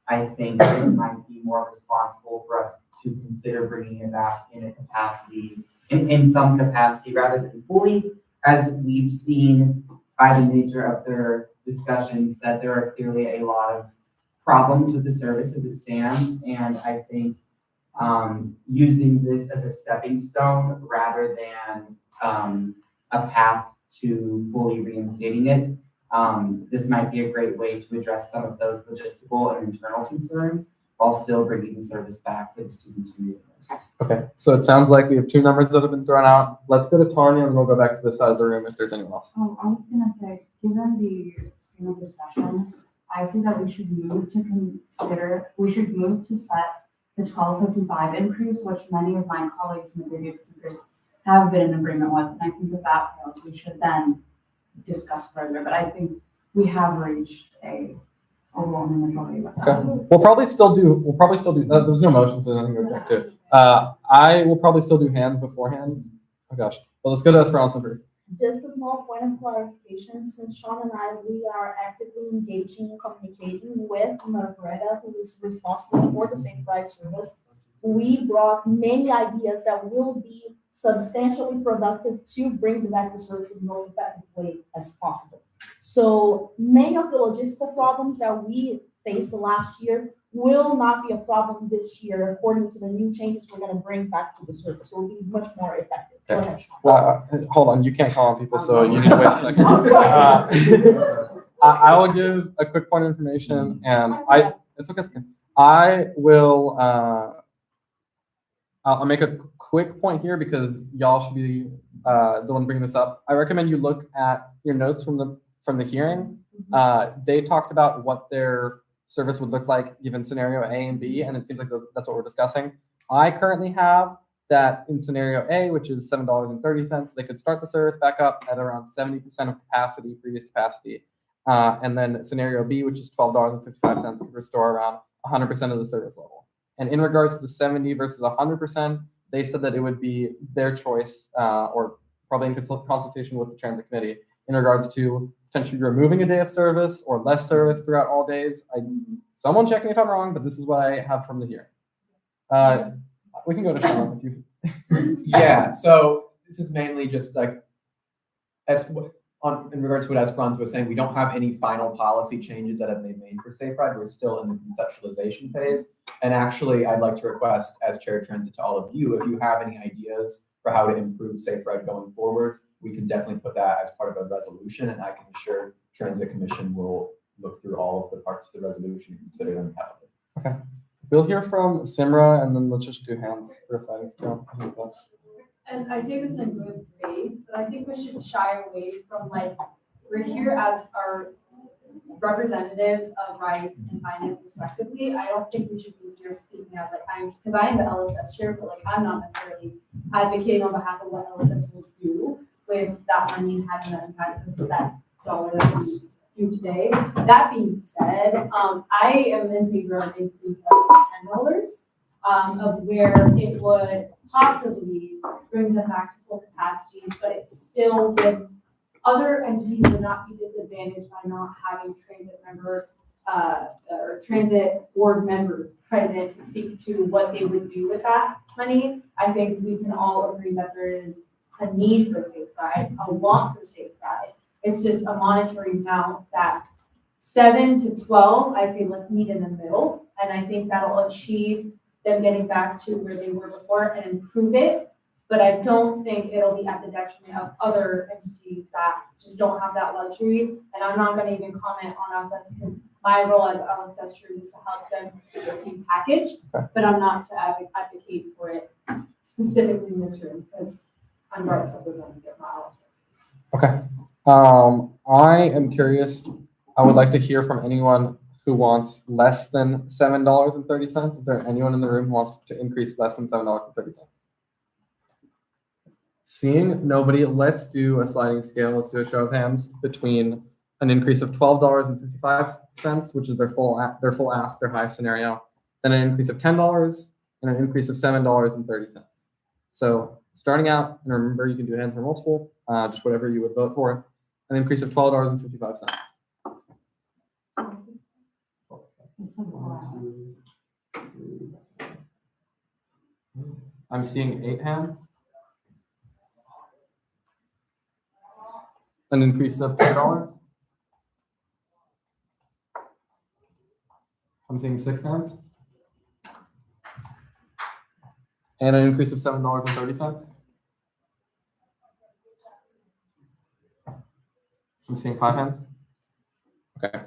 [SPEAKER 9] I think it might be more responsible for us to consider bringing it back in a capacity, in some capacity rather than fully, as we've seen by the nature of their discussions that there are clearly a lot of problems with the service as it stands. And I think using this as a stepping stone rather than a path to fully reinstating it, this might be a great way to address some of those logistical and internal concerns while still bringing the service back for the students who need it most.
[SPEAKER 1] Okay, so it sounds like we have two numbers that have been thrown out. Let's go to Tanya and we'll go back to this side of the room if there's anyone else.
[SPEAKER 13] Oh, I was gonna say, given the stream of discussion, I see that we should move to set the 1255 increase, which many of my colleagues and the previous speakers have been in agreement with. And I think if that fails, we should then discuss further. But I think we have reached a overwhelming majority with that.
[SPEAKER 1] Okay, we'll probably still do, there's no motions and nothing to object to. I will probably still do hands beforehand. Oh gosh, well, let's go to Esperanza first.
[SPEAKER 3] Just a small point of clarification, since Sean and I, we are actively engaging and communicating with Margareta, who is responsible for the Safe Ride service. We brought many ideas that will be substantially productive to bring back the service in the most effective way as possible. So many of the logistical problems that we faced last year will not be a problem this year, according to the new changes we're going to bring back to the service. So it will be much more effective. Go ahead, Sean.
[SPEAKER 1] Hold on, you can't call on people, so you need to wait a second. I will give a quick point of information, and it's okay. I will, I'll make a quick point here because y'all should be the one bringing this up. I recommend you look at your notes from the hearing. They talked about what their service would look like given scenario A and B, and it seems like that's what we're discussing. I currently have that in scenario A, which is $7.30, they could start the service back up at around 70% of capacity, previous capacity. And then scenario B, which is $12.55, could restore around 100% of the service level. And in regards to the 70 versus 100%, they said that it would be their choice, or probably in consultation with the transit committee, in regards to potentially removing a day of service or less service throughout all days. Someone check me if I'm wrong, but this is what I have from the hearing. We can go to Sean if you.
[SPEAKER 10] Yeah, so this is mainly just like, in regards to what Esperanza was saying, we don't have any final policy changes that have been made for Safe Ride. We're still in the conceptualization phase. And actually, I'd like to request, as Chair of Transit, to all of you, if you have any ideas for how to improve Safe Ride going forwards, we can definitely put that as part of a resolution, and I can assure Transit Commission will look through all of the parts of the resolution and consider them heavily.
[SPEAKER 1] Okay. We'll hear from Simra, and then let's just do hands for a second. So, I think that's-
[SPEAKER 5] And I say this in good faith, but I think we should shy away from like, we're here as our representatives of rights and finance respectively. I don't think we should be here speaking as like, because I am the LSS chair, but like, I'm not necessarily advocating on behalf of what LSS will do with that money and having that impact the set dollar that we do today. That being said, I am in favor of increase of $10. Of where it would possibly bring them back to full capacity, but it's still with other entities would not be disadvantaged by not having transit member or transit board members present to speak to what they would do with that money. I think we can all agree that there is a need for Safe Ride, a want for Safe Ride. It's just a monetary amount that 7 to 12, I say let's meet in the middle, and I think that'll achieve them getting back to where they were before and improve it. But I don't think it'll be at the detriment of other entities that just don't have that luxury. And I'm not gonna even comment on LSS because my role as LSS chair is to help them with their fee package, but I'm not to advocate for it specifically in this room because I'm rights representative, not LSS.
[SPEAKER 1] Okay. I am curious. I would like to hear from anyone who wants less than $7.30. Is there anyone in the room who wants to increase less than $7.30? Seeing nobody, let's do a sliding scale. Let's do a show of hands between an increase of $12.55, which is their full ask, their highest scenario, then an increase of $10 and an increase of $7.30. So starting out, and remember you can do hands for multiple, just whatever you would vote for, an increase of $12.55. I'm seeing 8 hands. An increase of $10. I'm seeing 6 hands. And an increase of $7.30. I'm seeing 5 hands. Okay.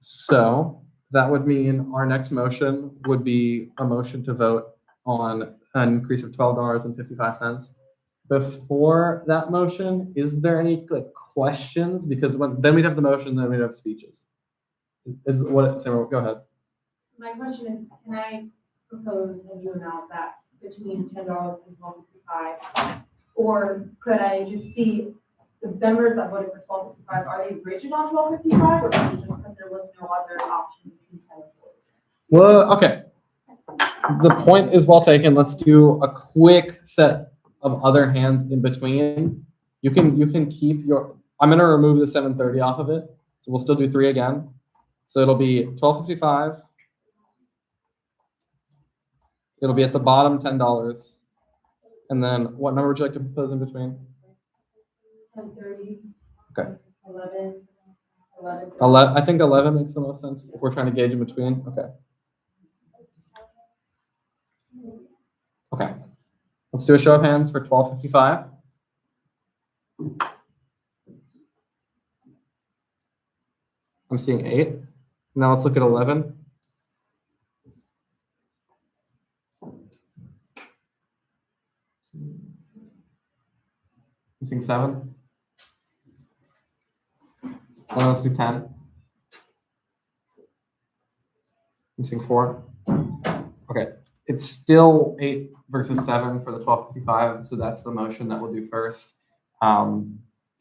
[SPEAKER 1] So that would mean our next motion would be a motion to vote on an increase of $12.55. Before that motion, is there any questions? Because then we'd have the motion, then we'd have speeches. Sarah, go ahead.
[SPEAKER 5] My question is, can I propose a new amount that between $10 and $12.55? Or could I just see the members that voted for $12.55, are they rigid on $12.55 or is it just because there was no other option between 10 and 12?
[SPEAKER 1] Well, okay. The point is well taken. Let's do a quick set of other hands in between. You can keep your, I'm gonna remove the 730 off of it. So we'll still do 3 again. So it'll be $12.55. It'll be at the bottom $10. And then what number would you like to propose in between?
[SPEAKER 5] 10:30.
[SPEAKER 1] Okay.
[SPEAKER 5] 11.
[SPEAKER 1] 11. I think 11 makes the most sense if we're trying to gauge in between. Okay. Okay. Let's do a show of hands for $12.55. I'm seeing 8. Now let's look at 11. I'm seeing 7. And let's do 10. I'm seeing 4. Okay. It's still 8 versus 7 for the $12.55, so that's the motion that we'll do first.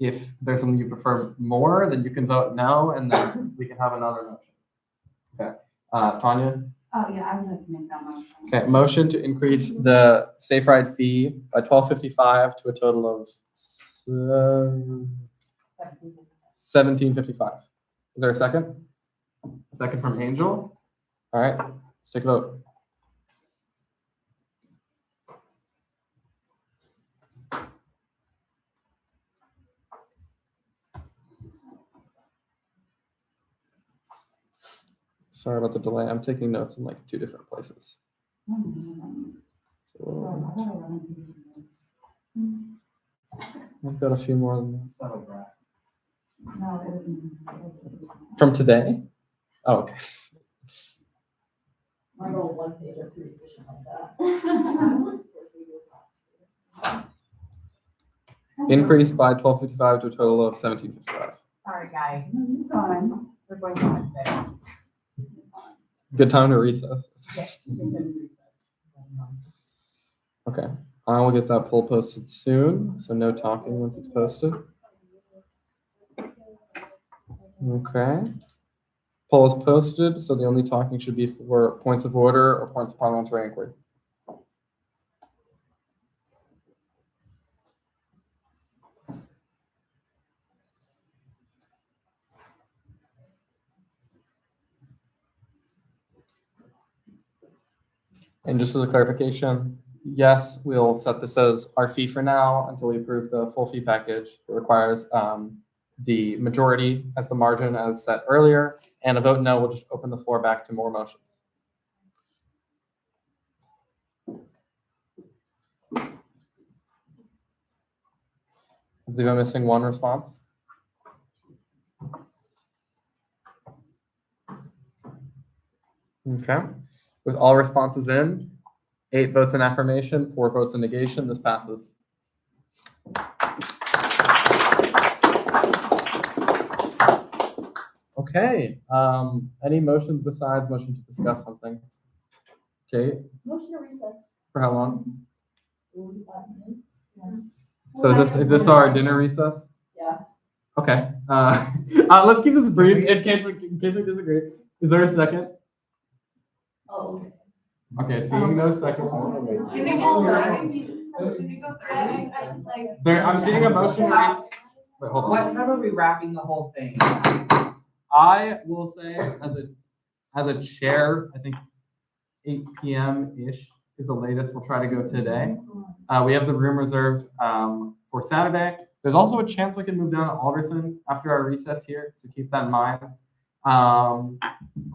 [SPEAKER 1] If there's something you prefer more, then you can vote no, and then we can have another motion. Okay. Tanya?
[SPEAKER 4] Oh, yeah, I would like to make that motion.
[SPEAKER 1] Okay, motion to increase the Safe Ride fee by $12.55 to a total of $17.55. Is there a second? Second from Angel. All right, let's take a vote. Sorry about the delay. I'm taking notes in like 2 different places. So I've got a few more than that.
[SPEAKER 9] Subtle breath.
[SPEAKER 6] No, it isn't.
[SPEAKER 1] From today. Oh, okay.
[SPEAKER 6] My little one page are pretty efficient like that.
[SPEAKER 1] Increased by 1255 to a total of 1755.
[SPEAKER 4] Sorry, guys.
[SPEAKER 6] Fine.
[SPEAKER 4] We're going to six.
[SPEAKER 1] Good time to recess.
[SPEAKER 4] Yes.
[SPEAKER 1] Okay. I will get that poll posted soon, so no talking once it's posted. Okay. Poll is posted, so the only talking should be for points of order or points of parliamentary inquiry. And just as a clarification, yes, we'll set this as our fee for now until we approve the full fee package. It requires the majority as the margin as set earlier, and a vote no will just open the floor back to more motions. I believe I'm missing one response. Okay. With all responses in, 8 votes in affirmation, 4 votes in negation, this passes. Okay, any motions besides motion to discuss something? Okay,
[SPEAKER 6] Motion to recess.
[SPEAKER 1] for how long?
[SPEAKER 6] 45 minutes. Yes.
[SPEAKER 1] So is this our dinner recess?
[SPEAKER 6] Yeah.
[SPEAKER 1] Okay, let's keep this brief in case we disagree. Is there a second?
[SPEAKER 6] Oh, okay.
[SPEAKER 1] Okay, seeing no seconds.
[SPEAKER 5] Can we go
[SPEAKER 1] There, I'm seeing a motion. Wait, hold on.
[SPEAKER 9] What time are we wrapping the whole thing?
[SPEAKER 1] I will say as a chair, I think 8 p.m.-ish is the latest we'll try to go today. We have the room reserved for Saturday. There's also a chance we can move down to Alderson after our recess here, so keep that in mind. What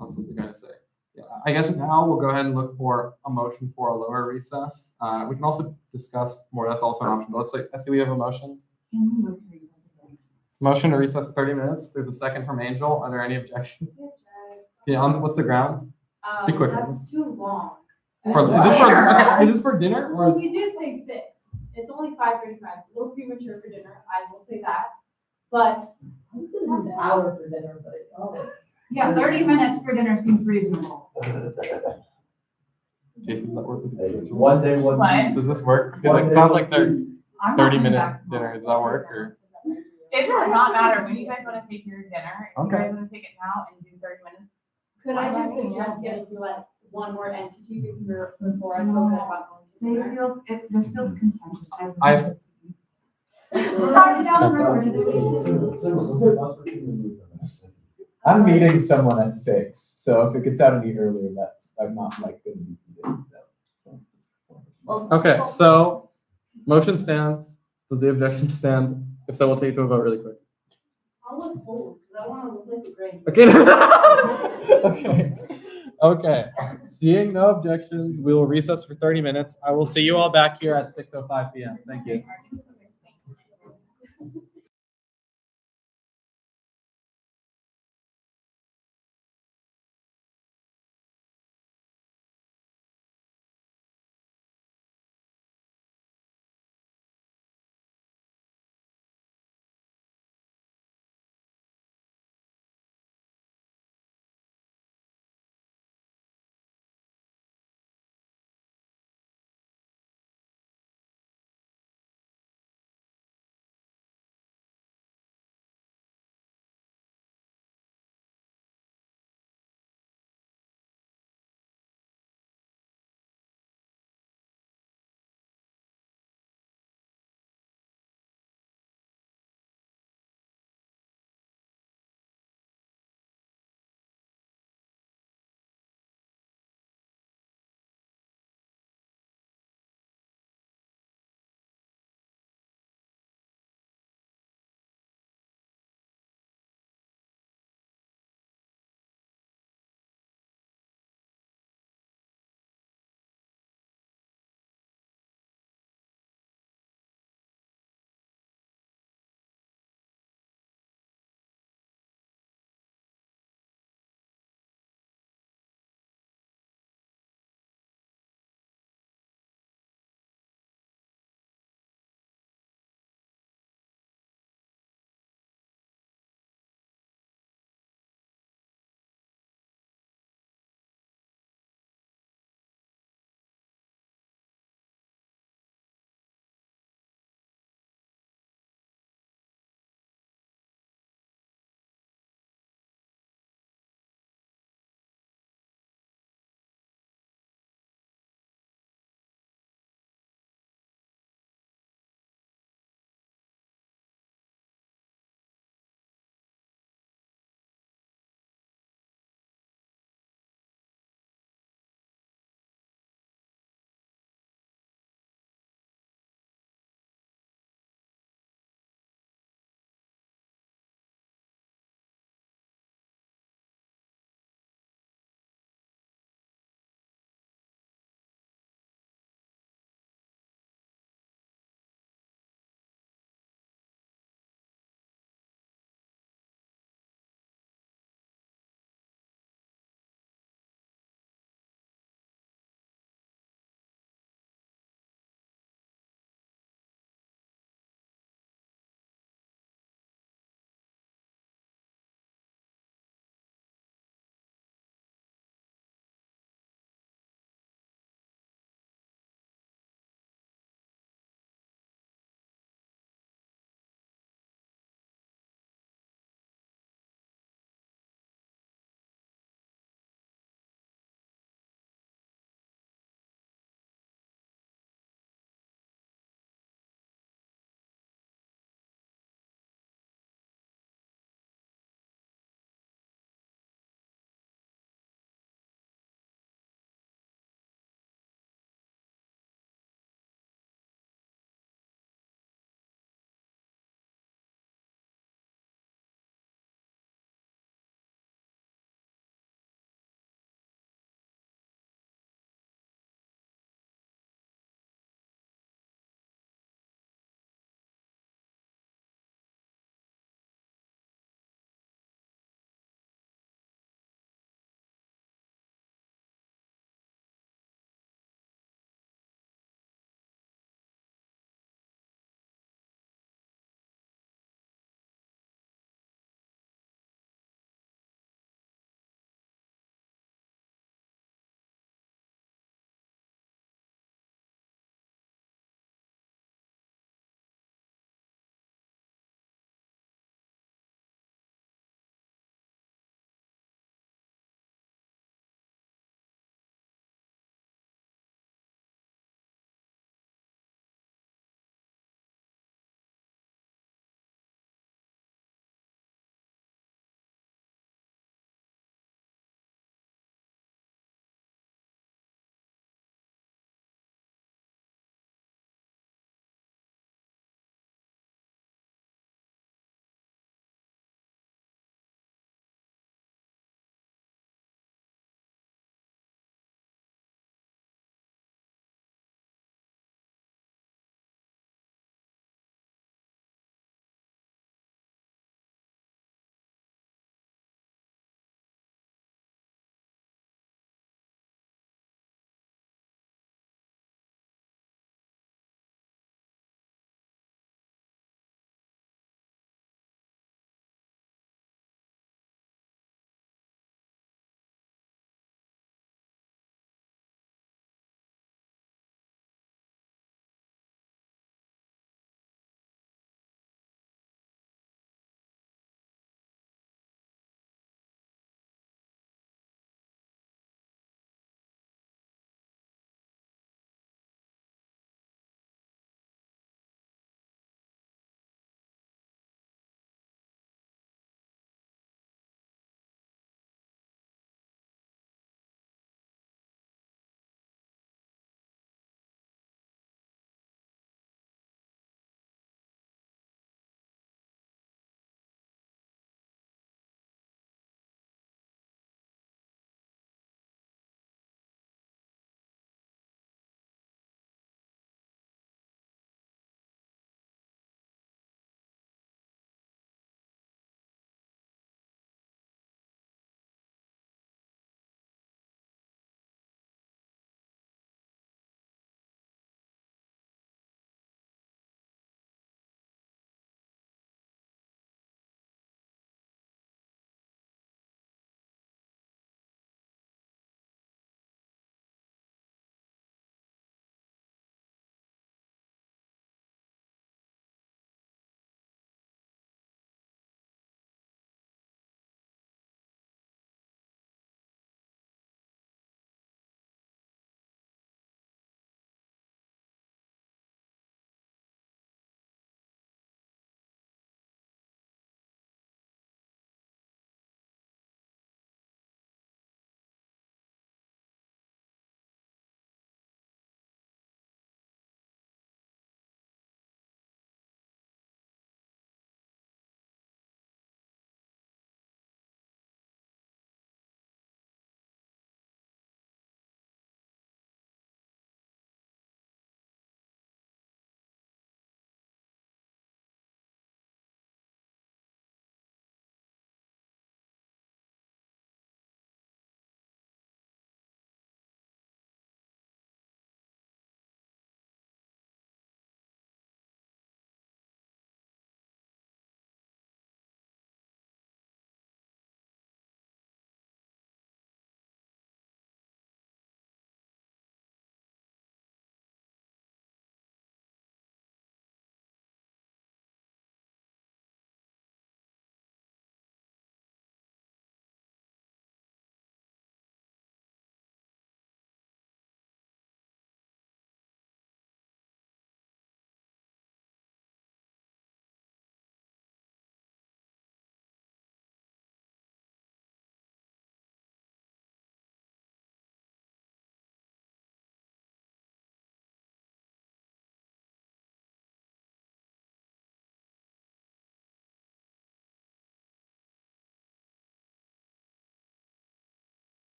[SPEAKER 1] else was I gonna say? Yeah, I guess now we'll go ahead and look for a motion for a lower recess. We can also discuss more. That's also an option. But I see we have a motion. Motion to recess for 30 minutes. There's a second from Angel. Are there any objections? Yeah, what's the grounds? Be quick.
[SPEAKER 5] That's too long.
[SPEAKER 1] Is this for dinner? Or
[SPEAKER 5] Well, you did say 6. It's only 5:35. A little premature for dinner. I will say that. But
[SPEAKER 6] I'm sitting an hour for dinner, but
[SPEAKER 5] yeah, 30 minutes for dinner seems reasonable.
[SPEAKER 1] Jason, does that work?
[SPEAKER 11] Hey, one day, one.
[SPEAKER 4] What?
[SPEAKER 1] Does this work? Because it sounds like they're 30-minute dinner. Does that work? Or?
[SPEAKER 4] It does not matter when you guys want to take your dinner. If
[SPEAKER 1] Okay.
[SPEAKER 4] you guys want to take it now and do 30 minutes.
[SPEAKER 5] Could I just suggest getting you like one more entity before I open it up?
[SPEAKER 13] This feels contentious.
[SPEAKER 1] I've
[SPEAKER 5] Sorry, down the road.
[SPEAKER 10] I'm meeting someone at 6, so if it gets out any earlier, I'm not like going to be meeting them.
[SPEAKER 1] okay. So motion stands. Does the objection stand? If so, we'll take it to a vote really quick.
[SPEAKER 5] I'll look old because I want to look like a grain.
[SPEAKER 1] Okay. Okay. Seeing no objections, we will recess for 30 minutes. I will see you all back here at 6:05 p.m. Thank you.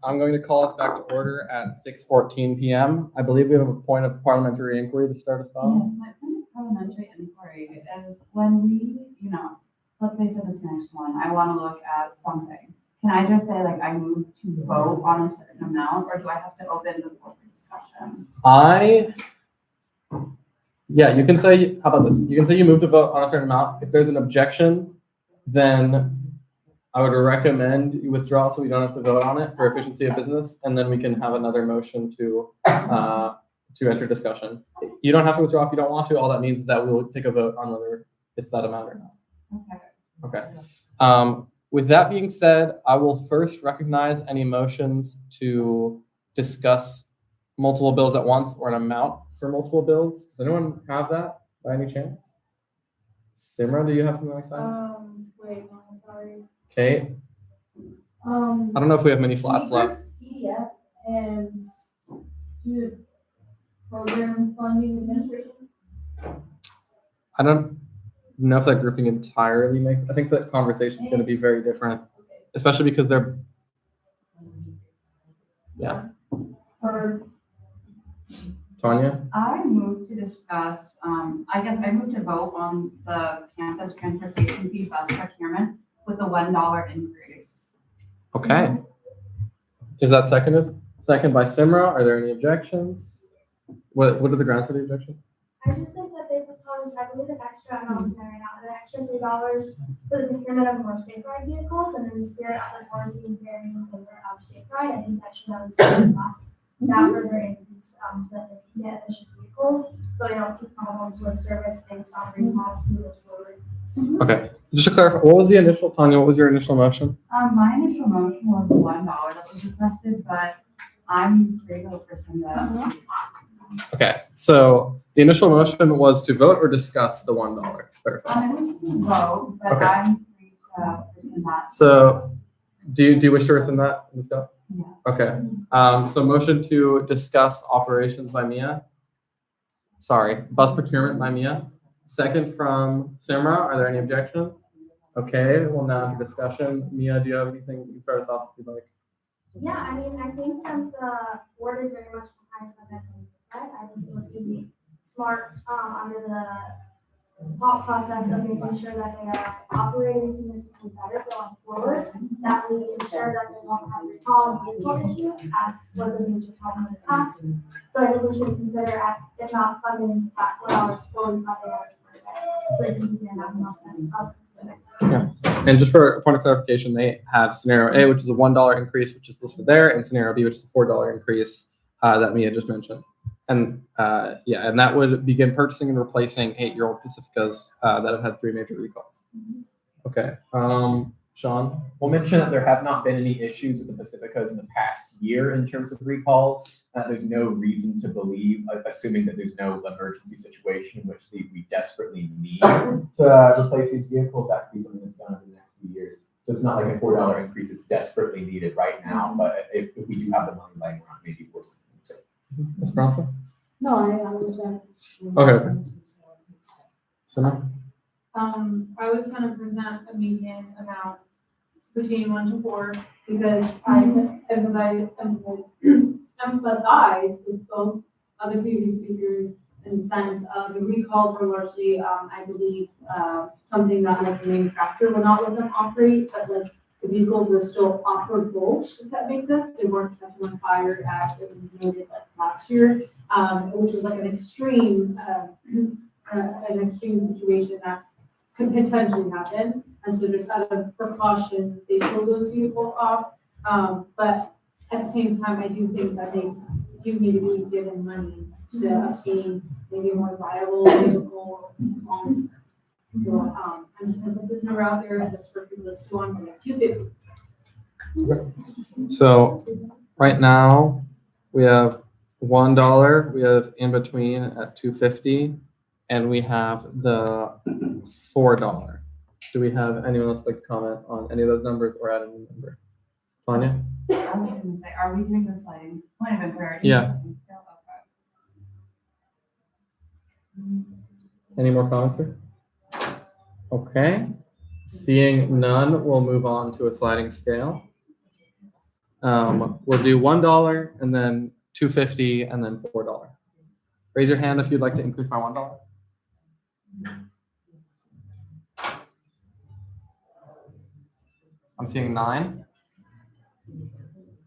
[SPEAKER 1] I'm going to call us back to order at 6:14 PM. I believe we have a point of parliamentary inquiry to start us off.
[SPEAKER 13] Yes, my point of parliamentary inquiry is when we, let's say for this next one, I want to look at something. Can I just say like I move to vote on a certain amount, or do I have to open the floor for discussion?
[SPEAKER 1] Yeah, you can say, how about this? You can say you move to vote on a certain amount. If there's an objection, then I would recommend you withdraw so we don't have to vote on it for efficiency of business, and then we can have another motion to enter discussion. You don't have to withdraw if you don't want to. All that means is that we'll take a vote on whether it's that amount or not. Okay. With that being said, I will first recognize any motions to discuss multiple bills at once or an amount for multiple bills. Does anyone have that by any chance? Simran, do you have something like that?
[SPEAKER 5] Wait, no, I'm sorry.
[SPEAKER 1] Kate? I don't know if we have many flats left.
[SPEAKER 6] CDF and student program funding administration.
[SPEAKER 1] I don't know if that grouping entirely makes, I think that conversation is going to be very different, especially because they're, yeah. Tanya?
[SPEAKER 13] I move to discuss, I guess I move to vote on the campus transportation fee bus procurement with a $1 increase.
[SPEAKER 1] Okay. Is that seconded? Second by Simra. Are there any objections? What are the grounds for the objection?
[SPEAKER 8] I just think that they proposed, I believe, an extra, I'm not looking at it right now, an extra $3 for the procurement of more safe ride vehicles, and in the spirit of the board being very in favor of safe ride, I think that should always be discussed. That further increase, so that they can get efficient vehicles, so we don't see problems with service based on recalls moving forward.
[SPEAKER 1] Okay. Just to clarify, what was the initial, Tanya, what was your initial motion?
[SPEAKER 13] My initial motion was $1 that was requested, but I'm ready to present that.
[SPEAKER 1] Okay. So the initial motion was to vote or discuss the $1. Clarify.
[SPEAKER 13] I was to vote, but
[SPEAKER 1] Okay.
[SPEAKER 13] I'm free to present that.
[SPEAKER 1] So do you wish to rescind that and discuss?
[SPEAKER 13] Yes.
[SPEAKER 1] Okay. So motion to discuss operations by Mia. Sorry, bus procurement by Mia. Second from Simra. Are there any objections? Okay, we'll now have discussion. Mia, do you have anything you can start us off if you'd like?
[SPEAKER 8] Yeah, I mean, I think since the board is very much behind possessing right, I think it would be smart, under the thought process of making sure that they are operating significantly better going forward, that we ensure that they won't have recall and vehicle issues, as was a major problem in the past. So I think we should consider, if not funding that $4, fully funding it, so that you can get that process of.
[SPEAKER 1] Yeah. And just for a point of clarification, they have scenario A, which is a $1 increase, which is listed there, and scenario B, which is a $4 increase that Mia just mentioned. And yeah, and that would begin purchasing and replacing 8-year-old Pacificas that have had 3 major recalls. Okay. Sean?
[SPEAKER 10] We'll mention that there have not been any issues with the Pacificas in the past year in terms of recalls. There's no reason to believe, assuming that there's no emergency situation in which we desperately need to replace these vehicles, that could be something that's done over the next few years. So it's not like a $4 increase is desperately needed right now, but if we do have the money lying around, maybe we're to.
[SPEAKER 1] Ms. Bronson?
[SPEAKER 7] No, I understand.
[SPEAKER 1] Okay. Simra?
[SPEAKER 5] I was gonna present a median amount between 1 to 4, because I empathize with both other previous speakers in the sense of the recalls were largely, I believe, something that like the manufacturer would not let them operate, but like the vehicles were still operable, if that makes sense. They weren't catching on fire as it was noted like last year, which was like an extreme situation that could potentially happen. And so just out of precaution, they pull those vehicles off. But at the same time, I do think that they do need to be given money to obtain maybe a more viable vehicle. So I'm just gonna put this number out there just for people to stew on, like 250.
[SPEAKER 1] So right now we have $1, we have in between at 250, and we have the $4. Do we have anyone else like to comment on any of those numbers or add a new number? Tanya?
[SPEAKER 13] I was gonna say, are we doing the sliding, point of inquiry?
[SPEAKER 1] Yeah.
[SPEAKER 13] Sliding scale?
[SPEAKER 1] Any more comments here? Okay. Seeing none, we'll move on to a sliding scale. We'll do $1 and then $2.50 and then $4. Raise your hand if you'd like to increase by $1. I'm seeing 9.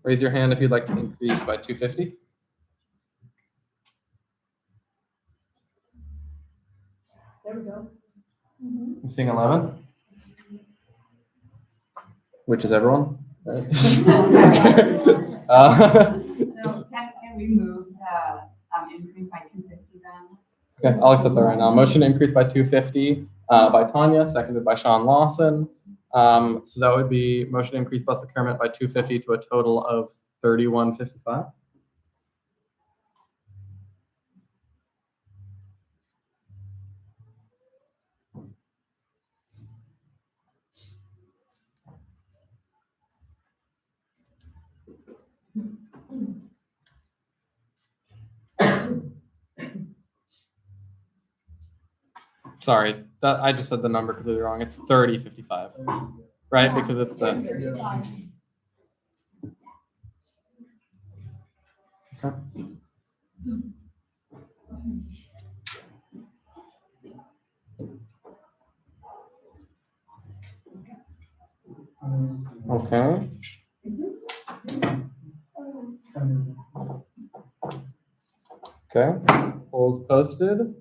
[SPEAKER 1] Raise your hand if you'd like to increase by $2.50.
[SPEAKER 6] There we go.
[SPEAKER 1] I'm seeing 11. Which is everyone? Right?
[SPEAKER 4] So can we move the increase by 250 then?
[SPEAKER 1] Okay, I'll accept that right now. Motion to increase by 250 by Tanya, seconded by Sean Lawson. So that would be motion to increase bus procurement by 250 to a total of 3155. Sorry, that I just said the number completely wrong. It's 3055, right? Because it's the. Okay. Okay. Okay. Polls posted.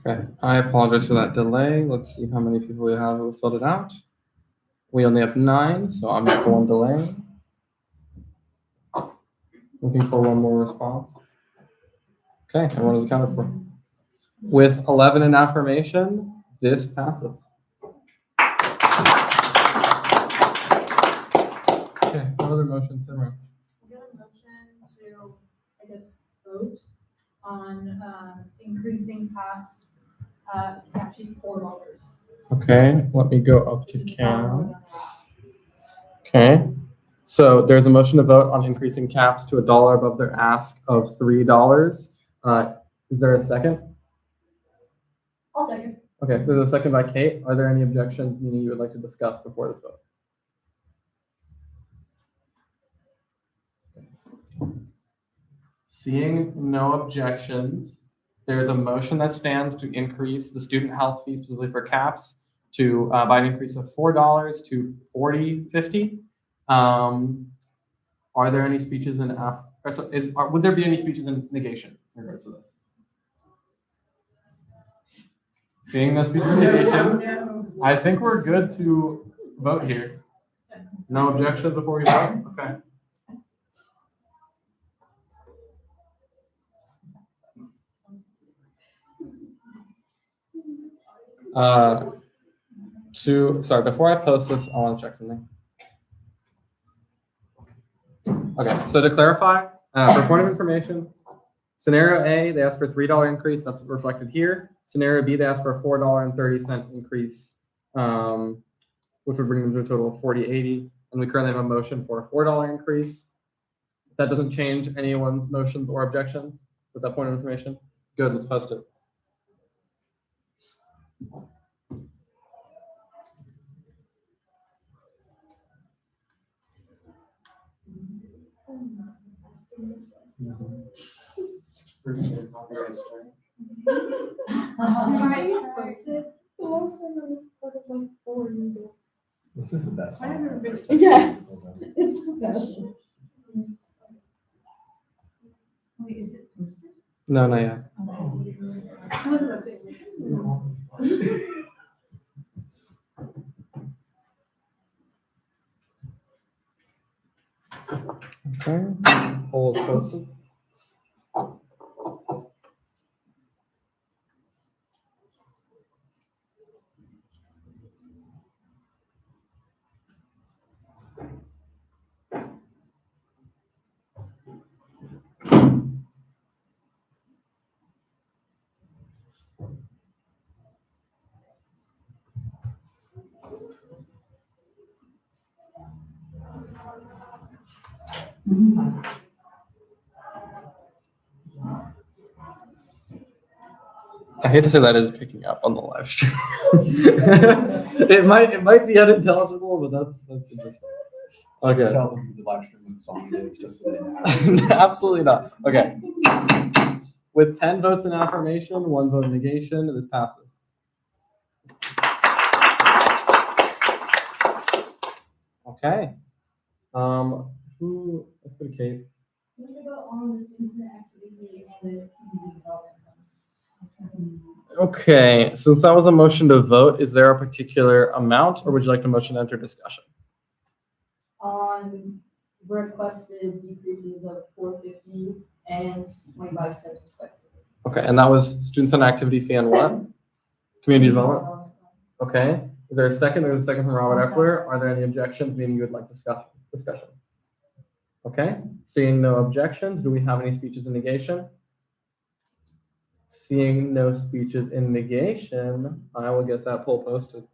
[SPEAKER 1] Okay, I apologize for that delay. Let's see how many people we have who filled it out. We only have 9, so I'm not the one delaying. Looking for one more response. Okay, everyone is accounted for. With 11 in affirmation, this passes. Okay, what other motions, Simran?
[SPEAKER 5] I'm gonna motion to, I guess, vote on increasing caps, cap sheet $4.
[SPEAKER 1] Okay, let me go up to caps. Okay, so there's a motion to vote on increasing caps to $1 above their ask of $3. Is there a second?
[SPEAKER 6] I'll second.
[SPEAKER 1] Okay, there's a second by Kate. Are there any objections, meaning you would like to discuss before this vote? Seeing no objections, there's a motion that stands to increase the student health fee specifically for caps to by an increase of $4 to $40.50. Are there any speeches in would there be any speeches in negation in regards to this? Seeing no speeches in negation, I think we're good to vote here. No objections before we vote? Okay. Sorry, before I post this, I want to check something. Okay, so to clarify, for point of information, scenario A, they asked for a $3 increase, that's reflected here. Scenario B, they asked for a $4.30 increase, which would bring them to a total of $40.80. And we currently have a motion for a $4 increase. That doesn't change anyone's motions or objections with that point of information. Good, let's post it.
[SPEAKER 5] The last time I was part of like 4 years old.
[SPEAKER 10] This is the best.
[SPEAKER 5] I
[SPEAKER 10] song
[SPEAKER 5] haven't
[SPEAKER 10] I've
[SPEAKER 5] been-
[SPEAKER 10] ever sung.
[SPEAKER 5] Yes. It's the best.
[SPEAKER 3] Wait, is it posted?
[SPEAKER 1] No, not yet. Okay, poll is posted. I hate to say that is picking up on the live stream. It might be unintelligible, but that's interesting. Okay.
[SPEAKER 10] Tell them the live stream what the song is, just so they know.
[SPEAKER 1] Absolutely not. Okay. With 10 votes in affirmation, 1 vote in negation, this passes. Okay. Let's go to Kate.
[SPEAKER 7] What about all the students in activity and the community development?
[SPEAKER 1] Okay, since that was a motion to vote, is there a particular amount, or would you like the motion to enter discussion?
[SPEAKER 6] On requested decreases of $4.50 and 25 cents respectively.
[SPEAKER 1] Okay, and that was students on activity fee and what? Community development? Okay, is there a second? There's a second from Robert Eckler. Are there any objections, meaning you would like discussion? Okay, seeing no objections, do we have any speeches in negation? Seeing no speeches in negation, I will get that poll posted.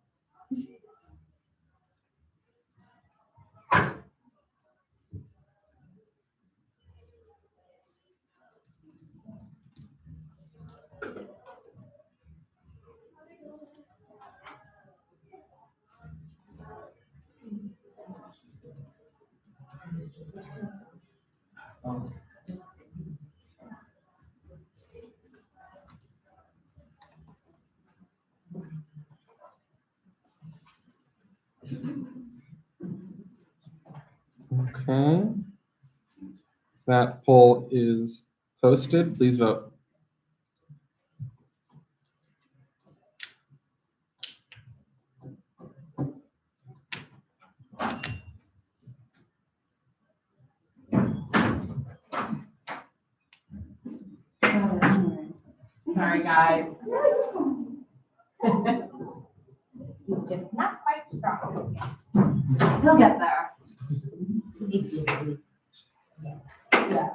[SPEAKER 1] Okay. That poll is posted. Please vote.
[SPEAKER 4] Sorry, guys.
[SPEAKER 3] Just not quite strong.
[SPEAKER 2] He'll get there.
[SPEAKER 3] Yeah.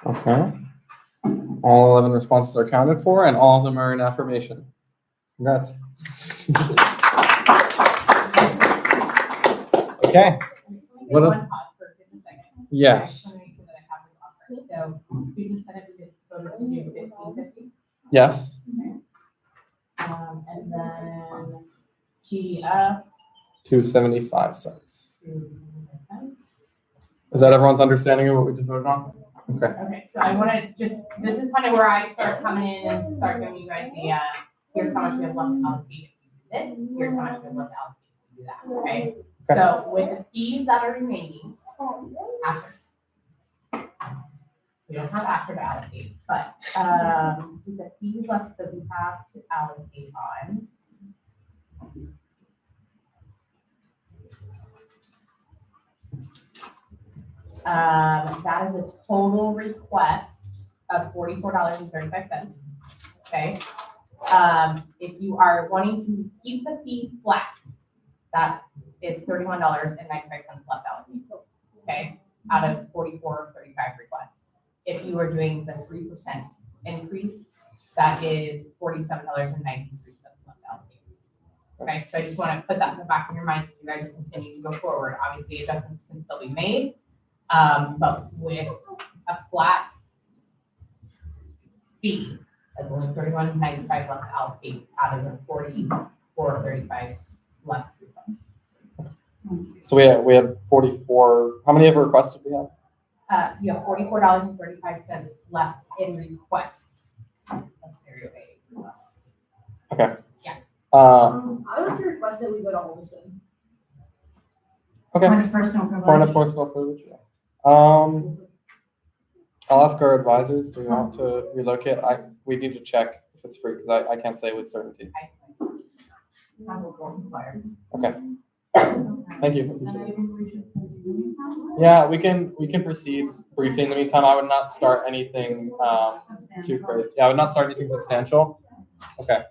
[SPEAKER 1] Okay. All 11 responses are accounted for, and all of them are in affirmation. Congrats. Okay. What
[SPEAKER 4] One
[SPEAKER 1] a-
[SPEAKER 4] pause for just a second.
[SPEAKER 1] Yes.
[SPEAKER 4] I just wanna make sure that I have this all correct. So student senate, we just voted to do 1550.
[SPEAKER 1] Yes.
[SPEAKER 4] And then CDF,
[SPEAKER 1] 275 cents.
[SPEAKER 4] 2 cents.
[SPEAKER 1] Is that everyone's understanding of what we just voted on? Okay.
[SPEAKER 4] Okay, so I wanna just, this is kind of where I start coming in and start giving you guys the, here's how much we have left allocated to do this, here's how much we have left allocated to do that, okay? So with the fees that are remaining, after, we don't have after to allocate, but, the fees left that we have to allocate on. That is a total request of $44.35, okay? If you are wanting to keep the fee flat, that is $31.95 left allocated, okay? Out of 44.35 requests. If you are doing the 3% increase, that is $47.93 left allocated. Okay, so I just want to put that in the back of your mind if you guys are continuing to go forward. Obviously, adjustments can still be made, but with a flat fee, that's only $31.95 left to allocate out of the $44.35 left request.
[SPEAKER 1] So we had 44, how many of requests did we have?
[SPEAKER 4] You have $44.35 left in requests. That's very okay.
[SPEAKER 1] Okay.
[SPEAKER 4] Yeah.
[SPEAKER 6] I would like to request that we go to Olmsted.
[SPEAKER 1] Okay.
[SPEAKER 13] Point of personal privilege.
[SPEAKER 1] Point of personal privilege, yeah. I'll ask our advisors, do we want to relocate? We need to check if it's free, because I can't say with certainty.
[SPEAKER 4] I will go inquire.
[SPEAKER 1] Okay. Thank you.
[SPEAKER 13] And I think we should proceed in the meantime.
[SPEAKER 1] Yeah, we can proceed briefly. In the meantime, I would not start anything too crazy. Yeah, I would not start anything substantial. Okay.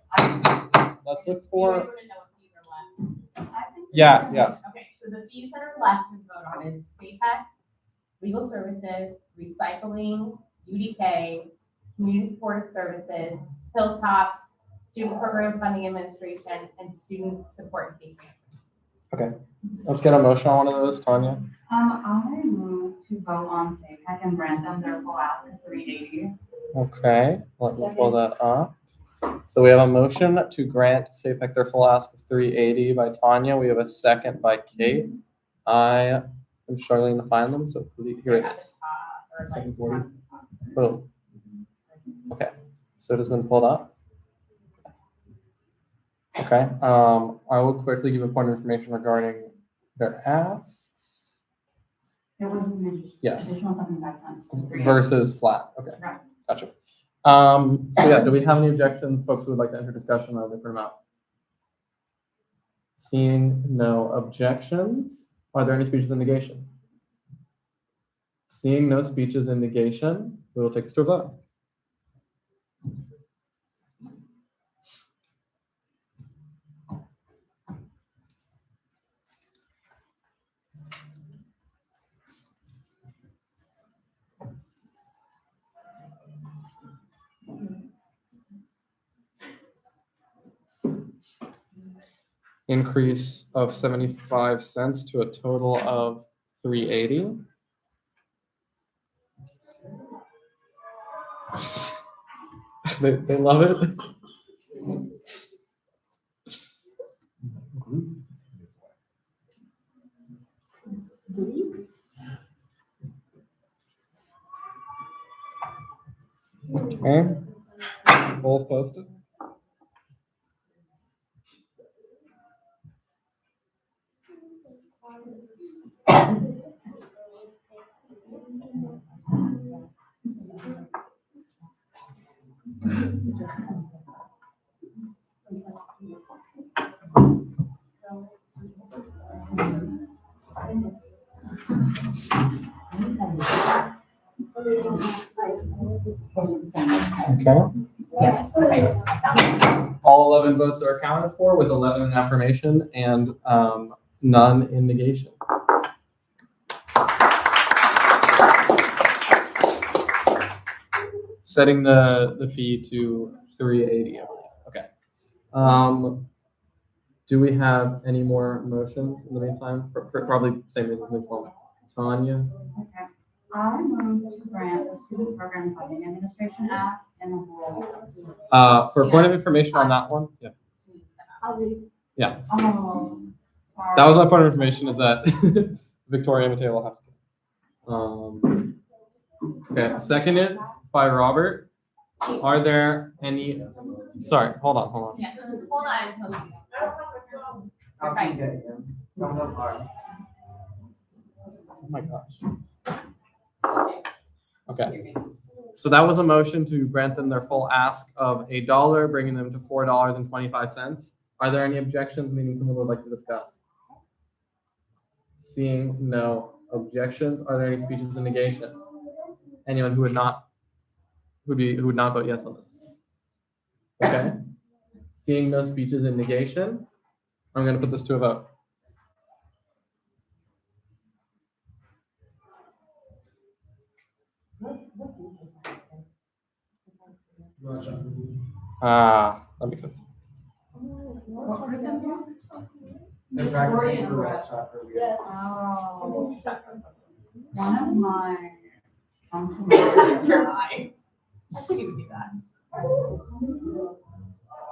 [SPEAKER 1] Let's look for. Yeah.
[SPEAKER 4] Okay, so the fees that are left to vote on is SAPEC, legal services, recycling, UDK, community supportive services, Hilltop, student program funding administration, and student support and case management.
[SPEAKER 1] Okay. Let's get a motion on one of those, Tanya.
[SPEAKER 13] I move to vote on SAPEC and grant them their full ask of $380.
[SPEAKER 1] Okay, let me pull that up. So we have a motion to grant SAPEC their full ask of $380 by Tanya. We have a second by Kate. I am struggling to find them, so please, here it is. 740. Boom. Okay, so it has been pulled up. Okay, I will quickly give a point of information regarding their asks.
[SPEAKER 13] There was an
[SPEAKER 1] Yes.
[SPEAKER 13] additional 75 cents.
[SPEAKER 1] Versus flat. Okay,
[SPEAKER 13] Right.
[SPEAKER 1] gotcha. So yeah, do we have any objections, folks who would like to enter discussion on a different amount? Seeing no objections, are there any speeches in negation? Seeing no speeches in negation, we will take this to a vote. Increase of 75 cents to a total of $380. They love it. Okay. Polls posted. Okay. All 11 votes are accounted for, with 11 in affirmation and none in negation. Setting the fee to $380, I believe. Okay. Do we have any more motions in the meantime? Probably same as this one. Tanya?
[SPEAKER 13] Okay. I move to grant the student program funding administration ask in the whole.
[SPEAKER 1] For a point of information on that one, yeah. Yeah.
[SPEAKER 13] Oh,
[SPEAKER 1] That was my point of information, is that Victoria and Mateo will have to. Okay, seconded by Robert. Are there any, sorry, hold on.
[SPEAKER 4] Yeah, hold on. Okay.
[SPEAKER 1] Oh my gosh. Okay. So that was a motion to grant them their full ask of $1, bringing them to $4.25. Are there any objections, meaning someone would like to discuss? Seeing no objections, are there any speeches in negation? Anyone who would not vote yes on this? Okay. Seeing no speeches in negation, I'm going to put this to a vote. That makes sense.
[SPEAKER 13] One of my council members and
[SPEAKER 4] I think you would do that.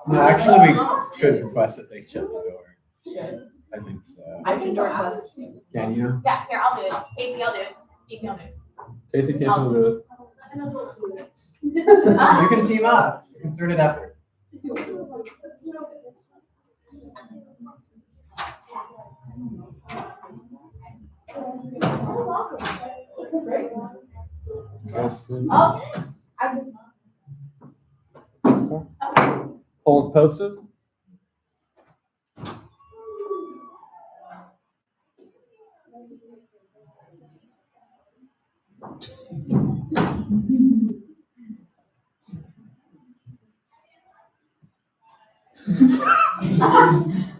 [SPEAKER 10] No, actually, we should request that they shut the door.
[SPEAKER 4] Should.
[SPEAKER 10] I think so.
[SPEAKER 4] I can do it.
[SPEAKER 10] Can you?
[SPEAKER 4] Yeah, here, I'll do it. Casey, I'll do it. Casey, I'll do it.
[SPEAKER 1] Casey will do it.
[SPEAKER 10] You can team up. Concerted effort.
[SPEAKER 1] Polls posted.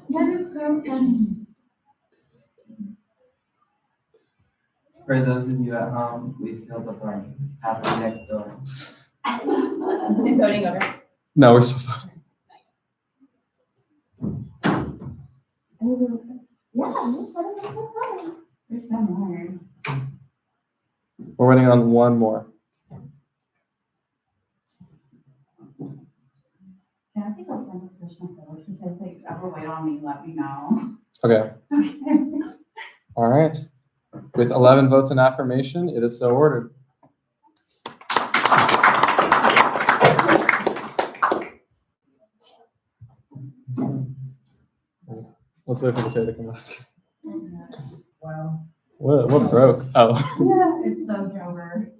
[SPEAKER 8] That is so funny.
[SPEAKER 9] For those of you at home, we filled up our happy next door.
[SPEAKER 4] Is voting over?
[SPEAKER 1] No, we're still voting.
[SPEAKER 4] There's some more.
[SPEAKER 1] We're waiting on one more.
[SPEAKER 13] Can I take a one personal photo? She said, like, ever wait on me, let me know.
[SPEAKER 1] Okay. All right. With 11 votes in affirmation, it is so ordered. Let's wait for the tape to come back.
[SPEAKER 13] Wow.
[SPEAKER 1] What broke? Oh.
[SPEAKER 13] Yeah, it's so Jover.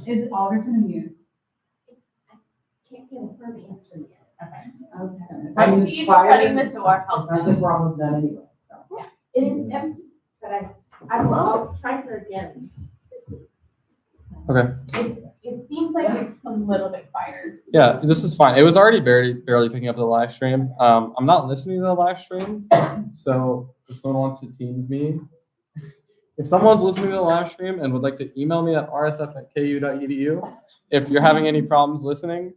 [SPEAKER 13] Is Alderson amused?
[SPEAKER 3] Can't get a firm answer yet.
[SPEAKER 13] Okay.
[SPEAKER 4] I mean, Steve's shutting the door.
[SPEAKER 9] I think we're almost done anyway, so.
[SPEAKER 3] It is empty, but I will, I'll try her again.
[SPEAKER 1] Okay.
[SPEAKER 4] It seems like it's a little bit quieter.
[SPEAKER 1] Yeah, this is fine. It was already barely picking up the live stream. I'm not listening to the live stream, so if someone wants to Teams me, if someone's listening to the live stream and would like to email me at rsf@ku.edu, if you're having any problems listening,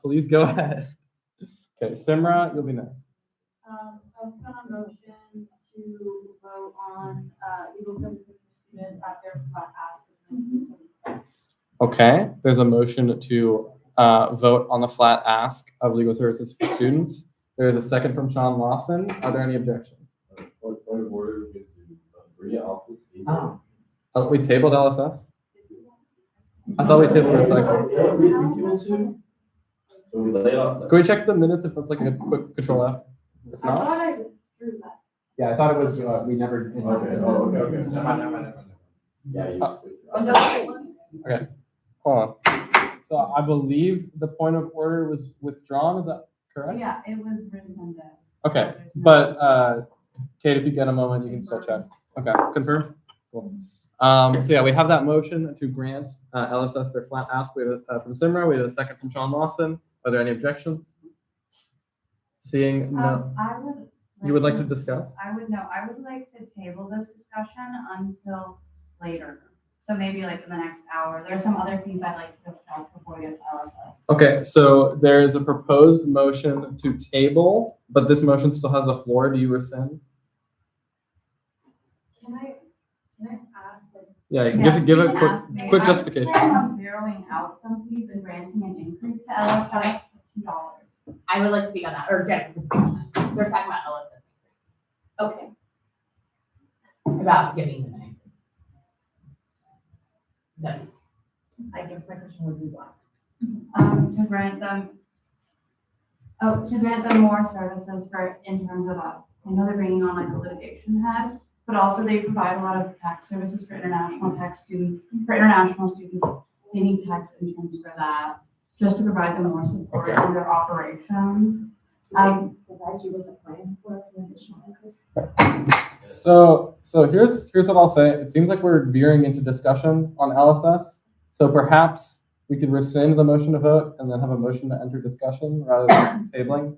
[SPEAKER 1] please go ahead. Okay, Simra, you'll be next.
[SPEAKER 5] I was put on motion to vote on, legal services for students at their flat ask.
[SPEAKER 1] Okay, there's a motion to vote on the flat ask of legal services for students. There is a second from Sean Lawson. Are there any objections?
[SPEAKER 11] Point of order, we get to bring it off this table.
[SPEAKER 1] Oh, we tabled LSS? I thought we tabled recycle.
[SPEAKER 11] Yeah, we tabled two. So we lay it off.
[SPEAKER 1] Can we check the minutes if that's like a quick control F? If
[SPEAKER 5] I
[SPEAKER 1] not,
[SPEAKER 5] thought I drew that.
[SPEAKER 10] Yeah, I thought it was, we never.
[SPEAKER 11] Okay, okay.
[SPEAKER 10] Never mind.
[SPEAKER 11] Yeah, you.
[SPEAKER 1] okay, hold on. So I believe the point of order was withdrawn, is that correct?
[SPEAKER 13] Yeah, it was rescinded.
[SPEAKER 1] Okay, but Kate, if you get a moment, you can still check. Okay, confirm? Cool. So yeah, we have that motion to grant LSS their flat ask. We have from Simra, we have a second from Sean Lawson. Are there any objections? Seeing no,
[SPEAKER 13] I would.
[SPEAKER 1] you would like to discuss?
[SPEAKER 13] I would like to table this discussion until later. So maybe like in the next hour. There's some other things I'd like to discuss before we get to LSS.
[SPEAKER 1] Okay, so there is a proposed motion to table, but this motion still has the floor. Do you rescind?
[SPEAKER 5] Can I ask, like,
[SPEAKER 1] Yeah,
[SPEAKER 13] Yes,
[SPEAKER 1] give
[SPEAKER 13] you
[SPEAKER 1] a
[SPEAKER 13] can
[SPEAKER 1] quick
[SPEAKER 13] ask me.
[SPEAKER 1] quick
[SPEAKER 13] I
[SPEAKER 1] justification.
[SPEAKER 13] plan on zeroing out some fees and granting an increase to LSS of $2.
[SPEAKER 4] I would like to speak on that, or Jennifer can speak on that. We're talking about LSS.
[SPEAKER 3] Okay.
[SPEAKER 4] About giving them an increase. Then,
[SPEAKER 3] I guess my question would be what?
[SPEAKER 13] To grant them more services for, in terms of, I know they're bringing on like a litigation head, but also they provide a lot of tax services for international students. They need tax insurance for that, just to provide them more support
[SPEAKER 1] Okay.
[SPEAKER 13] in their operations.
[SPEAKER 3] Provide you with a plan for an additional increase?
[SPEAKER 1] So here's what I'll say. It seems like we're veering into discussion on LSS. So perhaps we could rescind the motion to vote and then have a motion to enter discussion rather than tabling.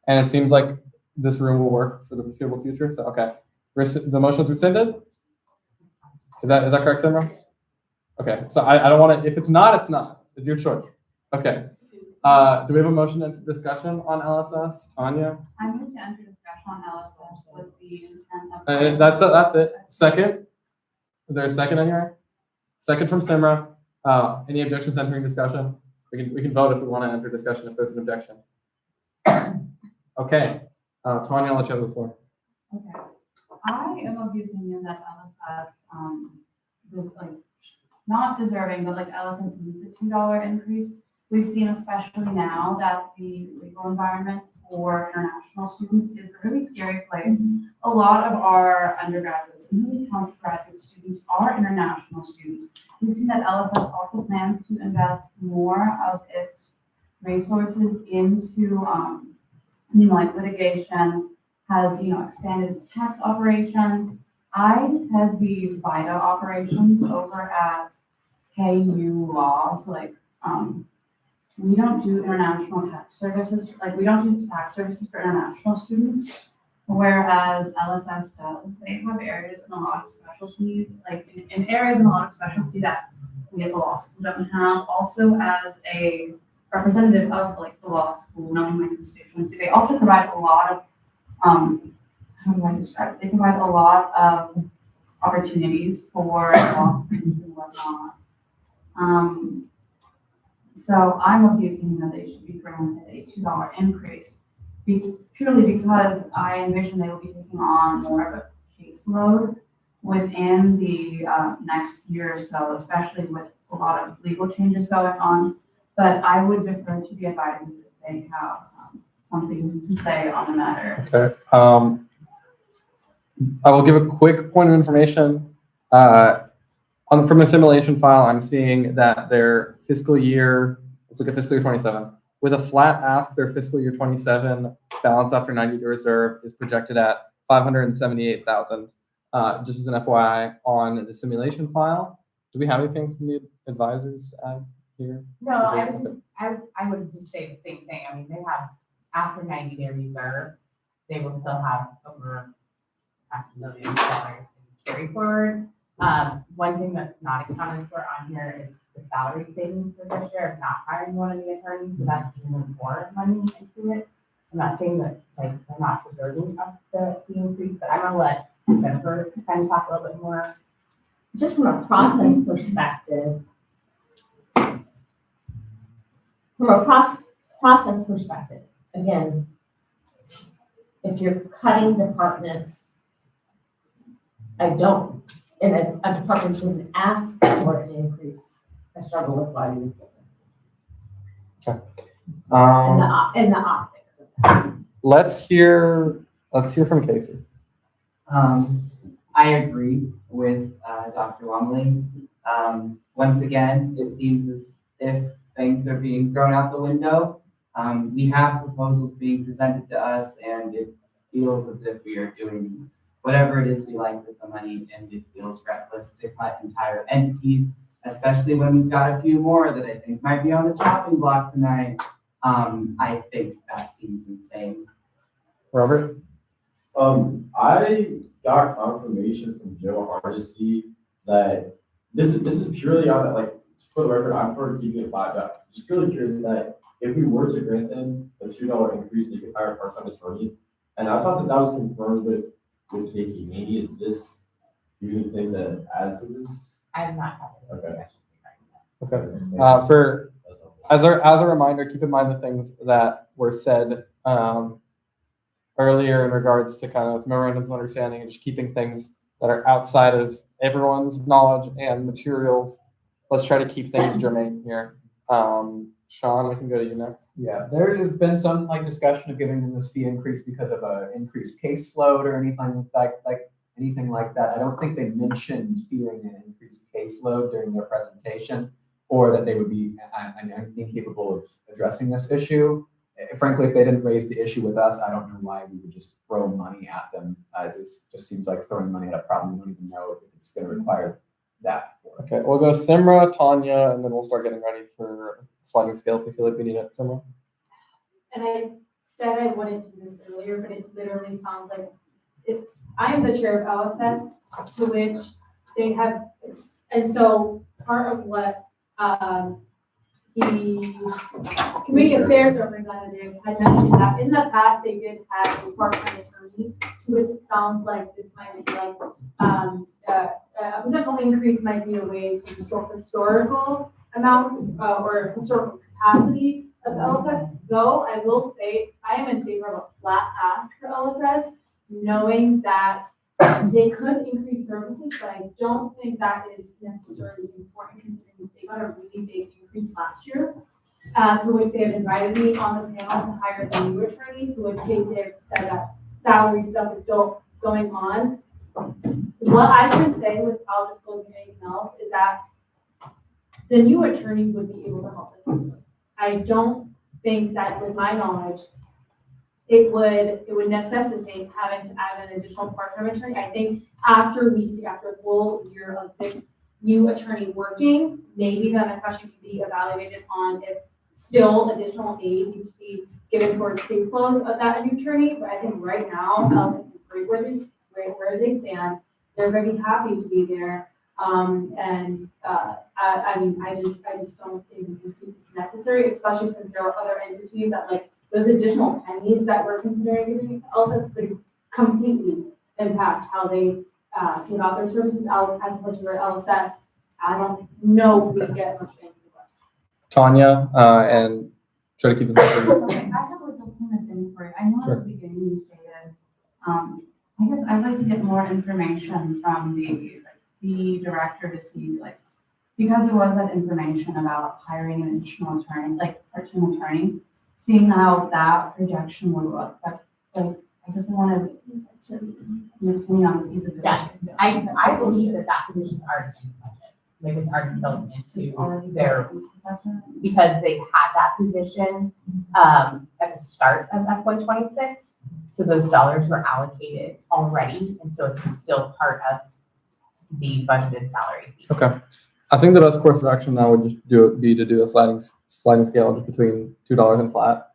[SPEAKER 1] And it seems like this room will work for the foreseeable future. So okay, the motion's rescinded. Is that correct, Simra? Okay. So I don't want to. If it's not, it's not. It's your choice. Okay. Do we have a motion to enter discussion on LSS, Tanya?
[SPEAKER 13] I move to enter discussion on LSS with the intent of.
[SPEAKER 1] That's it. Second. Is there a second in here? Second from Simra. Any objections to entering discussion? We can vote if we want to enter discussion if there's an objection. Okay. Tanya, I'll let you have the floor.
[SPEAKER 13] Okay, I am of the opinion that LSS, was like, not deserving, but like LSS needs a $2 increase. We've seen, especially now, that the legal environment for international students is a really scary place. A lot of our undergraduates and really talented graduate students are international students. We've seen that LSS also plans to invest more of its resources into, like litigation, has, expanded its tax operations. I had the VITA operations over at KU Law, so we don't do international tax services, we don't do tax services for international students, whereas LSS does. They have areas in a lot of specialties, in areas in a lot of specialty that we at the law school don't have. Also, as a representative of the law school, knowing my constituency, they also provide a lot of, how do I describe it? They provide a lot of opportunities for law students and whatnot. So I'm of the opinion that they should be granted a $2 increase, purely because I envision they will be taking on more of a caseload within the next year or so, especially with a lot of legal changes going on. But I would defer to the advisors if they have something to say on the matter.
[SPEAKER 1] Okay. I will give a quick point of information. From the simulation file, I'm seeing that their fiscal year, let's look at fiscal year 27. With a flat ask, their fiscal year 27 balance after 90-day reserve is projected at $578,000. Just as an FYI on the simulation file. Do we have anything from the advisors to add here?
[SPEAKER 4] No, I would just say the same thing. I mean, they have, after 90-day reserve, they will still have over $500,000 in carry forward. One thing that's not accounted for on here is the salary savings for this year of not hiring one of the attorneys, so that's even more money into it. I'm not saying that they're not deserving of the increase, but I'm gonna let Jennifer kind of talk a little bit more.
[SPEAKER 3] Just from a process perspective, again, if you're cutting departments, and a department didn't ask for an increase, I struggle with why you give it. And the optics of that.
[SPEAKER 1] Let's hear from Casey.
[SPEAKER 9] I agree with Dr. Womley. Once again, it seems as if things are being thrown out the window. We have proposals being presented to us, and it feels as if we are doing whatever it is we like with the money, and it feels reckless to cut entire entities, especially when we've got a few more that I think might be on the chopping block tonight. I think that seems insane.
[SPEAKER 1] Robert?
[SPEAKER 11] I got confirmation from Joe Hardesty that this is purely on for the record, I'm for keeping it flat, but just purely curious that if we were to grant them a $2 increase, they could hire a part-time attorney. And I thought that was confirmed with Casey. Maybe is this anything to add to this?
[SPEAKER 4] I have not had any discussions regarding this.
[SPEAKER 1] Okay. As a reminder, keep in mind the things that were said earlier in regards to kind of memorandums of understanding and just keeping things that are outside of everyone's knowledge and materials. Let's try to keep things germane here. Sean, we can go to you next.
[SPEAKER 10] Yeah, there has been some discussion of giving them this fee increase because of an increased caseload or anything like that. I don't think they mentioned fearing an increased caseload during their presentation, or that they would be incapable of addressing this issue. Frankly, if they didn't raise the issue with us, I don't know why we would just throw money at them. This just seems like throwing money at a problem we don't even know if it's going to require that.
[SPEAKER 1] Okay, we'll go Simra, Tanya, and then we'll start getting ready for sliding scale if we feel like we need it. Simra?
[SPEAKER 5] And I said I wouldn't do this earlier, but it literally sounds like I am the chair of LSS, to which they have, and so part of what the committee affairs representative had mentioned that in the past they did have a part-time attorney, to which it sounds like this might be a potential increase might be a way to restore historical amounts or historical capacity of LSS. Though I will say I am in favor of a flat ask for LSS, knowing that they could increase services, but I don't think that is necessarily important considering they got a really big increase last year. To which they have invited me on the panel to hire the new attorney, to which case they have said that salary stuff is still going on. What I can say without disclosing anything else is that the new attorney would be able to help us. I don't think that with my knowledge, it would necessitate having to add an additional part-time attorney. I think after a full year of this new attorney working, maybe then a question can be evaluated on if still additional aid needs to be given towards caseload of that new attorney. But I think right now, Alice is great where they stand. They're very happy to be there. I mean, I just don't think the increase is necessary, especially since there are other entities that like those additional pennies that we're considering giving LSS could completely impact how they give out their services out as opposed to LSS. I don't know if we get much into it.
[SPEAKER 1] Tanya, and try to keep this up.
[SPEAKER 17] Okay, I have like a point of inquiry. I know
[SPEAKER 1] Sure.
[SPEAKER 17] at the beginning you stated, I guess I'd like to get more information from the director to see like, because there was that information about hiring an additional attorney, like part-time attorney, seeing how that projection would look. But like, I just wanted an opinion on the feasibility.
[SPEAKER 3] Yeah, I believe that position's already in the budget. Like it's already built into their, because they had that position, at the start of FY '26. So those dollars were allocated already, and so it's still part of the budgeted salary.
[SPEAKER 1] Okay. I think the best course of action now would just be to do a sliding scale just between $2 and flat.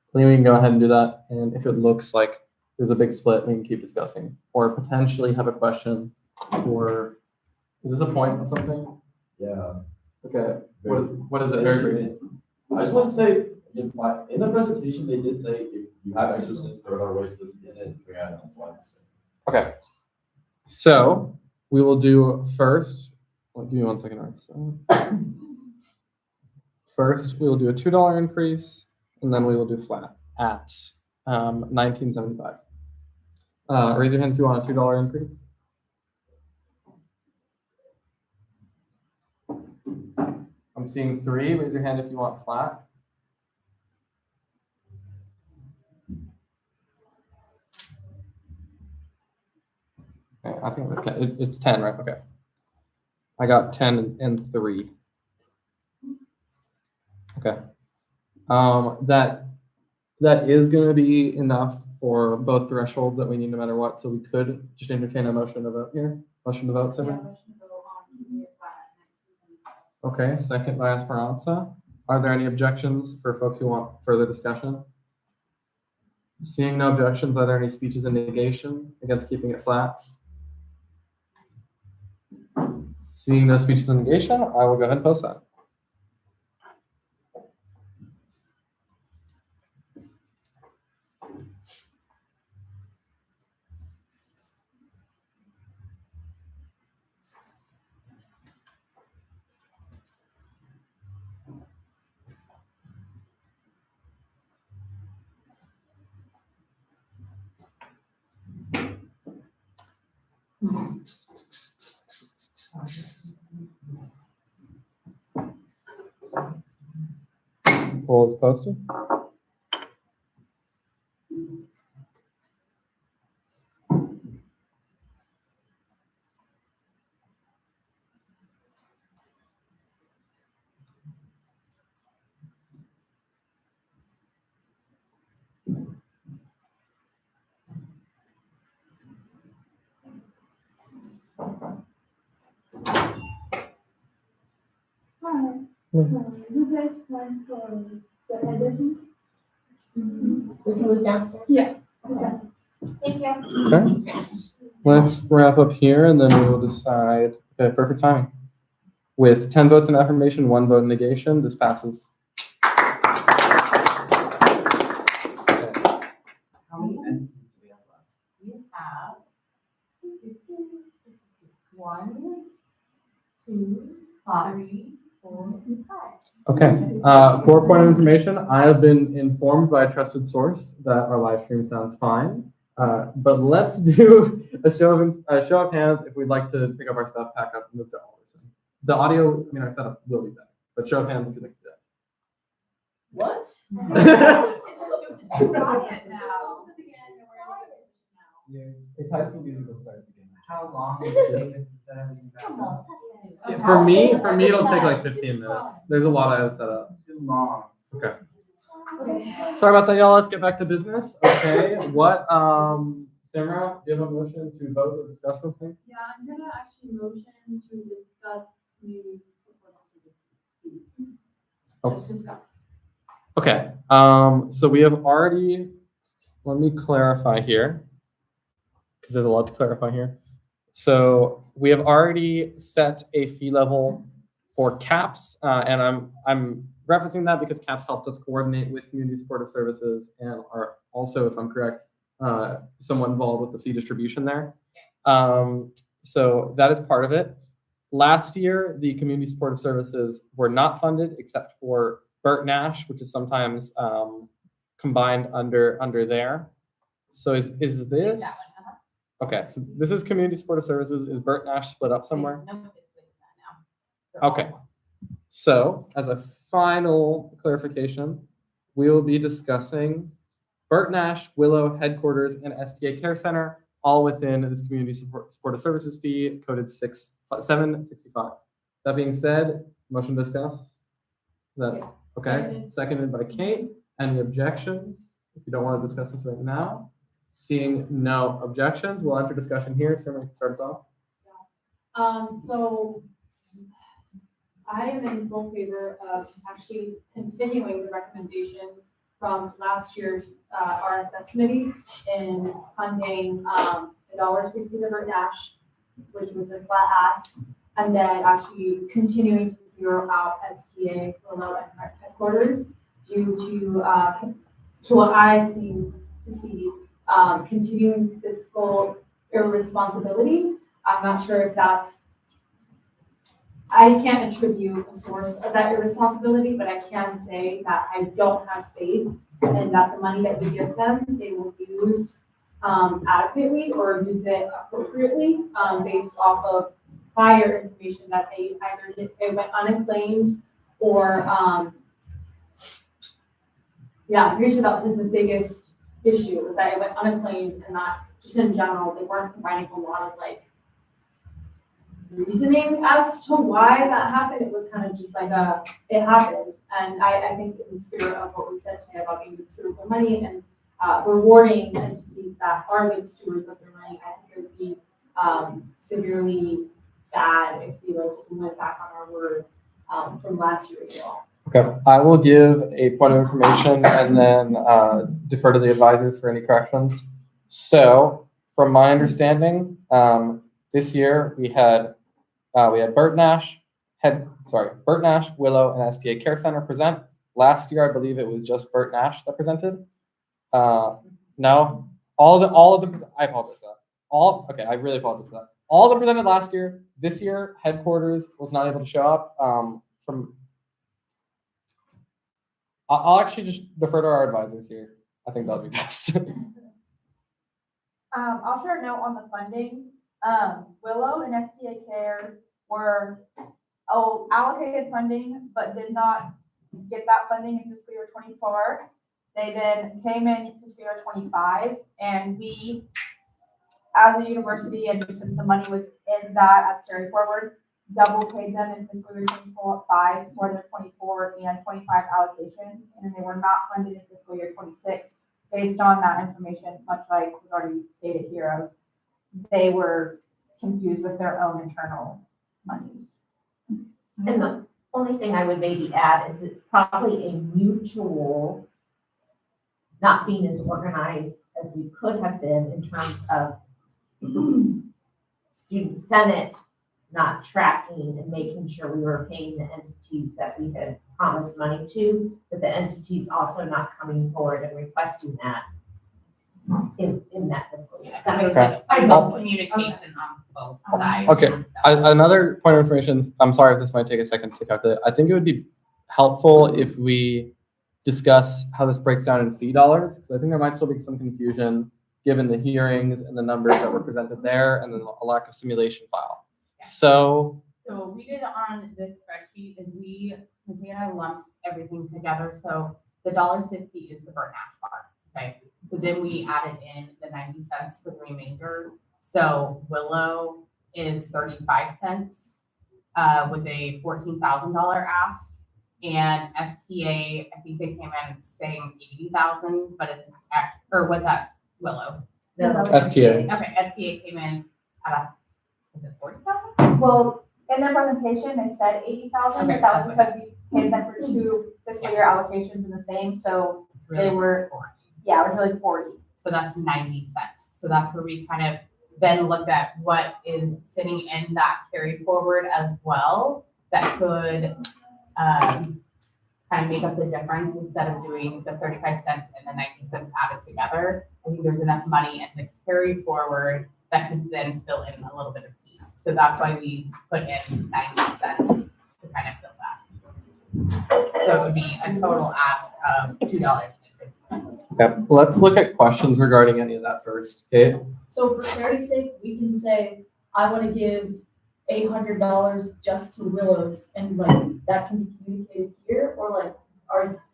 [SPEAKER 1] I think we can go ahead and do that. And if it looks like there's a big split, we can keep discussing or potentially have a question or is this a point of something?
[SPEAKER 11] Yeah.
[SPEAKER 1] Okay. What is it? Very brief.
[SPEAKER 11] I just want to say, in the presentation, they did say if you have extra cents, throw it our way, so this isn't 3 items.
[SPEAKER 1] Okay. So we will do first, well, give me 1 second, Art. So first, we will do a $2 increase, and then we will do flat at $19.75. Raise your hands if you want a $2 increase. I'm seeing 3. Raise your hand if you want flat. Okay, I think it's 10, right? Okay. I got 10 and 3. Okay. That is going to be enough for both thresholds that we need no matter what. So we could just entertain a motion to vote here. Motion to vote, Simon? Okay, second by Esperanza. Are there any objections for folks who want further discussion? Seeing no objections, are there any speeches in negation against keeping it flat? Seeing no speeches in negation, I will go ahead and post that. Poll is posted.
[SPEAKER 8] You guys plan for the edition?
[SPEAKER 3] We can move downstairs.
[SPEAKER 8] Yeah. Okay. Thank you.
[SPEAKER 1] Okay. Let's wrap up here and then we will decide. Okay, perfect timing. With 10 votes in affirmation, 1 vote in negation, this passes.
[SPEAKER 9] How many entities do we have left?
[SPEAKER 3] We have 1, 2, 3, 4, and 5.
[SPEAKER 1] Okay, for point of information, I have been informed by a trusted source that our live stream sounds fine. But let's do a show of hands if we'd like to pick up our stuff, pack up, and move to Alderson. The audio, I mean, our setup will be better, but show of hands if you'd like to do
[SPEAKER 3] What?
[SPEAKER 1] that.
[SPEAKER 3] It's quiet now.
[SPEAKER 10] If High School Musical starts again.
[SPEAKER 9] How long does it take us to set everything back
[SPEAKER 3] Come
[SPEAKER 9] up?
[SPEAKER 3] on.
[SPEAKER 1] Yeah, for me, it'll take like 15 minutes. There's a lot I have set up.
[SPEAKER 9] Too long.
[SPEAKER 1] Okay. Sorry about that, y'all. Let's get back to business. Okay. What, Samara, do you have a motion to vote or discuss something?
[SPEAKER 5] Yeah, I'm gonna actually motion to discuss community support fees.
[SPEAKER 1] Oh.
[SPEAKER 5] Let's discuss.
[SPEAKER 1] Okay. So we have already, let me clarify here, because there's a lot to clarify here. So we have already set a fee level for CAPS, and I'm referencing that because CAPS helped us coordinate with community supportive services and are also, if I'm correct, somewhat involved with the fee distribution there. So that is part of it. Last year, the community supportive services were not funded except for Burt Nash, which is sometimes combined under there. So is this? Okay, so this is community supportive services. Is Burt Nash split up somewhere?
[SPEAKER 3] No, it's with that now.
[SPEAKER 1] Okay. So as a final clarification, we will be discussing Burt Nash, Willow, Headquarters, and STA Care Center, all within this community supportive services fee coded 765. That being said, motion to discuss. Is that okay? Seconded by Kate. Any objections? If you don't want to discuss this right now, seeing no objections, we'll enter discussion here. Sarah, start us off.
[SPEAKER 5] So I am in full favor of actually continuing the recommendations from last year's RSF committee in funding $1.60 to Burt Nash, which was a flat ask, and then actually continuing to zero out STA, Willow, and Headquarters due to what I seem to see continuing fiscal irresponsibility. I'm not sure if I can't attribute a source of that irresponsibility, but I can say that I don't have faith in that the money that we give them, they will use adequately or use it appropriately based off of prior information that they either it went unclaimed or I'm pretty sure that was the biggest issue, was that it went unclaimed and not just in general, they weren't providing a lot of reasoning as to why that happened. It was kind of just like it happened. And I think in the spirit of what we said today about being good stewards of money and rewarding entities that are good stewards of their money, I think it would be severely bad if we just went back on our word from last year as well.
[SPEAKER 1] Okay, I will give a point of information and then defer to the advisors for any corrections. So, from my understanding, this year we had Burt Nash, Willow, and STA Care Center present. Last year, I believe it was just Burt Nash that presented. No, all of them. I apologize for that. I really apologize for that. All of them presented last year. This year, Headquarters was not able to show up. I'll actually just defer to our advisors here. I think that'll be best.
[SPEAKER 2] I'll share a note on the funding. Willow and STA Care were allocated funding, but did not get that funding in fiscal year 24. They then came in fiscal year 25, and we, as a university, and since the money was in that as carry forward, double paid them in fiscal year 25 for their 24 and 25 allocations, and they were not funded in fiscal year 26 based on that information, much like was already stated here, of they were confused with their own internal monies.
[SPEAKER 3] And the only thing I would maybe add is it's probably a mutual not being as organized as we could have been in terms of student senate not tracking and making sure we were paying the entities that we had promised money to, but the entities also not coming forward and requesting that in that fiscal year. That makes sense.
[SPEAKER 4] Both communication on both sides.
[SPEAKER 1] Okay, another point of information, I'm sorry if this might take a second to calculate. I think it would be helpful if we discuss how this breaks down in fee dollars, because I think there might still be some confusion given the hearings and the numbers that were presented there, and then a lack of simulation file. So,
[SPEAKER 4] So what we did on this spreadsheet is Missy and I lumped everything together. So the $1.60 is the burn ash bar, okay? So then we added in the 90 cents for the remainder. So Willow is 35 cents with a $14,000 ask. And STA, I think they came in saying 80,000, but it's, or was that Willow?
[SPEAKER 2] No,
[SPEAKER 1] STA.
[SPEAKER 4] Okay, STA came in at is it 40,000?
[SPEAKER 2] Well, in their presentation, they said 80,000,
[SPEAKER 4] Okay,
[SPEAKER 2] but that was
[SPEAKER 4] that's
[SPEAKER 2] because we paid them for 2 fiscal year allocations in the same, so
[SPEAKER 4] It's really
[SPEAKER 2] they were,
[SPEAKER 4] 40.
[SPEAKER 2] yeah, it was really 40.
[SPEAKER 4] So that's 90 cents. So that's where we kind of then looked at what is sitting in that carry forward as well that could kind of make up the difference instead of doing the 35 cents and the 90 cents added together. I think there's enough money in the carry forward that could then fill in a little bit of piece. So that's why we put in 90 cents to kind of fill that. So it would be a total ask of $2.50.
[SPEAKER 1] okay, let's look at questions regarding any of that first, Kate.
[SPEAKER 6] So for clarity's sake, we can say, I want to give $800 just to Willows, and like, that can be communicated here, or like,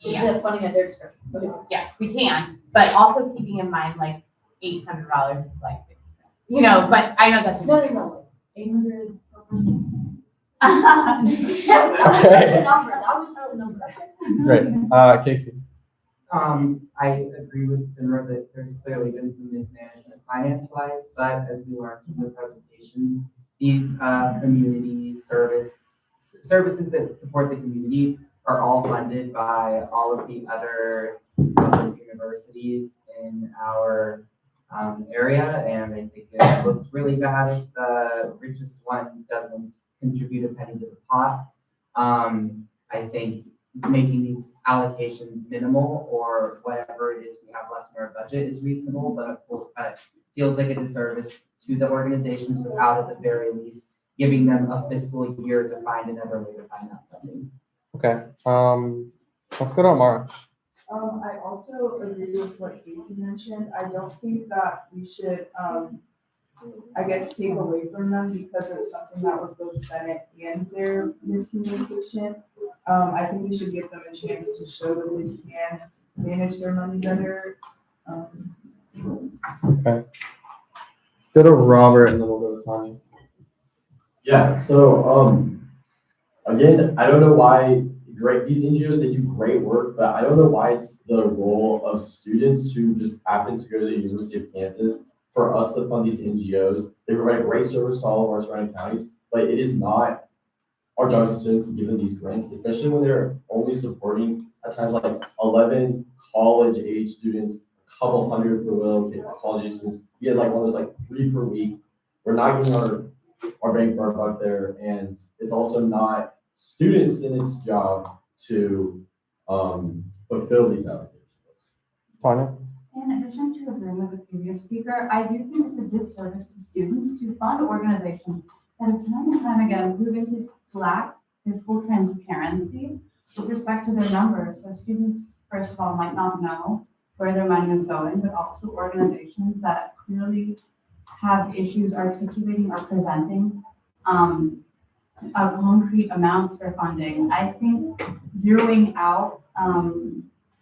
[SPEAKER 6] is the funding at their discretion? Okay.
[SPEAKER 4] Yes, we can, but also keeping in mind like $800 is like, you know, but I know that's.
[SPEAKER 6] No, 800 per person.
[SPEAKER 4] That's
[SPEAKER 6] Just a number, that was just a number.
[SPEAKER 1] Great. Casey.
[SPEAKER 9] I agree with Simra that there's clearly been some mismanagement finance-wise, but as we learned from the presentations, these community services that support the community are all funded by all of the other public universities in our area, and I think it looks really bad if the richest one doesn't contribute a penny to the pot. I think making these allocations minimal or whatever it is we have left in our budget is reasonable, but feels like a disservice to the organizations without at the very least giving them a fiscal year to find another way to find that funding.
[SPEAKER 1] Okay. Let's go to Amara.
[SPEAKER 18] I also agree with what Casey mentioned. I don't think that we should, I guess, take away from them because of something that was both Senate and their miscommunication. I think we should give them a chance to show that they can manage their money better.
[SPEAKER 1] Okay. Let's go to Robert and then we'll go to Tanya.
[SPEAKER 11] Yeah, so, again, I don't know why these NGOs, they do great work, but I don't know why it's the role of students who just happen to go to the University of Kansas for us to fund these NGOs. They provide a great service to all of our surrounding counties, but it is not our job as students to give them these grants, especially when they're only supporting at times like 11 college-age students, a couple hundred for Willow, college-age students. We had like one of those like 3 per week. We're not getting our bang for our buck there, and it's also not students in its job to fulfill these applications.
[SPEAKER 1] Tanya?
[SPEAKER 17] In addition to agreeing with the previous speaker, I do think it's a disservice to students to fund organizations that have time and time again proven to lack fiscal transparency with respect to their numbers. So students, first of all, might not know where their money is going, but also organizations that clearly have issues articulating or presenting concrete amounts for funding. I think zeroing out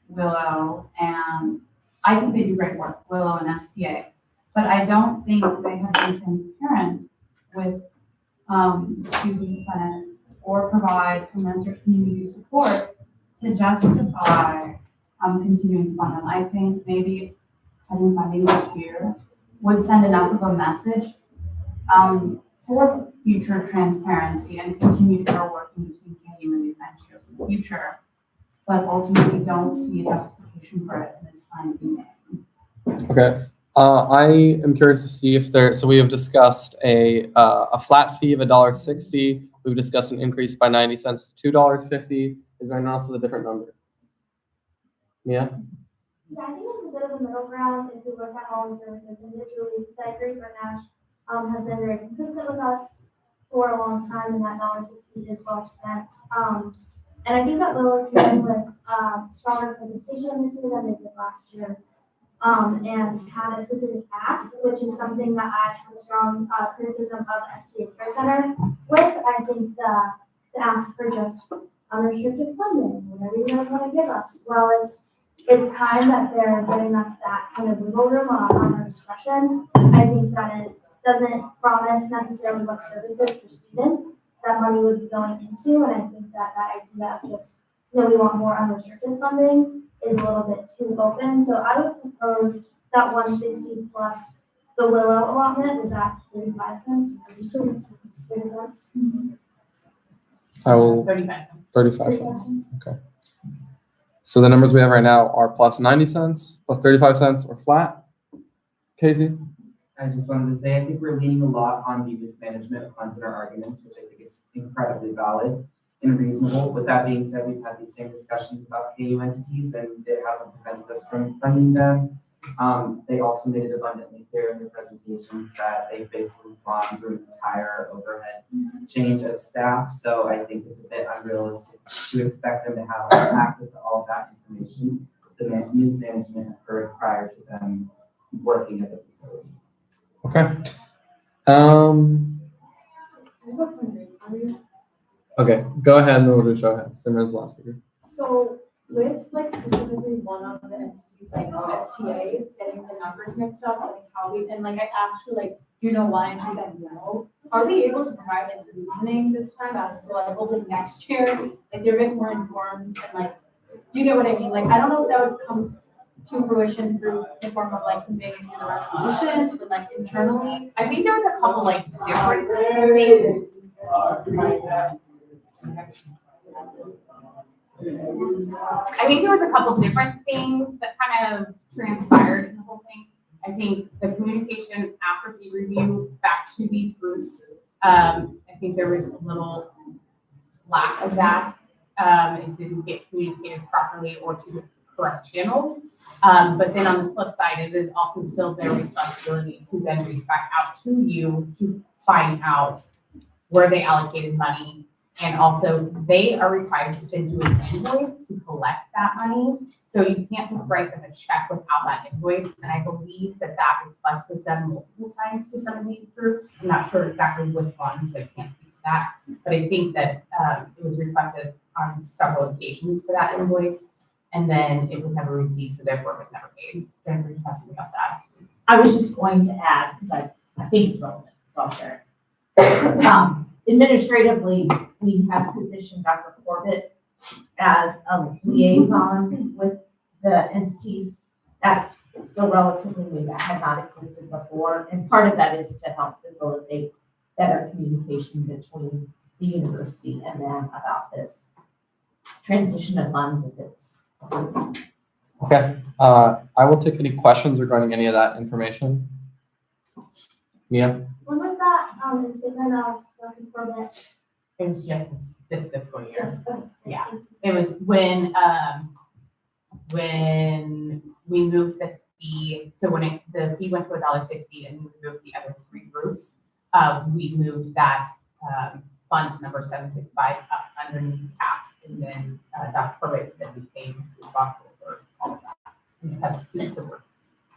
[SPEAKER 17] Willow, and I think they do great work, Willow and STA, but I don't think they have been transparent with student senate or provide commensurate community support to justify continuing to fund them. I think maybe having funding this year would send enough of a message for future transparency and continued our working between KU and these NGOs in the future, but ultimately don't see a justification for it in its time being made.
[SPEAKER 1] Okay. I am curious to see if so we have discussed a flat fee of $1.60. We've discussed an increase by 90 cents to $2.50. Is there also a different number? Yeah?
[SPEAKER 8] Yeah, I think it's a bit of a middle ground if we look at all the services individually, because I agree Brett Nash has been very consistent with us for a long time, and that $1.60 is well spent. And I think that Willow came in with stronger presentation this year than they did last year. and had a specific ask, which is something that I have a strong criticism of STA Care Center with. I think the ask for just unrestricted funding, whatever you guys want to give us. Well, it's time that they're giving us that kind of wiggle room on our discretion. I think that it doesn't promise necessarily what services for students that money would be going into, and I think that idea of just, we want more unrestricted funding is a little bit too open. So I would propose that 160 plus the Willow allotment. Is that 35 cents? 30 cents?
[SPEAKER 1] I will,
[SPEAKER 4] 35 cents.
[SPEAKER 1] 35 cents, okay. So the numbers we have right now are plus 90 cents, plus 35 cents, or flat. Casey?
[SPEAKER 9] I just wanted to say, I think we're leaning a lot on the mismanagement of funds in our arguments, which I think is incredibly valid and reasonable. With that being said, we've had these same discussions about KU entities, and it hasn't prevented us from funding them. They also made it abundantly clear in their presentations that they've basically gone through an entire overhead change of staff. So I think it's a bit unrealistic to expect them to have access to all of that information. The mismanagement occurred prior to them working at the facility.
[SPEAKER 1] Okay. Okay, go ahead and we'll do show hands. Simran's the last speaker.
[SPEAKER 5] So with like specifically one of the entities like STA getting the numbers mixed up, like how we, and like I asked her like, do you know why? And she said no. Are we able to provide like reasoning this time as to like hopefully next year, like they're a bit more informed and like, do you get what I mean? Like I don't know if that would come to fruition through the form of like conveying through the resolution, but like internally.
[SPEAKER 4] I think there was a couple like different things. I think there was a couple different things that kind of transpired in the whole thing. I think the communication after fee review back to these groups, I think there was a little lack of that. It didn't get communicated properly or to the correct channels. But then on the flip side, it is also still their responsibility to then reach back out to you to find out where they allocated money. And also they are required to send you an invoice to collect that money. So you can't just write them a check without that invoice. And I believe that that request was done multiple times to some of these groups. I'm not sure exactly which one, so I can't speak to that. But I think that it was requested on several occasions for that invoice. And then it was never received, so therefore it was never paid. Jennifer, you have something about that?
[SPEAKER 3] I was just going to add, because I think it's relevant, so I'll share it. Administratively, we have positioned Dr. Corbett as a liaison with the entities. That's still relatively new, that had not existed before. And part of that is to help facilitate better communication between the university and them about this transition of funds if it's.
[SPEAKER 1] Okay, I will take any questions regarding any of that information. Mia?
[SPEAKER 8] When was that statement of Dr. Corbett?
[SPEAKER 4] It was just this fiscal year.
[SPEAKER 8] Yes, okay.
[SPEAKER 4] Yeah, it was when we moved the fee, so when the fee went to $1.60 and we moved the other three groups, we moved that fund number 765 up underneath caps, and then Dr. Corbett then became responsible for all of that. And it has seemed to work.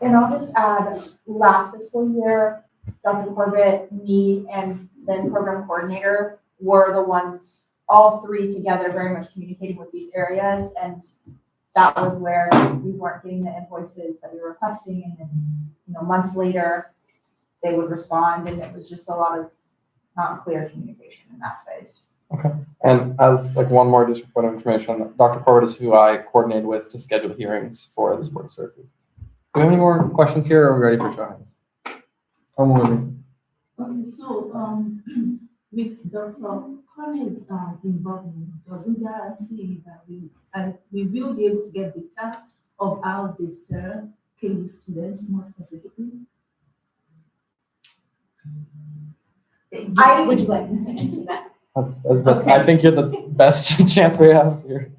[SPEAKER 2] And I'll just add, last fiscal year, Dr. Corbett, me, and then program coordinator were the ones, all three together, very much communicating with these areas. And that was where we weren't getting the invoices that we were requesting. And then, months later, they would respond. And it was just a lot of not clear communication in that space.
[SPEAKER 1] Okay. And as like one more additional point of information, Dr. Corbett is who I coordinated with to schedule hearings for the support services. Do we have any more questions here, or are we ready for show hands?
[SPEAKER 7] Okay, so with Dr. Collins' involvement, doesn't guarantee that we will be able to get data of how they serve KU students more specifically?
[SPEAKER 3] Would you like me to answer that?
[SPEAKER 1] That's best.
[SPEAKER 3] Okay.
[SPEAKER 1] I think you're the best chance we have here.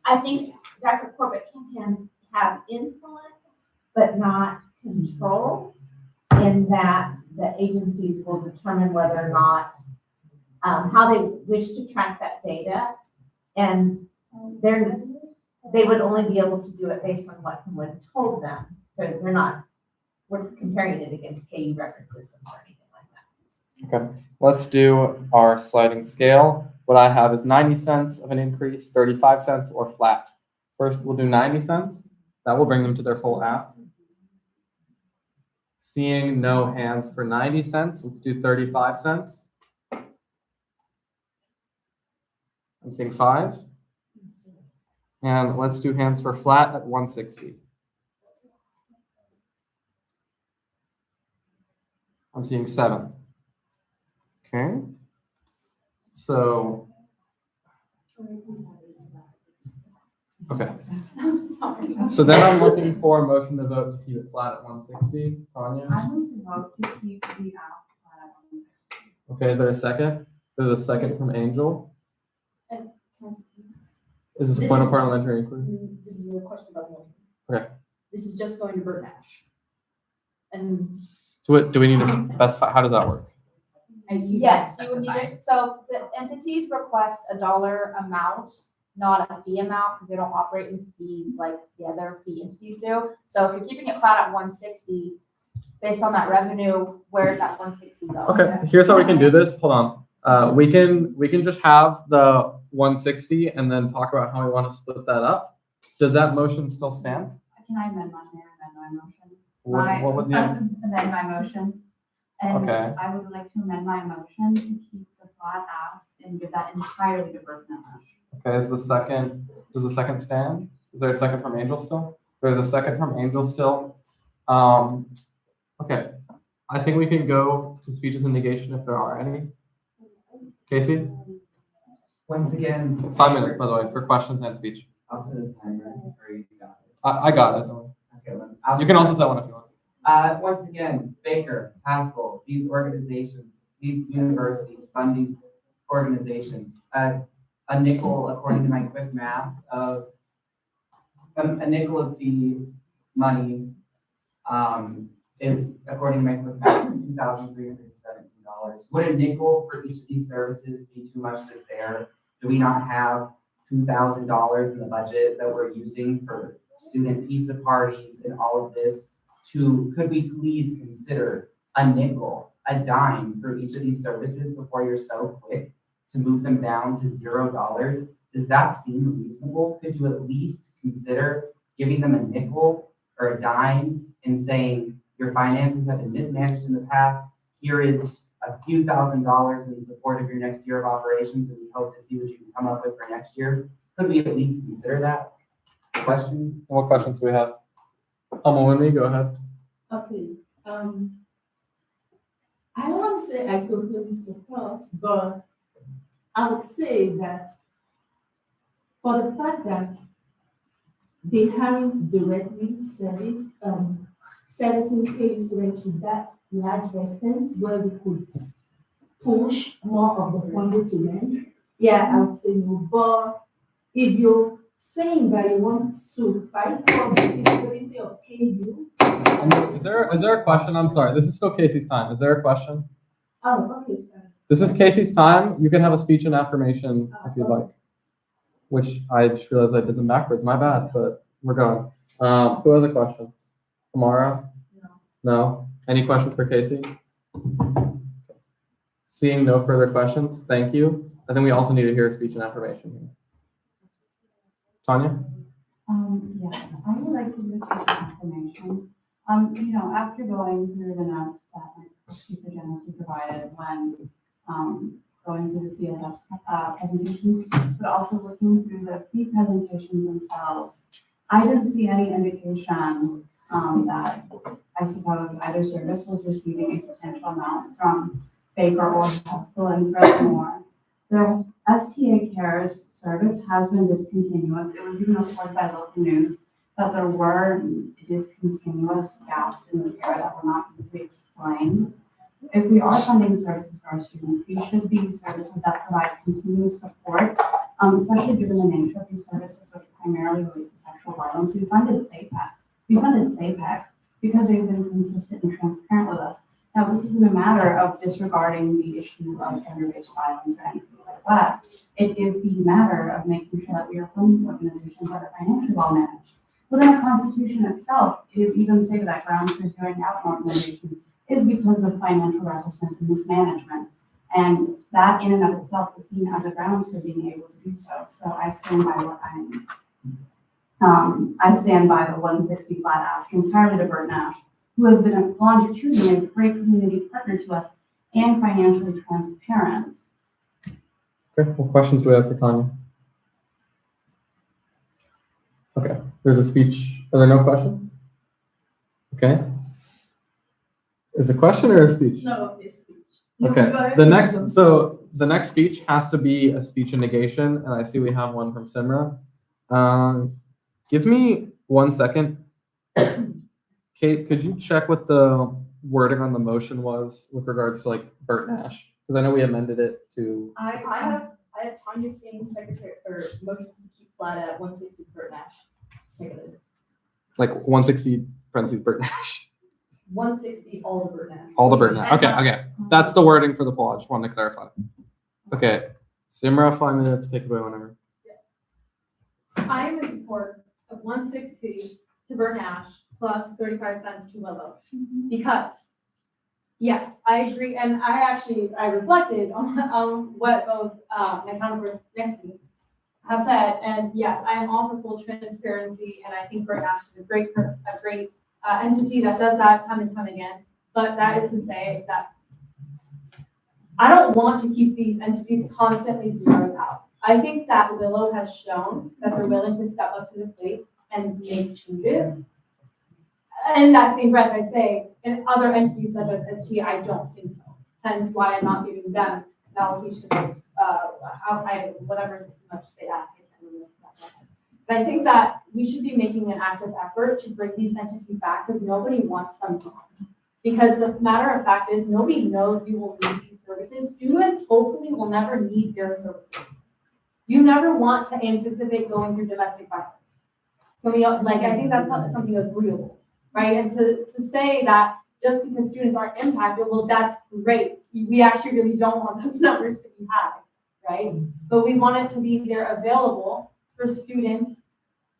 [SPEAKER 3] I think Dr. Corbett can have influence, but not control, in that the agencies will determine whether or not, how they wish to track that data. And they would only be able to do it based on what someone told them. So we're comparing it against KU record systems or anything like that.
[SPEAKER 1] Okay, let's do our sliding scale. What I have is 90 cents of an increase, 35 cents, or flat. First, we'll do 90 cents. That will bring them to their full ask. Seeing no hands for 90 cents, let's do 35 cents. I'm seeing 5. And let's do hands for flat at 160. I'm seeing 7. Okay. So, okay. So then I'm looking for a motion to vote to keep it flat at 160. Tanya?
[SPEAKER 17] I move to vote to keep the ask flat at 160.
[SPEAKER 1] Okay, is there a second? There's a second from Angel. Is this a point of parliamentary inquiry?
[SPEAKER 6] This is a question about one.
[SPEAKER 1] Okay.
[SPEAKER 6] This is just going to Bert Nash. And
[SPEAKER 1] So what, do we need to specify, how does that work?
[SPEAKER 2] Yes, you would need to, so the entities request a dollar amount, not a fee amount, because they don't operate in fees like the other fee entities do. So if you're keeping it flat at 160, based on that revenue, where's that 160 go?
[SPEAKER 1] Okay, here's how we can do this. Hold on. We can just have the 160 and then talk about how we want to split that up. Does that motion still stand?
[SPEAKER 17] Can I amend my motion?
[SPEAKER 1] What would the,
[SPEAKER 17] Amend my motion. And
[SPEAKER 1] Okay.
[SPEAKER 17] I would like to amend my motion to keep the flat ask and give that entirely to Bert Nash.
[SPEAKER 1] okay, does the second stand? Is there a second from Angel still? There's a second from Angel still. Okay, I think we can go to speeches and negation if there are any. Casey?
[SPEAKER 9] Once again.
[SPEAKER 1] 5 minutes, by the way, for questions and speech.
[SPEAKER 9] I'll set a timer, or you got it.
[SPEAKER 1] I got it. Don't worry.
[SPEAKER 9] Okay, well,
[SPEAKER 1] You can also set one if you want.
[SPEAKER 9] Once again, Baker, Haskell, these organizations, these universities fund these organizations. A nickel, according to my quick math, of a nickel of fee money is, according to my quick math, $2,317. Would a nickel for each of these services be too much to spare? Do we not have $2,000 in the budget that we're using for student pizza parties and all of this? Could we please consider a nickel, a dime for each of these services before you're so quick to move them down to $0? Does that seem reasonable? Could you at least consider giving them a nickel or a dime and saying your finances have been mismanaged in the past? Here is a few $1,000s in support of your next year of operations, and we hope to see what you can come up with for next year. Could we at least consider that? Questions?
[SPEAKER 1] What questions do we have? Winnie, go ahead.
[SPEAKER 7] Okay, I don't want to say I totally support, but I would say that for the fact that they haven't directly servicing KU students to that large extent where we could push more of the funding to them, yeah, I would say no. But if you're saying that you want to fight for the feasibility of KU.
[SPEAKER 1] Is there a question? I'm sorry. This is still Casey's time. Is there a question?
[SPEAKER 7] Oh, okay, sorry.
[SPEAKER 1] This is Casey's time. You can have a speech and affirmation if you'd like. Which I just realized I did them backwards. My bad, but we're going. Who has a question? Tamara? No. Any questions for Casey? Seeing no further questions, thank you. I think we also need to hear a speech and affirmation. Tanya?
[SPEAKER 17] Yes, I would like to just give information. After going through the notes that Lisa generously provided when going through the CSS presentations, but also looking through the fee presentations themselves, I didn't see any indication that I suppose either service was receiving a substantial amount from Baker or Haskell, and furthermore, their STA Cares service has been discontinuous. It was even reported by local news that there were discontinuous gaps in the care that were not easily explained. If we are funding services for our students, these should be services that provide continuous support, especially given the nature of these services, which primarily relate to sexual violence. We funded SAPEC because they've been consistent and transparent with us. Now, this isn't a matter of disregarding the issue of gender-based violence or anything like that. It is the matter of making sure that we are funding organizations that are financially well managed. within the Constitution itself is even stated that grounds for zeroing out an organization is because of financial recklessness and mismanagement. And that in and of itself is seen as a grounds for being able to do so. So I stand by what I stand by the 160 flat ask entirely to Bert Nash, who has been a longitudinally a great community partner to us and financially transparent.
[SPEAKER 1] Okay, what questions do we have for Tanya? Okay, there's a speech. Are there no questions? Okay. Is a question or a speech?
[SPEAKER 5] No, it's speech.
[SPEAKER 1] Okay, the next speech has to be a speech in negation, and I see we have one from Simra. Give me 1 second. Kate, could you check what the wording on the motion was with regards to like Bert Nash? Because I know we amended it to.
[SPEAKER 6] I have Tanya saying secretary, or motions to keep flat at 160 Bert Nash. Seconded.
[SPEAKER 1] Like 160 parentheses Bert Nash.
[SPEAKER 6] 160 all the Bert Nash.
[SPEAKER 1] All the Bert Nash. Okay. That's the wording for the poll. I just wanted to clarify. Okay. Simra, 5 minutes. Take it away whenever.
[SPEAKER 5] I am in support of 160 to Bert Nash plus 35 cents to Willow. Because, yes, I agree. And I reflected on what both my counterparts next to me have said. And yes, I am all for full transparency. And I think Bert Nash is a great entity that does that time and time again. But that is to say that I don't want to keep these entities constantly zeroed out. I think that Willow has shown that they're willing to step up to the plate and make changes. In that same breath, I say, in other entities such as ST, I don't think so. Hence why I'm not giving them an allocation of whatever much they ask. But I think that we should be making an active effort to bring these entities back because nobody wants them gone. Because the matter of fact is, nobody knows you will need these services. Students hopefully will never need their services. You never want to anticipate going through domestic violence. Can we, I think that's something agreeable, right? And to say that just because students aren't impacted, well, that's great. We actually really don't want those numbers to be high, right? But we want it to be there available for students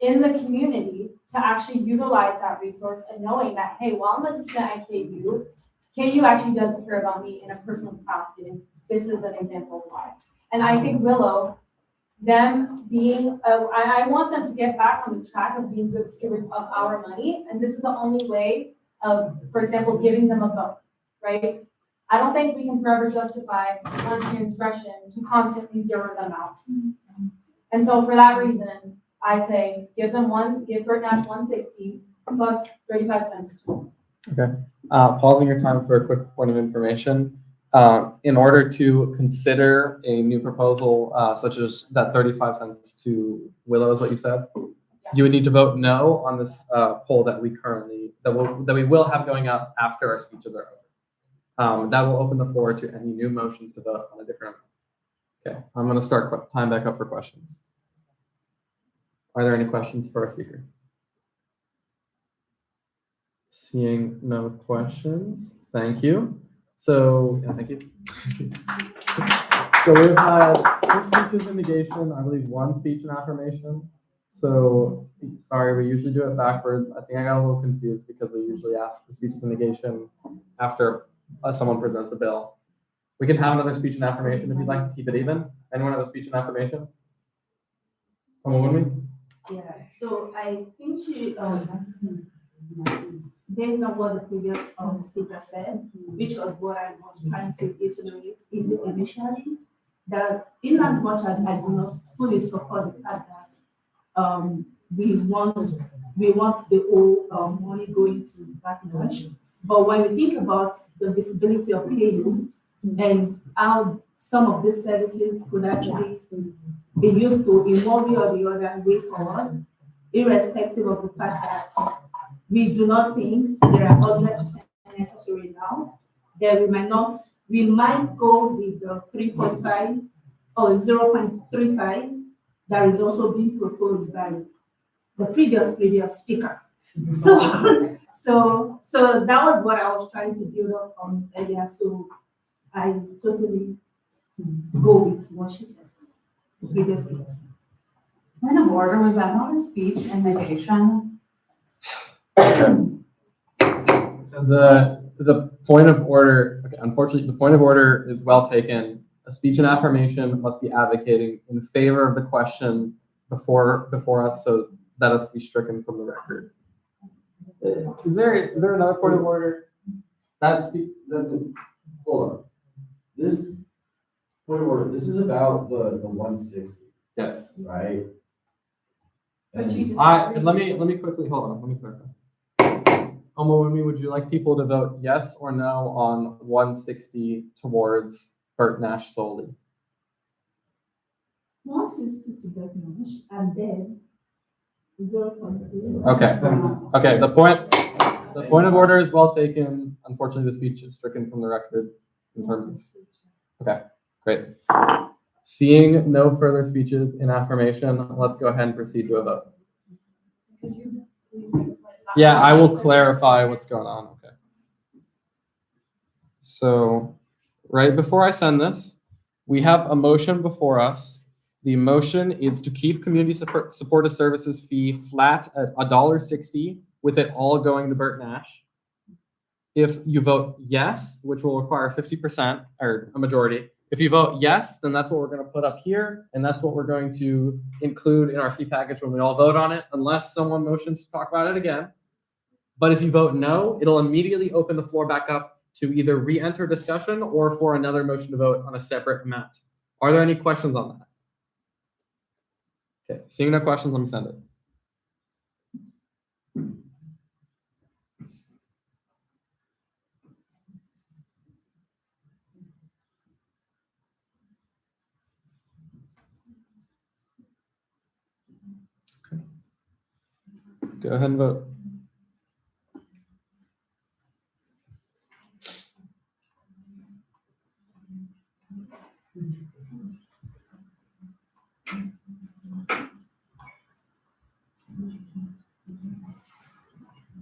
[SPEAKER 5] in the community to actually utilize that resource and knowing that, hey, while I'm a student at KU actually does care about me in a personal capacity. This is an example of why. And I think Willow, them being, I want them to get back on the track of being good stewards of our money. And this is the only way of, for example, giving them a vote, right? I don't think we can forever justify one transgression to constantly zero them out. And so for that reason, I say give Bert Nash 160 plus 35 cents.
[SPEAKER 1] Okay. Pausing your time for a quick point of information. In order to consider a new proposal, such as that 35 cents to Willow is what you said, you would need to vote no on this poll that we will have going up after our speeches are over. That will open the floor to any new motions to vote on a different. Okay, I'm going to start time back up for questions. Are there any questions for our speaker? Seeing no questions, thank you. So, yeah, thank you. So we've had 2 speeches in negation, I believe 1 speech in affirmation. So, sorry, we usually do it backwards. I think I got a little confused because we usually ask for speeches in negation after someone presents a bill. We can have another speech in affirmation if you'd like to keep it even. Anyone have a speech in affirmation? Someone with me?
[SPEAKER 7] Yeah, so I think based on what the previous speaker said, which was what I was trying to iterate initially, that in as much as I do not fully support the fact that we want the whole money going to backlash, but when we think about the visibility of KU and how some of these services could actually be useful in one way or the other way forward, irrespective of the fact that we do not think they are 100% necessary now, then we might go with the 3.5 or 0.35 that is also being proposed by the previous speaker. So that was what I was trying to build up on earlier. So I totally go with what she said. The previous speaker.
[SPEAKER 17] Point of order, was that not a speech in negation?
[SPEAKER 1] The point of order, okay, unfortunately, the point of order is well taken. A speech and affirmation must be advocating in favor of the question before us, so that has to be stricken from the record. Is there another point of order?
[SPEAKER 11] Hold on. This point of order, this is about the 160,
[SPEAKER 1] Yes.
[SPEAKER 11] right?
[SPEAKER 5] But she just.
[SPEAKER 1] Let me quickly, hold on, let me clarify. Omowumi, would you like people to vote yes or no on 160 towards Bert Nash solely?
[SPEAKER 7] 160 to Bert Nash, and then 0.3.
[SPEAKER 1] Okay, the point of order is well taken. Unfortunately, the speech is stricken from the record in terms of, okay, great. Seeing no further speeches in affirmation, let's go ahead and proceed to a vote.
[SPEAKER 5] Could you please?
[SPEAKER 1] Yeah, I will clarify what's going on. Okay. So right before I send this, we have a motion before us. The motion is to keep community supportive services fee flat at $1.60 with it all going to Bert Nash. If you vote yes, which will require 50% or a majority, if you vote yes, then that's what we're going to put up here, and that's what we're going to include in our fee package when we all vote on it, unless someone motions to talk about it again. But if you vote no, it'll immediately open the floor back up to either re-enter discussion or for another motion to vote on a separate amount. Are there any questions on that? Okay, seeing no questions, let me send it. Okay. Go ahead and vote.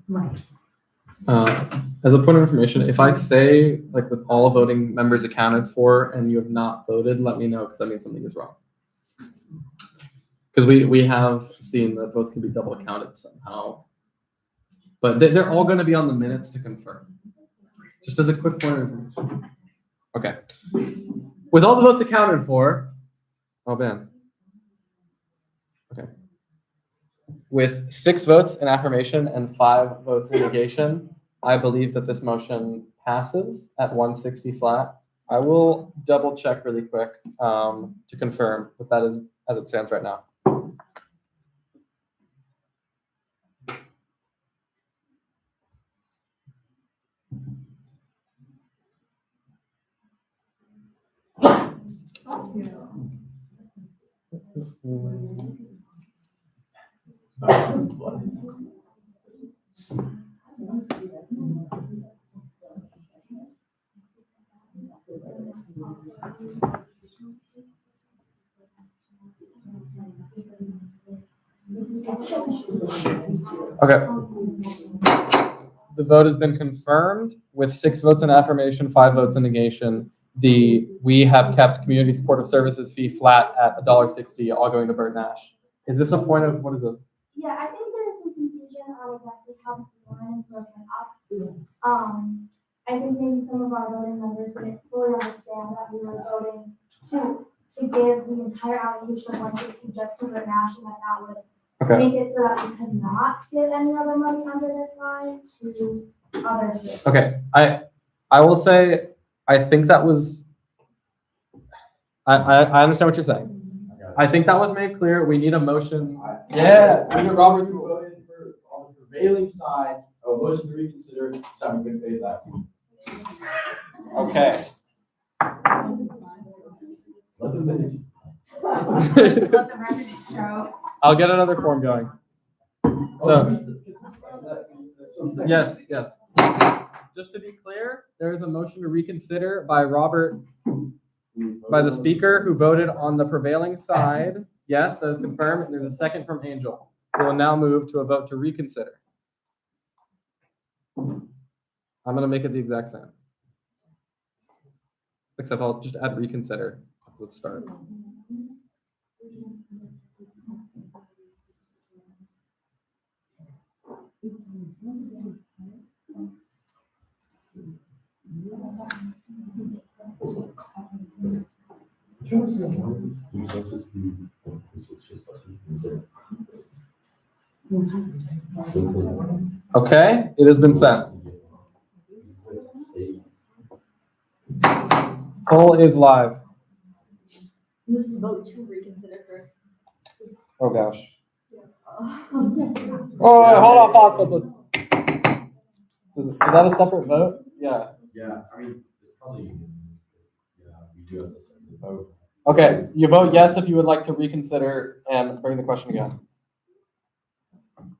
[SPEAKER 3] Right.
[SPEAKER 1] As a point of information, if I say like with all voting members accounted for and you have not voted, let me know because that means something is wrong. Because we have seen that votes can be double counted somehow. But they're all going to be on the minutes to confirm. Just as a quick point of information. Okay. With all the votes accounted for, oh man. Okay. With 6 votes in affirmation and 5 votes in negation, I believe that this motion passes at 160 flat. I will double check really quick to confirm, but that is as it stands right now. Okay. The vote has been confirmed with 6 votes in affirmation, 5 votes in negation. We have kept community supportive services fee flat at $1.60, all going to Bert Nash. Is this a point of, what is this?
[SPEAKER 8] Yeah, I think there's some confusion on exactly how the line is broken up. I think maybe some of our voting members didn't fully understand that we were voting to give the entire allocation of 160 just to Bert Nash, and that would make it so that we could not give any other money under this line to others.
[SPEAKER 1] Okay, I will say, I think that was, I understand what you're saying. I think that was made clear. We need a motion. Yeah,
[SPEAKER 11] I need Robert to vote in for on the prevailing side, a motion to reconsider, so I'm good faith that.
[SPEAKER 1] Okay.
[SPEAKER 11] Let the minutes.
[SPEAKER 4] Let the record show.
[SPEAKER 1] I'll get another form going. So, yes. Just to be clear, there is a motion to reconsider by Robert, by the speaker who voted on the prevailing side. Yes, that is confirmed. And there's a second from Angel. We will now move to a vote to reconsider. I'm going to make it the exact same. Except I'll just add reconsider. Let's start. Okay, it has been sent. Poll is live.
[SPEAKER 6] This is vote to reconsider, correct?
[SPEAKER 1] Oh gosh.
[SPEAKER 6] Oh,
[SPEAKER 1] Oh, hold on, pause. Is that a separate vote? Yeah.
[SPEAKER 11] Yeah, I mean, it's probably, yeah, we do have to send the vote.
[SPEAKER 1] Okay, you vote yes if you would like to reconsider and bring the question again.
[SPEAKER 10] And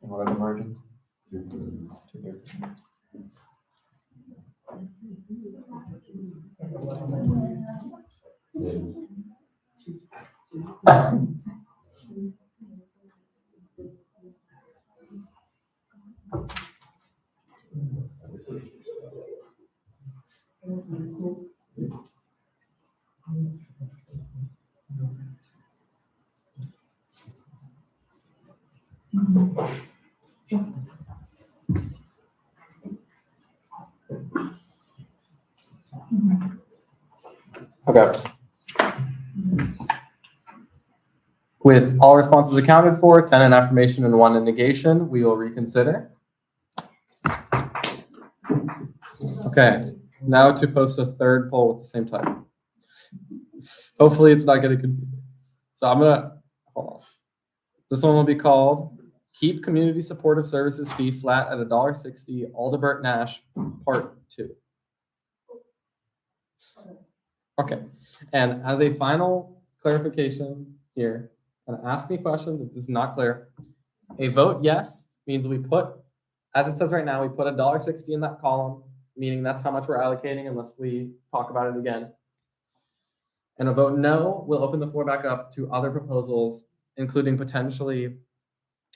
[SPEAKER 10] what are the margins?
[SPEAKER 11] 2/3.
[SPEAKER 10] 2/3.
[SPEAKER 1] Okay. With all responses accounted for, 10 in affirmation and 1 in negation, we will reconsider. Okay, now to post a third poll with the same title. Hopefully it's not getting confusing. So I'm gonna, hold on. This one will be called Keep Community Supportive Services Fee Flat at $1.60, Aldebert Nash, Part 2. Okay, and as a final clarification here, and ask me questions if this is not clear. A vote yes means we put, as it says right now, we put $1.60 in that column, meaning that's how much we're allocating unless we talk about it again. And a vote no will open the floor back up to other proposals, including potentially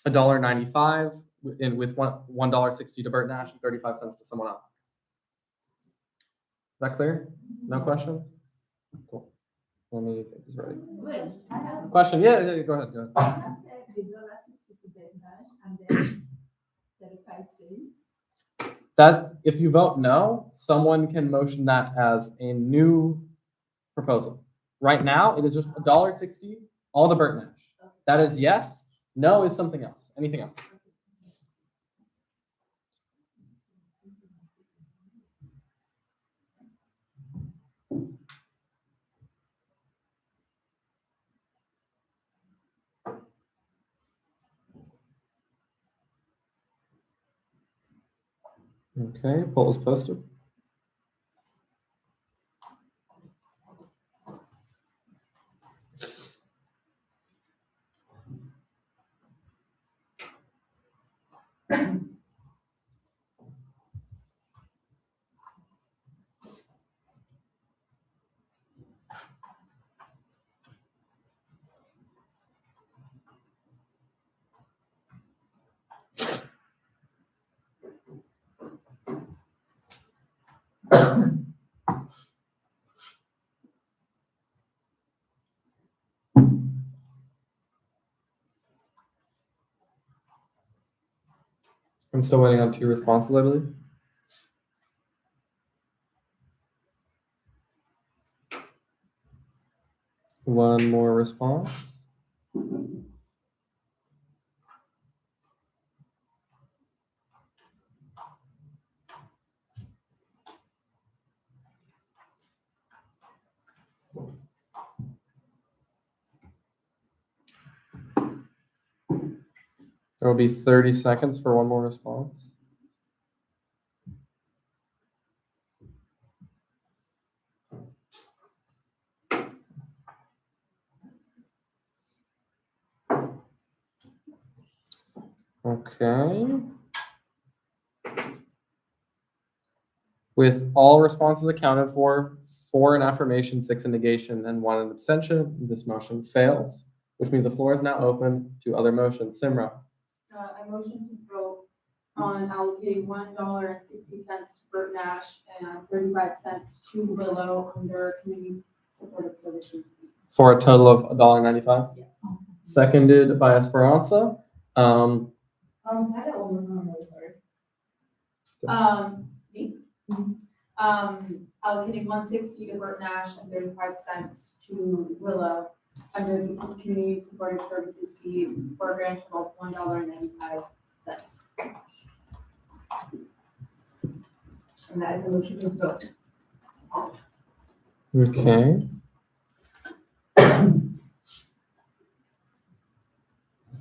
[SPEAKER 1] $1.95 with $1.60 to Bert Nash and 35 cents to someone else. Is that clear? No questions? Cool. Let me get this ready.
[SPEAKER 7] Wait, I have a
[SPEAKER 1] Question? Yeah, go ahead. Go ahead.
[SPEAKER 7] I said the $1.60 to Bed Nash and then 35 cents.
[SPEAKER 1] That if you vote no, someone can motion that as a new proposal. Right now, it is just $1.60, all the Bert Nash. That is yes. No is something else. Anything else? Okay, poll is posted. I'm still waiting on 2 responses, I believe. One more response. There will be 30 seconds for one more response. Okay. With all responses accounted for, 4 in affirmation, 6 in negation, and 1 in abstention, this motion fails, which means the floor is now open to other motions. Simra.
[SPEAKER 5] I motion to vote on allocating $1.60 to Bert Nash and 35 cents to Willow under community supportive services.
[SPEAKER 1] For a total of $1.95.
[SPEAKER 5] Yes.
[SPEAKER 1] Seconded by Esperanza.
[SPEAKER 5] I got one more, I'm really sorry. Me? Allocating 160 to Bert Nash and 35 cents to Willow under the community supportive services fee for a grand total of $1.95. And that is the motion to vote.
[SPEAKER 1] Okay.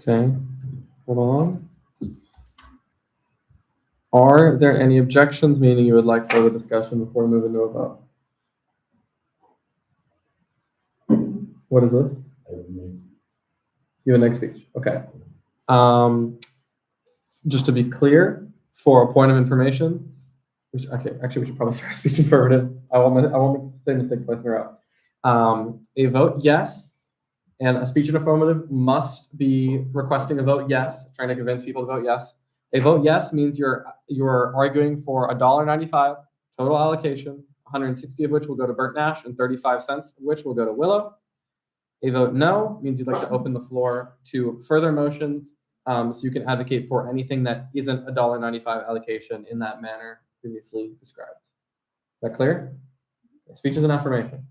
[SPEAKER 1] Okay, hold on. Are there any objections, meaning you would like further discussion before we move into a vote? What is this? You have a next speech, okay. Just to be clear, for a point of information, okay, actually we should probably start speech affirmative. I won't make the same mistake twice in a row. A vote yes, and a speech in affirmative must be requesting a vote yes, trying to convince people to vote yes. A vote yes means you're arguing for $1.95 total allocation, 160 of which will go to Bert Nash and 35 cents of which will go to Willow. A vote no means you'd like to open the floor to further motions, so you can advocate for anything that isn't a $1.95 allocation in that manner previously described. Is that clear? Okay, speech is an affirmation.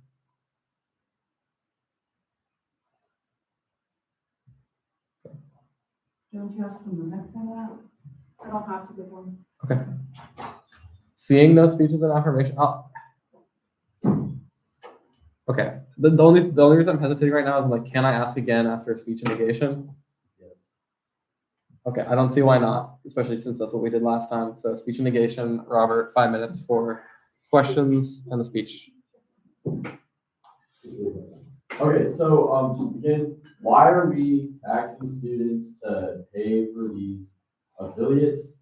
[SPEAKER 4] Don't you have to move it for that?
[SPEAKER 5] I don't have to give one.
[SPEAKER 1] Okay. Seeing no speeches and affirmation. Okay. The only reason I'm hesitating right now is I'm like, can I ask again after a speech and negation? Okay, I don't see why not, especially since that's what we did last time. So speech and negation, Robert, 5 minutes for questions and the speech.
[SPEAKER 11] Okay, so just to begin, why are we taxing students to pay for these affiliates?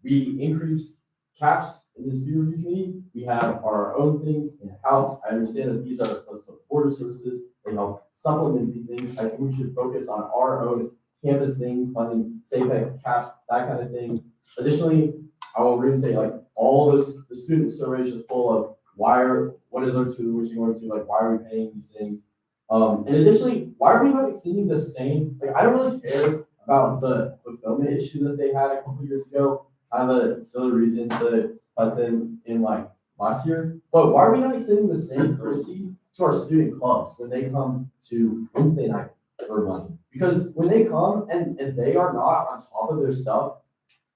[SPEAKER 11] We increase caps in this peer review committee. We have our own things in-house. I understand that these are supportive services. They help supplement these things. I think we should focus on our own campus things, funding, SAFEC, caps, that kind of thing. Additionally, I will really say, like, all this, the student survey is just full of what is our tuition going to, like, why are we paying these things? And additionally, why are we not extending the same, like, I don't really care about the fulfillment issue that they had a couple years ago. I have a silly reason to put them in, like, last year, but why are we not extending the same courtesy to our student clubs when they come to Wednesday night for money? Because when they come and they are not on top of their stuff,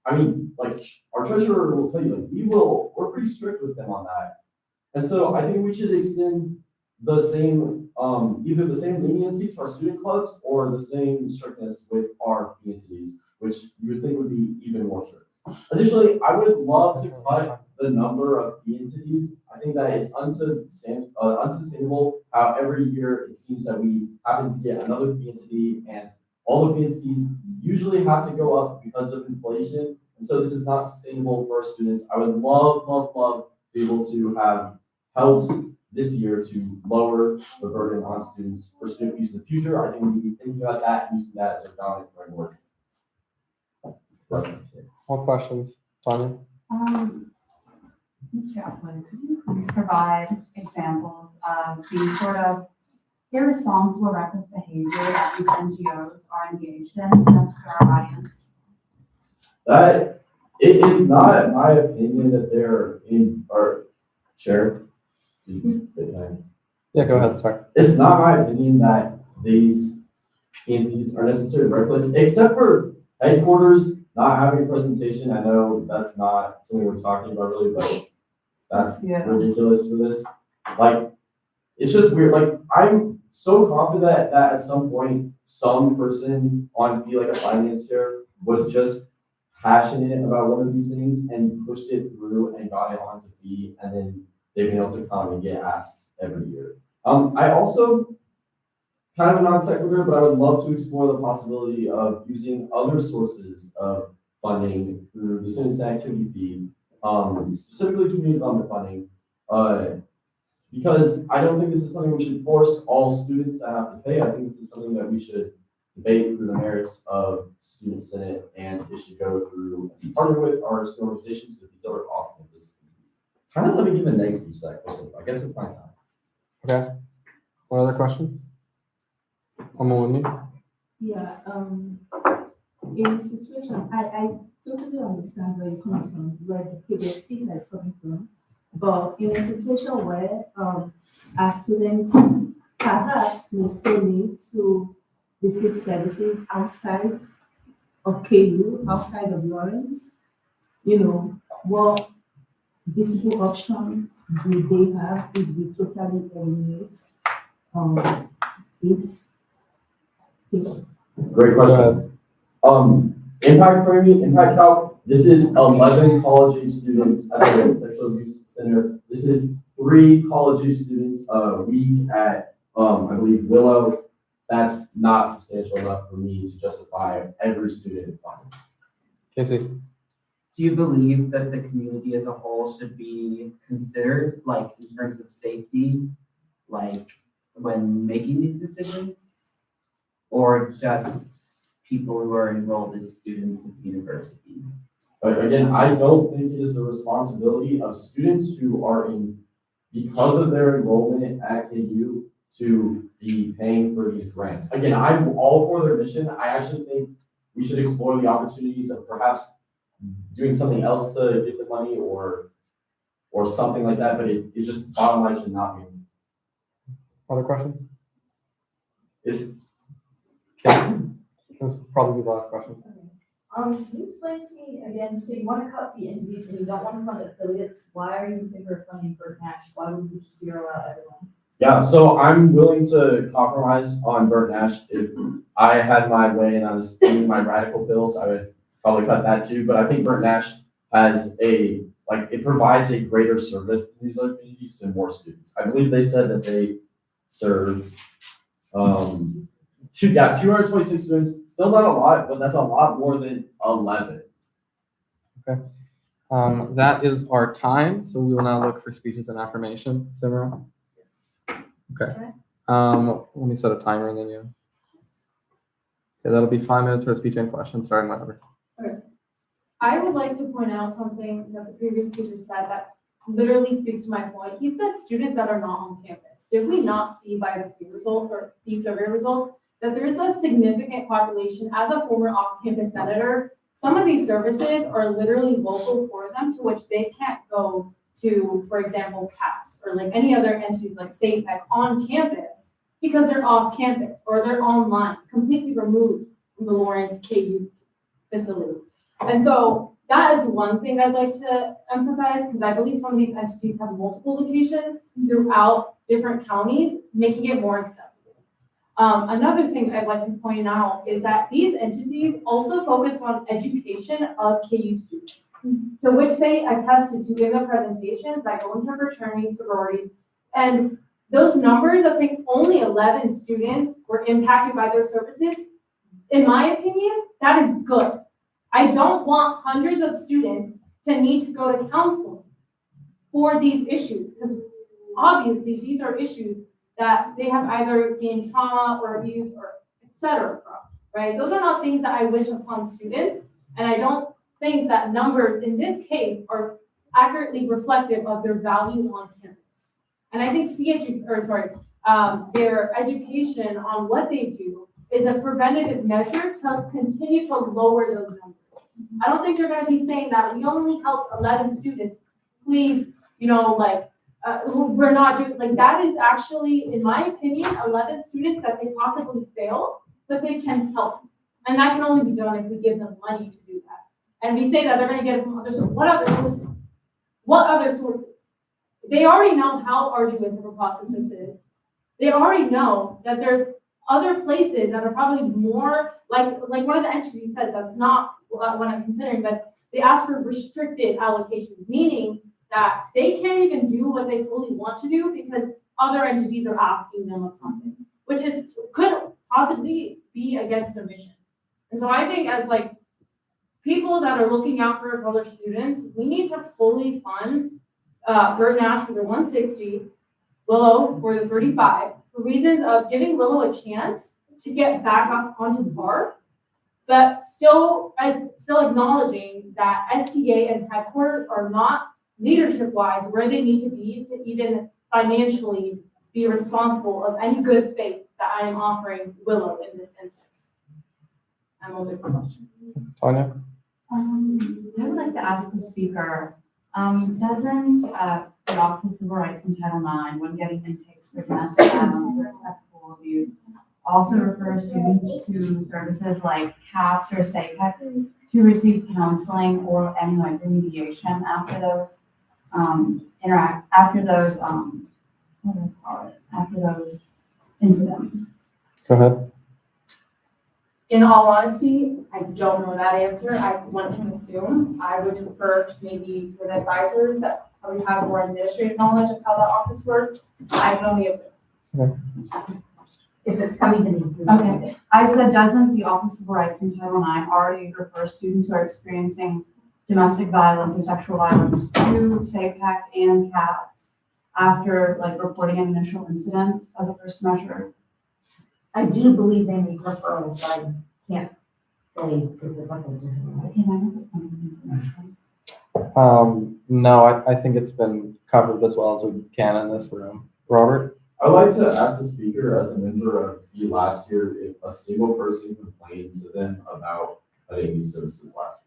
[SPEAKER 11] I mean, like, our treasurer will tell you, like, we're pretty strict with them on that. And so I think we should extend the same, either the same leniency to our student clubs or the same strictness with our fee entities, which you would think would be even more strict. Additionally, I would love to cut the number of fee entities. I think that it's unsustainable how every year it seems that we happen to get another fee entity, and all the fee entities usually have to go up because of inflation. And so this is not sustainable for our students. I would love to be able to have helped this year to lower the burden on students for student fees in the future. I think we need to be thinking about that and using that as a dominant framework.
[SPEAKER 1] More questions, Tanya?
[SPEAKER 17] Mr. Upland, could you please provide examples of the sort of irresponsible reckless behavior that these NGOs are engaged in just for our audience?
[SPEAKER 11] That it's not my opinion that they're in our chair.
[SPEAKER 1] Yeah, go ahead, sorry.
[SPEAKER 11] It's not my opinion that these entities are necessarily reckless, except for headquarters not having a presentation. I know that's not something we're talking about really, but that's ridiculous for this. Like, it's just weird. Like, I'm so confident that at some point, some person on like a finance chair was just passionate about one of these things and pushed it through and got it onto fee, and then they've been able to come and get asked every year. I also, kind of a non sequitur, but I would love to explore the possibility of using other sources of funding through the Student Senate Activity Fee, specifically community development funding, because I don't think this is something we should force all students to have to pay. I think this is something that we should debate through the merits of Student Senate, and it should go through and partner with our student organizations because these are often this. Kind of let me give a next speech that question. I guess it's my time.
[SPEAKER 1] Okay. What other questions? Someone with me?
[SPEAKER 7] Yeah, in a situation, I totally understand where you're coming from, where the previous speaker is coming from. But in a situation where our students perhaps may still need to receive services outside of KU, outside of Lawrence, what visible options do they have if we totally eliminate this thing?
[SPEAKER 11] Great question. Impact framing, impact calc, this is 11 college age students at the sexual abuse center. This is 3 college age students a week at, I believe Willow. That's not substantial enough for me to justify every student funding.
[SPEAKER 1] Casey?
[SPEAKER 9] Do you believe that the community as a whole should be considered, like in terms of safety, like when making these decisions? Or just people who are enrolled as students at the university?
[SPEAKER 11] But again, I don't think it is the responsibility of students who are because of their enrollment at KU to be paying for these grants. Again, I'm all for their mission. I actually think we should explore the opportunities of perhaps doing something else to get the money or something like that, but it just bottom line should not be.
[SPEAKER 1] Other questions?
[SPEAKER 11] Is
[SPEAKER 1] This will probably be the last question.
[SPEAKER 6] Can you explain to me again, so you want to cut the entities and you don't want to fund affiliates, why are you in favor of funding Burt Nash? Why would we just zero out everyone?
[SPEAKER 11] Yeah, so I'm willing to compromise on Burt Nash. If I had my way and I was eating my radical pills, I would probably cut that too. But I think Burt Nash has it provides a greater service to these other communities to more students. I believe they said that they serve 226 students. Still not a lot, but that's a lot more than 11.
[SPEAKER 1] Okay. That is our time. So we will now look for speeches and affirmation. Simran? Okay. Let me set a timer and then you. Okay, that'll be 5 minutes for a speech and question, starting whenever.
[SPEAKER 5] Okay. I would like to point out something that the previous speaker said that literally speaks to my point. He said students that are not on campus. Did we not see by the fee result or fee survey result that there is a significant population? As a former off-campus senator, some of these services are literally local for them, to which they can't go to, for example, CAPS or like any other entities like SAFEC on campus because they're off campus or they're online, completely removed from the Lawrence KU facility. And so that is one thing I'd like to emphasize, because I believe some of these entities have multiple locations throughout different counties, making it more accessible. Another thing I'd like to point out is that these entities also focus on education of KU students, to which they attested to give their presentations by going to fraternities, sororities, and those numbers of saying only 11 students were impacted by their services, in my opinion, that is good. I don't want hundreds of students to need to go to counseling for these issues, because obviously these are issues that they have either gained trauma or abuse or etc. from, right? Those are not things that I wish upon students, and I don't think that numbers in this case are accurately reflective of their value on campus. And I think their education on what they do is a preventative measure to continue to lower those numbers. I don't think you're going to be saying that we only help 11 students. Please, we're not doing, like, that is actually, in my opinion, 11 students that they possibly fail, but they can help. And that can only be done if we give them money to do that. And we say that they're going to get it from other sources. What other sources? What other sources? They already know how arduous of a process this is. They already know that there's other places that are probably more, like one of the entities said, that's not what I'm considering, but they ask for restricted allocations, meaning that they can't even do what they fully want to do because other entities are asking them of something, which could possibly be against their mission. And so I think as people that are looking out for other students, we need to fully fund Burt Nash for their 160, Willow for the 35, for reasons of giving Willow a chance to get back up onto the bar, but still acknowledging that STA and headquarters are not leadership-wise where they need to be to even financially be responsible of any good faith that I am offering Willow in this instance. I'm open for questions.
[SPEAKER 1] Tanya?
[SPEAKER 17] I would like to ask the speaker, doesn't, the Office of Civil Rights in Title IX, when getting intakes for domestic violence or sexual abuse, also refer students to services like CAPS or SAPEC to receive counseling or any like remediation after those, what do I call it, after those incidents?
[SPEAKER 1] Go ahead.
[SPEAKER 5] In all honesty, I don't know that answer. One can assume. I would defer to maybe some of the advisors that probably have more administrative knowledge of how that office works. I can only assume.
[SPEAKER 3] If it's coming to me.
[SPEAKER 17] Okay, I said, doesn't the Office of Civil Rights in Title IX already refer students who are experiencing domestic violence or sexual violence to SAPEC and CAPS after like reporting an initial incident as a first measure?
[SPEAKER 3] I do believe they make referrals, but I can't say specifically.
[SPEAKER 1] No, I think it's been covered as well as we can in this room. Robert?
[SPEAKER 11] I'd like to ask the speaker, as a member of the last year, if a single person complained to them about cutting these services last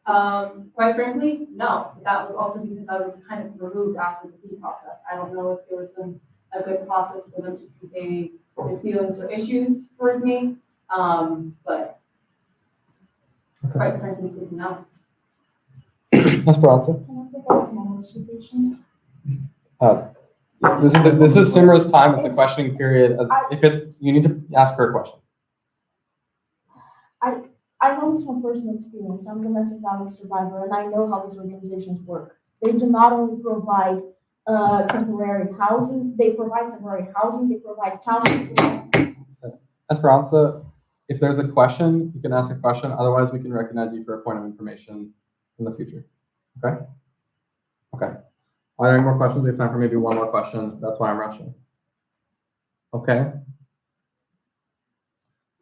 [SPEAKER 11] year.
[SPEAKER 5] Quite frankly, no. That was also because I was kind of removed after the fee process. I don't know if there was a good process for them to convey their feelings or issues towards me. But quite frankly, no.
[SPEAKER 1] Esperanza?
[SPEAKER 8] Can I provide some observation?
[SPEAKER 1] This is Simra's time. It's a questioning period. You need to ask her a question.
[SPEAKER 8] I know this from personal experience. I'm a domestic violence survivor, and I know how these organizations work. They do not only provide temporary housing, they provide counseling.
[SPEAKER 1] Esperanza, if there's a question, you can ask a question. Otherwise, we can recognize you for a point of information in the future. Okay? Okay. Are there any more questions? We have time for maybe one more question. That's why I'm rushing. Okay.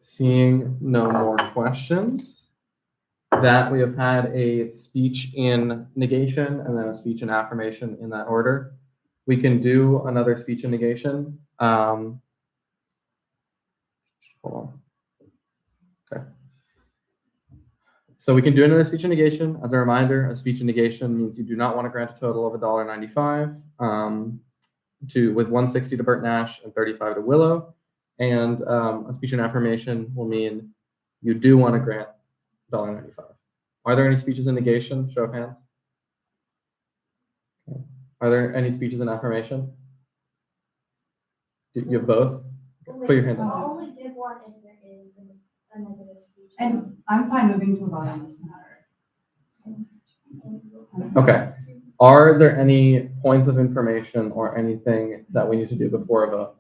[SPEAKER 1] Seeing no more questions, that we have had a speech in negation and then a speech in affirmation in that order. We can do another speech in negation. Hold on. Okay. So we can do another speech in negation. As a reminder, a speech in negation means you do not want to grant a total of $1.95 with $1.60 to Bert Nash and $35 to Willow. And a speech in affirmation will mean you do want to grant $1.95. Are there any speeches in negation? Show of hands. Okay. Are there any speeches in affirmation? You have both? Put your hand up.
[SPEAKER 8] I'll only give one if there is a negative speech.
[SPEAKER 17] And I'm fine moving to a vote on this matter.
[SPEAKER 1] Okay. Are there any points of information or anything that we need to do before a vote?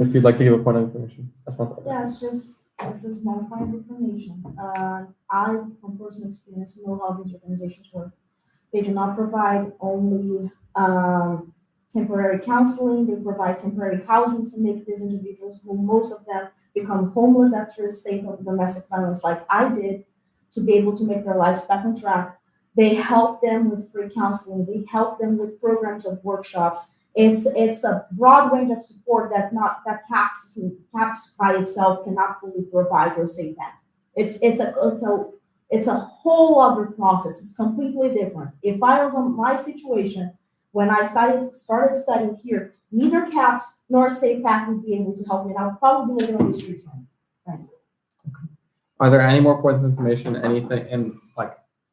[SPEAKER 1] If you'd like to give a point of information, that's one thing.
[SPEAKER 8] Yeah, it's just, this is my point of information. I, from personal experience, know how these organizations work. They do not provide only temporary counseling, they provide temporary housing to make these individuals, who most of them become homeless after a state of domestic violence like I did, to be able to make their lives back on track. They help them with free counseling, they help them with programs of workshops. It's a broad range of support that CAPS by itself cannot fully provide or say that. It's a whole other process. It's completely different. If I was in my situation when I started studying here, neither CAPS nor SAPEC would be able to help me. I would probably be living on the streets right now.
[SPEAKER 1] Are there any more points of information, anything, and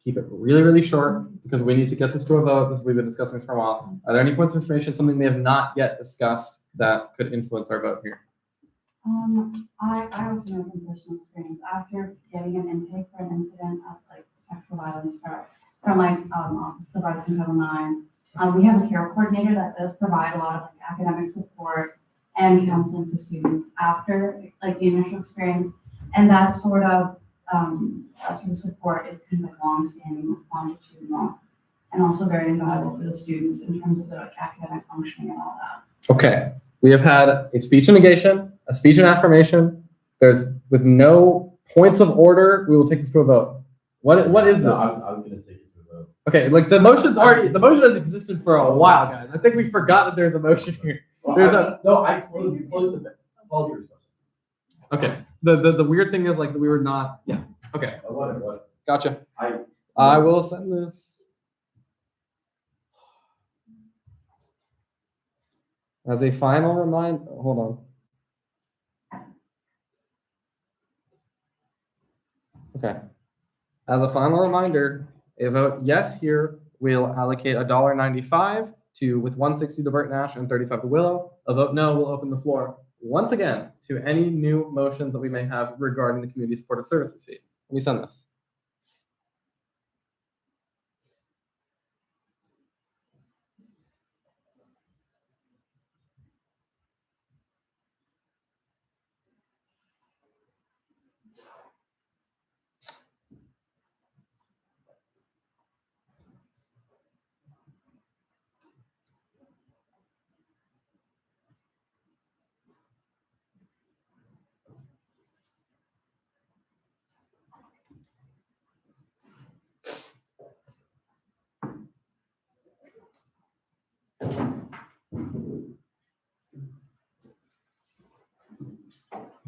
[SPEAKER 1] keep it really, really short because we need to get this to a vote because we've been discussing this for a while. Are there any points of information, something we have not yet discussed that could influence our vote here?
[SPEAKER 17] I also know from personal experience, after getting an intake for an incident of sexual violence from Office of Rights in Title IX, we have a care coordinator that does provide a lot of academic support and counseling to students after the initial experience, and that sort of support is kind of long-standing, longitudinal, and also very invaluable for the students in terms of their academic functioning and all that.
[SPEAKER 1] Okay, we have had a speech in negation, a speech in affirmation. With no points of order, we will take this to a vote. What is this?
[SPEAKER 11] No, I was going to take it to a vote.
[SPEAKER 1] Okay, the motion has existed for a while, guys. I think we forgot that there's a motion here. There's a,
[SPEAKER 11] No, I closed the 12 years.
[SPEAKER 1] okay. The weird thing is like we were not, yeah, okay.
[SPEAKER 11] Whatever.
[SPEAKER 1] Gotcha.
[SPEAKER 11] I-
[SPEAKER 1] I will send this. As a final reminder, hold on. Okay. As a final reminder, a vote yes here will allocate $1.95 to with 160 to Burt Nash and 35 to Willow. A vote no will open the floor once again to any new motions that we may have regarding the community supportive services fee. Let me send this.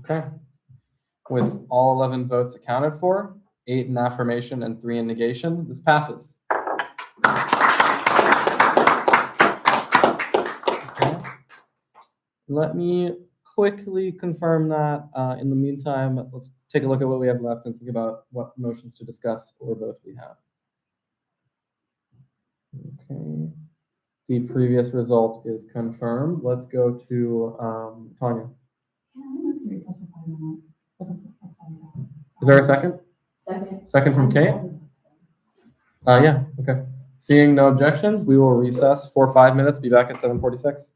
[SPEAKER 1] Okay. With all 11 votes accounted for, 8 in affirmation and 3 in negation, this passes. Okay. Let me quickly confirm that. In the meantime, let's take a look at what we have left and think about what motions to discuss or vote we have. Okay. The previous result is confirmed. Let's go to Tanya. Is there a second?
[SPEAKER 6] Second.
[SPEAKER 1] Second from Kate? Yeah, okay. Seeing no objections, we will recess for 5 minutes, be back at 7:46.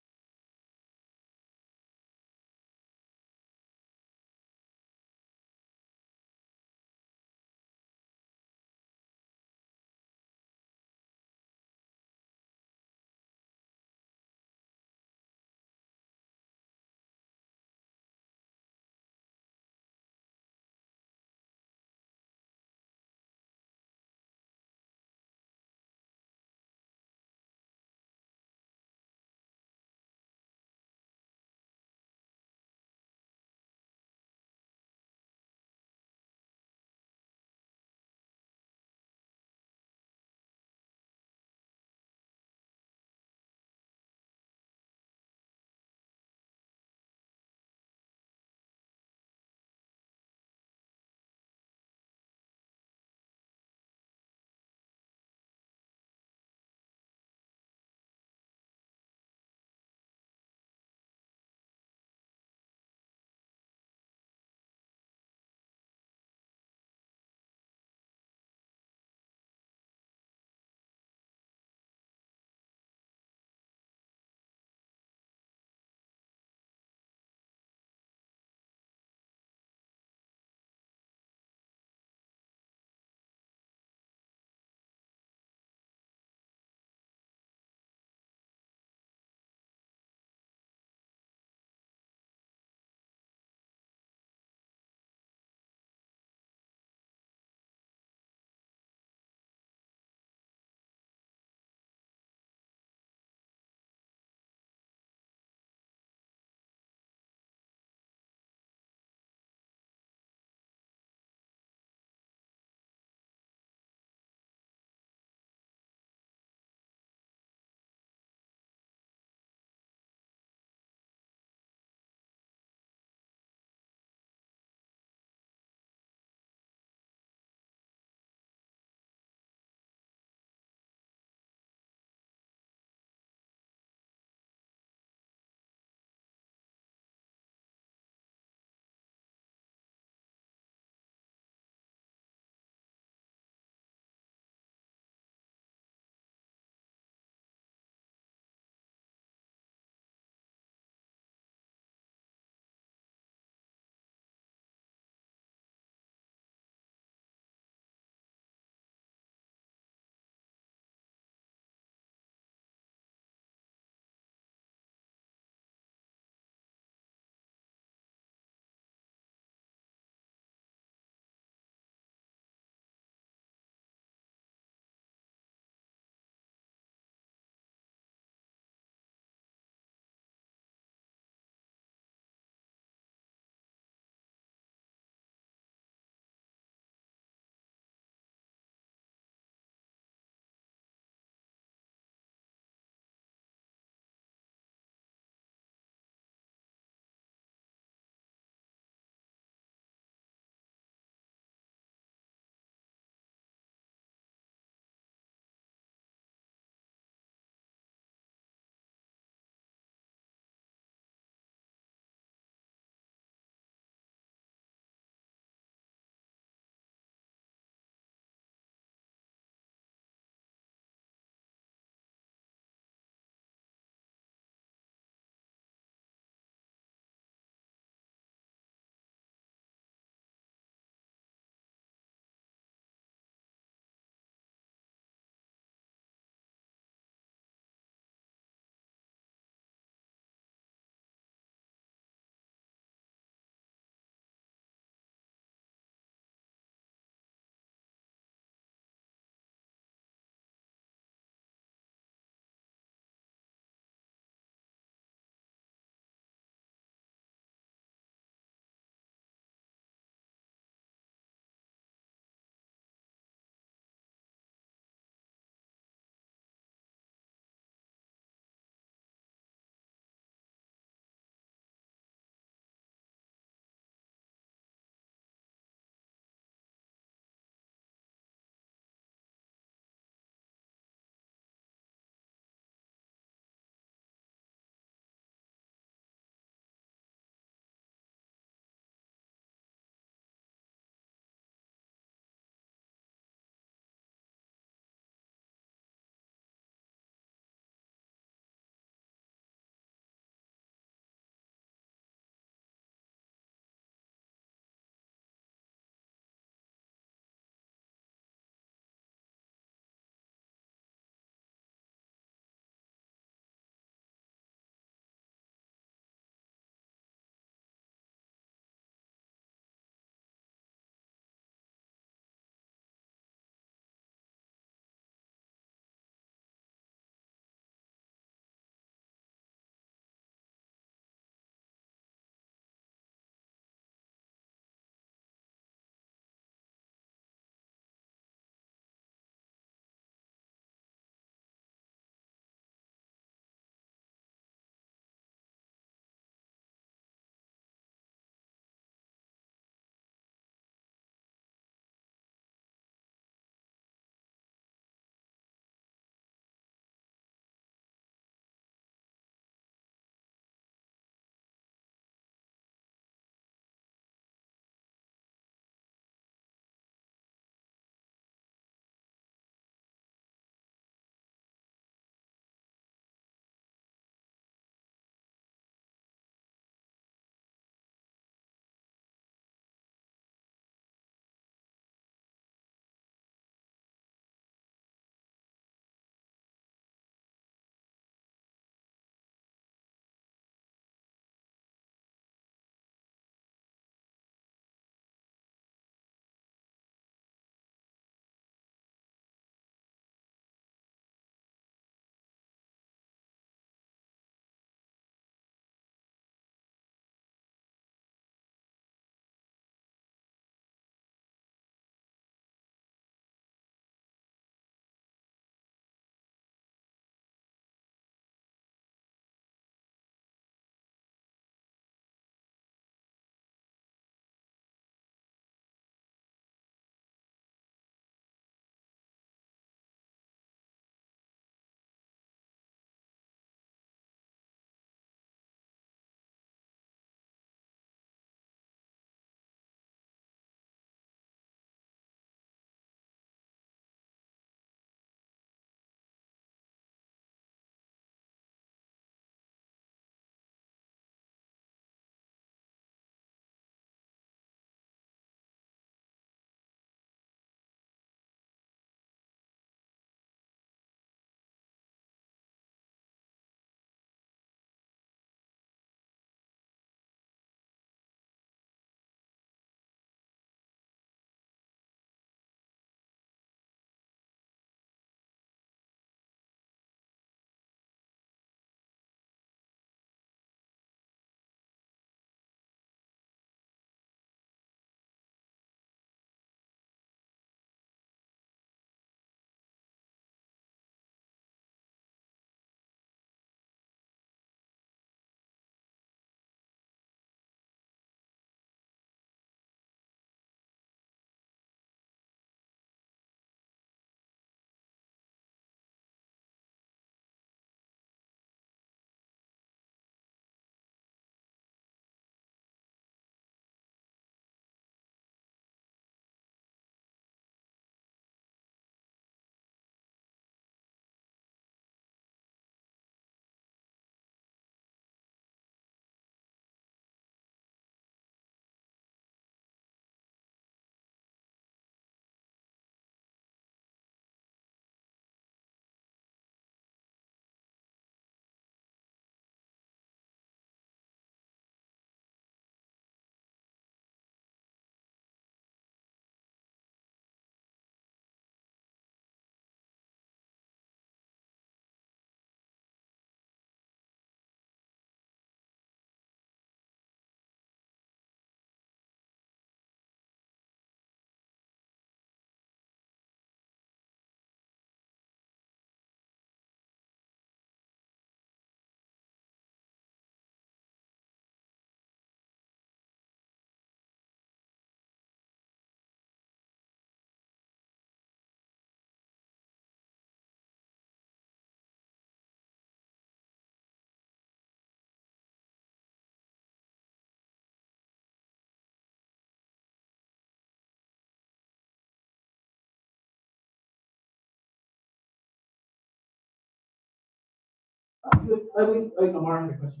[SPEAKER 15] Amara had a question.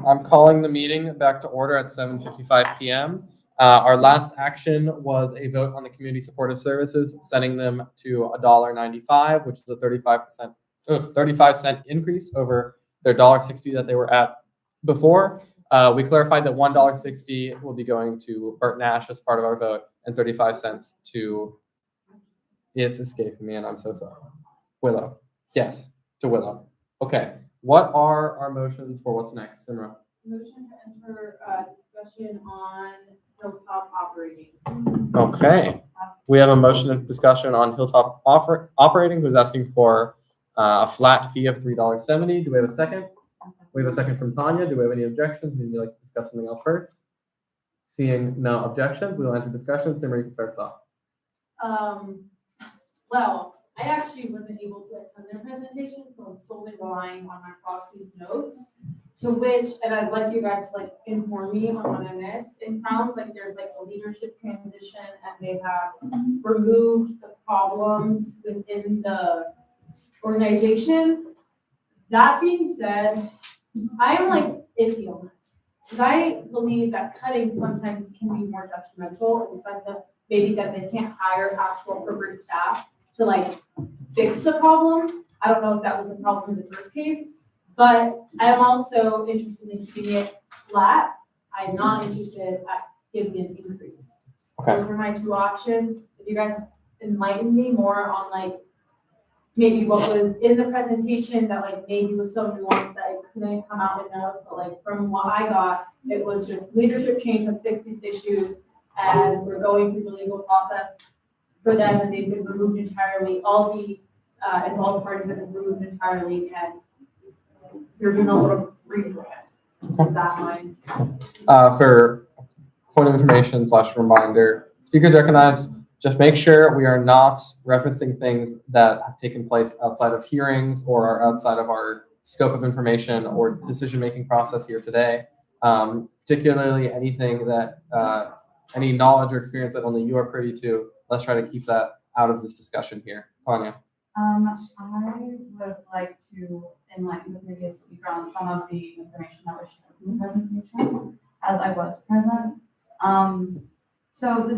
[SPEAKER 1] I'm calling the meeting back to order at 7:55 PM. Our last action was a vote on the community supportive services, setting them to $1.95, which is a 35% increase over their $1.60 that they were at before. We clarified that $1.60 will be going to Bert Nash as part of our vote, and 35 cents to, it's escaping me and I'm so sorry. Willow. Yes, to Willow. Okay. What are our motions for what's next, Simra?
[SPEAKER 5] Motion to enter discussion on Hilltop operating.
[SPEAKER 1] Okay. We have a motion of discussion on Hilltop operating, who's asking for a flat fee of $3.70. Do we have a second? We have a second from Tanya. Do we have any objections? Would you like to discuss something else first? Seeing no objections, we will enter discussion. Simra, you can start us off.
[SPEAKER 5] Well, I actually wasn't able to attend their presentation, so I'm solely relying on my proxy's notes, to which, and I'd like you guys to like inform me on what I missed. It sounds like there's like a leadership transition and they have removed the problems within the organization. That being said, I am like iffy on this, because I believe that cutting sometimes can be more detrimental in the sense of maybe that they can't hire actual appropriate staff to like fix the problem. I don't know if that was a problem in the first case, but I am also interested in keeping it flat. I'm not interested at giving an increase.
[SPEAKER 1] Okay.
[SPEAKER 5] Those are my two options. If you guys enlighten me more on like maybe what was in the presentation that like maybe was so nuanced that it couldn't come out in notes, but like from what I got, it was just leadership change has fixed these issues and we're going through the legal process for them and they've been removed entirely. All the involved parties have been removed entirely and they're doing a little rebrand. Is that mine?
[SPEAKER 1] For point of information / reminder, speakers recognized, just make sure we are not referencing things that have taken place outside of hearings or are outside of our scope of information or decision-making process here today. Particularly anything that, any knowledge or experience that only you are privy to, let's try to keep that out of this discussion here. Tanya.
[SPEAKER 17] I would like to enlighten the previous speaker on some of the information that was shared in the presentation, as I was present. So the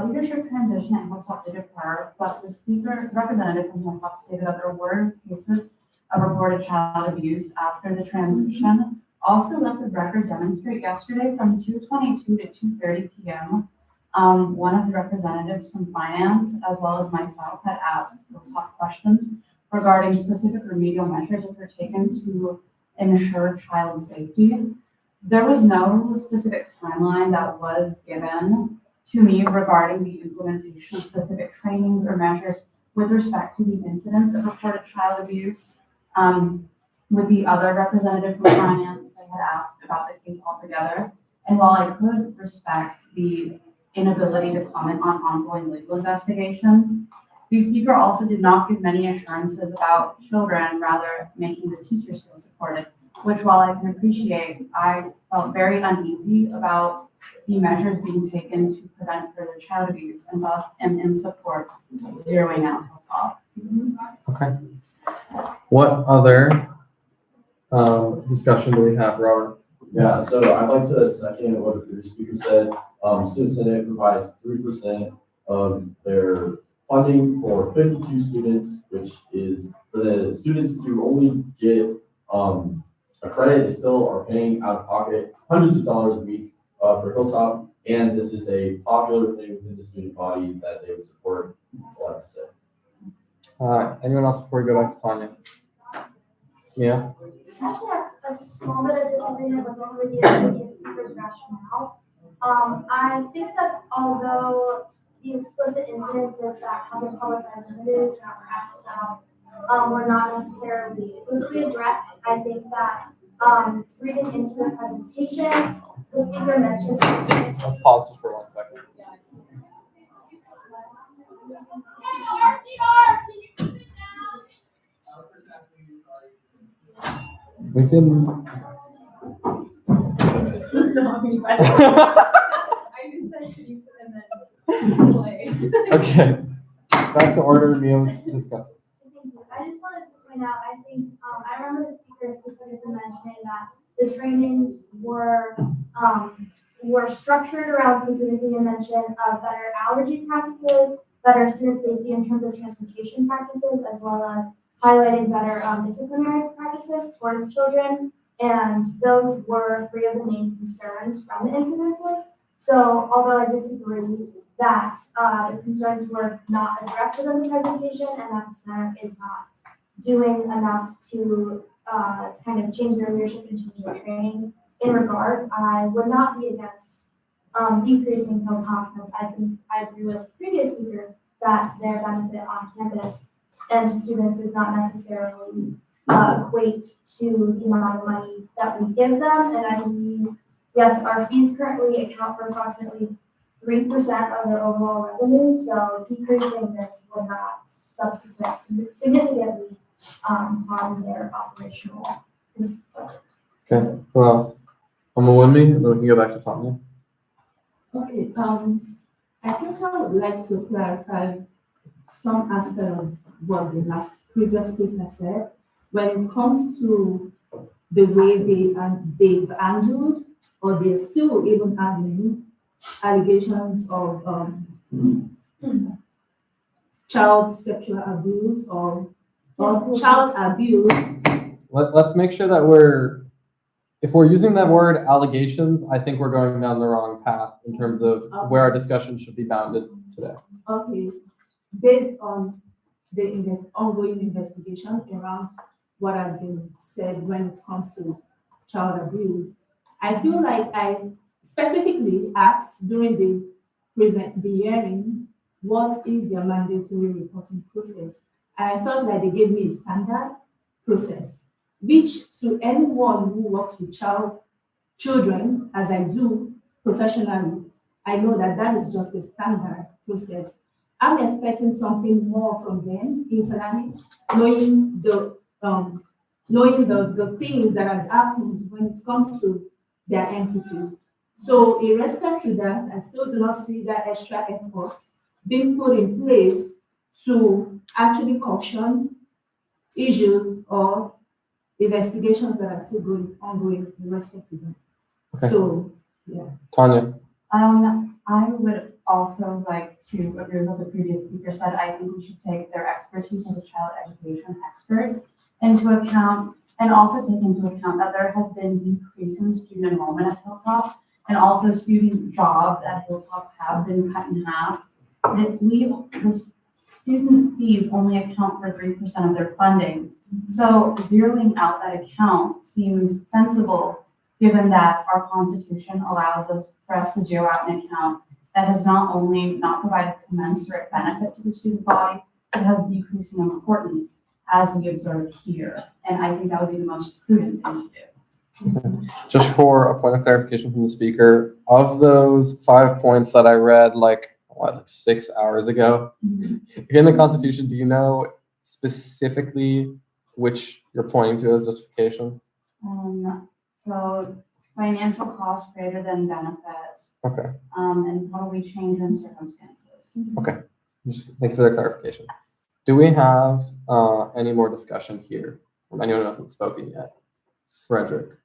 [SPEAKER 17] leadership transition at Hilltop did occur, but the speaker representative from Hilltop stated that there were cases of reported child abuse after the transition. Also, let the record demonstrate yesterday from 2:22 to 2:30 p.m. One of the representatives from finance, as well as myself, had asked Hilltop questions regarding specific remedial measures that were taken to ensure child safety. There was no specific timeline that was given to me regarding the implementation of specific trainings or measures with respect to the incidents of reported child abuse. With the other representative from finance, I had asked about the case altogether. And while I could respect the inability to comment on ongoing legal investigations, the speaker also did not give many assurances about children, rather making the teachers feel supported, which while I can appreciate, I felt very uneasy about the measures being taken to prevent further child abuse, and thus am in support of zeroing out Hilltop.
[SPEAKER 1] Okay. What other discussion do we have, Robert?
[SPEAKER 11] Yeah, so I'd like to second what the previous speaker said. Student Senate provides 3% of their funding for 52 students, which is for the students to only get a credit. They still are paying out of pocket hundreds of dollars a week for Hilltop, and this is a popular thing within the student body that they would support. That's all I have to say.
[SPEAKER 1] Anyone else before we go back to Tanya? Yeah.
[SPEAKER 8] I actually have a small bit of disagreement with one of the previous speaker's rationale. I think that although the explicit incidences that have been publicized in the news and were asked about were not necessarily explicitly addressed, I think that reading into the presentation, the speaker mentioned specific.
[SPEAKER 1] Let's pause just for 1 second. We can.
[SPEAKER 5] I just said to you and then slay.
[SPEAKER 1] Okay, back to order, Mio's discussing.
[SPEAKER 8] Thank you. I just wanted to point out, I think, I remember the speaker specifically mentioning that the trainings were structured around specifically a mention of better allergy practices, better student safety in terms of transportation practices, as well as highlighting better disciplinary practices towards children. And those were three of the main concerns from the incidences. So although I disagree that the concerns were not addressed within the presentation and that the center is not doing enough to kind of change their leadership and change their training in regards, I would not be against decreasing Hilltop, since I agree with the previous speaker that their benefit on campus and to students does not necessarily equate to the amount of money that we give them. And I believe, yes, our fees currently account for approximately 3% of their overall revenue, so decreasing this would not significantly harm their operational budget.
[SPEAKER 1] Okay, who else? Omawumi, and then we can go back to Tanya.
[SPEAKER 7] Okay, I think I would like to clarify some aspect of what the previous speaker said. When it comes to the way they've handled, or they're still even handling allegations of child sexual abuse or child abuse.
[SPEAKER 1] Let's make sure that if we're using that word allegations, I think we're going down the wrong path in terms of where our discussion should be bounded today.
[SPEAKER 7] Okay, based on the ongoing investigation around what has been said when it comes to child abuse, I feel like I specifically asked during the hearing, what is their mandatory reporting process? And I felt like they gave me a standard process, which to anyone who works with children, as I do professionally, I know that that is just a standard process. I'm expecting something more from them internally, knowing the things that has happened when it comes to their entity. So in respect to that, I still do not see that extra effort being put in place to actually caution issues or investigations that are still ongoing in respect to them.
[SPEAKER 1] Okay.
[SPEAKER 7] So, yeah.
[SPEAKER 1] Tanya.
[SPEAKER 19] I would also like to agree with what the previous speaker said. I think we should take their expertise as a child education expert into account, and also take into account that there has been decrease in student enrollment at Hilltop, and also student jobs at Hilltop have been cut in half. The student fees only account for 3% of their funding. So zeroing out that account seems sensible, given that our Constitution allows for us to zero out an account that has not only not provided commensurate benefit to the student body, but has decreasing importance, as we observed here. And I think that would be the most prudent thing to do.
[SPEAKER 1] Just for a point of clarification from the speaker, of those 5 points that I read like 6 hours ago, in the Constitution, do you know specifically which you're pointing to as justification?
[SPEAKER 19] So financial cost greater than benefit.
[SPEAKER 1] Okay.
[SPEAKER 19] And probably change in circumstances.
[SPEAKER 1] Okay. Thank you for the clarification. Do we have any more discussion here from anyone who hasn't spoken yet? Frederick.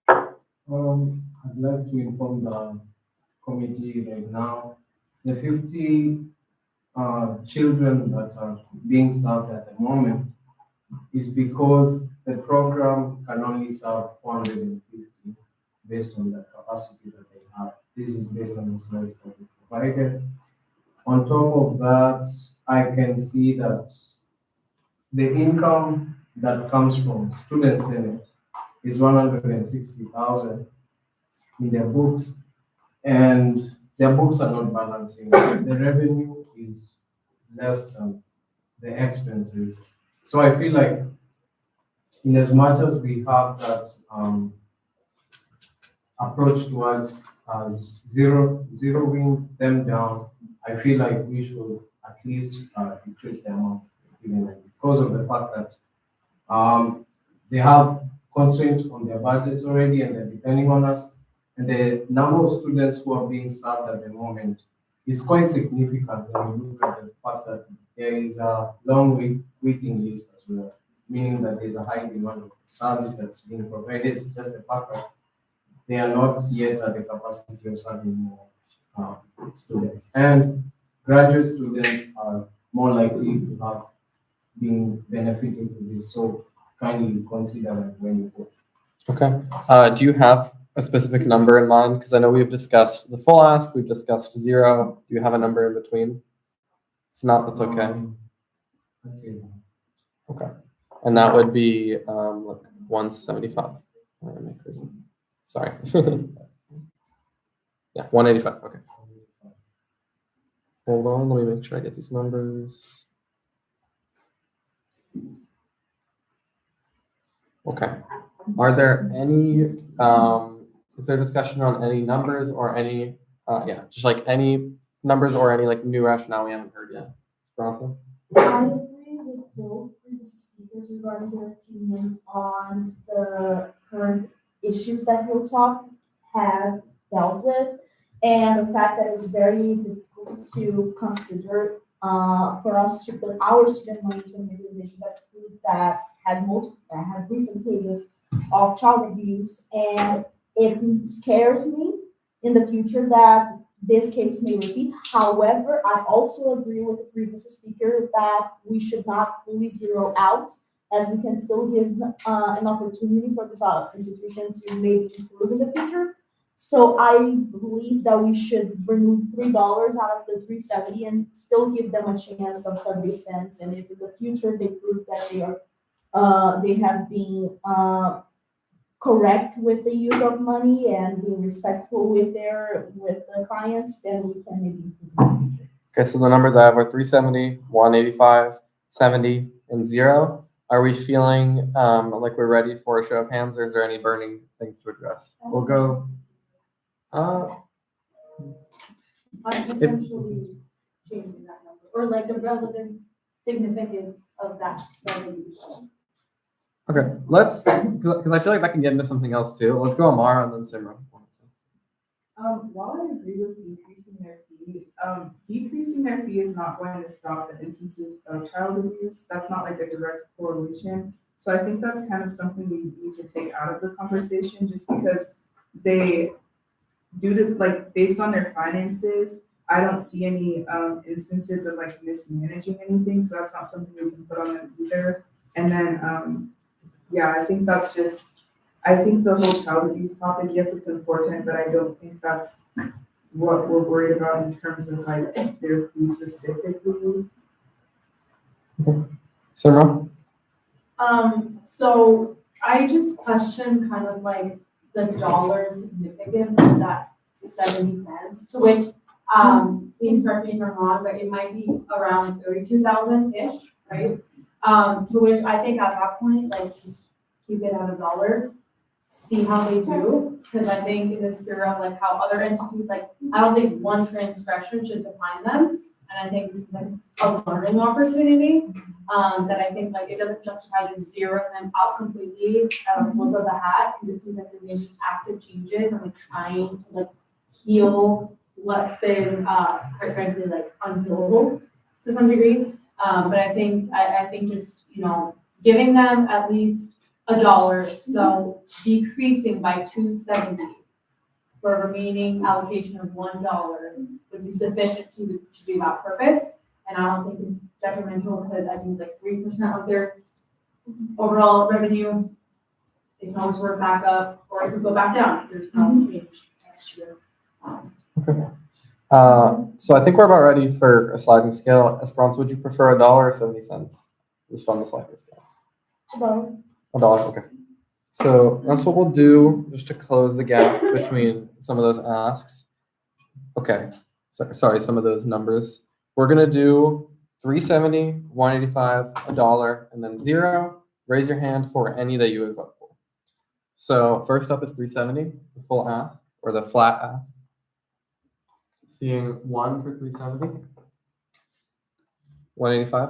[SPEAKER 14] I'd like to inform the committee right now, the 50 children that are being served at the moment is because the program can only serve 450 based on the capacity that they have. This is based on the slides that we provided. On top of that, I can see that the income that comes from Student Senate is 160,000 in their books, and their books are not balancing. The revenue is less than the expenses. So I feel like in as much as we have that approach towards zeroing them down, I feel like we should at least decrease the amount because of the fact that they have constraints on their budgets already and they're depending on us. And the number of students who are being served at the moment is quite significant when you look at the fact that there is a long waiting list as well, meaning that there's a high demand of service that's being provided. It's just the fact that they are not yet at the capacity of serving more students. And graduate students are more likely to have been benefiting from this. So kindly consider that when you vote.
[SPEAKER 1] Okay. Do you have a specific number in mind? Because I know we've discussed the full ask, we've discussed 0. Do you have a number in between? If not, that's okay.
[SPEAKER 14] Let's see.
[SPEAKER 1] Okay. And that would be like 175. Am I crazy? Sorry. Yeah, 185. Okay. Hold on, let me make sure I get these numbers. Okay. Are there any, is there discussion on any numbers or any, yeah, just like any numbers or any like new rationale we haven't heard yet? Esperanza?
[SPEAKER 7] I agree with both previous speakers regarding their opinion on the current issues that Hilltop have dealt with, and the fact that it's very difficult to consider for us to put our student money to an organization that had recent cases of child abuse, and it scares me in the future that this case may repeat. However, I also agree with the previous speaker that we should not fully zero out, as we can still give an opportunity for this institution to maybe improve in the future. So I believe that we should remove $3 out of the 370 and still give them a chance of 70 cents. And if in the future they prove that they have been correct with the use of money and being respectful with the clients, then we can maybe.
[SPEAKER 1] Okay, so the numbers I have are 370, 185, 70, and 0. Are we feeling like we're ready for a show of hands, or is there any burning things to address? We'll go.
[SPEAKER 5] Potentially changing that number, or like the relevance, significance of that 70.
[SPEAKER 1] Okay, let's, because I feel like that can get into something else too. Let's go Amara and then Simran.
[SPEAKER 18] While I agree with decreasing their fee is not going to stop the instances of child abuse. That's not like a direct correlation. So I think that's kind of something we need to take out of the conversation, just because they, based on their finances, I don't see any instances of like mismanaging anything. So that's not something we can put on them either. And then, yeah, I think that's just, I think the whole child abuse topic, yes, it's important, but I don't think that's what we're worried about in terms of like their fee specifically.
[SPEAKER 1] Simran?
[SPEAKER 5] So I just question kind of like the dollar significance of that 70 cents, to which, please correct me if I'm wrong, but it might be around like 32,000-ish, right? To which I think at that point, like, just keep it at $1, see how they do, because I think in the spirit of like how other entities, like, I don't think one transgression should define them, and I think this is like a learning opportunity, that I think like it doesn't justify just zeroing them out completely at a flip of the hat, because it seems like they're making active changes and like trying to like heal what's been quite frankly like unhealable to some degree. But I think just, you know, giving them at least $1, so decreasing by 270 for a remaining allocation of $1 would be sufficient to do that purpose. And I don't think it's detrimental, because I think like 3% of their overall revenue, they can always work back up, or it could go back down if there's no change next year.
[SPEAKER 1] Okay. So I think we're about ready for a sliding scale. Esperanza, would you prefer $1 or 70 cents? Just on the sliding scale. $1, okay. So that's what we'll do just to close the gap between some of those asks. Okay, sorry, some of those numbers. We're gonna do 370, 185, $1, and then 0. Raise your hand for any that you would vote for. So first up is 370, the full ask, or the flat ask. Seeing 1 for 370. 185.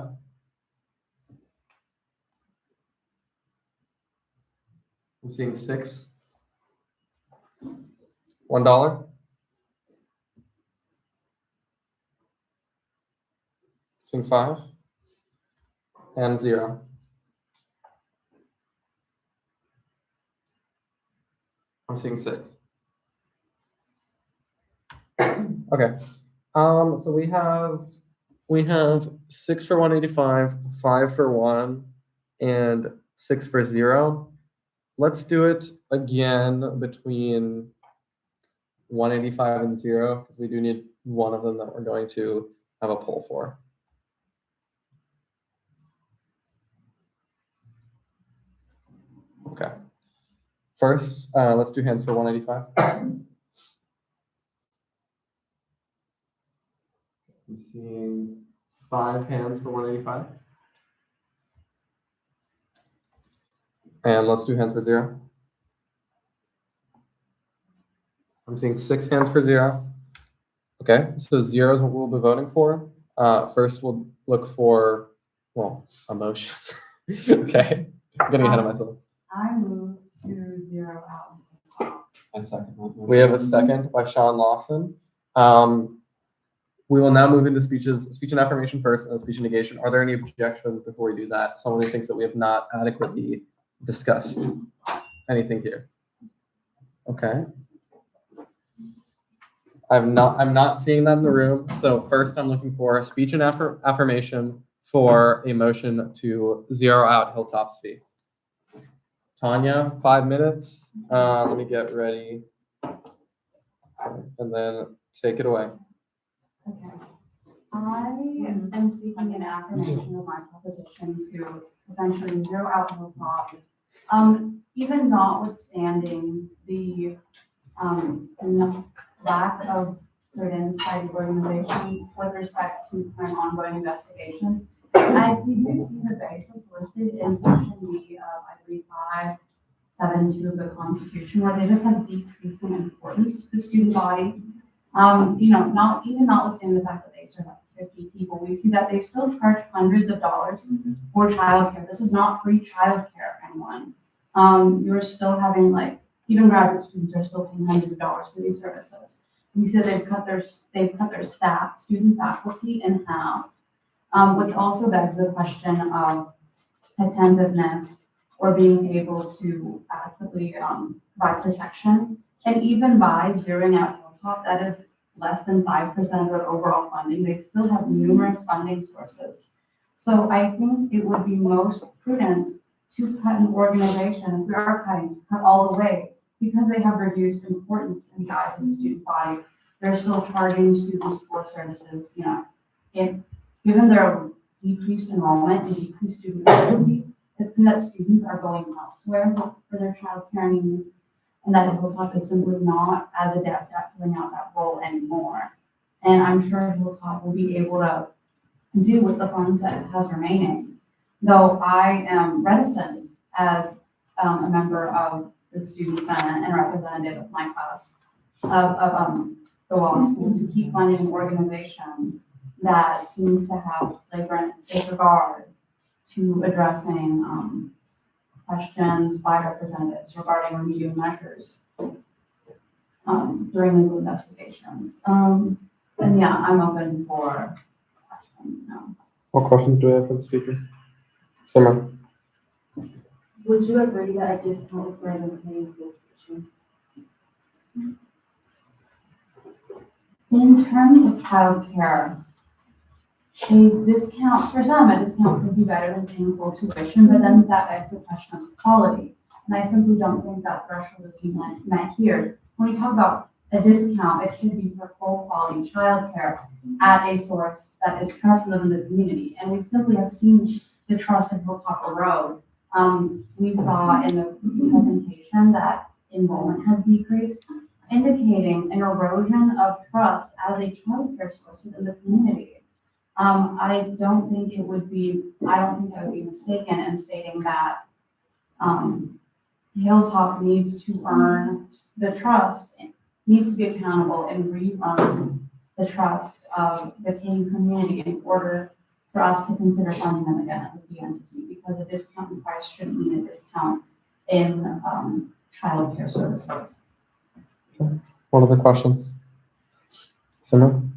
[SPEAKER 1] I'm seeing 6. $1. Seeing 5 and 0. I'm seeing 6. Okay. So we have 6 for 185, 5 for 1, and 6 for 0. Let's do it again between 185 and 0 because we do need one of them that we're going to have a poll for. Okay. First, let's do hands for 185. I'm seeing 5 hands for 185. And let's do hands for 0. I'm seeing 6 hands for 0. Okay, so 0 is what we'll be voting for. First, we'll look for, well, a motion. Okay, I'm getting ahead of myself.
[SPEAKER 17] I move to 0 out.
[SPEAKER 10] I second that.
[SPEAKER 1] We have a second by Sean Lawson. We will now move into speech and affirmation first, and speech and negation. Are there any objections before we do that? Someone who thinks that we have not adequately discussed anything here? Okay. I'm not seeing that in the room. So first, I'm looking for a speech and affirmation for a motion to 0 out Hilltop's fee. Tanya, 5 minutes. Let me get ready, and then take it away.
[SPEAKER 17] Okay. I am speaking in affirmation of my proposition to essentially 0 out Hilltop. Even notwithstanding the lack of prudence by the organization with respect to current ongoing investigations, we do see the basis listed in section B of, I believe, 572 of the Constitution, where they just have decreasing importance to the student body. Notwithstanding the fact that they serve up to 50 people, we see that they still charge hundreds of dollars for childcare. This is not free childcare, anyone. You're still having, even graduate students are still paying hundreds of dollars for these services. We said they've cut their staff, student faculty in half, which also begs the question of attentiveness or being able to adequately provide protection. And even by 0ing out Hilltop, that is less than 5% of their overall funding. They still have numerous funding sources. So I think it would be most prudent to cut an organization, if we are cutting, cut all the way, because they have reduced importance in the eyes of the student body. They're still charging students for services, given their decreased enrollment and decreased student faculty, it's been that students are going elsewhere for their childcare needs, and that Hilltop is simply not as adept at filling out that role anymore. And I'm sure Hilltop will be able to do with the funds that it has remaining. Though I am reticent as a member of the Student Senate and representative of my class of the law school to keep funding an organization that seems to have flagrant disregard to addressing questions by representatives regarding remedial measures during legal investigations. And yeah, I'm open for questions now.
[SPEAKER 1] What questions do we have for the speaker? Simran.
[SPEAKER 5] Would you agree that a discount is greater than paying for tuition?
[SPEAKER 17] In terms of childcare, a discount, for some, a discount could be better than paying full tuition, but then that begs the question of quality. And I simply don't think that threshold is met here. When we talk about a discount, it should be for full quality childcare at a source that is trusted in the community. And we simply have seen the trust in Hilltop erode. We saw in the presentation that enrollment has decreased, indicating an erosion of trust as a childcare source in the community. I don't think I would be mistaken in stating that Hilltop needs to earn the trust, needs to be accountable and re-earn the trust of the Canadian community in order for us to consider funding them again as a fee entity, because a discount in price shouldn't mean a discount in childcare services.
[SPEAKER 1] What other questions? Simran?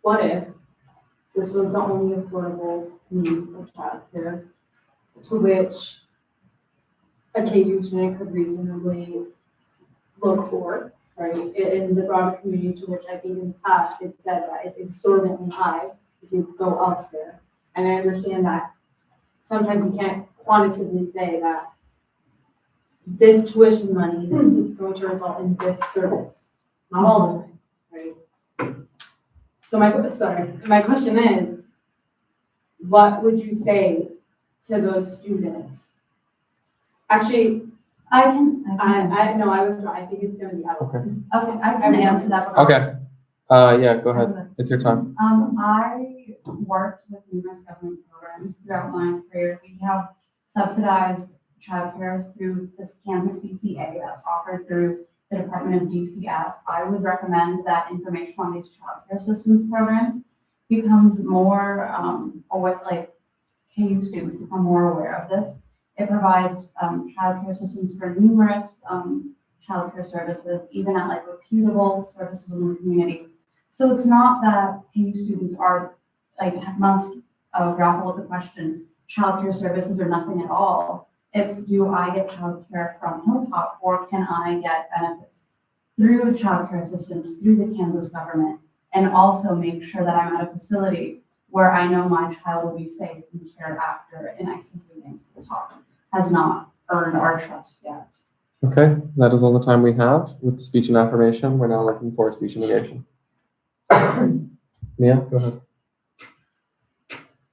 [SPEAKER 5] What if this was the only affordable means of childcare to which a KU student could reasonably look for, right? In the broader community, to which I think in the past it's said that it's exorbitantly high if you go elsewhere. And I understand that sometimes you can't quantitatively say that this tuition money is going to result in this service, not all the time, right? So my question is, what would you say to those students? Actually, I think it's gonna be out.
[SPEAKER 1] Okay.
[SPEAKER 19] Okay, I can answer that.
[SPEAKER 1] Okay. Yeah, go ahead. It's your time.
[SPEAKER 19] I worked with numerous government programs throughout my career. We have subsidized childcare through this Kansas CCA that's offered through the Department of DCF. I would recommend that information on these childcare assistance programs becomes more, like KU students become more aware of this. It provides childcare assistance for numerous childcare services, even at like reputable services in the community. So it's not that KU students are must grapple with the question, childcare services or nothing at all. It's, do I get childcare from Hilltop, or can I get benefits through childcare assistance through the Kansas government, and also make sure that I'm at a facility where I know my child will be safe and cared after, and I simply think Hilltop has not earned our trust yet.
[SPEAKER 1] Okay, that is all the time we have with speech and affirmation. We're now looking for speech and negation. Mia, go ahead.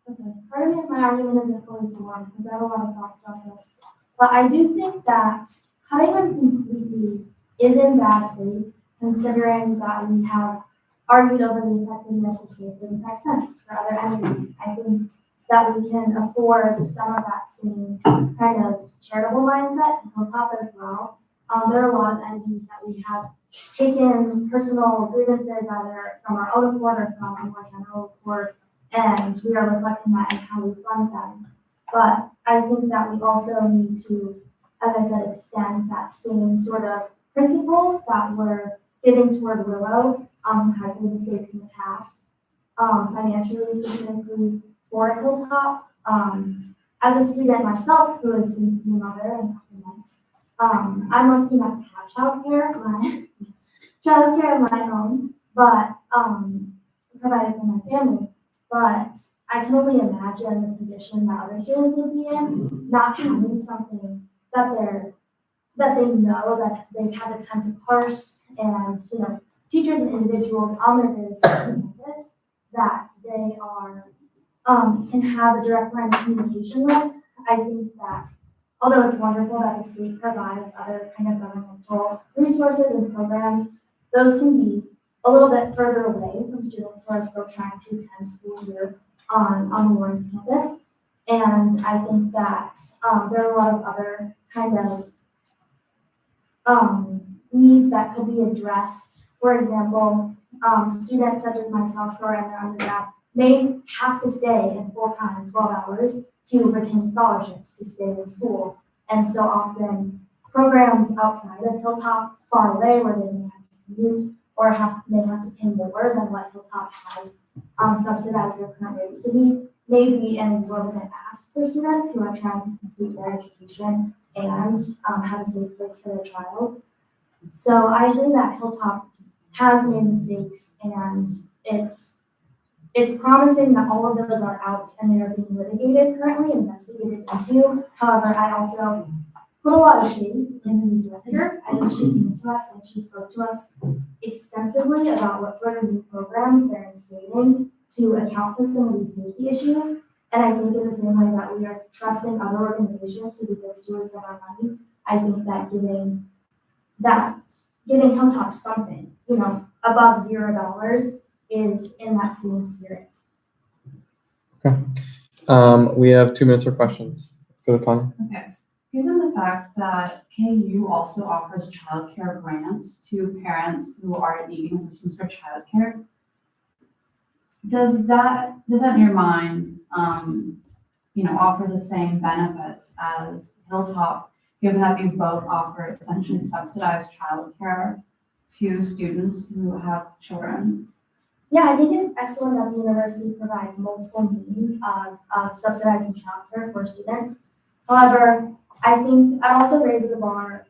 [SPEAKER 8] Okay. Part of my argument isn't fully formed because I have a lot of thoughts about this. But I do think that cutting them completely isn't bad faith, considering that we have argued over the effectiveness of Safe 35 cents for other entities. I think that we can afford some of that same kind of charitable mindset to Hilltop as well. There are a lot of entities that we have taken personal grievances either from our own accord or from a more general accord, and we are reflecting that in how we fund them. But I think that we also need to, as I said, extend that same sort of principle that we're giving toward Willow, who has made mistakes in the past, financially, specifically for Hilltop. As a student myself, who is soon to be a mother in a couple months, I'm lucky enough to have childcare of my own, but provided for my family. But I can only imagine the position that other students would be in, not having something that they know that they've had the time to parse, and teachers and individuals on their various campus that they are can have a direct line of communication with. I think that although it's wonderful that the state provides other kind of governmental resources and programs, those can be a little bit further away from students who are still trying to attend school here on the Lawrence campus. And I think that there are a lot of other kind of needs that could be addressed. For example, students such as myself who are in their undergrad may have to stay in full-time 12 hours to retain scholarships to stay in school. And so often programs outside of Hilltop, far away, where they may have to commute or may have to pay more than what Hilltop has subsidized their current rates to be, may be an exorbitant ask for students who are trying to complete their education and have a safe place for their child. So I agree that Hilltop has made mistakes, and it's promising that all of those are out and they are being litigated currently, investigated into. However, I also put a lot of faith in the director. I think she came to us and she spoke to us extensively about what sort of new programs they're instating to account for some of these safety issues. And I think in the same way that we are trusting other organizations to be good stewards of our money, I think that giving Hilltop something, above $0 is in that same spirit.
[SPEAKER 1] Okay. We have 2 minutes for questions. Let's go to Tanya.
[SPEAKER 19] Okay. Given the fact that KU also offers childcare grants to parents who are needing assistance for childcare, does that in your mind, offer the same benefits as Hilltop? given that these both offer essentially subsidized childcare to students who have children?
[SPEAKER 8] Yeah, I think it's excellent that the university provides multiple means of subsidizing childcare for students. However, I think I'd also raise the bar,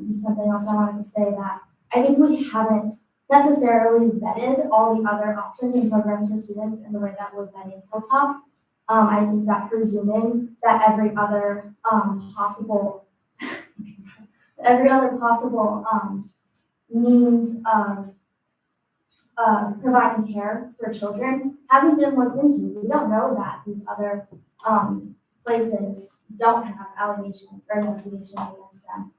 [SPEAKER 8] this is something else I wanted to say, that I think we haven't necessarily vetted all the other options and programs for students in the way that we're vetting Hilltop. I think that presuming that every other possible means of providing care for children hasn't been looked into. We don't know that these other places don't have allegations or investigations against them.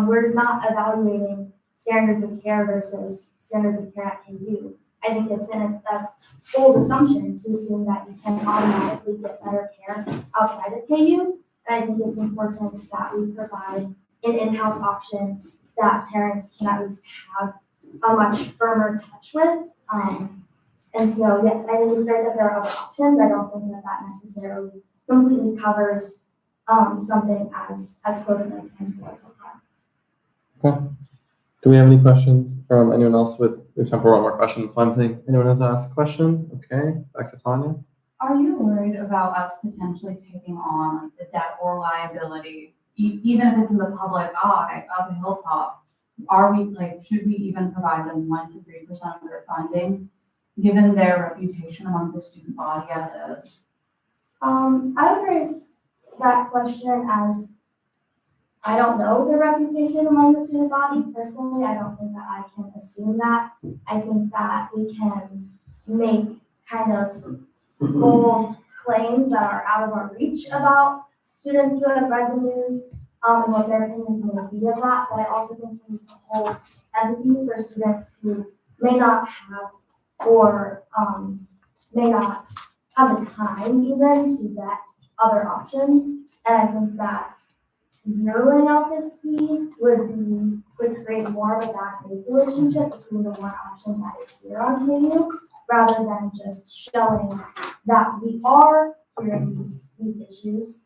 [SPEAKER 8] We're not evaluating standards of care versus standards of care at KU. I think it's a bold assumption to assume that you can automatically get better care outside of KU. And I think it's important that we provide an in-house option that parents can at least have a much firmer touch with. And so, yes, I think it's great that there are other options. I don't think that necessarily completely covers something as close as can be as
[SPEAKER 1] Okay. Do we have any questions from anyone else we have time for one more question. So I'm saying anyone has asked a question? Okay, back to Tanya.
[SPEAKER 19] Are you worried about us potentially taking on the debt or liability, even if it's in the public eye of Hilltop? Are we, should we even provide them 1 to 3% of their funding, given their reputation among the student body as is?
[SPEAKER 8] I would raise that question as I don't know the reputation among the student body. Personally, I don't think that I can assume that. I think that we can make kind of bold claims that are out of our reach about students who have read the news and what their opinions may be of that. But I also think we need to hold empathy for students who may not have or may not have the time even to vet other options. And I think that zeroing out this fee would create more of a bad faith relationship between the one option that is here on KU, rather than just showing that we are hearing these issues,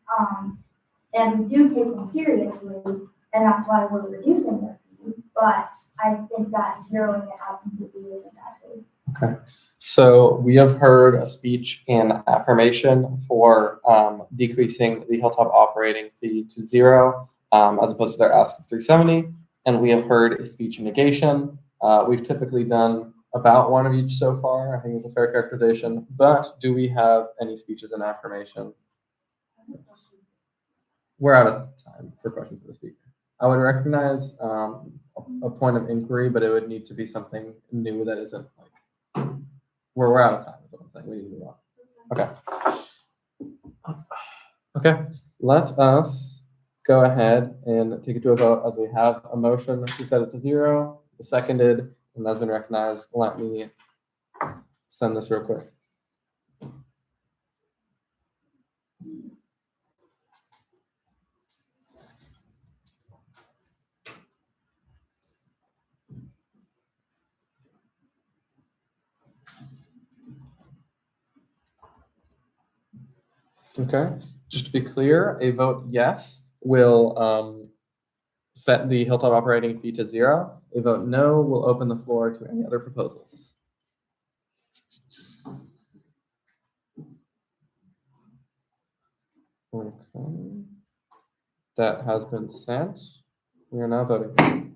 [SPEAKER 8] and we do take them seriously, and that's why we're reducing their fee. But I think that zeroing it out completely is a bad faith.
[SPEAKER 1] Okay. So we have heard a speech in affirmation for decreasing the Hilltop operating fee to 0, as opposed to their ask of $370. And we have heard a speech in negation. We've typically done about one of each so far. I think it's a fair characterization. But do we have any speeches in affirmation? We're out of time for questions for the speaker. I would recognize a point of inquiry, but it would need to be something new that isn't like we're out of time. Is what I'm saying. We need to move on. Okay. Okay. Let us go ahead and take it to a vote as we have a motion to set it to 0, seconded, and that's been recognized. Let me send this real quick. Okay, just to be clear, a vote yes will set the Hilltop operating fee to 0. A vote no will open the floor to any other proposals. Okay, that has been sent. We are now voting.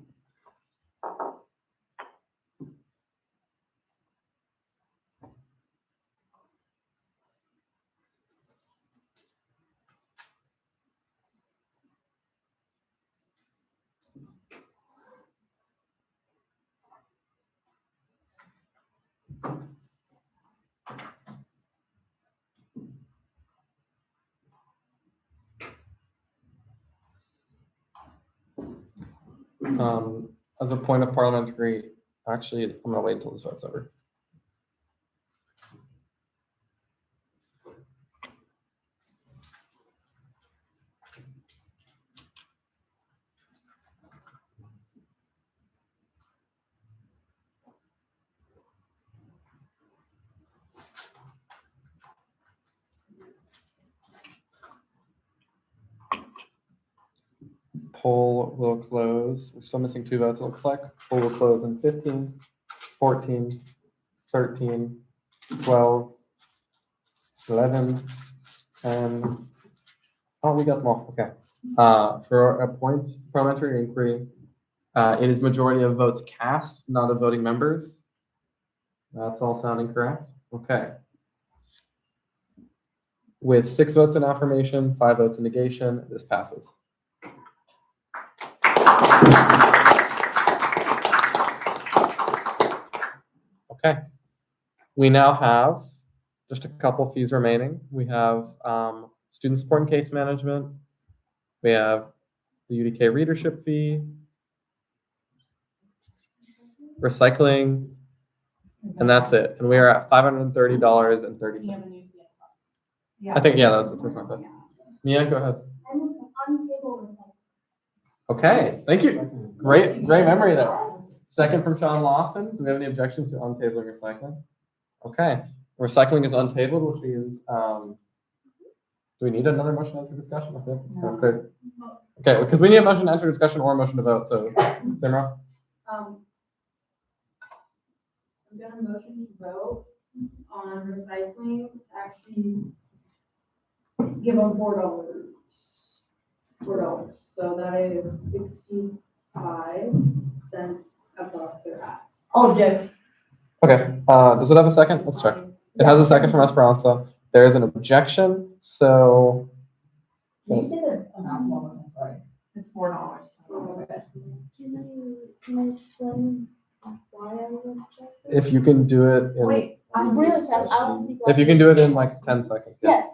[SPEAKER 1] As a point of parliamentary, actually, I'm gonna wait until this vote's over. Poll will close. We're still missing 2 votes, it looks like. Poll will close in 15, 14, 13, 12, 11, 10. Oh, we got them all. Okay. For a point parliamentary inquiry, it is majority of votes cast, not of voting members. That's all sounding correct. Okay. With 6 votes in affirmation, 5 votes in negation, this passes. Okay. We now have just a couple fees remaining. We have student support and case management. We have the UDK readership fee, recycling, and that's it. And we are at $530.30. I think, yeah, that's the first one I said. Mia, go ahead. Okay, thank you. Great memory there. Second from Sean Lawson. Do we have any objections to untabling recycling? Okay, recycling is untabled, which means, do we need another motion to enter discussion? Okay, it's kind of clear. Okay, because we need a motion to enter discussion or a motion to vote, so, Simra?
[SPEAKER 5] I'm gonna motion to vote on recycling, actually give them $4. So that is 65 cents above their ask.
[SPEAKER 3] Object.
[SPEAKER 1] Okay, does it have a second? Let's check. It has a second from Esperanza. There is an objection, so.
[SPEAKER 3] Can you say the amount more? I'm sorry.
[SPEAKER 5] It's $4.
[SPEAKER 8] Can I explain why I would object?
[SPEAKER 1] If you can do it in.
[SPEAKER 3] Wait, I'm really fast. I don't think.
[SPEAKER 1] If you can do it in like 10 seconds. Yeah.
[SPEAKER 3] Yes,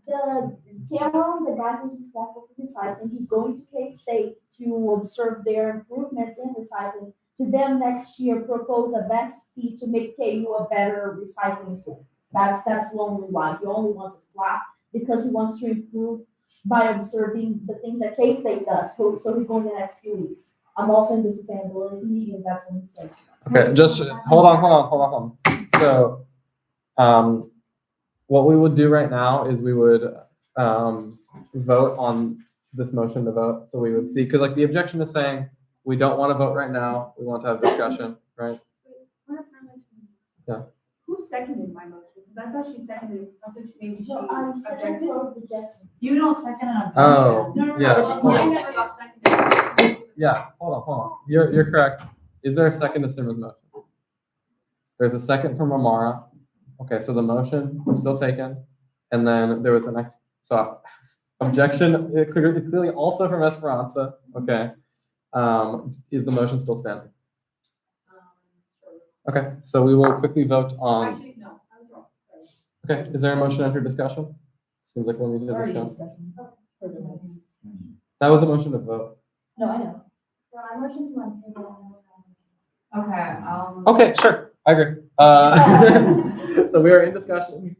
[SPEAKER 3] the Cameron, the guy who's responsible for recycling, he's going to K-State to observe their improvements in recycling. To them next year, propose a vast fee to make KU a better recycling school. That's the only why. He only wants it flat because he wants to improve by observing the things that K-State does. So he's going the next few weeks. I'm also in the sustainability meeting. That's what he said.
[SPEAKER 1] Okay, just hold on. So, what we would do right now is we would vote on this motion to vote. So we would see, because like the objection is saying we don't want to vote right now. We want to have discussion, right? Yeah.
[SPEAKER 5] Who seconded my motion? Because I thought she seconded it. Sounds like maybe she
[SPEAKER 3] No, I said
[SPEAKER 5] objected.
[SPEAKER 4] You don't second an objection.
[SPEAKER 1] Oh,
[SPEAKER 5] No,
[SPEAKER 1] yeah.
[SPEAKER 5] I never got seconded.
[SPEAKER 1] Yeah, hold on. You're correct. Is there a second to Simmer's motion? There's a second from Amara. Okay, so the motion was still taken. And then there was an objection, it's clearly also from Esperanza. Okay. Is the motion still standing? Okay, so we will quickly vote on.
[SPEAKER 5] Actually, no, I was wrong. Sorry.
[SPEAKER 1] Okay, is there a motion to enter discussion? Seems like we'll need to discuss. That was a motion to vote.
[SPEAKER 3] No, I know.
[SPEAKER 8] Well, I motion to untable.
[SPEAKER 4] Okay,
[SPEAKER 1] Okay, sure, I agree. So we are in discussion.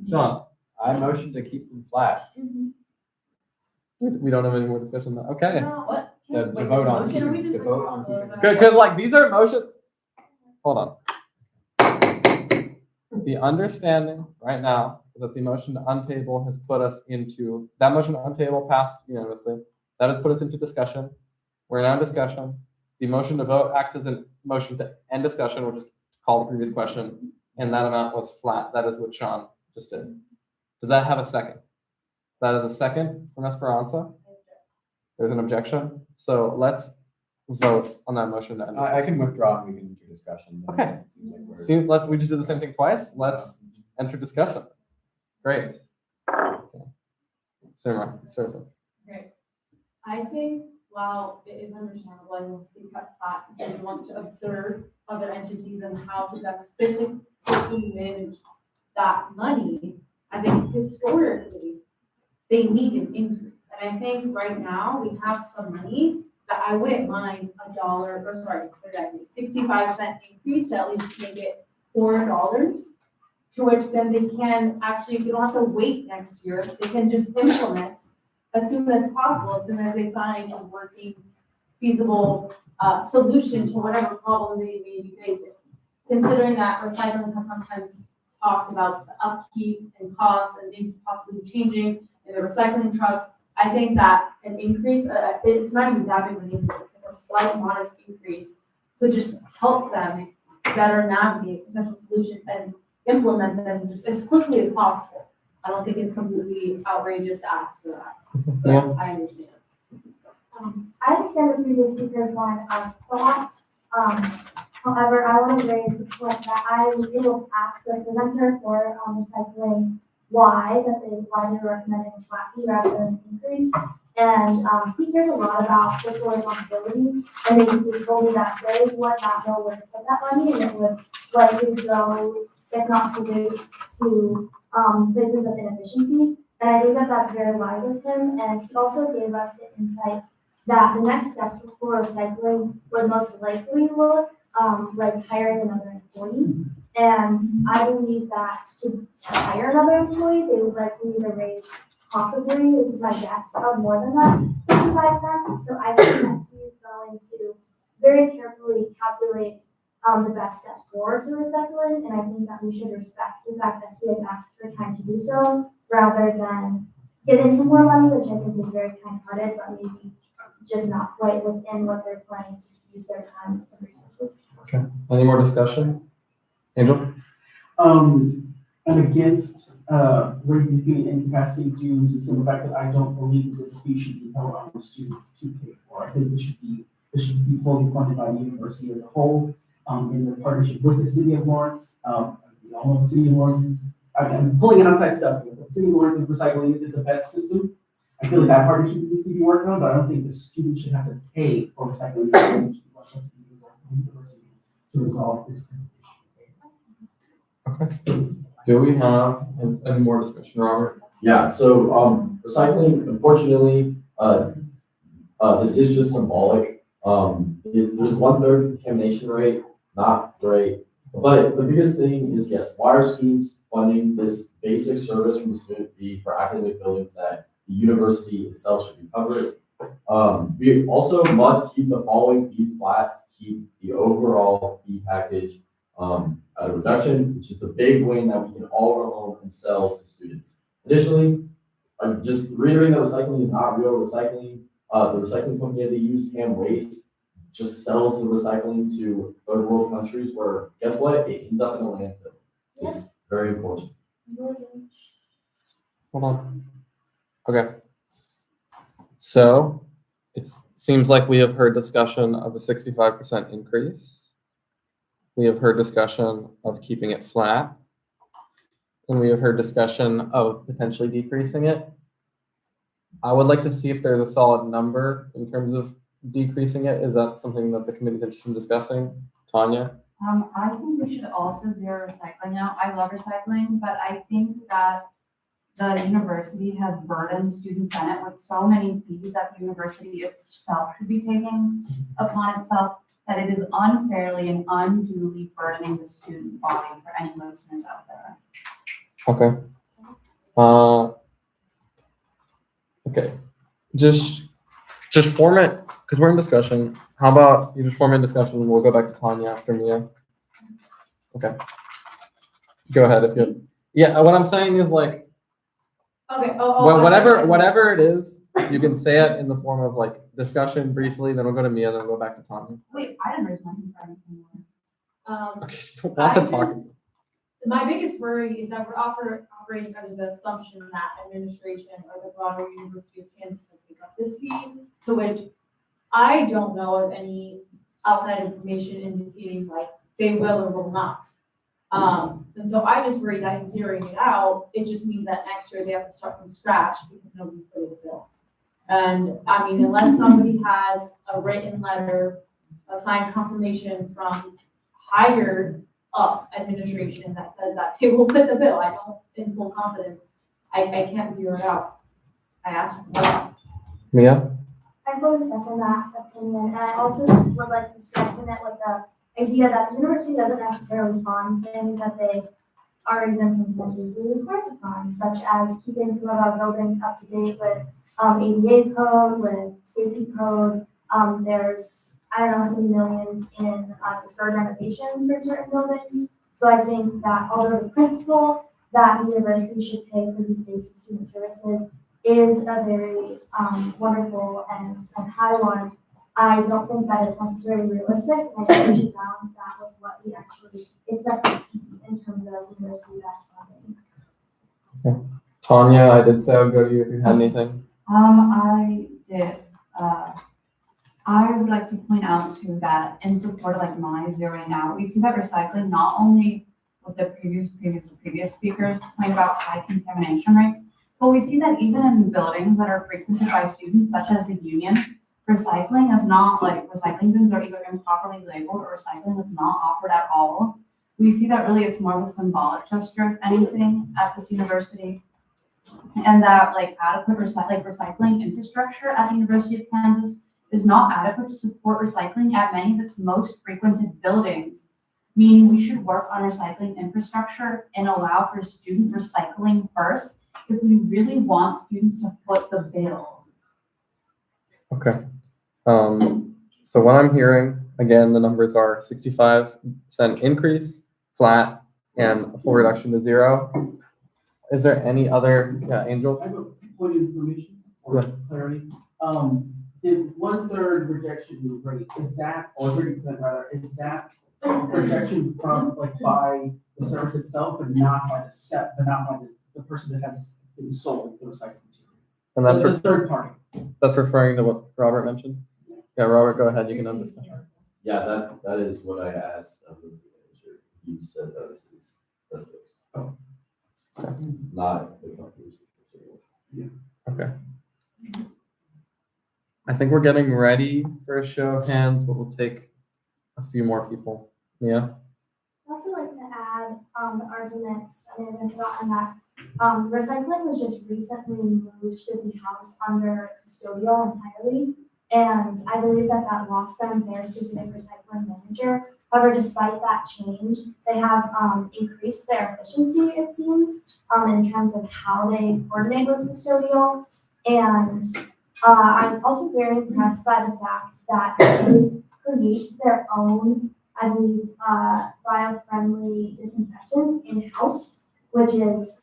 [SPEAKER 1] Sean?
[SPEAKER 10] I motion to keep them flat.
[SPEAKER 1] We don't have any more discussion now. Okay.
[SPEAKER 3] What?
[SPEAKER 10] The
[SPEAKER 3] Wait,
[SPEAKER 10] vote
[SPEAKER 3] it's a
[SPEAKER 10] on
[SPEAKER 3] motion?
[SPEAKER 10] keeping-
[SPEAKER 3] Are we just
[SPEAKER 10] the vote on keeping-
[SPEAKER 1] Because like these are motions. Hold on. The understanding right now is that the motion to untable has put us into, that motion to untable passed unanimously. That has put us into discussion. We're now in discussion. The motion to vote acts as a motion to end discussion, which is call the previous question, and that amount was flat. That is what Sean just did. Does that have a second? That is a second from Esperanza. There's an objection. So let's vote on that motion to end
[SPEAKER 10] I
[SPEAKER 1] discussion.
[SPEAKER 10] can withdraw and we can enter discussion.
[SPEAKER 1] Okay.
[SPEAKER 10] It seems like we're-
[SPEAKER 1] See, we just did the same thing twice. Let's enter discussion. Great. Okay. Sarah, seriously.
[SPEAKER 5] Great. I think while it is understandable, I wants to be cut flat because it wants to observe other entities and how to best physically manage that money. I think historically, they need an increase. And I think right now we have some money that I wouldn't mind $1, 65-cent increase to at least make it $4, to which then they can actually, they don't have to wait next year. They can just implement as soon as possible, as soon as they find a working, feasible solution to whatever problem they may be facing. Considering that recycling has sometimes talked about the upkeep and costs and things possibly changing in the recycling trucks, I think that an increase, it's not even that big of an increase, it's like a slight modest increase could just help them better navigate potential solutions and implement them just as quickly as possible. I don't think it's completely outrageous to ask for that, but
[SPEAKER 1] Yeah.
[SPEAKER 5] I understand.
[SPEAKER 8] I understand the previous speaker's line of thought. However, I want to raise the point that I was able to ask the presenter for recycling why they were recommending a flat fee rather than an increase. And he cares a lot about fiscal responsibility, and they told me that they would not know where to put that money, and it would likely go, if not to waste, to places of inefficiency. And I think that that's very wise of him. And he also gave us the insight that the next steps for recycling would most likely look like hiring another employee. And I believe that to hire another employee, they would likely need to raise possibly, this is my guess, more than that, 55 cents. So I think that he's going to very carefully calculate the best steps forward to recycling. And I think that we should respect the fact that he has asked for time to do so rather than giving him more money, which I think is very kind-hearted, but maybe just not quite within what they're planning to use their time and resources.
[SPEAKER 1] Okay. Any more discussion? Angel?
[SPEAKER 15] I'm against raising fee and capacity due to the simple fact that I don't believe this fee should be held on the students to pay for. I think it should be fully funded by the university as a whole, in the partnership with the city of Lawrence. We all know the city of Lawrence is, I'm pulling outside stuff here, but the city of Lawrence is recycling is the best system. I feel like that partnership needs to be worked on, but I don't think the students should have to pay for recycling. To resolve this.
[SPEAKER 1] Okay. Do we have any more discussion, Robert?
[SPEAKER 11] Yeah, so, recycling, unfortunately, this is just symbolic. There's 1/3 contamination rate, not great. But the biggest thing is, yes, why are students funding this basic service from the student fee for academic buildings that the university itself should be covering? We also must keep the following fees flat, to keep the overall fee package at a reduction, which is the big win that we can all go home and sell to students. Additionally, I'm just reiterating that recycling is not real recycling. The recycling company that they use, Ham Waste, just sells the recycling to third world countries where, guess what? It ends up in a landfill. It's very unfortunate.
[SPEAKER 1] Hold on. Okay. So it seems like we have heard discussion of a 65% increase. We have heard discussion of keeping it flat. And we have heard discussion of potentially decreasing it. I would like to see if there's a solid number in terms of decreasing it. Is that something that the committee's interested in discussing? Tanya?
[SPEAKER 19] I think we should also zero recycling out. I love recycling, but I think that the university has burdened Student Senate with so many fees that the university itself should be taking upon itself, that it is unfairly and unduly burdening the student body for any listeners out there.
[SPEAKER 1] Okay. Okay. Just form it, because we're in discussion. How about you just form in discussion and we'll go back to Tanya after Mia. Okay. Go ahead if you. Yeah, what I'm saying is like,
[SPEAKER 5] Okay.
[SPEAKER 1] whatever it is, you can say it in the form of like discussion briefly, then we'll go to Mia, then we'll go back to Tanya.
[SPEAKER 19] Wait, I didn't raise my hand for anything more.
[SPEAKER 1] Okay, don't want to talk.
[SPEAKER 5] My biggest worry is that we're operating under the assumption that administration or the broader University of Kansas will pick up this fee, to which I don't know of any outside information indicating like they will or will not. And so I just worry that in zeroing it out, it just means that next year they have to start from scratch because nobody paid the bill. And I mean, unless somebody has a written letter, a signed confirmation from higher up administration that says that they will fit the bill, I don't, in full confidence, I can't zero it out. I asked for that.
[SPEAKER 1] Mia?
[SPEAKER 8] I fully second that opinion, and I also would like to strengthen it with the idea that the university doesn't necessarily fund things that they are even sometimes legally required to fund, such as keeping some of our buildings up to date with ADA code, with safety code. There's, I don't know how many millions in deferred renovations for certain buildings. So I think that although the principle that the university should pay for these basic student services is a very wonderful and high one. I don't think that it's necessarily realistic, and I think we should balance that with what we actually expect to see in terms of university-backed funding.
[SPEAKER 1] Tanya, I did say I would go to you if you had anything.
[SPEAKER 19] I did. I would like to point out too that in support of like my zeroing out, we see that recycling not only with the previous speakers point about high contamination rates, but we see that even in buildings that are frequented by students, such as the union, recycling is not like recycling bins are either improperly labeled or recycling is not offered at all. We see that really it's more of a symbolic gesture, if anything, at this university. And that like adequate recycling infrastructure at the University of Kansas is not adequate to support recycling at many of its most frequented buildings, meaning we should work on recycling infrastructure and allow for student recycling first if we really want students to foot the bill.
[SPEAKER 1] Okay. So what I'm hearing, again, the numbers are 65% increase, flat, and a full reduction to 0. Is there any other, Angel?
[SPEAKER 15] I have a point of information
[SPEAKER 1] Yeah.
[SPEAKER 15] or clarity. The 1/3 rejection rate, is that, or 30% rather, is that rejection from like by the service itself, but not by the person that has been sold the recycling material?
[SPEAKER 1] And that's
[SPEAKER 15] the third party.
[SPEAKER 1] That's referring to what Robert mentioned? Yeah, Robert, go ahead. You can end discussion.
[SPEAKER 11] Yeah, that is what I asked of the manager. He said that was his case.
[SPEAKER 15] Oh.
[SPEAKER 11] Not the company's.
[SPEAKER 15] Yeah.
[SPEAKER 1] Okay. I think we're getting ready for a show of hands, but we'll take a few more people. Yeah.
[SPEAKER 8] I'd also like to add the argument, I may have forgotten that recycling was just recently moved to be housed under custodial entirely. And I believe that that lost them their specific recycling manager. However, despite that change, they have increased their efficiency, it seems, in terms of how they coordinate with custodial. And I was also very impressed by the fact that they create their own, I believe, bio-friendly disinfectants in-house, which is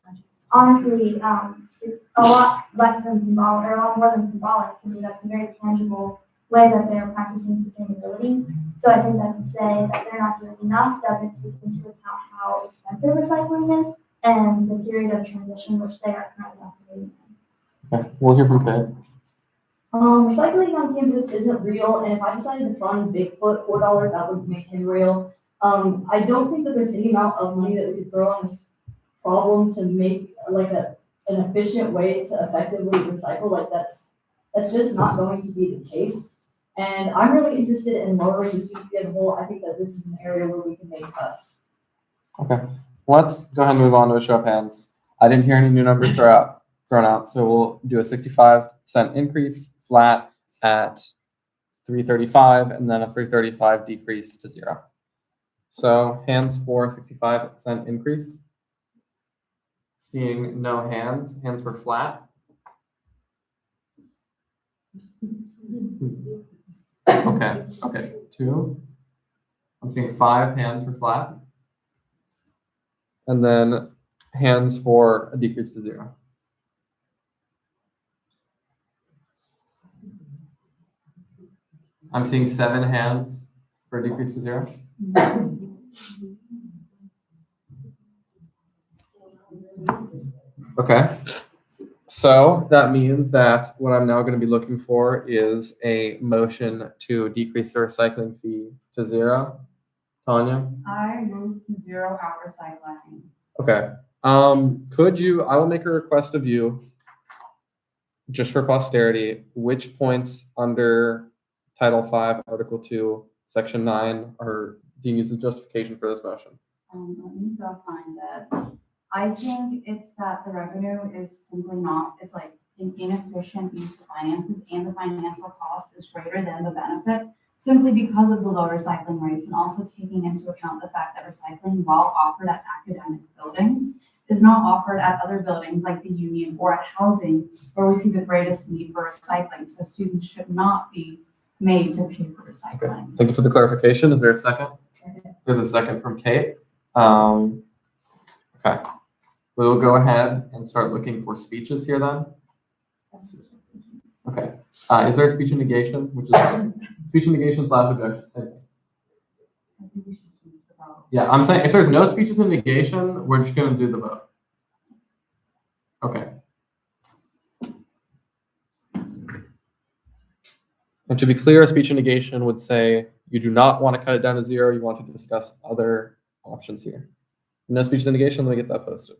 [SPEAKER 8] honestly a lot less than symbolic, or a lot more than symbolic to me. That's a very tangible way that they're practicing sustainability. So I think that to say that they're not doing enough doesn't take into account how expensive recycling is and the period of transition which they are currently operating in.
[SPEAKER 1] Okay. We'll hear from Kate.
[SPEAKER 6] Recycling on campus isn't real, and if I decided to fund Bigfoot $4, that would make him real. I don't think that there's any amount of money that we could throw on this problem to make like an efficient way to effectively recycle. Like that's just not going to be the case. And I'm really interested in lowering the student fee as a whole. I think that this is an area where we can make cuts.
[SPEAKER 1] Okay. Let's go ahead and move on to a show of hands. I didn't hear any new numbers thrown out, so we'll do a 65% increase flat at 335 and then a 335 decrease to 0. So hands for 65% increase. Seeing no hands for flat. Okay, 2. I'm seeing 5 hands for flat. And then hands for a decrease to 0. I'm seeing 7 hands for a decrease to 0. Okay. So that means that what I'm now going to be looking for is a motion to decrease the recycling fee to 0. Tanya?
[SPEAKER 19] I move to 0 out recycling.
[SPEAKER 1] Okay. I will make a request of you, just for posterity, which points under Title 5, Article 2, Section 9 are being used as justification for this motion?
[SPEAKER 19] Let me go find that. I think it's that the revenue is simply not, it's like an inefficient use of finances, and the financial cost is greater than the benefit simply because of the low recycling rates, and also taking into account the fact that recycling, while offered at academic buildings, is not offered at other buildings like the union or at housing where we see the greatest need for recycling. So students should not be made to pay for recycling.
[SPEAKER 1] Okay. Thank you for the clarification. Is there a second? There's a second from Kate. Okay. We'll go ahead and start looking for speeches here then. Okay. Is there a speech and negation, which is speech and negation / objection? Same thing. Yeah, I'm saying if there's no speeches in negation, we're just gonna do the vote. Okay. And to be clear, a speech in negation would say you do not want to cut it down to 0. You want to discuss other options here. No speeches in negation. Let me get that posted.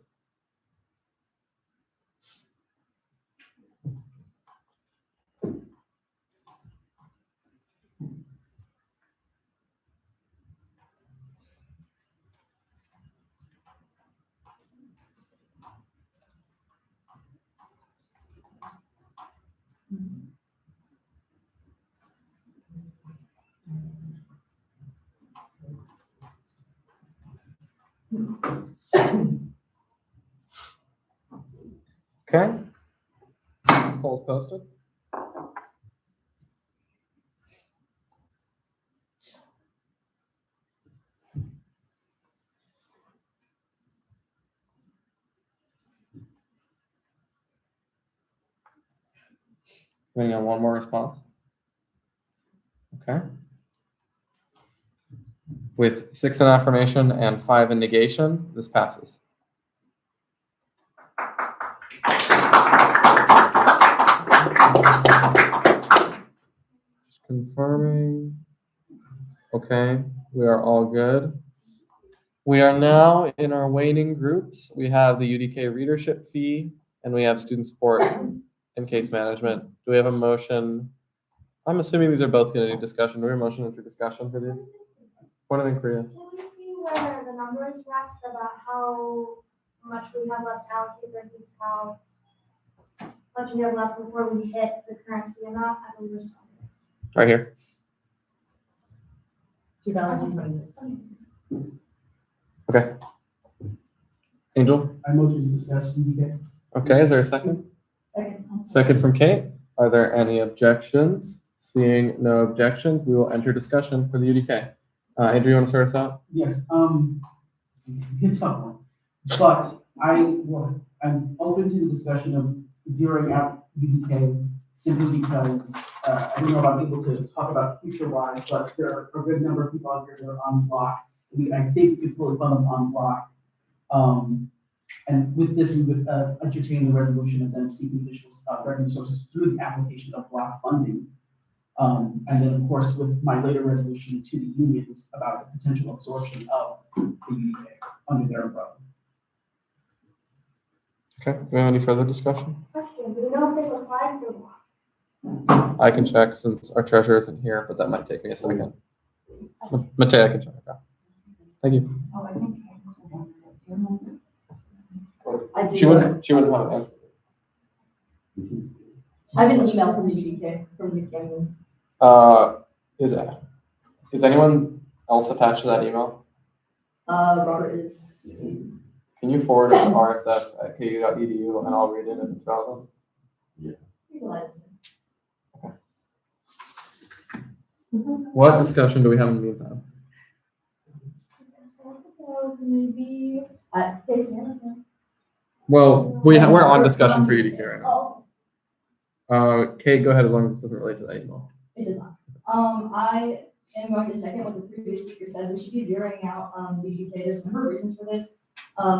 [SPEAKER 1] Okay. Polls posted. Waiting on one more response. Okay. With 6 in affirmation and 5 in negation, this passes. Just confirming. Okay, we are all good. We are now in our waning groups. We have the UDK readership fee, and we have student support and case management. Do we have a motion? I'm assuming these are both going to need discussion. Do we have a motion into discussion for these? What are the inquiries?
[SPEAKER 8] Can we see where the numbers rest about how much we have left allocated versus how much we have left before we hit the current fee amount? I believe we're still
[SPEAKER 1] Right here.
[SPEAKER 3] 2026.
[SPEAKER 1] Okay. Angel?
[SPEAKER 15] I motion to discuss UDK.
[SPEAKER 1] Okay, is there a second? Second from Kate. Are there any objections? Seeing no objections, we will enter discussion for the UDK. Andrew, you want to start us out?
[SPEAKER 15] Yes, it's tough one, but I'm open to the discussion of zeroing out UDK simply because I don't know if I'm able to talk about future-wise, but there are a good number of people out here that are on block. I think we could fully fund them on block. And with this, we would entertain the resolution of them seeking additional revenue sources through the application of block funding. And then, of course, with my later resolution to the unions about the potential absorption of the UDK under their umbrella.
[SPEAKER 1] Okay, do we have any further discussion?
[SPEAKER 8] question. Do we know if they've applied for one?
[SPEAKER 1] I can check since our treasurer isn't here, but that might take me a second. Mateo, I can check. Okay. Thank you.
[SPEAKER 19] Oh, I think.
[SPEAKER 1] She wouldn't want to answer.
[SPEAKER 6] I have an email from the UDK, from the county.
[SPEAKER 1] Is anyone else attached to that email?
[SPEAKER 6] Robert is.
[SPEAKER 1] Can you forward it to rsf@ku.edu and I'll read it if it's relevant?
[SPEAKER 11] Yeah.
[SPEAKER 1] What discussion do we have in the meantime?
[SPEAKER 8] Maybe.
[SPEAKER 6] Case management.
[SPEAKER 1] Well, we're on discussion for UDK right now. Kate, go ahead as long as this doesn't relate to that email.
[SPEAKER 6] It does not. I am going to second what the previous speaker said. We should be zeroing out the UDK. There's a number of reasons for this.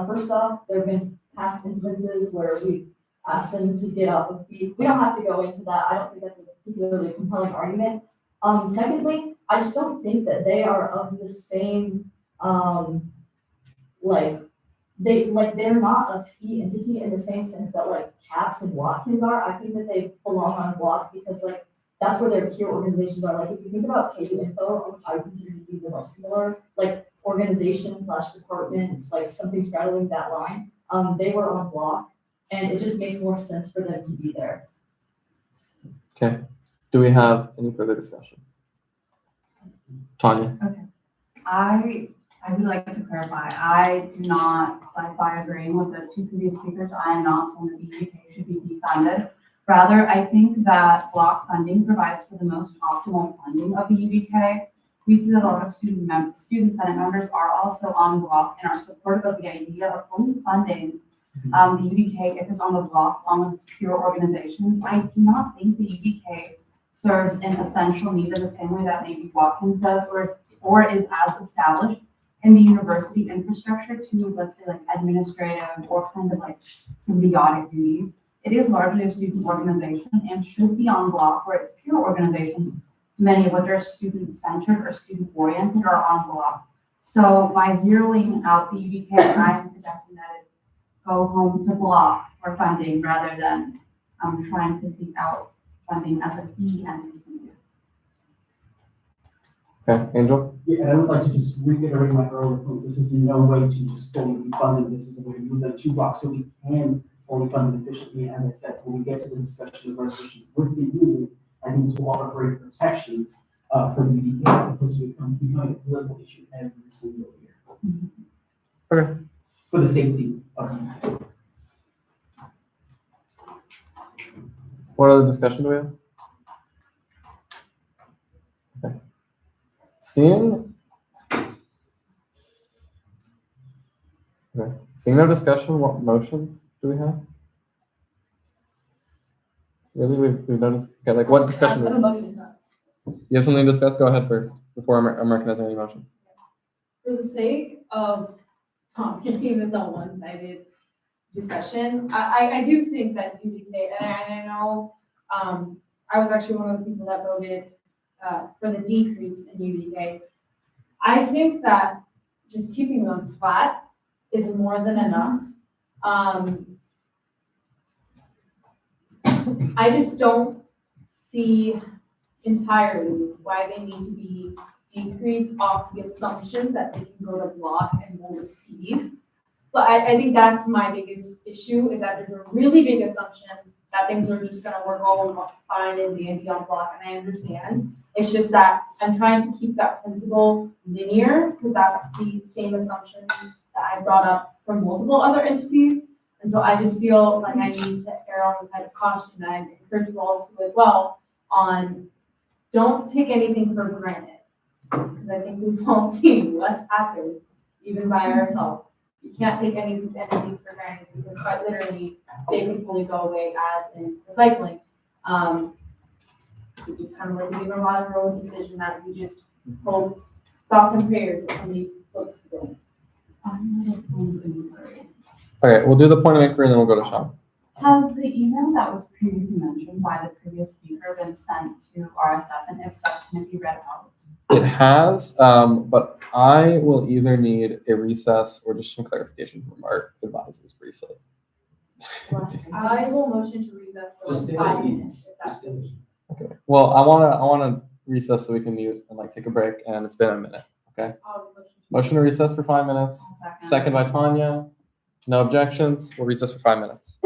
[SPEAKER 6] First off, there have been past instances where we asked them to get out the fee. We don't have to go into that. I don't think that's a particularly compelling argument. Secondly, I just don't think that they are of the same, they're not a fee entity in the same sense that like CAPS and Watkins are. I think that they belong on block because like that's where their peer organizations are. Like if you think about KU Info, which I consider to be the most similar, like organization / departments, like something straddling that line, they were on block and it just makes more sense for them to be there.
[SPEAKER 1] Okay. Do we have any further discussion? Tanya?
[SPEAKER 17] Okay. I would like to clarify, I do not, like by agreeing with the two previous speakers, I am not saying that the UDK should be defunded. Rather, I think that block funding provides for the most optimal funding of the UDK. We see that a lot of student senate members are also on block and are supportive of the idea of fully funding The UDK, if it's on the block, along with its pure organizations, I do not think the UDK serves an essential need in the same way that maybe Watkins does, or is as established in the university infrastructure to, let's say, like administrative or kind of like symbiotic duties. It is largely a student organization and should be on block, where it's pure organizations, many of which are student-centered or student-oriented, are on block. So by zeroing out the UDK, I am suggesting that it go home to block for funding rather than trying to seek out funding as a fee entity.
[SPEAKER 1] Okay, Angel?
[SPEAKER 15] Yeah, and I would like to just reiterate my earlier points. This is in no way to just fully defund it. This is a way to move them to block so we can fully fund it efficiently. As I said, when we get to the discussion of resolutions with the union, I think this will offer greater protections for the UDK as opposed to becoming a political issue every single year.
[SPEAKER 1] Okay.
[SPEAKER 15] For the safety of the UDK.
[SPEAKER 1] What other discussion do we have? Okay. Seeing no discussion, what motions do we have? Really, we've noticed, okay, like what discussion? do we have? You have something to discuss? Go ahead first, before I'm recognizing any motions.
[SPEAKER 5] For the sake of commenting this on one-sided discussion, I do think that UDK, and I know, I was actually one of the people that voted for the decrease in UDK. I think that just keeping them flat is more than enough. I just don't see entirely why they need to be decreased off the assumption that they can go to block and will receive. But I think that's my biggest issue, is that there's a really big assumption that things are just gonna work all fine and dandy on block, and I understand. It's just that I'm trying to keep that principle linear, because that's the same assumption that I brought up for multiple other entities. And so I just feel like I need to err on the side of caution, and I encourage you all to as well, on don't take anything for granted. Because I think we've all seen what happens, even by ourselves. You can't take any of these entities for granted, because quite literally, they can fully go away as in recycling. We just kind of like leave a lot of road decision that we just hold thoughts and prayers that somebody floats the bill.
[SPEAKER 1] Okay, we'll do the point of inquiry and then we'll go to Sean.
[SPEAKER 17] Has the email that was previously mentioned by the previous speaker been sent to RSF, and if so, can it be read out?
[SPEAKER 1] It has, but I will either need a recess or just some clarification from our advisors briefly.
[SPEAKER 5] I will motion to recess
[SPEAKER 15] Just
[SPEAKER 5] for 5 minutes, if that's
[SPEAKER 1] Okay. Well, I wanna recess so we can mute and like take a break, and it's been a minute. Okay. Motion to recess for 5 minutes. Second by Tanya. No objections. We'll recess for 5 minutes.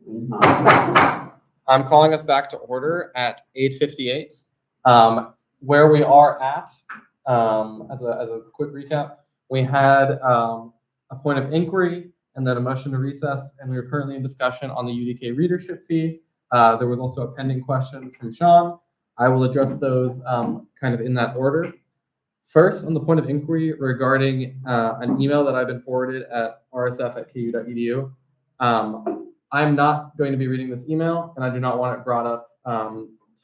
[SPEAKER 10] It's not.
[SPEAKER 1] I'm calling us back to order at 8:58. Where we are at, as a quick recap, we had a point of inquiry and then a motion to recess, and we are currently in discussion on the UDK readership fee. There was also a pending question from Sean. I will address those kind of in that order. First, on the point of inquiry regarding an email that I've been forwarded at rsf@ku.edu. I'm not going to be reading this email, and I do not want it brought up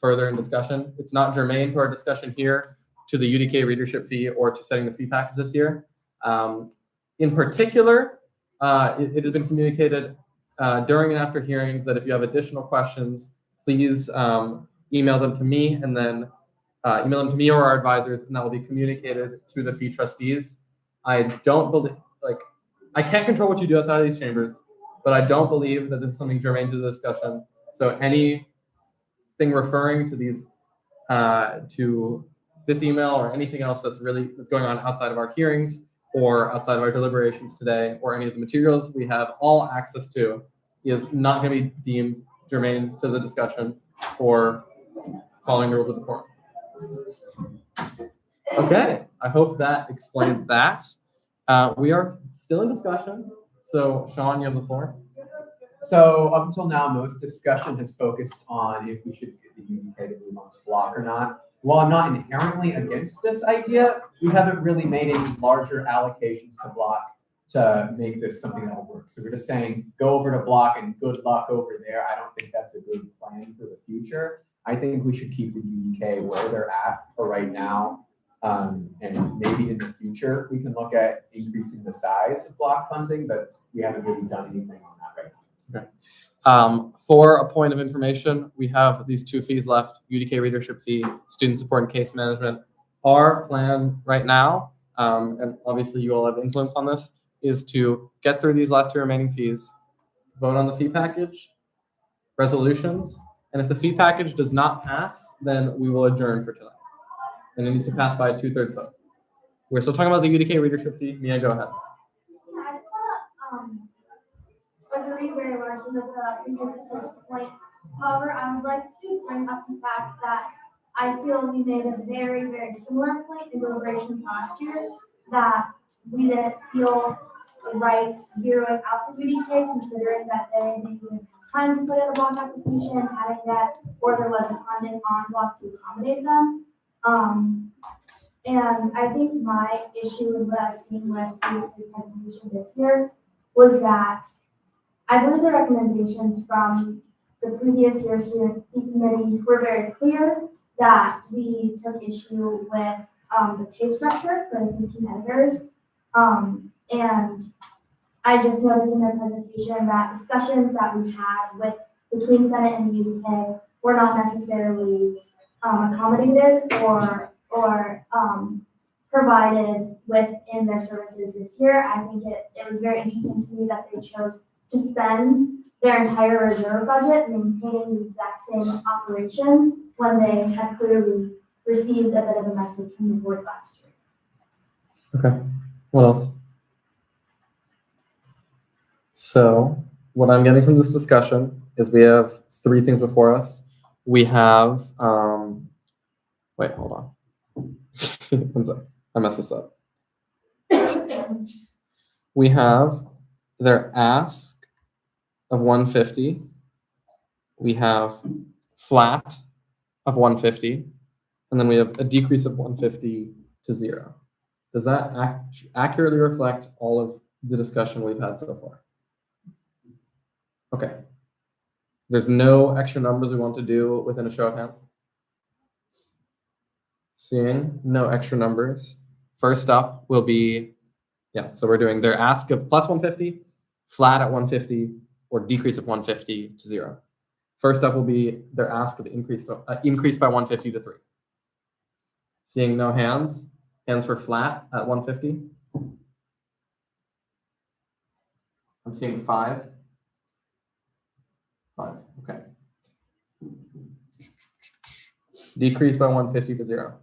[SPEAKER 1] further in discussion. It's not germane to our discussion here, to the UDK readership fee, or to setting the fee package this year. In particular, it has been communicated during and after hearings that if you have additional questions, please email them to me, and then email them to me or our advisors, and that will be communicated to the fee trustees. I don't believe, I can't control what you do outside of these chambers, but I don't believe that this is something germane to the discussion. So anything referring to these, to this email or anything else that's going on outside of our hearings or outside of our deliberations today, or any of the materials we have all access to, is not going to be deemed germane to the discussion or following the rules of the court. Okay, I hope that explains that. We are still in discussion. So Sean, you have the floor.
[SPEAKER 10] So up until now, most discussion has focused on if we should get the UDK to move on to block or not. While I'm not inherently against this idea, we haven't really made any larger allocations to block to make this something that will work. So we're just saying, go over to block and good luck over there. I don't think that's a good plan for the future. I think we should keep the UDK where they're at for right now. And maybe in the future, we can look at increasing the size of block funding, but we haven't really done anything on that right now.
[SPEAKER 1] Okay. For a point of information, we have these two fees left: UDK readership fee, student support and case management. Our plan right now, and obviously you all have influence on this, is to get through these last two remaining fees, vote on the fee package, resolutions, and if the fee package does not pass, then we will adjourn for tonight. And it needs to pass by a 2/3 vote. We're still talking about the UDK readership fee. Mia, go ahead.
[SPEAKER 8] Yeah, I just want to agree very largely with the previous speaker's point. However, I would like to bring up the fact that I feel we made a very, very similar point in deliberations last year, that we didn't feel right zeroing out the UDK, considering that they maybe didn't have time to put in a block application, hadn't yet, or there wasn't funding on block to accommodate them. And I think my issue with what I've seen with this presentation this year was that I believe the recommendations from the previous year's student fee committee were very clear, that we took issue with the pay structure for the 15 editors. And I just noticed in their presentation that discussions that we had between Senate and the UDK were not necessarily accommodated or provided within their services this year. I think it was very interesting to me that they chose to spend their entire reserve budget maintaining the exact same operations when they had clearly received a bit of a message from the board last year.
[SPEAKER 1] Okay, what else? So what I'm getting from this discussion is we have three things before us. We have, wait, hold on. One sec. I messed this up. We have their ask of 150. We have flat of 150, and then we have a decrease of 150 to 0. Does that accurately reflect all of the discussion we've had so far? Okay. There's no extra numbers we want to do within a show of hands. Seeing no extra numbers. First up will be, so we're doing their ask of plus 150, flat at 150, or decrease of 150 to 0. First up will be their ask of increase by 150 to 3. Seeing no hands for flat at 150. I'm seeing 5. 5, okay. Decrease by 150 to 0.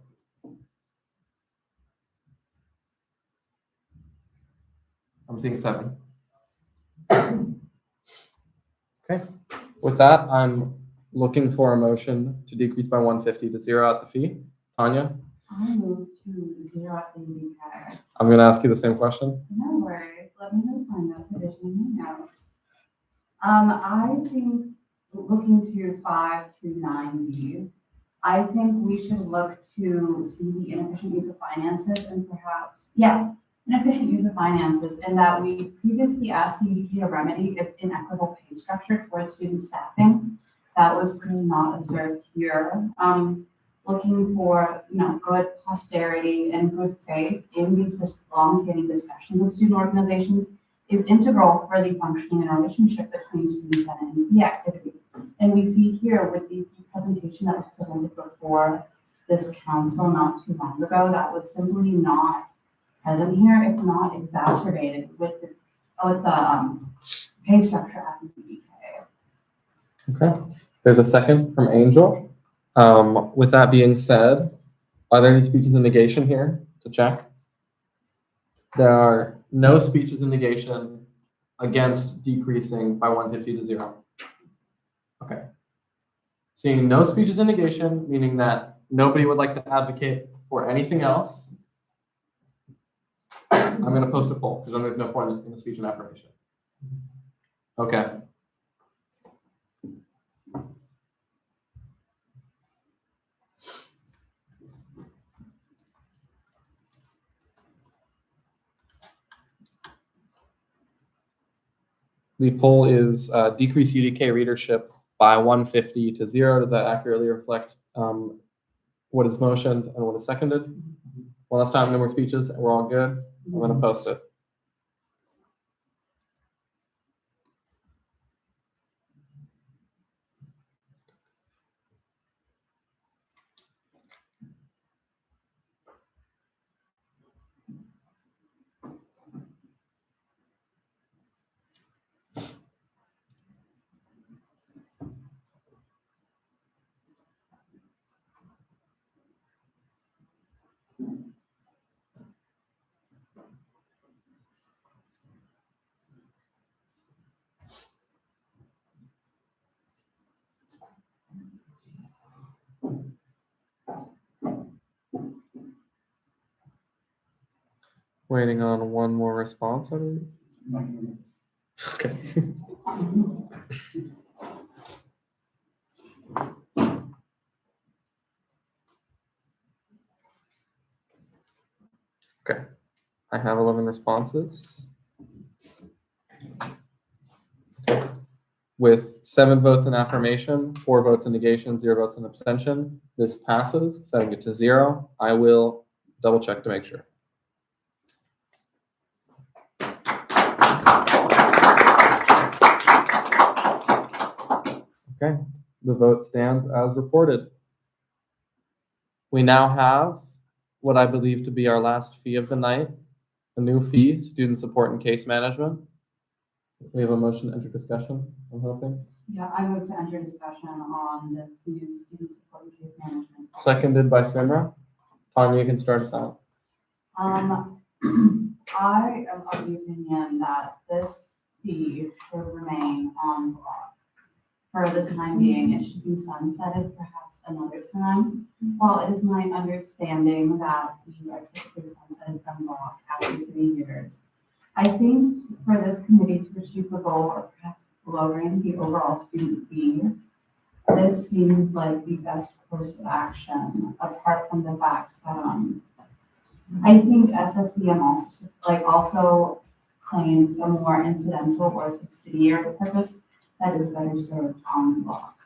[SPEAKER 1] I'm seeing 7. Okay. With that, I'm looking for a motion to decrease by 150 to zero out the fee. Tanya,
[SPEAKER 19] I move to zero out the UDK.
[SPEAKER 1] I'm going to ask you the same question.
[SPEAKER 19] No worries, let me go find that provision in my notes. I think looking to 5 to 90, I think we should look to see the inefficient use of finances and perhaps, inefficient use of finances, and that we previously asked the UDK to remedy its inequitable pay structure towards student staffing. That was really not observed here. Looking for, good posterity and good faith in these long-standing discussions with student organizations is integral for the functioning and relationship between student senate and fee activities. And we see here with the presentation that was presented before this council not too long ago, that was simply not present here, if not exacerbated with the pay structure at the UDK.
[SPEAKER 1] Okay. There's a second from Angel. With that being said, are there any speeches in negation here to check? There are no speeches in negation against decreasing by 150 to zero. Okay. Seeing no speeches in negation, meaning that nobody would like to advocate for anything else, I'm going to post a poll because then there's no point in a speech and affirmation. Okay. The poll is decrease UDK readership by 150 to zero. Does that accurately reflect what is motioned and what is seconded? One last time, no more speeches. We're all good. I'm going to post it. Waiting on one more response, I believe. Okay. Okay. I have 11 responses. Okay. With 7 votes in affirmation, 4 votes in negation, 0 votes in abstention, this passes, setting it to 0. I will double check to make sure. Okay, the vote stands as reported. We now have what I believe to be our last fee of the night, a new fee, student support and case management. We have a motion to enter discussion, I'm hoping.
[SPEAKER 19] Yeah, I move to enter discussion on this new student support and case management.
[SPEAKER 1] Seconded by Simra. Tanya, you can start us out.
[SPEAKER 19] I am of the opinion that this fee should remain on block. For the time being, it should be sunsetted perhaps another time. While it is my understanding that fees are typically sunsetted from block after 3 years, I think for this committee to achieve the goal of perhaps lowering the overall student fee, this seems like the best course of action, apart from the fact that I think SSDM also claims a more incidental or subsidiary purpose that is better served on the block.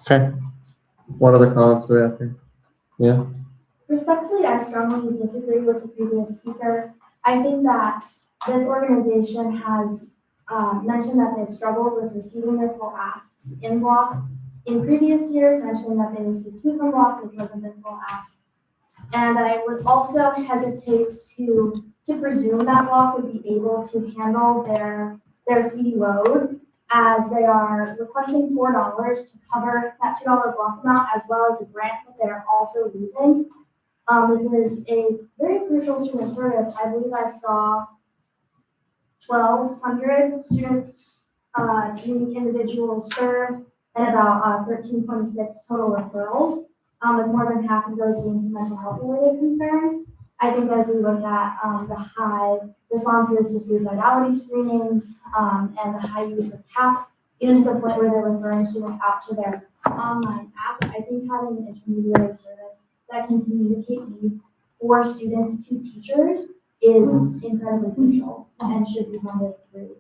[SPEAKER 1] Okay. What other comments do we have here? Yeah.
[SPEAKER 8] Respectfully, I strongly disagree with the previous speaker. I think that this organization has mentioned that they've struggled with receiving their full asks in block. In previous years, mentioning that they received 2 from block, which wasn't their full ask. And I would also hesitate to presume that block would be able to handle their fee load, as they are requesting $4 to cover that $2 block amount, as well as a grant that they're also using. This is a very crucial student service. I believe I saw 1,200 students unique individuals served, and about 13.6 total referrals, with more than half of those being for mental health related concerns. I think as we look at the high responses to suicidality screenings and the high use of CAPS, even to the point where they're referring students out to their online app, I think having an intermediary service that can communicate needs for students to teachers is incredibly crucial and should be funded through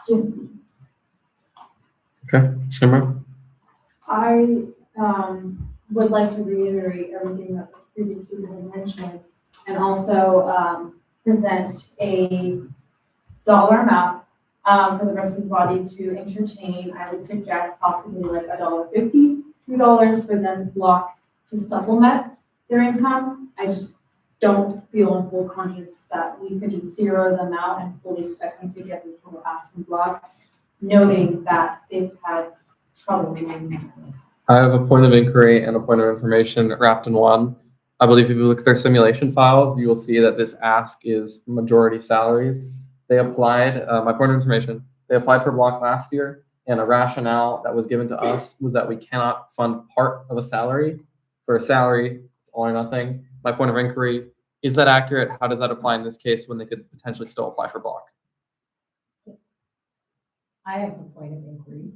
[SPEAKER 8] student fee.
[SPEAKER 1] Okay, Simran?
[SPEAKER 5] I would like to reiterate everything that the previous speaker had mentioned and also present a dollar amount for the rest of the body to entertain. I would suggest possibly like $1.50, $2 for them to block to supplement their income. I just don't feel in full conscious that we could just zero them out and fully expect them to get the total asking block, noting that they've had trouble doing.
[SPEAKER 1] I have a point of inquiry and a point of information wrapped in one. I believe if you look at their simulation files, you will see that this ask is majority salaries. They applied, my point of information, they applied for block last year, and a rationale that was given to us was that we cannot fund part of a salary. For a salary, it's all or nothing. My point of inquiry, is that accurate? How does that apply in this case when they could potentially still apply for block?
[SPEAKER 3] I have a point of inquiry.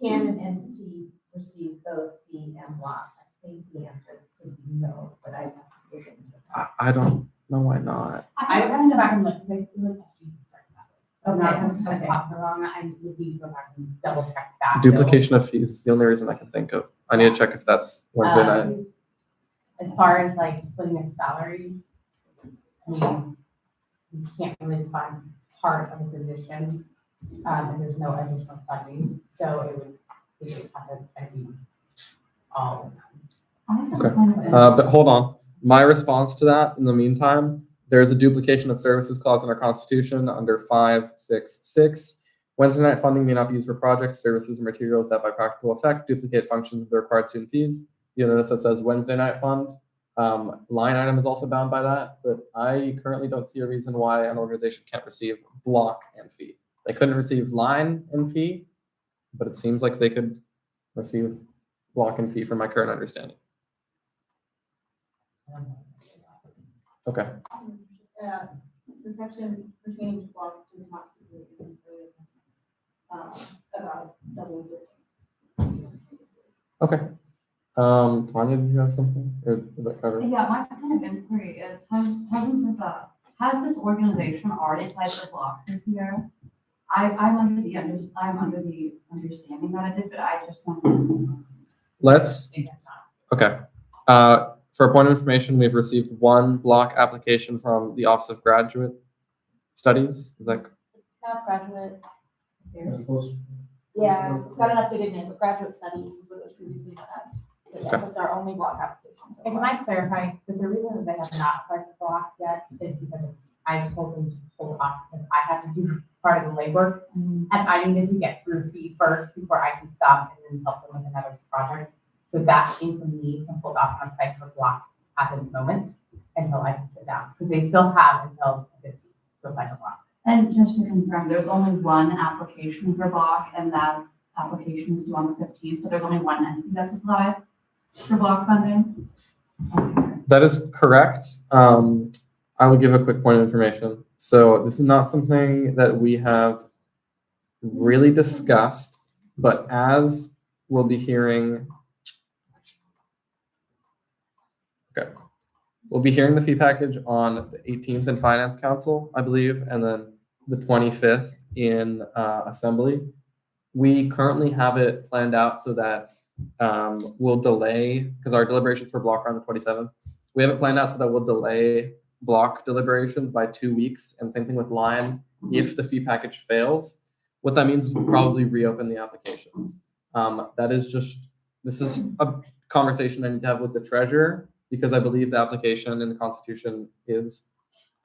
[SPEAKER 3] Can an entity receive both fee and block? I think the answer could be no, but I have to dig into that.
[SPEAKER 1] I don't know why not.
[SPEAKER 4] I would have to go back and look because I feel like I see I'm not
[SPEAKER 3] Okay,
[SPEAKER 4] 100%
[SPEAKER 3] okay.
[SPEAKER 4] possible wrong. I would need to go back and double check that.
[SPEAKER 1] Duplication of fees is the only reason I can think of. I need to check if that's Wednesday night.
[SPEAKER 4] As far as like splitting a salary, I mean, you can't really fund part of a position, and there's no additional funding, so it would have to kind of be all.
[SPEAKER 1] Okay. But hold on. My response to that, in the meantime, there's a duplication of services clause in our Constitution under 566. Wednesday night funding may not be used for projects, services, or materials that by practical effect duplicate functions of the required student fees. You'll notice that says Wednesday night fund. Line item is also bound by that, but I currently don't see a reason why an organization can't receive block and fee. They couldn't receive line and fee, but it seems like they could receive block and fee from my current understanding. Okay.
[SPEAKER 5] The section pertaining to block does not specifically about double dipping.
[SPEAKER 1] Okay. Tanya, did you have something? Or is that covered?
[SPEAKER 20] Yeah, my kind of inquiry is, has this organization already applied for block this year? I'm under the understanding that it did, but I just want to.
[SPEAKER 1] Let's, okay. For a point of information, we've received one block application from the Office of Graduate Studies. Is that?
[SPEAKER 2] It's not graduate.
[SPEAKER 14] Post-
[SPEAKER 2] Yeah, it's got an updated name, but graduate studies is what it was previously known as. But yes,
[SPEAKER 1] Okay.
[SPEAKER 2] it's our only block application. so
[SPEAKER 4] And can
[SPEAKER 2] far.
[SPEAKER 4] I clarify that the reason that they have not applied for block yet is because I told them to hold off because I have to do part of the labor. And I needed to get through fee first before I can stop and then help them with another project. So that came from me to hold off on applying for block at this moment until I can sit down. Because they still have until the 15th to apply for block.
[SPEAKER 20] And just to confirm, there's only one application for block, and that application is due on the 15th, but there's only one entity that's applied for block funding.
[SPEAKER 1] That is correct. I will give a quick point of information. So this is not something that we have really discussed, but as we'll be hearing, okay, we'll be hearing the fee package on the 18th in Finance Council, I believe, and then the 25th in Assembly. We currently have it planned out so that we'll delay, because our deliberations for block are on the 27th. We have it planned out so that we'll delay block deliberations by 2 weeks, and same thing with line if the fee package fails. What that means is we'll probably reopen the applications. This is a conversation I need to have with the treasurer, because I believe the application in the Constitution is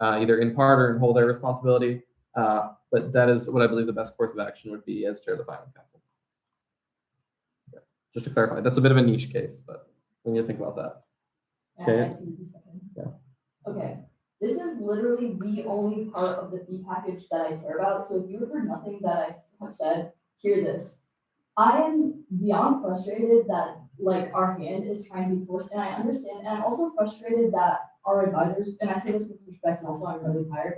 [SPEAKER 1] either in part or in whole their responsibility. But that is what I believe the best course of action would be as chair of the Finance Council. Yeah, just to clarify, that's a bit of a niche case, but we need to think about that. Okay.
[SPEAKER 2] Yeah. Okay.
[SPEAKER 6] This is literally the only part of the fee package that I care about. So if you have heard nothing that I have said, hear this. I am beyond frustrated that like our hand is trying to be forced, and I understand, and I'm also frustrated that our advisors, and I say this with respect, and also I'm really tired,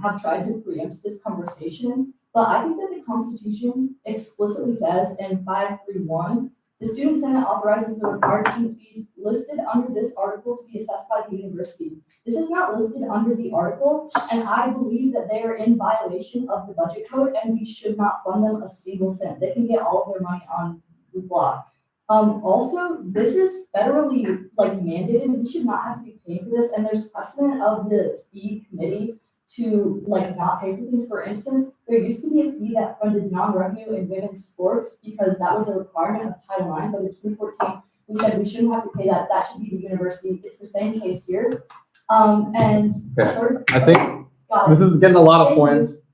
[SPEAKER 6] have tried to preempt this conversation. But I think that the Constitution explicitly says in 531, the Student Senate authorizes the required student fees listed under this article to be assessed by the university. This is not listed under the article, and I believe that they are in violation of the budget code, and we should not fund them a single cent. They can get all of their money on the block. Also, this is federally like mandated. We should not have to be paying for this, and there's precedent of the fee committee to like not pay for things. For instance, there used to be a fee that funded non-revenue in women's sports because that was a requirement of Title IX, but in 2014, we said we shouldn't have to pay that. That should be the university. It's the same case here. And third,
[SPEAKER 1] I think this is getting a lot of points.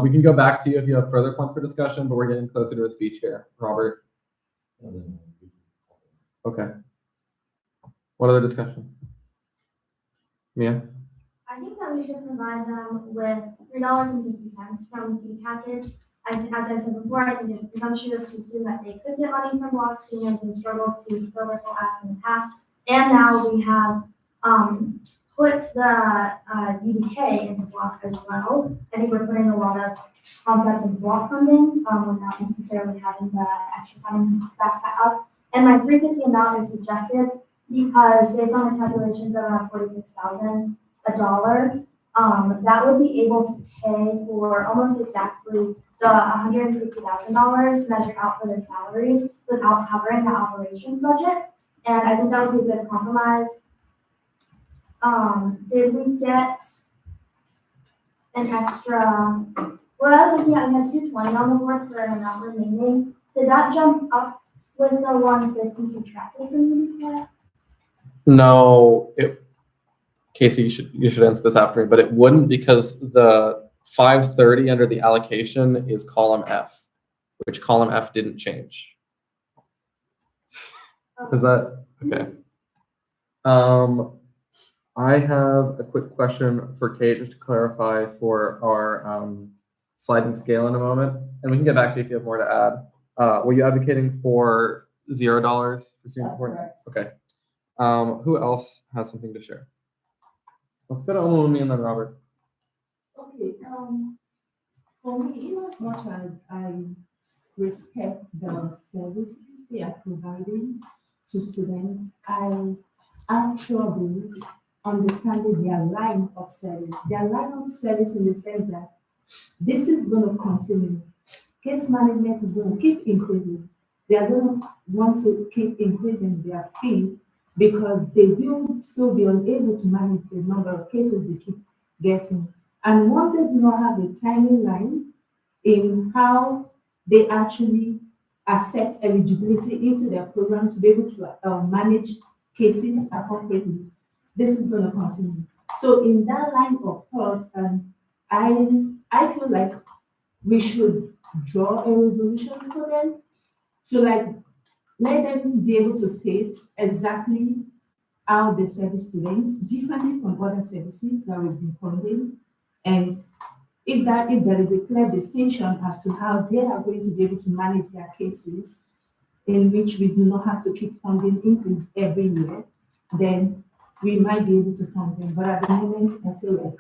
[SPEAKER 1] We can go back to you if you have further points for discussion, but we're getting closer to a speech here. Robert. Okay. What other discussion? Mia?
[SPEAKER 8] I think that we should provide them with $3.50 from the fee package. As I said before, I think it's presumptuous to assume that they could get money from block seniors and struggle to fulfill their full ask in the past. And now we have put the UDK into block as well. I think we're putting a lot of concepts in block funding without necessarily having the extra funding to back that up. And my 350 amount is suggested because based on the calculations of around $46,000 that would be able to pay for almost exactly the $160,000 measured out for their salaries without covering the operations budget. And I think that would be a good compromise. Did we get an extra, well, I was looking at, we had 220 on the board for an amount remaining. Did that jump up with the 150 subtracted from the UDK?
[SPEAKER 1] No, Casey, you should answer this after me, but it wouldn't because the 530 under the allocation is column F, which column F didn't change. Is that okay? I have a quick question for Kate, just to clarify for our sliding scale in a moment, and we can get back to you if you have more to add. Were you advocating for $0 for student support? Okay. Who else has something to share? Let's go to Olumi and then Robert.
[SPEAKER 7] Okay, for me, in as much as I respect the services they are providing to students, I actually understanding their line of service. Their line of service in the sense that this is going to continue. Case management is going to keep increasing. They are going to want to keep increasing their fee because they will still be unable to manage the number of cases they keep getting. And once they do not have a timeline in how they actually accept eligibility into their program to be able to manage cases appropriately, this is going to continue. So in that line of thought, I feel like we should draw a resolution for them to like let them be able to state exactly how they service students differently from other services that we've been funding. And if there is a clear distinction as to how they are going to be able to manage their cases, in which we do not have to keep funding increase every year, then we might be able to fund them. But at the moment, I feel like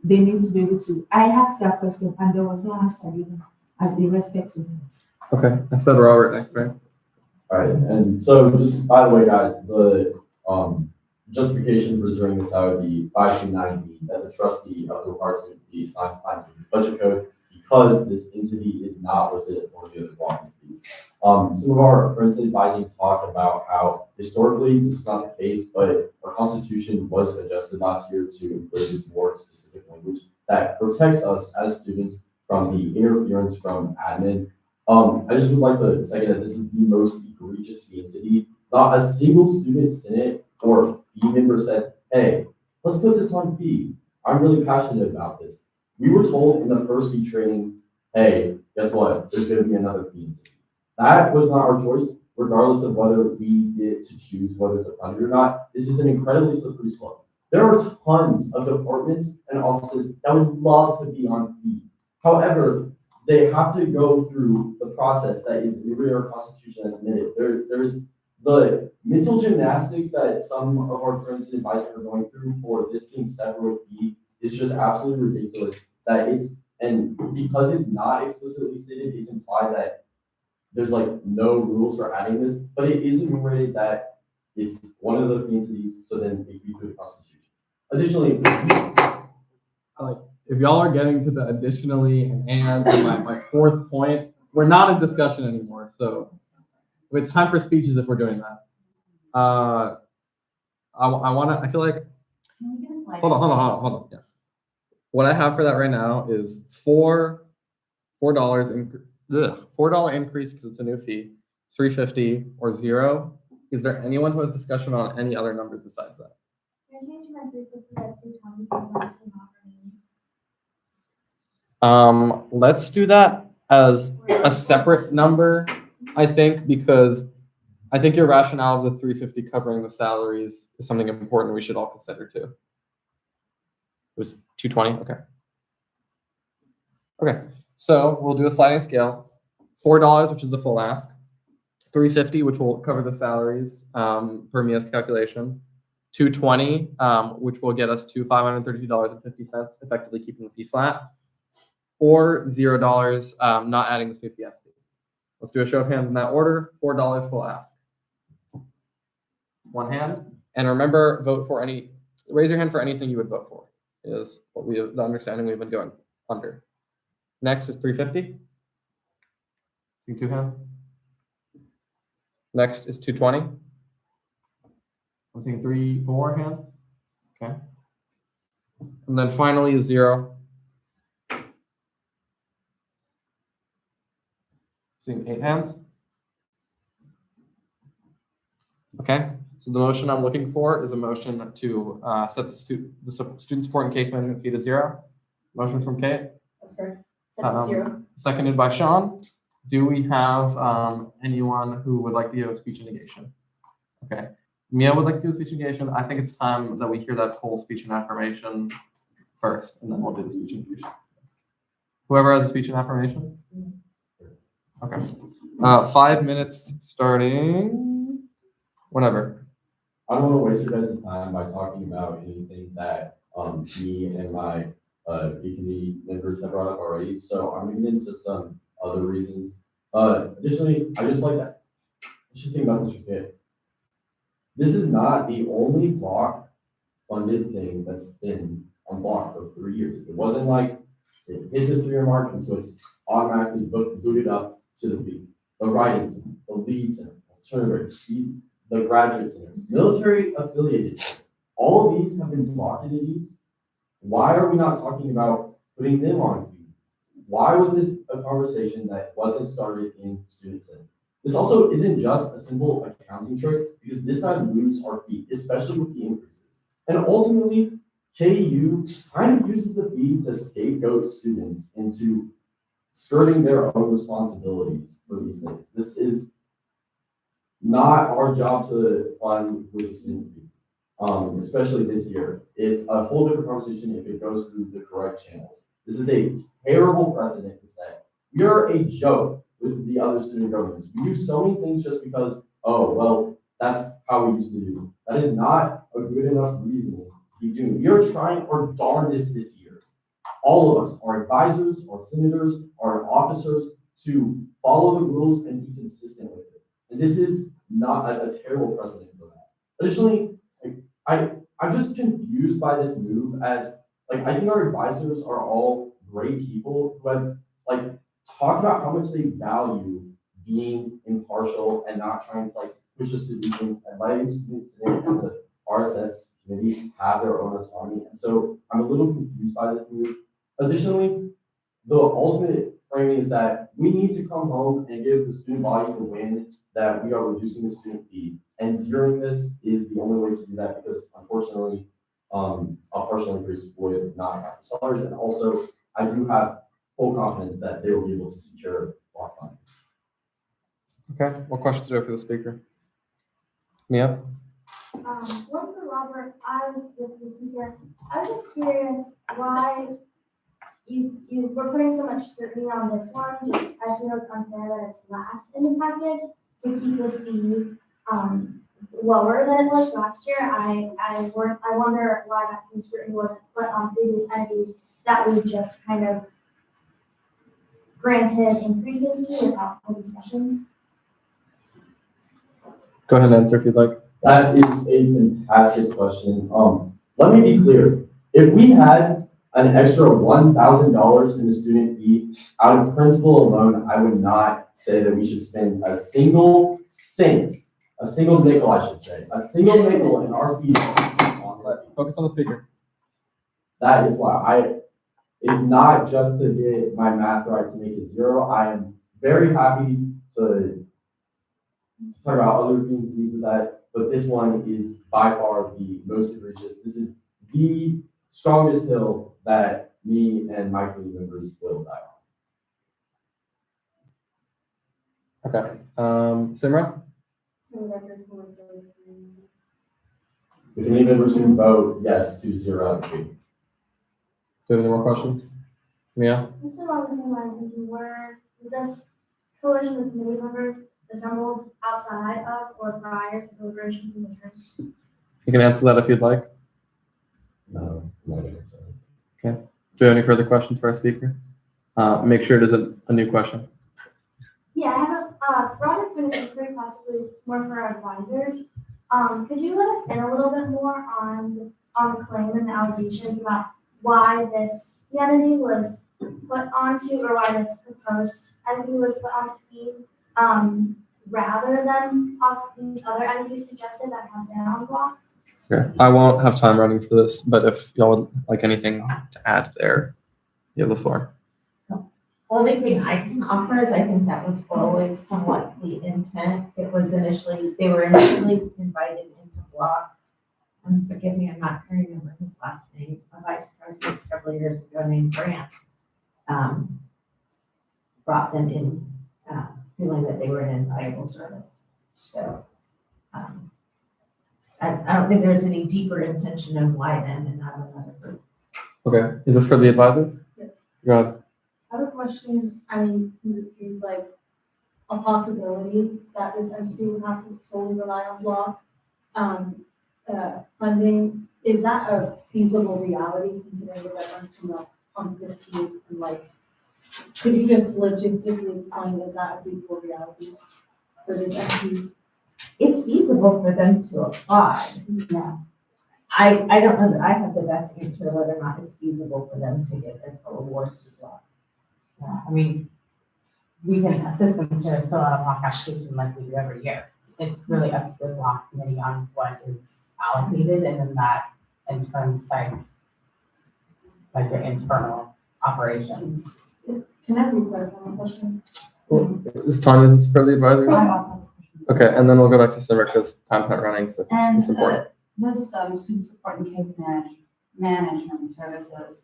[SPEAKER 7] they need to be able to. I asked that question and there was no answer given in respect to it.
[SPEAKER 1] Okay, I said Robert next, right?
[SPEAKER 11] All right, and so just by the way, guys, the justification for zeroing this out would be 529B, that the trustee of the required student fees not compliance with this budget code because this entity is not listed as one of the other blocking fees. Some of our friends advising talk about how historically this is not the case, but our constitution was adjusted last year to include this more specific language that protects us as students from the interference from admin. I just would like to say that this is the most egregious fee entity. Not a single student senate or fee member said, hey, let's put this on fee. I'm really passionate about this. We were told in the first fee training, hey, guess what? There's going to be another fee entity. That was not our choice, regardless of whether we get to choose whether to fund it or not. This is an incredibly slippery slope. There are tons of departments and offices that would love to be on fee. However, they have to go through the process that is in our constitution as admitted. There's the mental gymnastics that some of our friends and advisors are going through for this being separate fee is just absolutely ridiculous. And because it's not explicitly stated, it's implied that there's like no rules for adding this, but it is enumerated that it's one of the entities, so then it could be through the constitution. Additionally,
[SPEAKER 1] Like, if y'all are getting to the additionally and my fourth point, we're not in discussion anymore. So it's time for speeches if we're doing that. I feel like,
[SPEAKER 20] Can we get a slide?
[SPEAKER 1] hold on. Yeah. What I have for that right now is $4 increase because it's a new fee, $350 or $0. Is there anyone who has discussion on any other numbers besides that?
[SPEAKER 8] You're changing my 350 to 220 since that's not for me.
[SPEAKER 1] Let's do that as a separate number, I think, because I think your rationale of the 350 covering the salaries is something important we should all consider too. It was 220, okay. Okay, so we'll do a sliding scale. $4, which is the full ask. $350, which will cover the salaries per Mia's calculation. $220, which will get us to $532.50, effectively keeping the fee flat. Or $0, not adding this new fee. Let's do a show of hands in that order. $4 full ask. One hand. And remember, raise your hand for anything you would vote for, is what the understanding we've been going under. Next is $350. See 2 hands. Next is $220. I'm seeing 4 hands. Okay. And then finally is $0. Seeing 8 hands. Okay. So the motion I'm looking for is a motion to set the student support and case management fee to $0. Motion from Kate.
[SPEAKER 6] That's correct. Set it to 0.
[SPEAKER 1] Seconded by Sean. Do we have anyone who would like to give a speech in negation? Okay. Mia would like to do a speech in negation. I think it's time that we hear that full speech and affirmation first, and then we'll do the speech in negation. Whoever has a speech and affirmation? Okay. 5 minutes starting whenever.
[SPEAKER 11] I don't want to waste your guys' time by talking about anything that me and my committee members have brought up already. So I'm going to get into some other reasons. Additionally, I just like that. Let's just think about this for a second. This is not the only block funded thing that's been unblocked for 3 years. It wasn't like it hit this 3-year mark and so it's automatically booted up to the fee. The writing center, the lead center, alternatives, the graduate center, military affiliated center. All of these have been blocked entities. Why are we not talking about putting them on fee? Why was this a conversation that wasn't started in student senate? This also isn't just a simple accounting trick because this time moves our fee, especially with the increases. And ultimately, KU kind of uses the fee to scapegoat students into skirting their own responsibilities for these things. This is not our job to fund with a student fee, especially this year. It's a whole different conversation if it goes through the correct channels. This is a terrible precedent to set. We are a joke with the other student governments. We do so many things just because, oh, well, that's how we used to do. That is not a good enough reasoning to keep doing. We are trying our darndest this year. All of us, our advisors, our senators, our officers, to follow the rules and be consistent with it. And this is not a terrible precedent for that. Additionally, I'm just confused by this move as, I think our advisors are all great people who have, talked about how much they value being impartial and not trying to, push us to do things and letting students in and the RSS committee have their own autonomy. And so I'm a little confused by this move. Additionally, the ultimate framing is that we need to come home and give the student body the win that we are reducing the student fee. And zeroing this is the only way to do that because, unfortunately, a partial increase would not have the salaries. And also, I do have full confidence that they will be able to secure block funding.
[SPEAKER 1] Okay, what questions do we have for the speaker? Mia?
[SPEAKER 8] One for Rob Albert, I was with the speaker. I was just curious why you were putting so much scrutiny on this one. Just, I feel it's unfair that it's last in the package to keep the fee, lower than it was last year. I wonder why that same scrutiny wasn't put on previous entities that we just kind of granted increases to without the discussion.
[SPEAKER 1] Go ahead and answer if you'd like.
[SPEAKER 11] That is a fantastic question. Let me be clear. If we had an extra $1,000 in the student fee out of principal alone, I would not say that we should spend a single cent, a single nickel, I should say, a single nickel in our fees.
[SPEAKER 1] Focus on the speaker.
[SPEAKER 11] That is why it's not just to get my math right to make it zero. I am very happy to talk about other things to do with that, but this one is by far the most egregious. This is the strongest hill that me and my committee members will die on.
[SPEAKER 1] Okay. Simran?
[SPEAKER 11] The committee members can vote yes to zero out of 3.
[SPEAKER 1] Do you have any more questions? Mia?
[SPEAKER 8] Just along the same line, was this coalition of committee members assembled outside of or prior to deliberations in this room?
[SPEAKER 1] You can answer that if you'd like.
[SPEAKER 11] No, no answer.
[SPEAKER 1] Okay. Do you have any further questions for our speaker? Make sure it is a new question.
[SPEAKER 8] Yeah, I have a broader point of inquiry, possibly more for our advisors. Could you let us in a little bit more on the claim and the allegations about why this entity was put onto, or why this proposed entity was put on fee, rather than these other entities suggested that have been on block?
[SPEAKER 1] Okay. I won't have time running for this, but if y'all would like anything to add there, you have the floor.
[SPEAKER 3] Only thing I can offer is I think that was always somewhat the intent. They were initially invited into block. Forgive me, I'm not remember his last name. A vice president several years ago named Grant brought them in, feeling that they were an invaluable service. So I don't think there's any deeper intention of why them and not another group.
[SPEAKER 1] Okay. Is this for the advisors?
[SPEAKER 5] Yes.
[SPEAKER 1] Go ahead.
[SPEAKER 5] I have a question, because it seems like a possibility that this entity would have to solely rely on block funding. Is that a feasible reality considering the deadline coming up on 15th? And could you just logistically explain, is that a feasible reality for this entity?
[SPEAKER 3] It's feasible for them to apply. Yeah. I don't know that I have the best answer whether or not it's feasible for them to get their full award to block. We can assist them to fill out a block application like we do every year. It's really up to the block committee on what is allocated, and then that in turn decides their internal operations.
[SPEAKER 5] Can I re-clarify my question?
[SPEAKER 1] Well, is Tanya this for the advisors?
[SPEAKER 20] I also.
[SPEAKER 1] Okay, and then we'll go back to Simmer because time's not running, so
[SPEAKER 20] And
[SPEAKER 1] it's important.
[SPEAKER 20] this student support and case management services,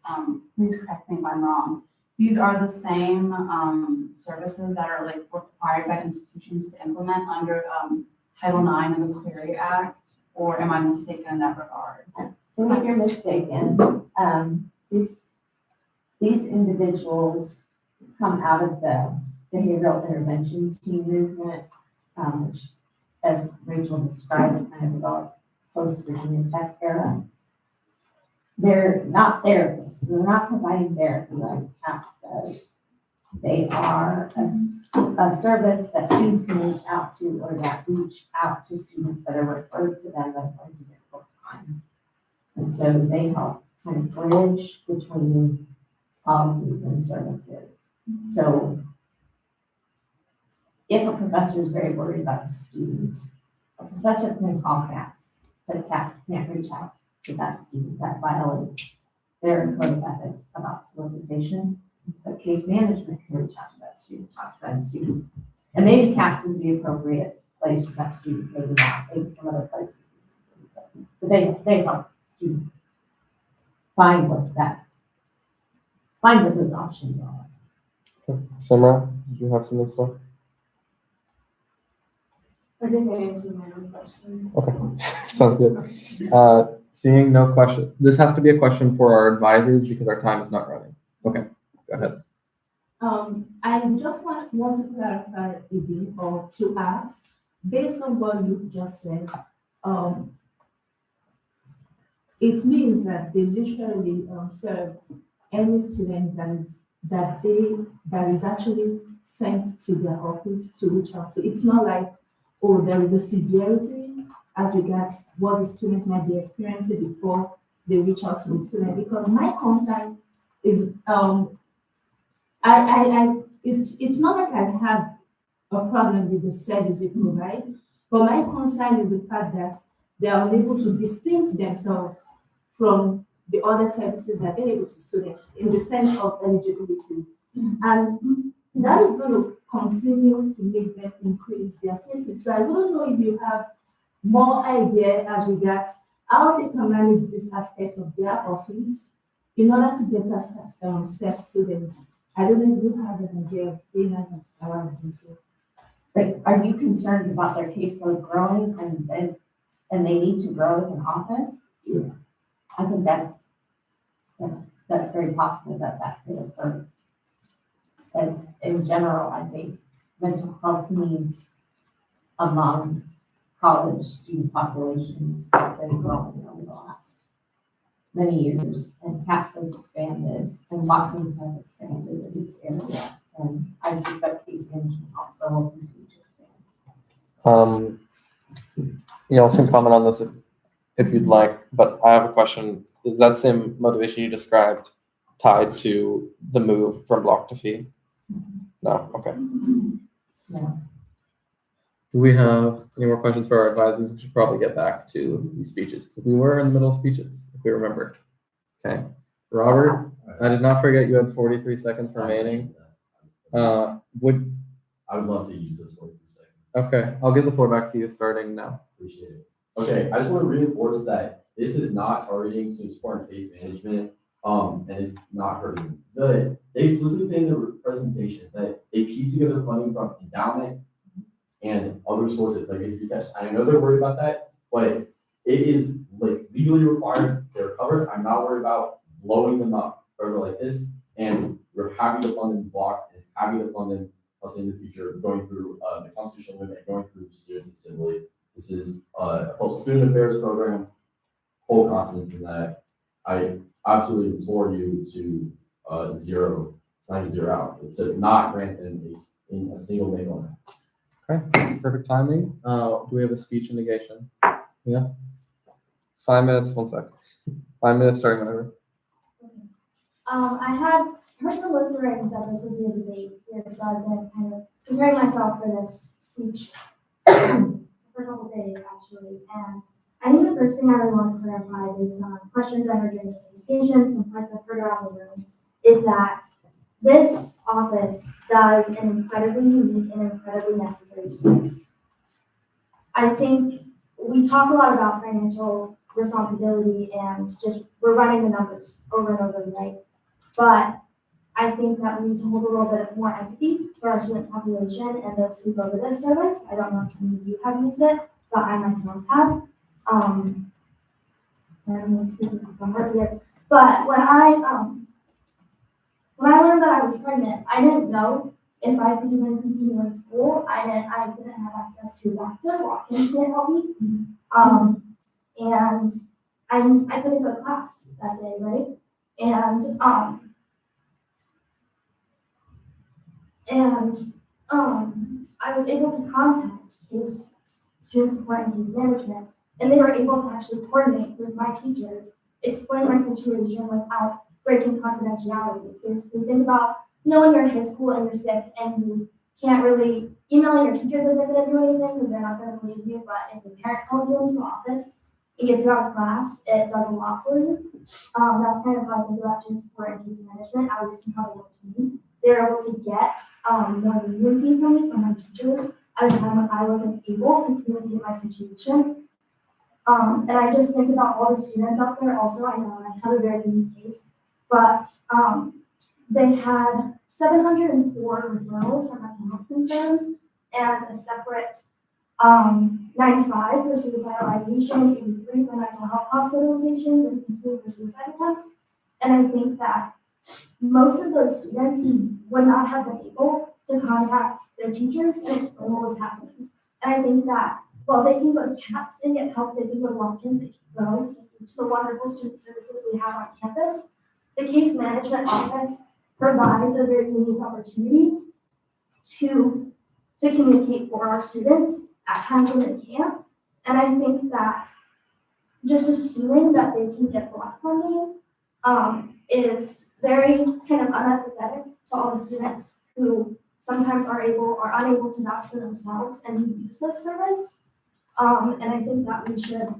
[SPEAKER 20] please correct me if I'm wrong. These are the same services that are required by institutions to implement under Title IX of the Clery Act, or am I mistaken in that regard?
[SPEAKER 3] I think you're mistaken. These individuals come out of the behavioral intervention team movement, which, as Rachel described, kind of developed post-Virginia Tech era. They're not therapists. They're not providing therapy like CAPS does. They are a service that students can reach out to, or that reach out to students that are referred to them that are going through difficult times. And so they help kind of bridge between policies and services. So if a professor is very worried about a student, a professor can call CAPS, but CAPS can't reach out to that student. That violates their code of ethics about solicitation. But case management can reach out to that student, talk to that student. And maybe CAPS is the appropriate place for that student, maybe not, maybe some other places. But they help students find what those options are.
[SPEAKER 1] Okay. Simmer, did you have something to say?
[SPEAKER 5] I think I answered my own question.
[SPEAKER 1] Okay, sounds good. Seeing no question, this has to be a question for our advisors because our time is not running. Okay, go ahead.
[SPEAKER 7] I just want to clarify again or to ask, based on what you just said, it means that they literally serve any student that is actually sent to their office to reach out to. It's not like, oh, there is a severity as regards what the student might be experiencing before they reach out to the student. Because my concern is it's not like I have a problem with the service they provide, but my concern is the fact that they are unable to distinct themselves from the other services available to students in the sense of eligibility. And that is going to continue to make them increase their cases. So I don't know if you have more idea as regards how they can manage this aspect of their office in order to get us safe students. I don't know if you have an idea of being around this.
[SPEAKER 3] Like, are you concerned about their caseload growing and they need to grow as an office?
[SPEAKER 7] Yeah.
[SPEAKER 3] I think that's very possible that could occur. As in general, I think mental health needs among college student populations have been growing over the last many years, and CAPS has expanded, and Watkins has expanded in this area, and I suspect case management also will continue to expand.
[SPEAKER 1] Y'all can comment on this if you'd like, but I have a question. Is that same motivation you described tied to the move from block to fee? No, okay.
[SPEAKER 3] No.
[SPEAKER 1] Do we have any more questions for our advisors? We should probably get back to these speeches because we were in the middle of speeches, if we remember. Okay, Robert, I did not forget you had 43 seconds remaining.
[SPEAKER 11] I would love to use this 43 seconds.
[SPEAKER 1] Okay, I'll give the floor back to you starting now.
[SPEAKER 11] Appreciate it. Okay, I just want to reinforce that this is not targeting to support case management, and it's not hurting. They explicitly say in the presentation that they piece together funding from endowment and other sources like ACP Cash. I know they're worried about that, but it is like legally required. They're covered. I'm not worried about blowing them up further like this, and we're happy to fund them block and happy to fund them also in the future, going through the constitutional limit, going through the students' assembly. This is a full student affairs program, full confidence in that. I absolutely implore you to sign a zero out. It's not grant in a single nickel.
[SPEAKER 1] Okay, perfect timing. Do we have a speech in negation? Yeah. 5 minutes, 1 sec. 5 minutes starting whenever.
[SPEAKER 8] I had heard some whisperings that this would be a debate here, so I've been kind of preparing myself for this speech for a couple days actually. And I think the first thing I really want to clarify based on questions I heard during the presentation, some parts I've heard around the room, is that this office does an incredibly unique and incredibly necessary service. I think we talk a lot about financial responsibility and just we're running the numbers over and over, right? But I think that we need to hold a little bit more empathy for our student population and those who go to this service. I don't know if any of you have used it, but I myself have. I don't know, speaking from the heart here, but when I learned that I was pregnant, I didn't know if I could even continue in school. I didn't have access to a doctor. Watkins didn't help me. And I couldn't go to class that day, right? And I was able to contact his student support and case management, and they were able to actually coordinate with my teachers, explain my situation without breaking confidentiality. It's basically, think about, when you're in high school and you're sick and you can't really, emailing your teachers isn't going to do anything because they're not going to believe you, but if your parent calls you into the office and gets you out of class, it does a lot for you. That's kind of how I think about student support and case management, at least how they work to me. They're able to get more leniency from me, from my teachers, at a time when I wasn't able to communicate my situation. And I just think about all the students out there also. I know I have a very unique case, but they had 704 referrals for mental health concerns and a separate 95 for suicidal ideation, 83 for mental health hospitalizations, and 15 for suicide attempts. And I think that most of those students would not have been able to contact their teachers and explain what was happening. And I think that while they can go to CAPS and get help, they can go to Watkins, they can go to the wonderful student services we have on campus. The case management office provides a very unique opportunity to communicate for our students at times when they can't. And I think that just assuming that they can get block funding is very kind of unempathetic to all the students who sometimes are unable to vouch for themselves and who use this service. And I think that we should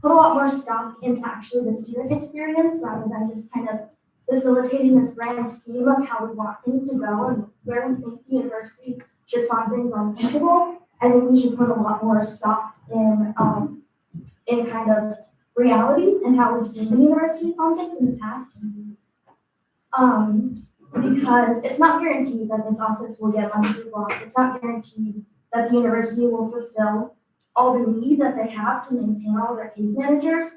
[SPEAKER 8] put a lot more stock into actually the student experience rather than just kind of facilitating this grand scheme of how we want things to go and where we think the university should fund things on principle. I think we should put a lot more stock in kind of reality and how we've seen the university fund things in the past. Because it's not guaranteed that this office will get money to block. It's not guaranteed that the university will fulfill all the need that they have to maintain all their case managers.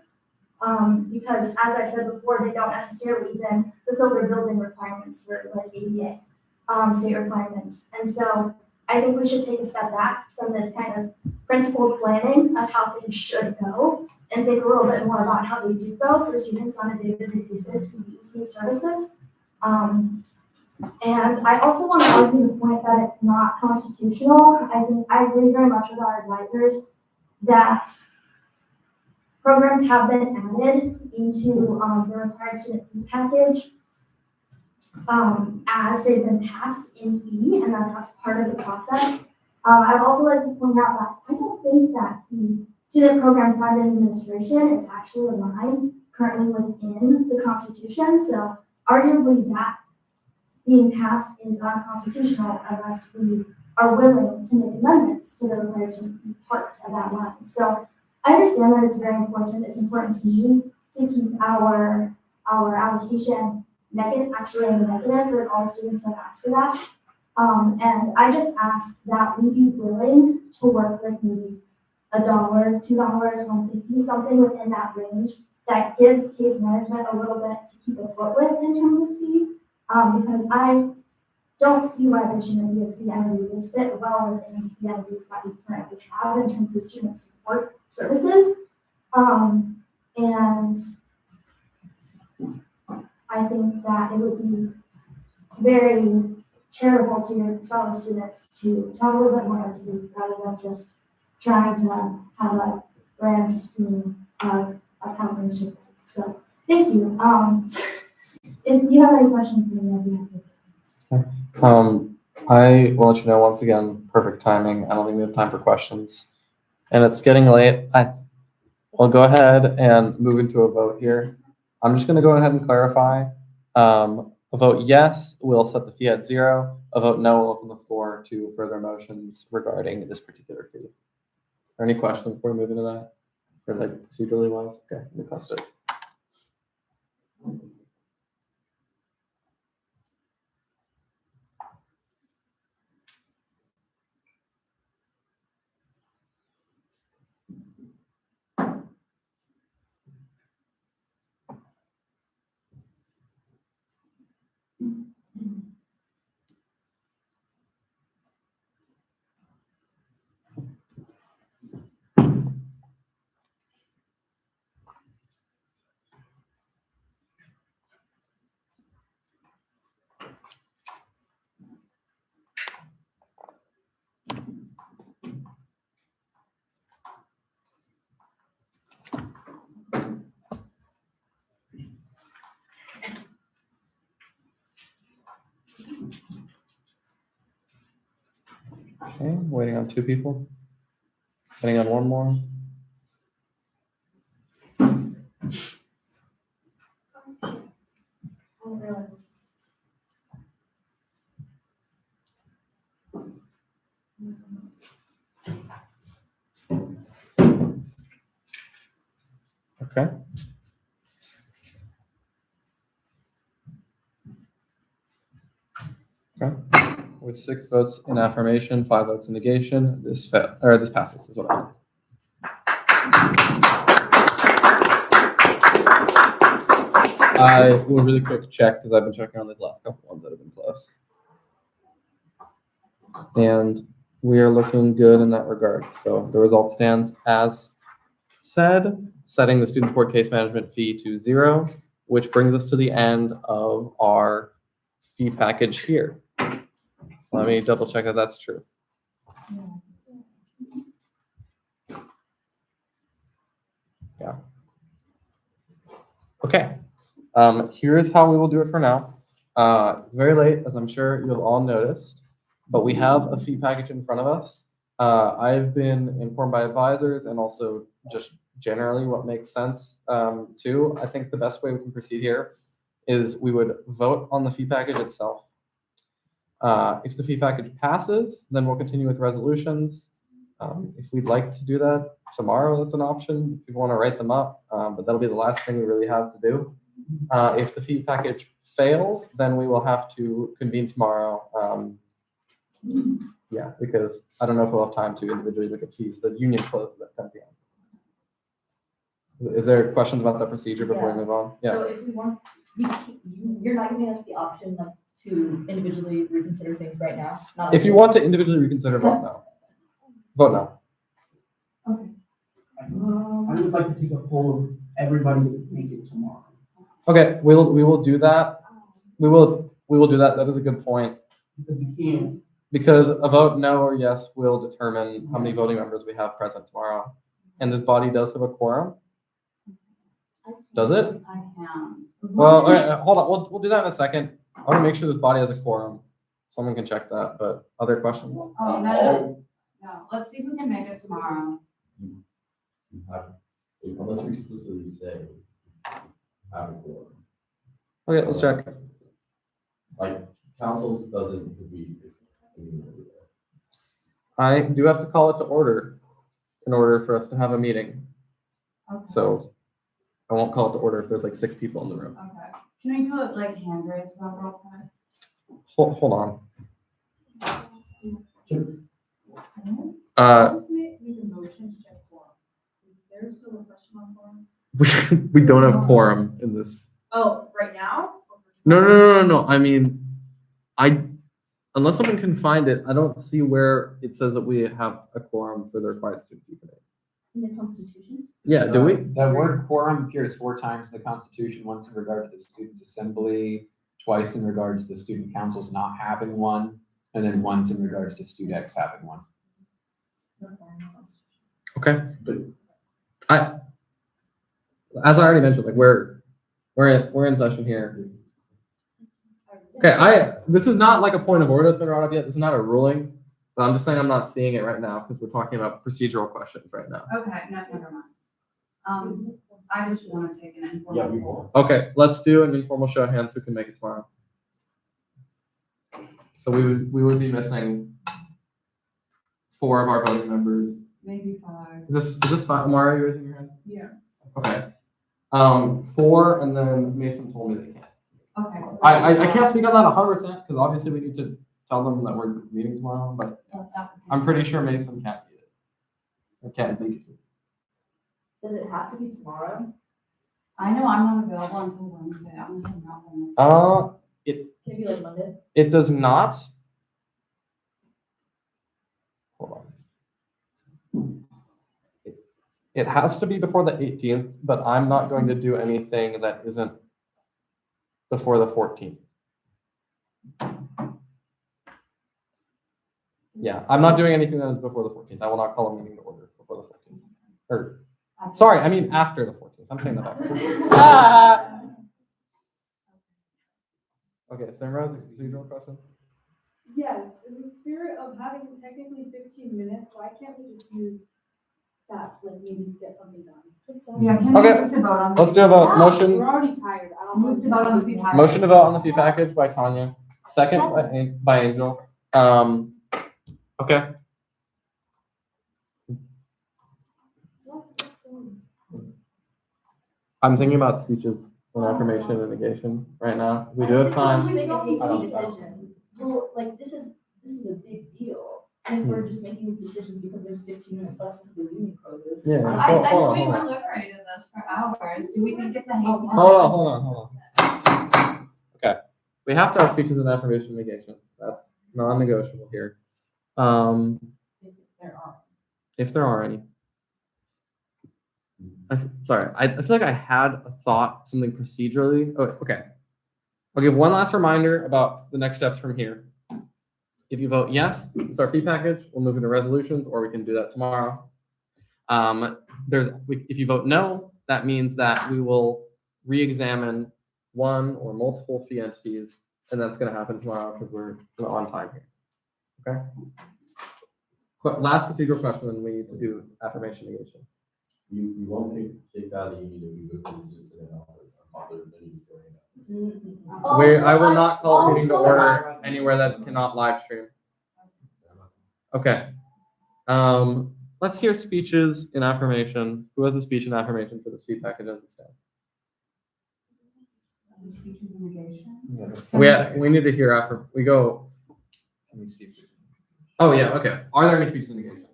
[SPEAKER 8] Because as I've said before, they don't necessarily even fulfill their building requirements for like ADA state requirements. And so I think we should take a step back from this kind of principled planning of how things should go and think a little bit more about how they do go for students on a day-to-day basis who use these services. And I also want to argue the point that it's not constitutional. I think I agree very much with our advisors that programs have been added into the required student fee package as they've been passed in fee, and that's part of the process. I'd also like to point out that I don't think that the student program fund administration is actually a line currently within the Constitution. So arguably that being passed is unconstitutional unless we are willing to make amendments to the required student fee part of that line. So I understand that it's very important. It's important to me to keep our allocation negative, actually in the negative for all students who have asked for that. And I just ask that we be willing to work with maybe $1, $2, $1.50, something within that range that gives case management a little bit to keep afloat with in terms of fee. Because I don't see why there shouldn't be a fee entity. They fit well within the fee entities that we currently have in terms of student support services. And I think that it would be very charitable to your fellow students to have a little bit more empathy rather than just trying to have a grand scheme of how things should work. So thank you. If you have any questions, maybe I'd be happy to.
[SPEAKER 1] I will let you know once again, perfect timing. I don't think we have time for questions. And it's getting late. We'll go ahead and move into a vote here. I'm just going to go ahead and clarify. A vote yes will set the fee at 0. A vote no will open the floor to further motions regarding this particular fee. Are there any questions before we move into that? Or like procedurally wise? Okay, request it. Okay, waiting on 2 people. Waiting on 1 more. Okay. Okay. with 6 votes in affirmation, 5 votes in negation. This passes is what I meant. I will really quick check because I've been checking on these last couple ones that have been close. And we are looking good in that regard. So the result stands as said, setting the student support case management fee to 0, which brings us to the end of our fee package here. Let me double check that that's true. Yeah. Okay. Here's how we will do it for now. It's very late, as I'm sure you'll all noticed, but we have a fee package in front of us. I've been informed by advisors and also just generally what makes sense too. I think the best way we can proceed here is we would vote on the fee package itself. If the fee package passes, then we'll continue with resolutions. If we'd like to do that tomorrow, that's an option. If people want to write them up, but that'll be the last thing we really have to do. If the fee package fails, then we will have to convene tomorrow. Yeah, because I don't know if we'll have time to individually look at fees. The union closes at 10 p.m. Is there questions about that procedure before we move on? Yeah.
[SPEAKER 6] So if we want, you're not giving us the option like to individually reconsider things right now? Not
[SPEAKER 1] If you want to individually reconsider, vote no. Vote no.
[SPEAKER 15] I would like to take a poll of everybody that make it tomorrow.
[SPEAKER 1] Okay, we will do that. We will do that. That is a good point.
[SPEAKER 15] Because we can.
[SPEAKER 1] Because a vote no or yes will determine how many voting members we have present tomorrow. And this body does have a quorum. Does it?
[SPEAKER 20] I can.
[SPEAKER 1] Well, all right, hold on. We'll do that in a second. I want to make sure this body has a quorum. Someone can check that, but other questions?
[SPEAKER 20] Oh, no. Let's see if we can make it tomorrow.
[SPEAKER 11] Unless we explicitly say have a quorum.
[SPEAKER 1] Okay, let's check.
[SPEAKER 11] Like council doesn't defeat this.
[SPEAKER 1] I do have to call it to order in order for us to have a meeting.
[SPEAKER 20] Okay.
[SPEAKER 1] So I won't call it to order if there's like 6 people in the room.
[SPEAKER 20] Okay. Can we do it like hand raise vote real quick?
[SPEAKER 1] Hold on.
[SPEAKER 5] Just make the motion to check quorum. Is there still a question on quorum?
[SPEAKER 1] We don't have quorum in this.
[SPEAKER 5] Oh, right now?
[SPEAKER 1] No. I mean, unless someone can find it, I don't see where it says that we have a quorum for the required student fee today.
[SPEAKER 6] in the Constitution?
[SPEAKER 1] Yeah, do we?
[SPEAKER 10] The word quorum appears 4 times in the Constitution, once in regard to the Students' Assembly, twice in regards to the Student Councils not having one, and then once in regards to StudX having one.
[SPEAKER 1] Okay. As I already mentioned, like we're in session here. Okay, this is not like a point of order that's been brought up yet. This is not a ruling. But I'm just saying I'm not seeing it right now because we're talking about procedural questions right now.
[SPEAKER 20] Okay, no, never mind. I just want to take an informal.
[SPEAKER 1] Okay, let's do an informal show of hands who can make it tomorrow. So we would be missing 4 of our voting members.
[SPEAKER 20] Maybe 5.
[SPEAKER 1] Is this 5? Amara, you raising your hand?
[SPEAKER 20] Yeah.
[SPEAKER 1] Okay. 4, and then Mason told me they can't.
[SPEAKER 20] Okay. So
[SPEAKER 1] I can't speak on that 100% because obviously we need to tell them that we're meeting tomorrow, but I'm pretty sure Mason can't be it. Or can't make it.
[SPEAKER 6] Does it have to be tomorrow?
[SPEAKER 20] I know I'm not available until Wednesday. I'm not available.
[SPEAKER 6] Can it be like Monday?
[SPEAKER 1] It does not. Hold on. It has to be before the 18th, but I'm not going to do anything that isn't before the 14th. Yeah, I'm not doing anything that is before the 14th. I will not call a meeting to order before the 14th. Or, sorry, I mean after the 14th. I'm saying that backwards. Okay, Samara, is this a procedural question?
[SPEAKER 5] Yes, in the spirit of having technically 15 minutes, why can't we just use that, like maybe to get something done?
[SPEAKER 20] Yeah, can we move to vote on
[SPEAKER 1] Let's do a vote. Motion.
[SPEAKER 5] We're already tired. I don't
[SPEAKER 20] Move to vote on the fee package.
[SPEAKER 1] Motion to vote on the fee package by Tanya. Second by Angel. Okay. I'm thinking about speeches and affirmation and negation right now. We do have
[SPEAKER 6] We
[SPEAKER 1] time.
[SPEAKER 6] make a hasty
[SPEAKER 1] I don't-
[SPEAKER 6] decision. Well, like this is this is a big deal. And if we're just making these decisions because there's 15 minutes left until the union closes.
[SPEAKER 1] Yeah.
[SPEAKER 20] We've deliberated this for hours. Do we think it's a hasty?
[SPEAKER 1] Hold on. Okay, we have to have speeches and affirmation negation. That's non-negotiable here. If there are any. Sorry, I feel like I had a thought, something procedurally. Oh, okay. I'll give one last reminder about the next steps from here. If you vote yes, it's our fee package. We'll move into resolutions, or we can do that tomorrow. If you vote no, that means that we will re-examine one or multiple fee entities, and that's going to happen tomorrow because we're on time here. Okay. Last procedural question, and we need to do affirmation negation.
[SPEAKER 11] You won't get kicked out of the union if we go to the student senate office. Our father, then he's going out.
[SPEAKER 1] I will not call a meeting to order anywhere that cannot live stream. Okay. Let's hear speeches in affirmation. Who has a speech in affirmation for this fee package as it stands? We need to hear after we go.
[SPEAKER 10] Can we see?
[SPEAKER 1] Oh yeah, okay. Are there any speeches in negation?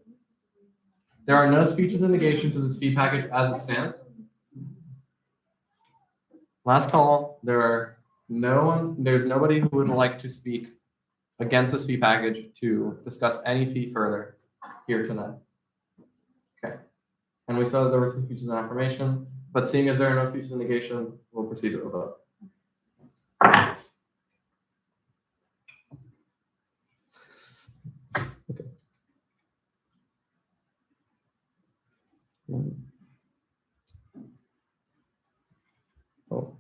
[SPEAKER 1] There are no speeches in negation for this fee package as it stands. Last call. There's nobody who would like to speak against this fee package to discuss any fee further here tonight. Okay. And we saw that there were some speeches in affirmation, but seeing as there are no speeches in negation, we'll proceed to a vote. Okay. Oh.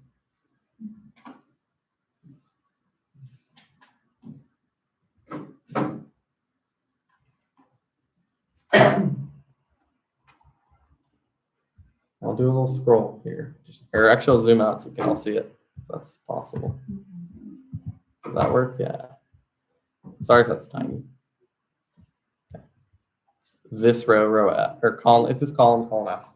[SPEAKER 1] I'll do a little scroll here. Or actually I'll zoom out so we can all see it, if that's possible. Does that work? Yeah. Sorry if that's tiny. Okay. It's this row F, or column, it's this column F.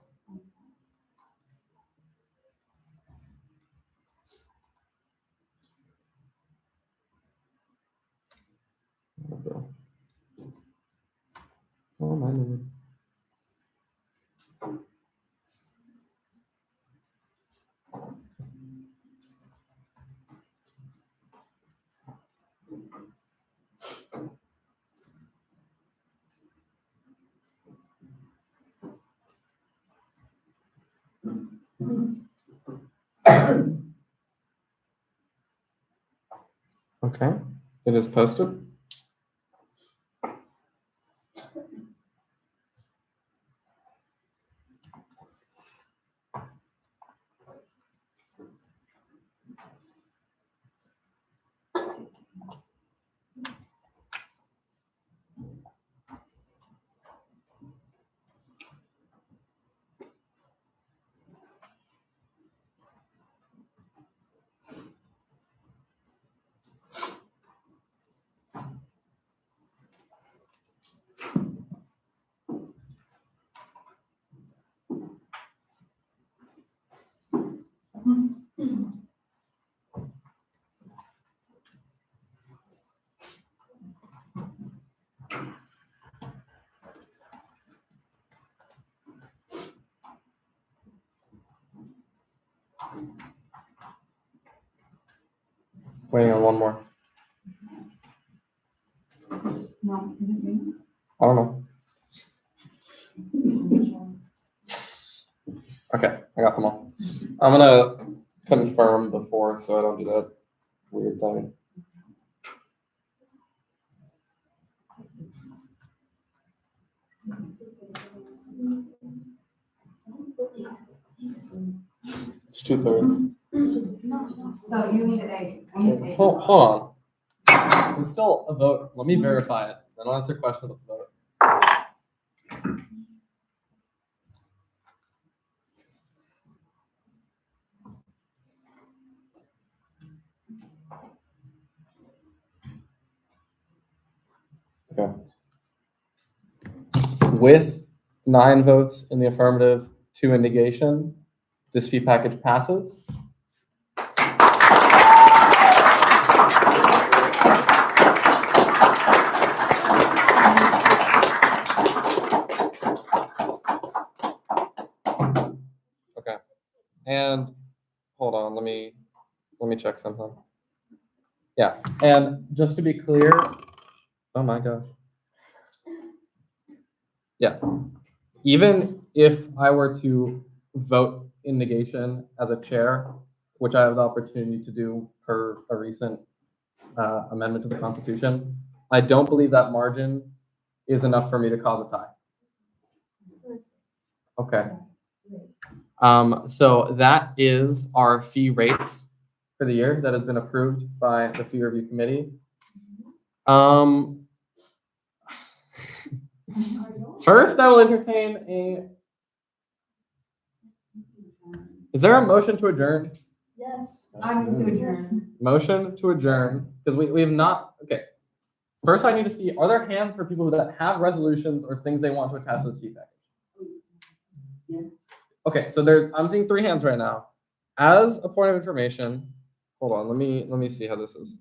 [SPEAKER 1] Oh my Lord. Okay, it is posted. Waiting on one more.
[SPEAKER 20] No, is it me?
[SPEAKER 1] I don't know. Okay, I got them all. I'm gonna confirm before so I don't do that weird thing. It's 2/3.
[SPEAKER 20] So you need a.
[SPEAKER 1] Hold on. There's still a vote. Let me verify it. Then I'll answer questions with the vote. Okay. With 9 votes in the affirmative, 2 in negation, this fee package passes. on, let me check something. Yeah, and just to be clear, oh my gosh. Yeah, even if I were to vote in negation as a chair, which I have the opportunity to do per a recent amendment to the Constitution, I don't believe that margin is enough for me to cause a tie. Okay. So that is our fee rates for the year that has been approved by the fee review committee. First, I will entertain a. Is there a motion to adjourn?
[SPEAKER 3] Yes, I move to adjourn.
[SPEAKER 1] Motion to adjourn, because we have not, okay. First, I need to see, are there hands for people that have resolutions or things they want to attach to the fee package?
[SPEAKER 3] Yes.
[SPEAKER 1] Okay, so I'm seeing 3 hands right now. As a point of information, hold on, let me see how this is.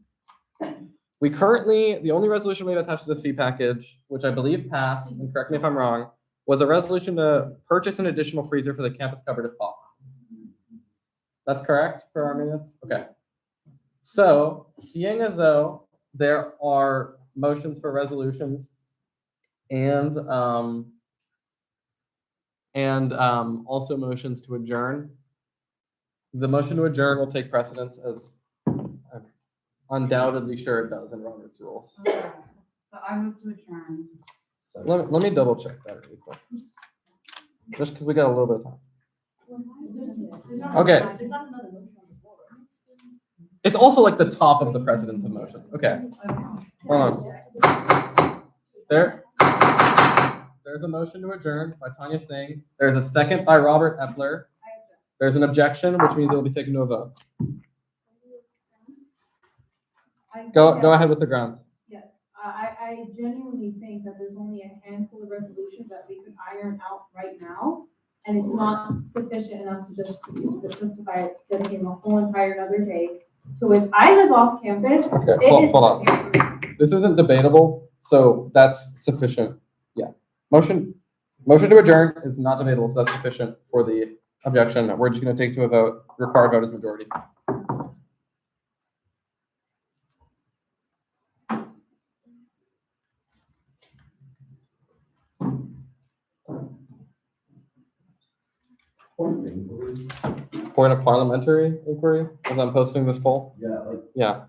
[SPEAKER 1] We currently, the only resolution we have attached to the fee package, which I believe passed, and correct me if I'm wrong, was a resolution to purchase an additional freezer for the campus cupboard if possible. That's correct for our minutes? Okay. So, seeing as though there are motions for resolutions and also motions to adjourn, the motion to adjourn will take precedence, as I'm undoubtedly sure it does in Robert's rules.
[SPEAKER 20] Okay. So I move to adjourn.
[SPEAKER 1] So let me double check that really quick. Just because we got a little bit of time. Okay. It's also like the top of the precedence of motions. Okay. Hold on. There's a motion to adjourn by Tanya Singh. There's a second by Robert Epler. There's an objection, which means it will be taken to a vote. Go ahead with the grounds.
[SPEAKER 5] Yes, I genuinely think that there's only a handful of resolutions that we could iron out right now. And it's not sufficient enough to just justify dedicating a whole entire another day to which I live off campus.
[SPEAKER 1] Okay, hold on. This isn't debatable, so that's sufficient. Yeah. Motion to adjourn is not debatable, so that's sufficient for the objection. We're just going to take to a vote. Required vote is majority. Point of parliamentary inquiry as I'm posting this poll?
[SPEAKER 11] Yeah.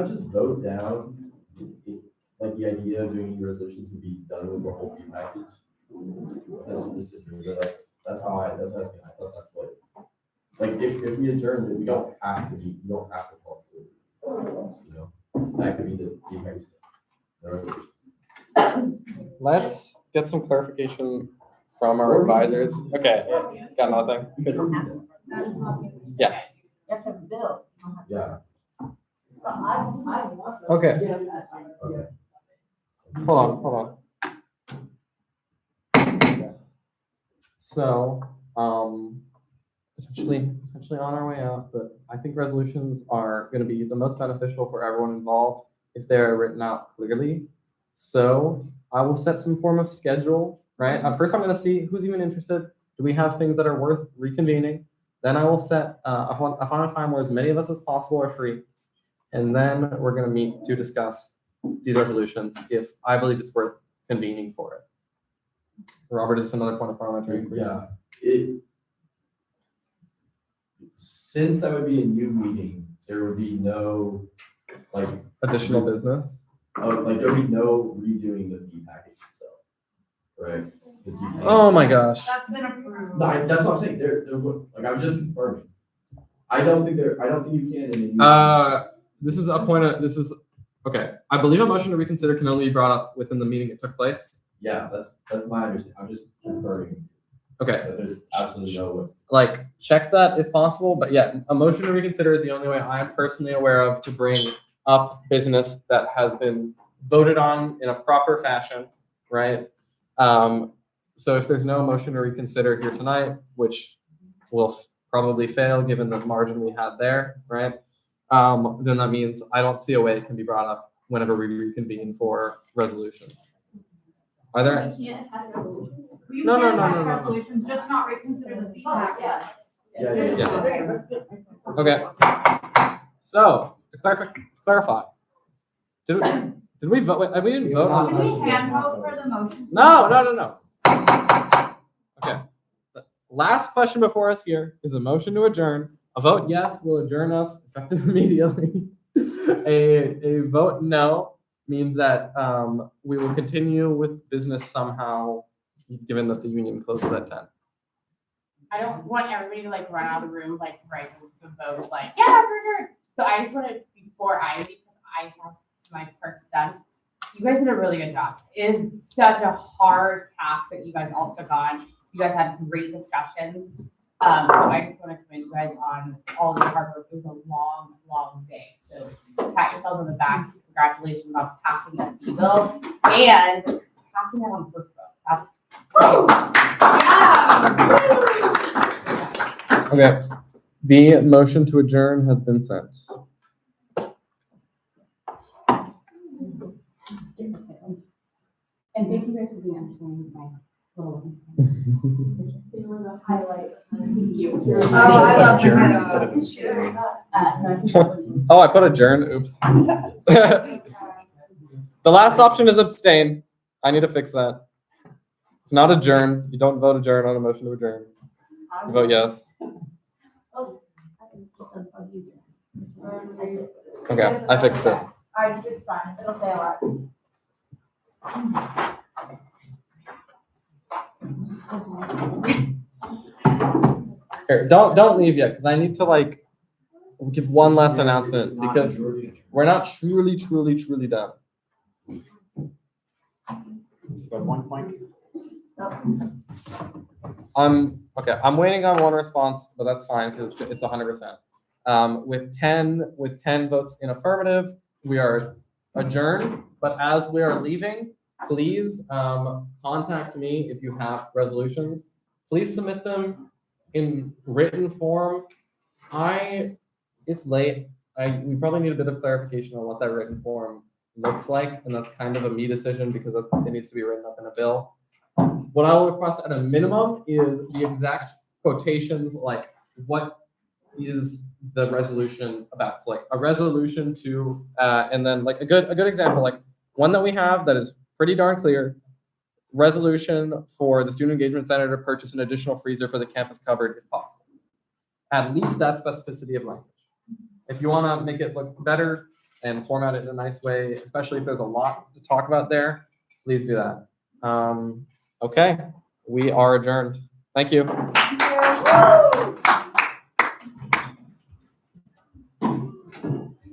[SPEAKER 11] Just vote down, like the idea of doing resolutions to be done with the whole fee package. That's how I thought that's what, like, if we adjourn, then we don't have to call through. That could be the fee package, the resolutions.
[SPEAKER 1] Let's get some clarification from our advisors. Okay, got nothing. Yeah.
[SPEAKER 3] You have to have a bill.
[SPEAKER 11] Yeah.
[SPEAKER 1] Okay. Hold on. So, potentially on our way out, but I think resolutions are going to be the most beneficial for everyone involved if they're written out clearly. So I will set some form of schedule, right? First, I'm going to see who's even interested. Do we have things that are worth reconvening? Then I will set a final time where as many of us as possible are free. And then we're going to meet to discuss these resolutions if I believe it's worth convening for it. Robert, is this another point of parliamentary inquiry?
[SPEAKER 11] Yeah. Since that would be a new meeting, there would be no
[SPEAKER 1] additional business.
[SPEAKER 11] There would be no redoing the fee package itself, right?
[SPEAKER 1] Oh my gosh.
[SPEAKER 20] That's been approved.
[SPEAKER 11] No, that's what I'm saying. I'm just confirming. I don't think you can.
[SPEAKER 1] This is okay. I believe a motion to reconsider can only be brought up within the meeting it took place.
[SPEAKER 11] Yeah, that's my understanding. I'm just confirming.
[SPEAKER 1] Okay.
[SPEAKER 11] That there's absolutely no
[SPEAKER 1] check that if possible. But yeah, a motion to reconsider is the only way I'm personally aware of to bring up business that has been voted on in a proper fashion, right? So if there's no motion to reconsider here tonight, which will probably fail given the margin we had there, right? Then that means I don't see a way it can be brought up whenever we reconvene for resolutions. Are there?
[SPEAKER 8] We can't attach resolutions?
[SPEAKER 20] You can attach resolutions, just not reconsider the fee package.
[SPEAKER 1] Yeah. Okay. So, to clarify, did we vote? Wait, we didn't vote on the
[SPEAKER 20] Can
[SPEAKER 1] motion.
[SPEAKER 20] we hand vote for the motion?
[SPEAKER 1] No. Okay. The last question before us here is a motion to adjourn. A vote yes will adjourn us effective immediately. A vote no means that we will continue with business somehow, given that the union closes at 10.
[SPEAKER 4] I don't want everybody to like run out of the room like right with the vote, like, yeah, for sure. So I just want to, before I leave, because I have my perks done, you guys did a really good job. It is such a hard task that you guys all took on. You guys had great discussions. So I just want to commend you guys on all the hard work. It was a long, long day. So pat yourself on the back. Congratulations on passing that fee bill and passing it on first vote. That's
[SPEAKER 1] Okay. The motion to adjourn has been sent.
[SPEAKER 4] And thank you guys for being understanding of my little ones.
[SPEAKER 5] It was a highlight.
[SPEAKER 4] Thank you.
[SPEAKER 5] Oh, I love
[SPEAKER 10] Adjourn
[SPEAKER 5] that.
[SPEAKER 10] instead of abstain.
[SPEAKER 1] Oh, I put adjourn. Oops. The last option is abstain. I need to fix that. It's not adjourn. You don't vote adjourn on a motion to adjourn. You vote yes. Okay, I fixed it.
[SPEAKER 2] It's fine, it'll stay alive.
[SPEAKER 1] Here, don't leave yet, because I need to like give one last announcement because we're not truly done.
[SPEAKER 10] One point.
[SPEAKER 1] I'm waiting on one response, but that's fine because it's 100%. With 10 votes in affirmative, we are adjourned. But as we are leaving, please contact me if you have resolutions. Please submit them in written form. It's late. We probably need a bit of clarification on what that written form looks like, and that's kind of a me decision because it needs to be written up in a bill. What I will request at a minimum is the exact quotations, like what is the resolution about. So like a resolution to, and then like a good example, like one that we have that is pretty darn clear. Resolution for the Student Engagement Center to purchase an additional freezer for the campus cupboard if possible. At least that specificity of language. If you want to make it look better and format it in a nice way, especially if there's a lot to talk about there, please do that. Okay, we are adjourned. Thank you.
[SPEAKER 2] Thank you.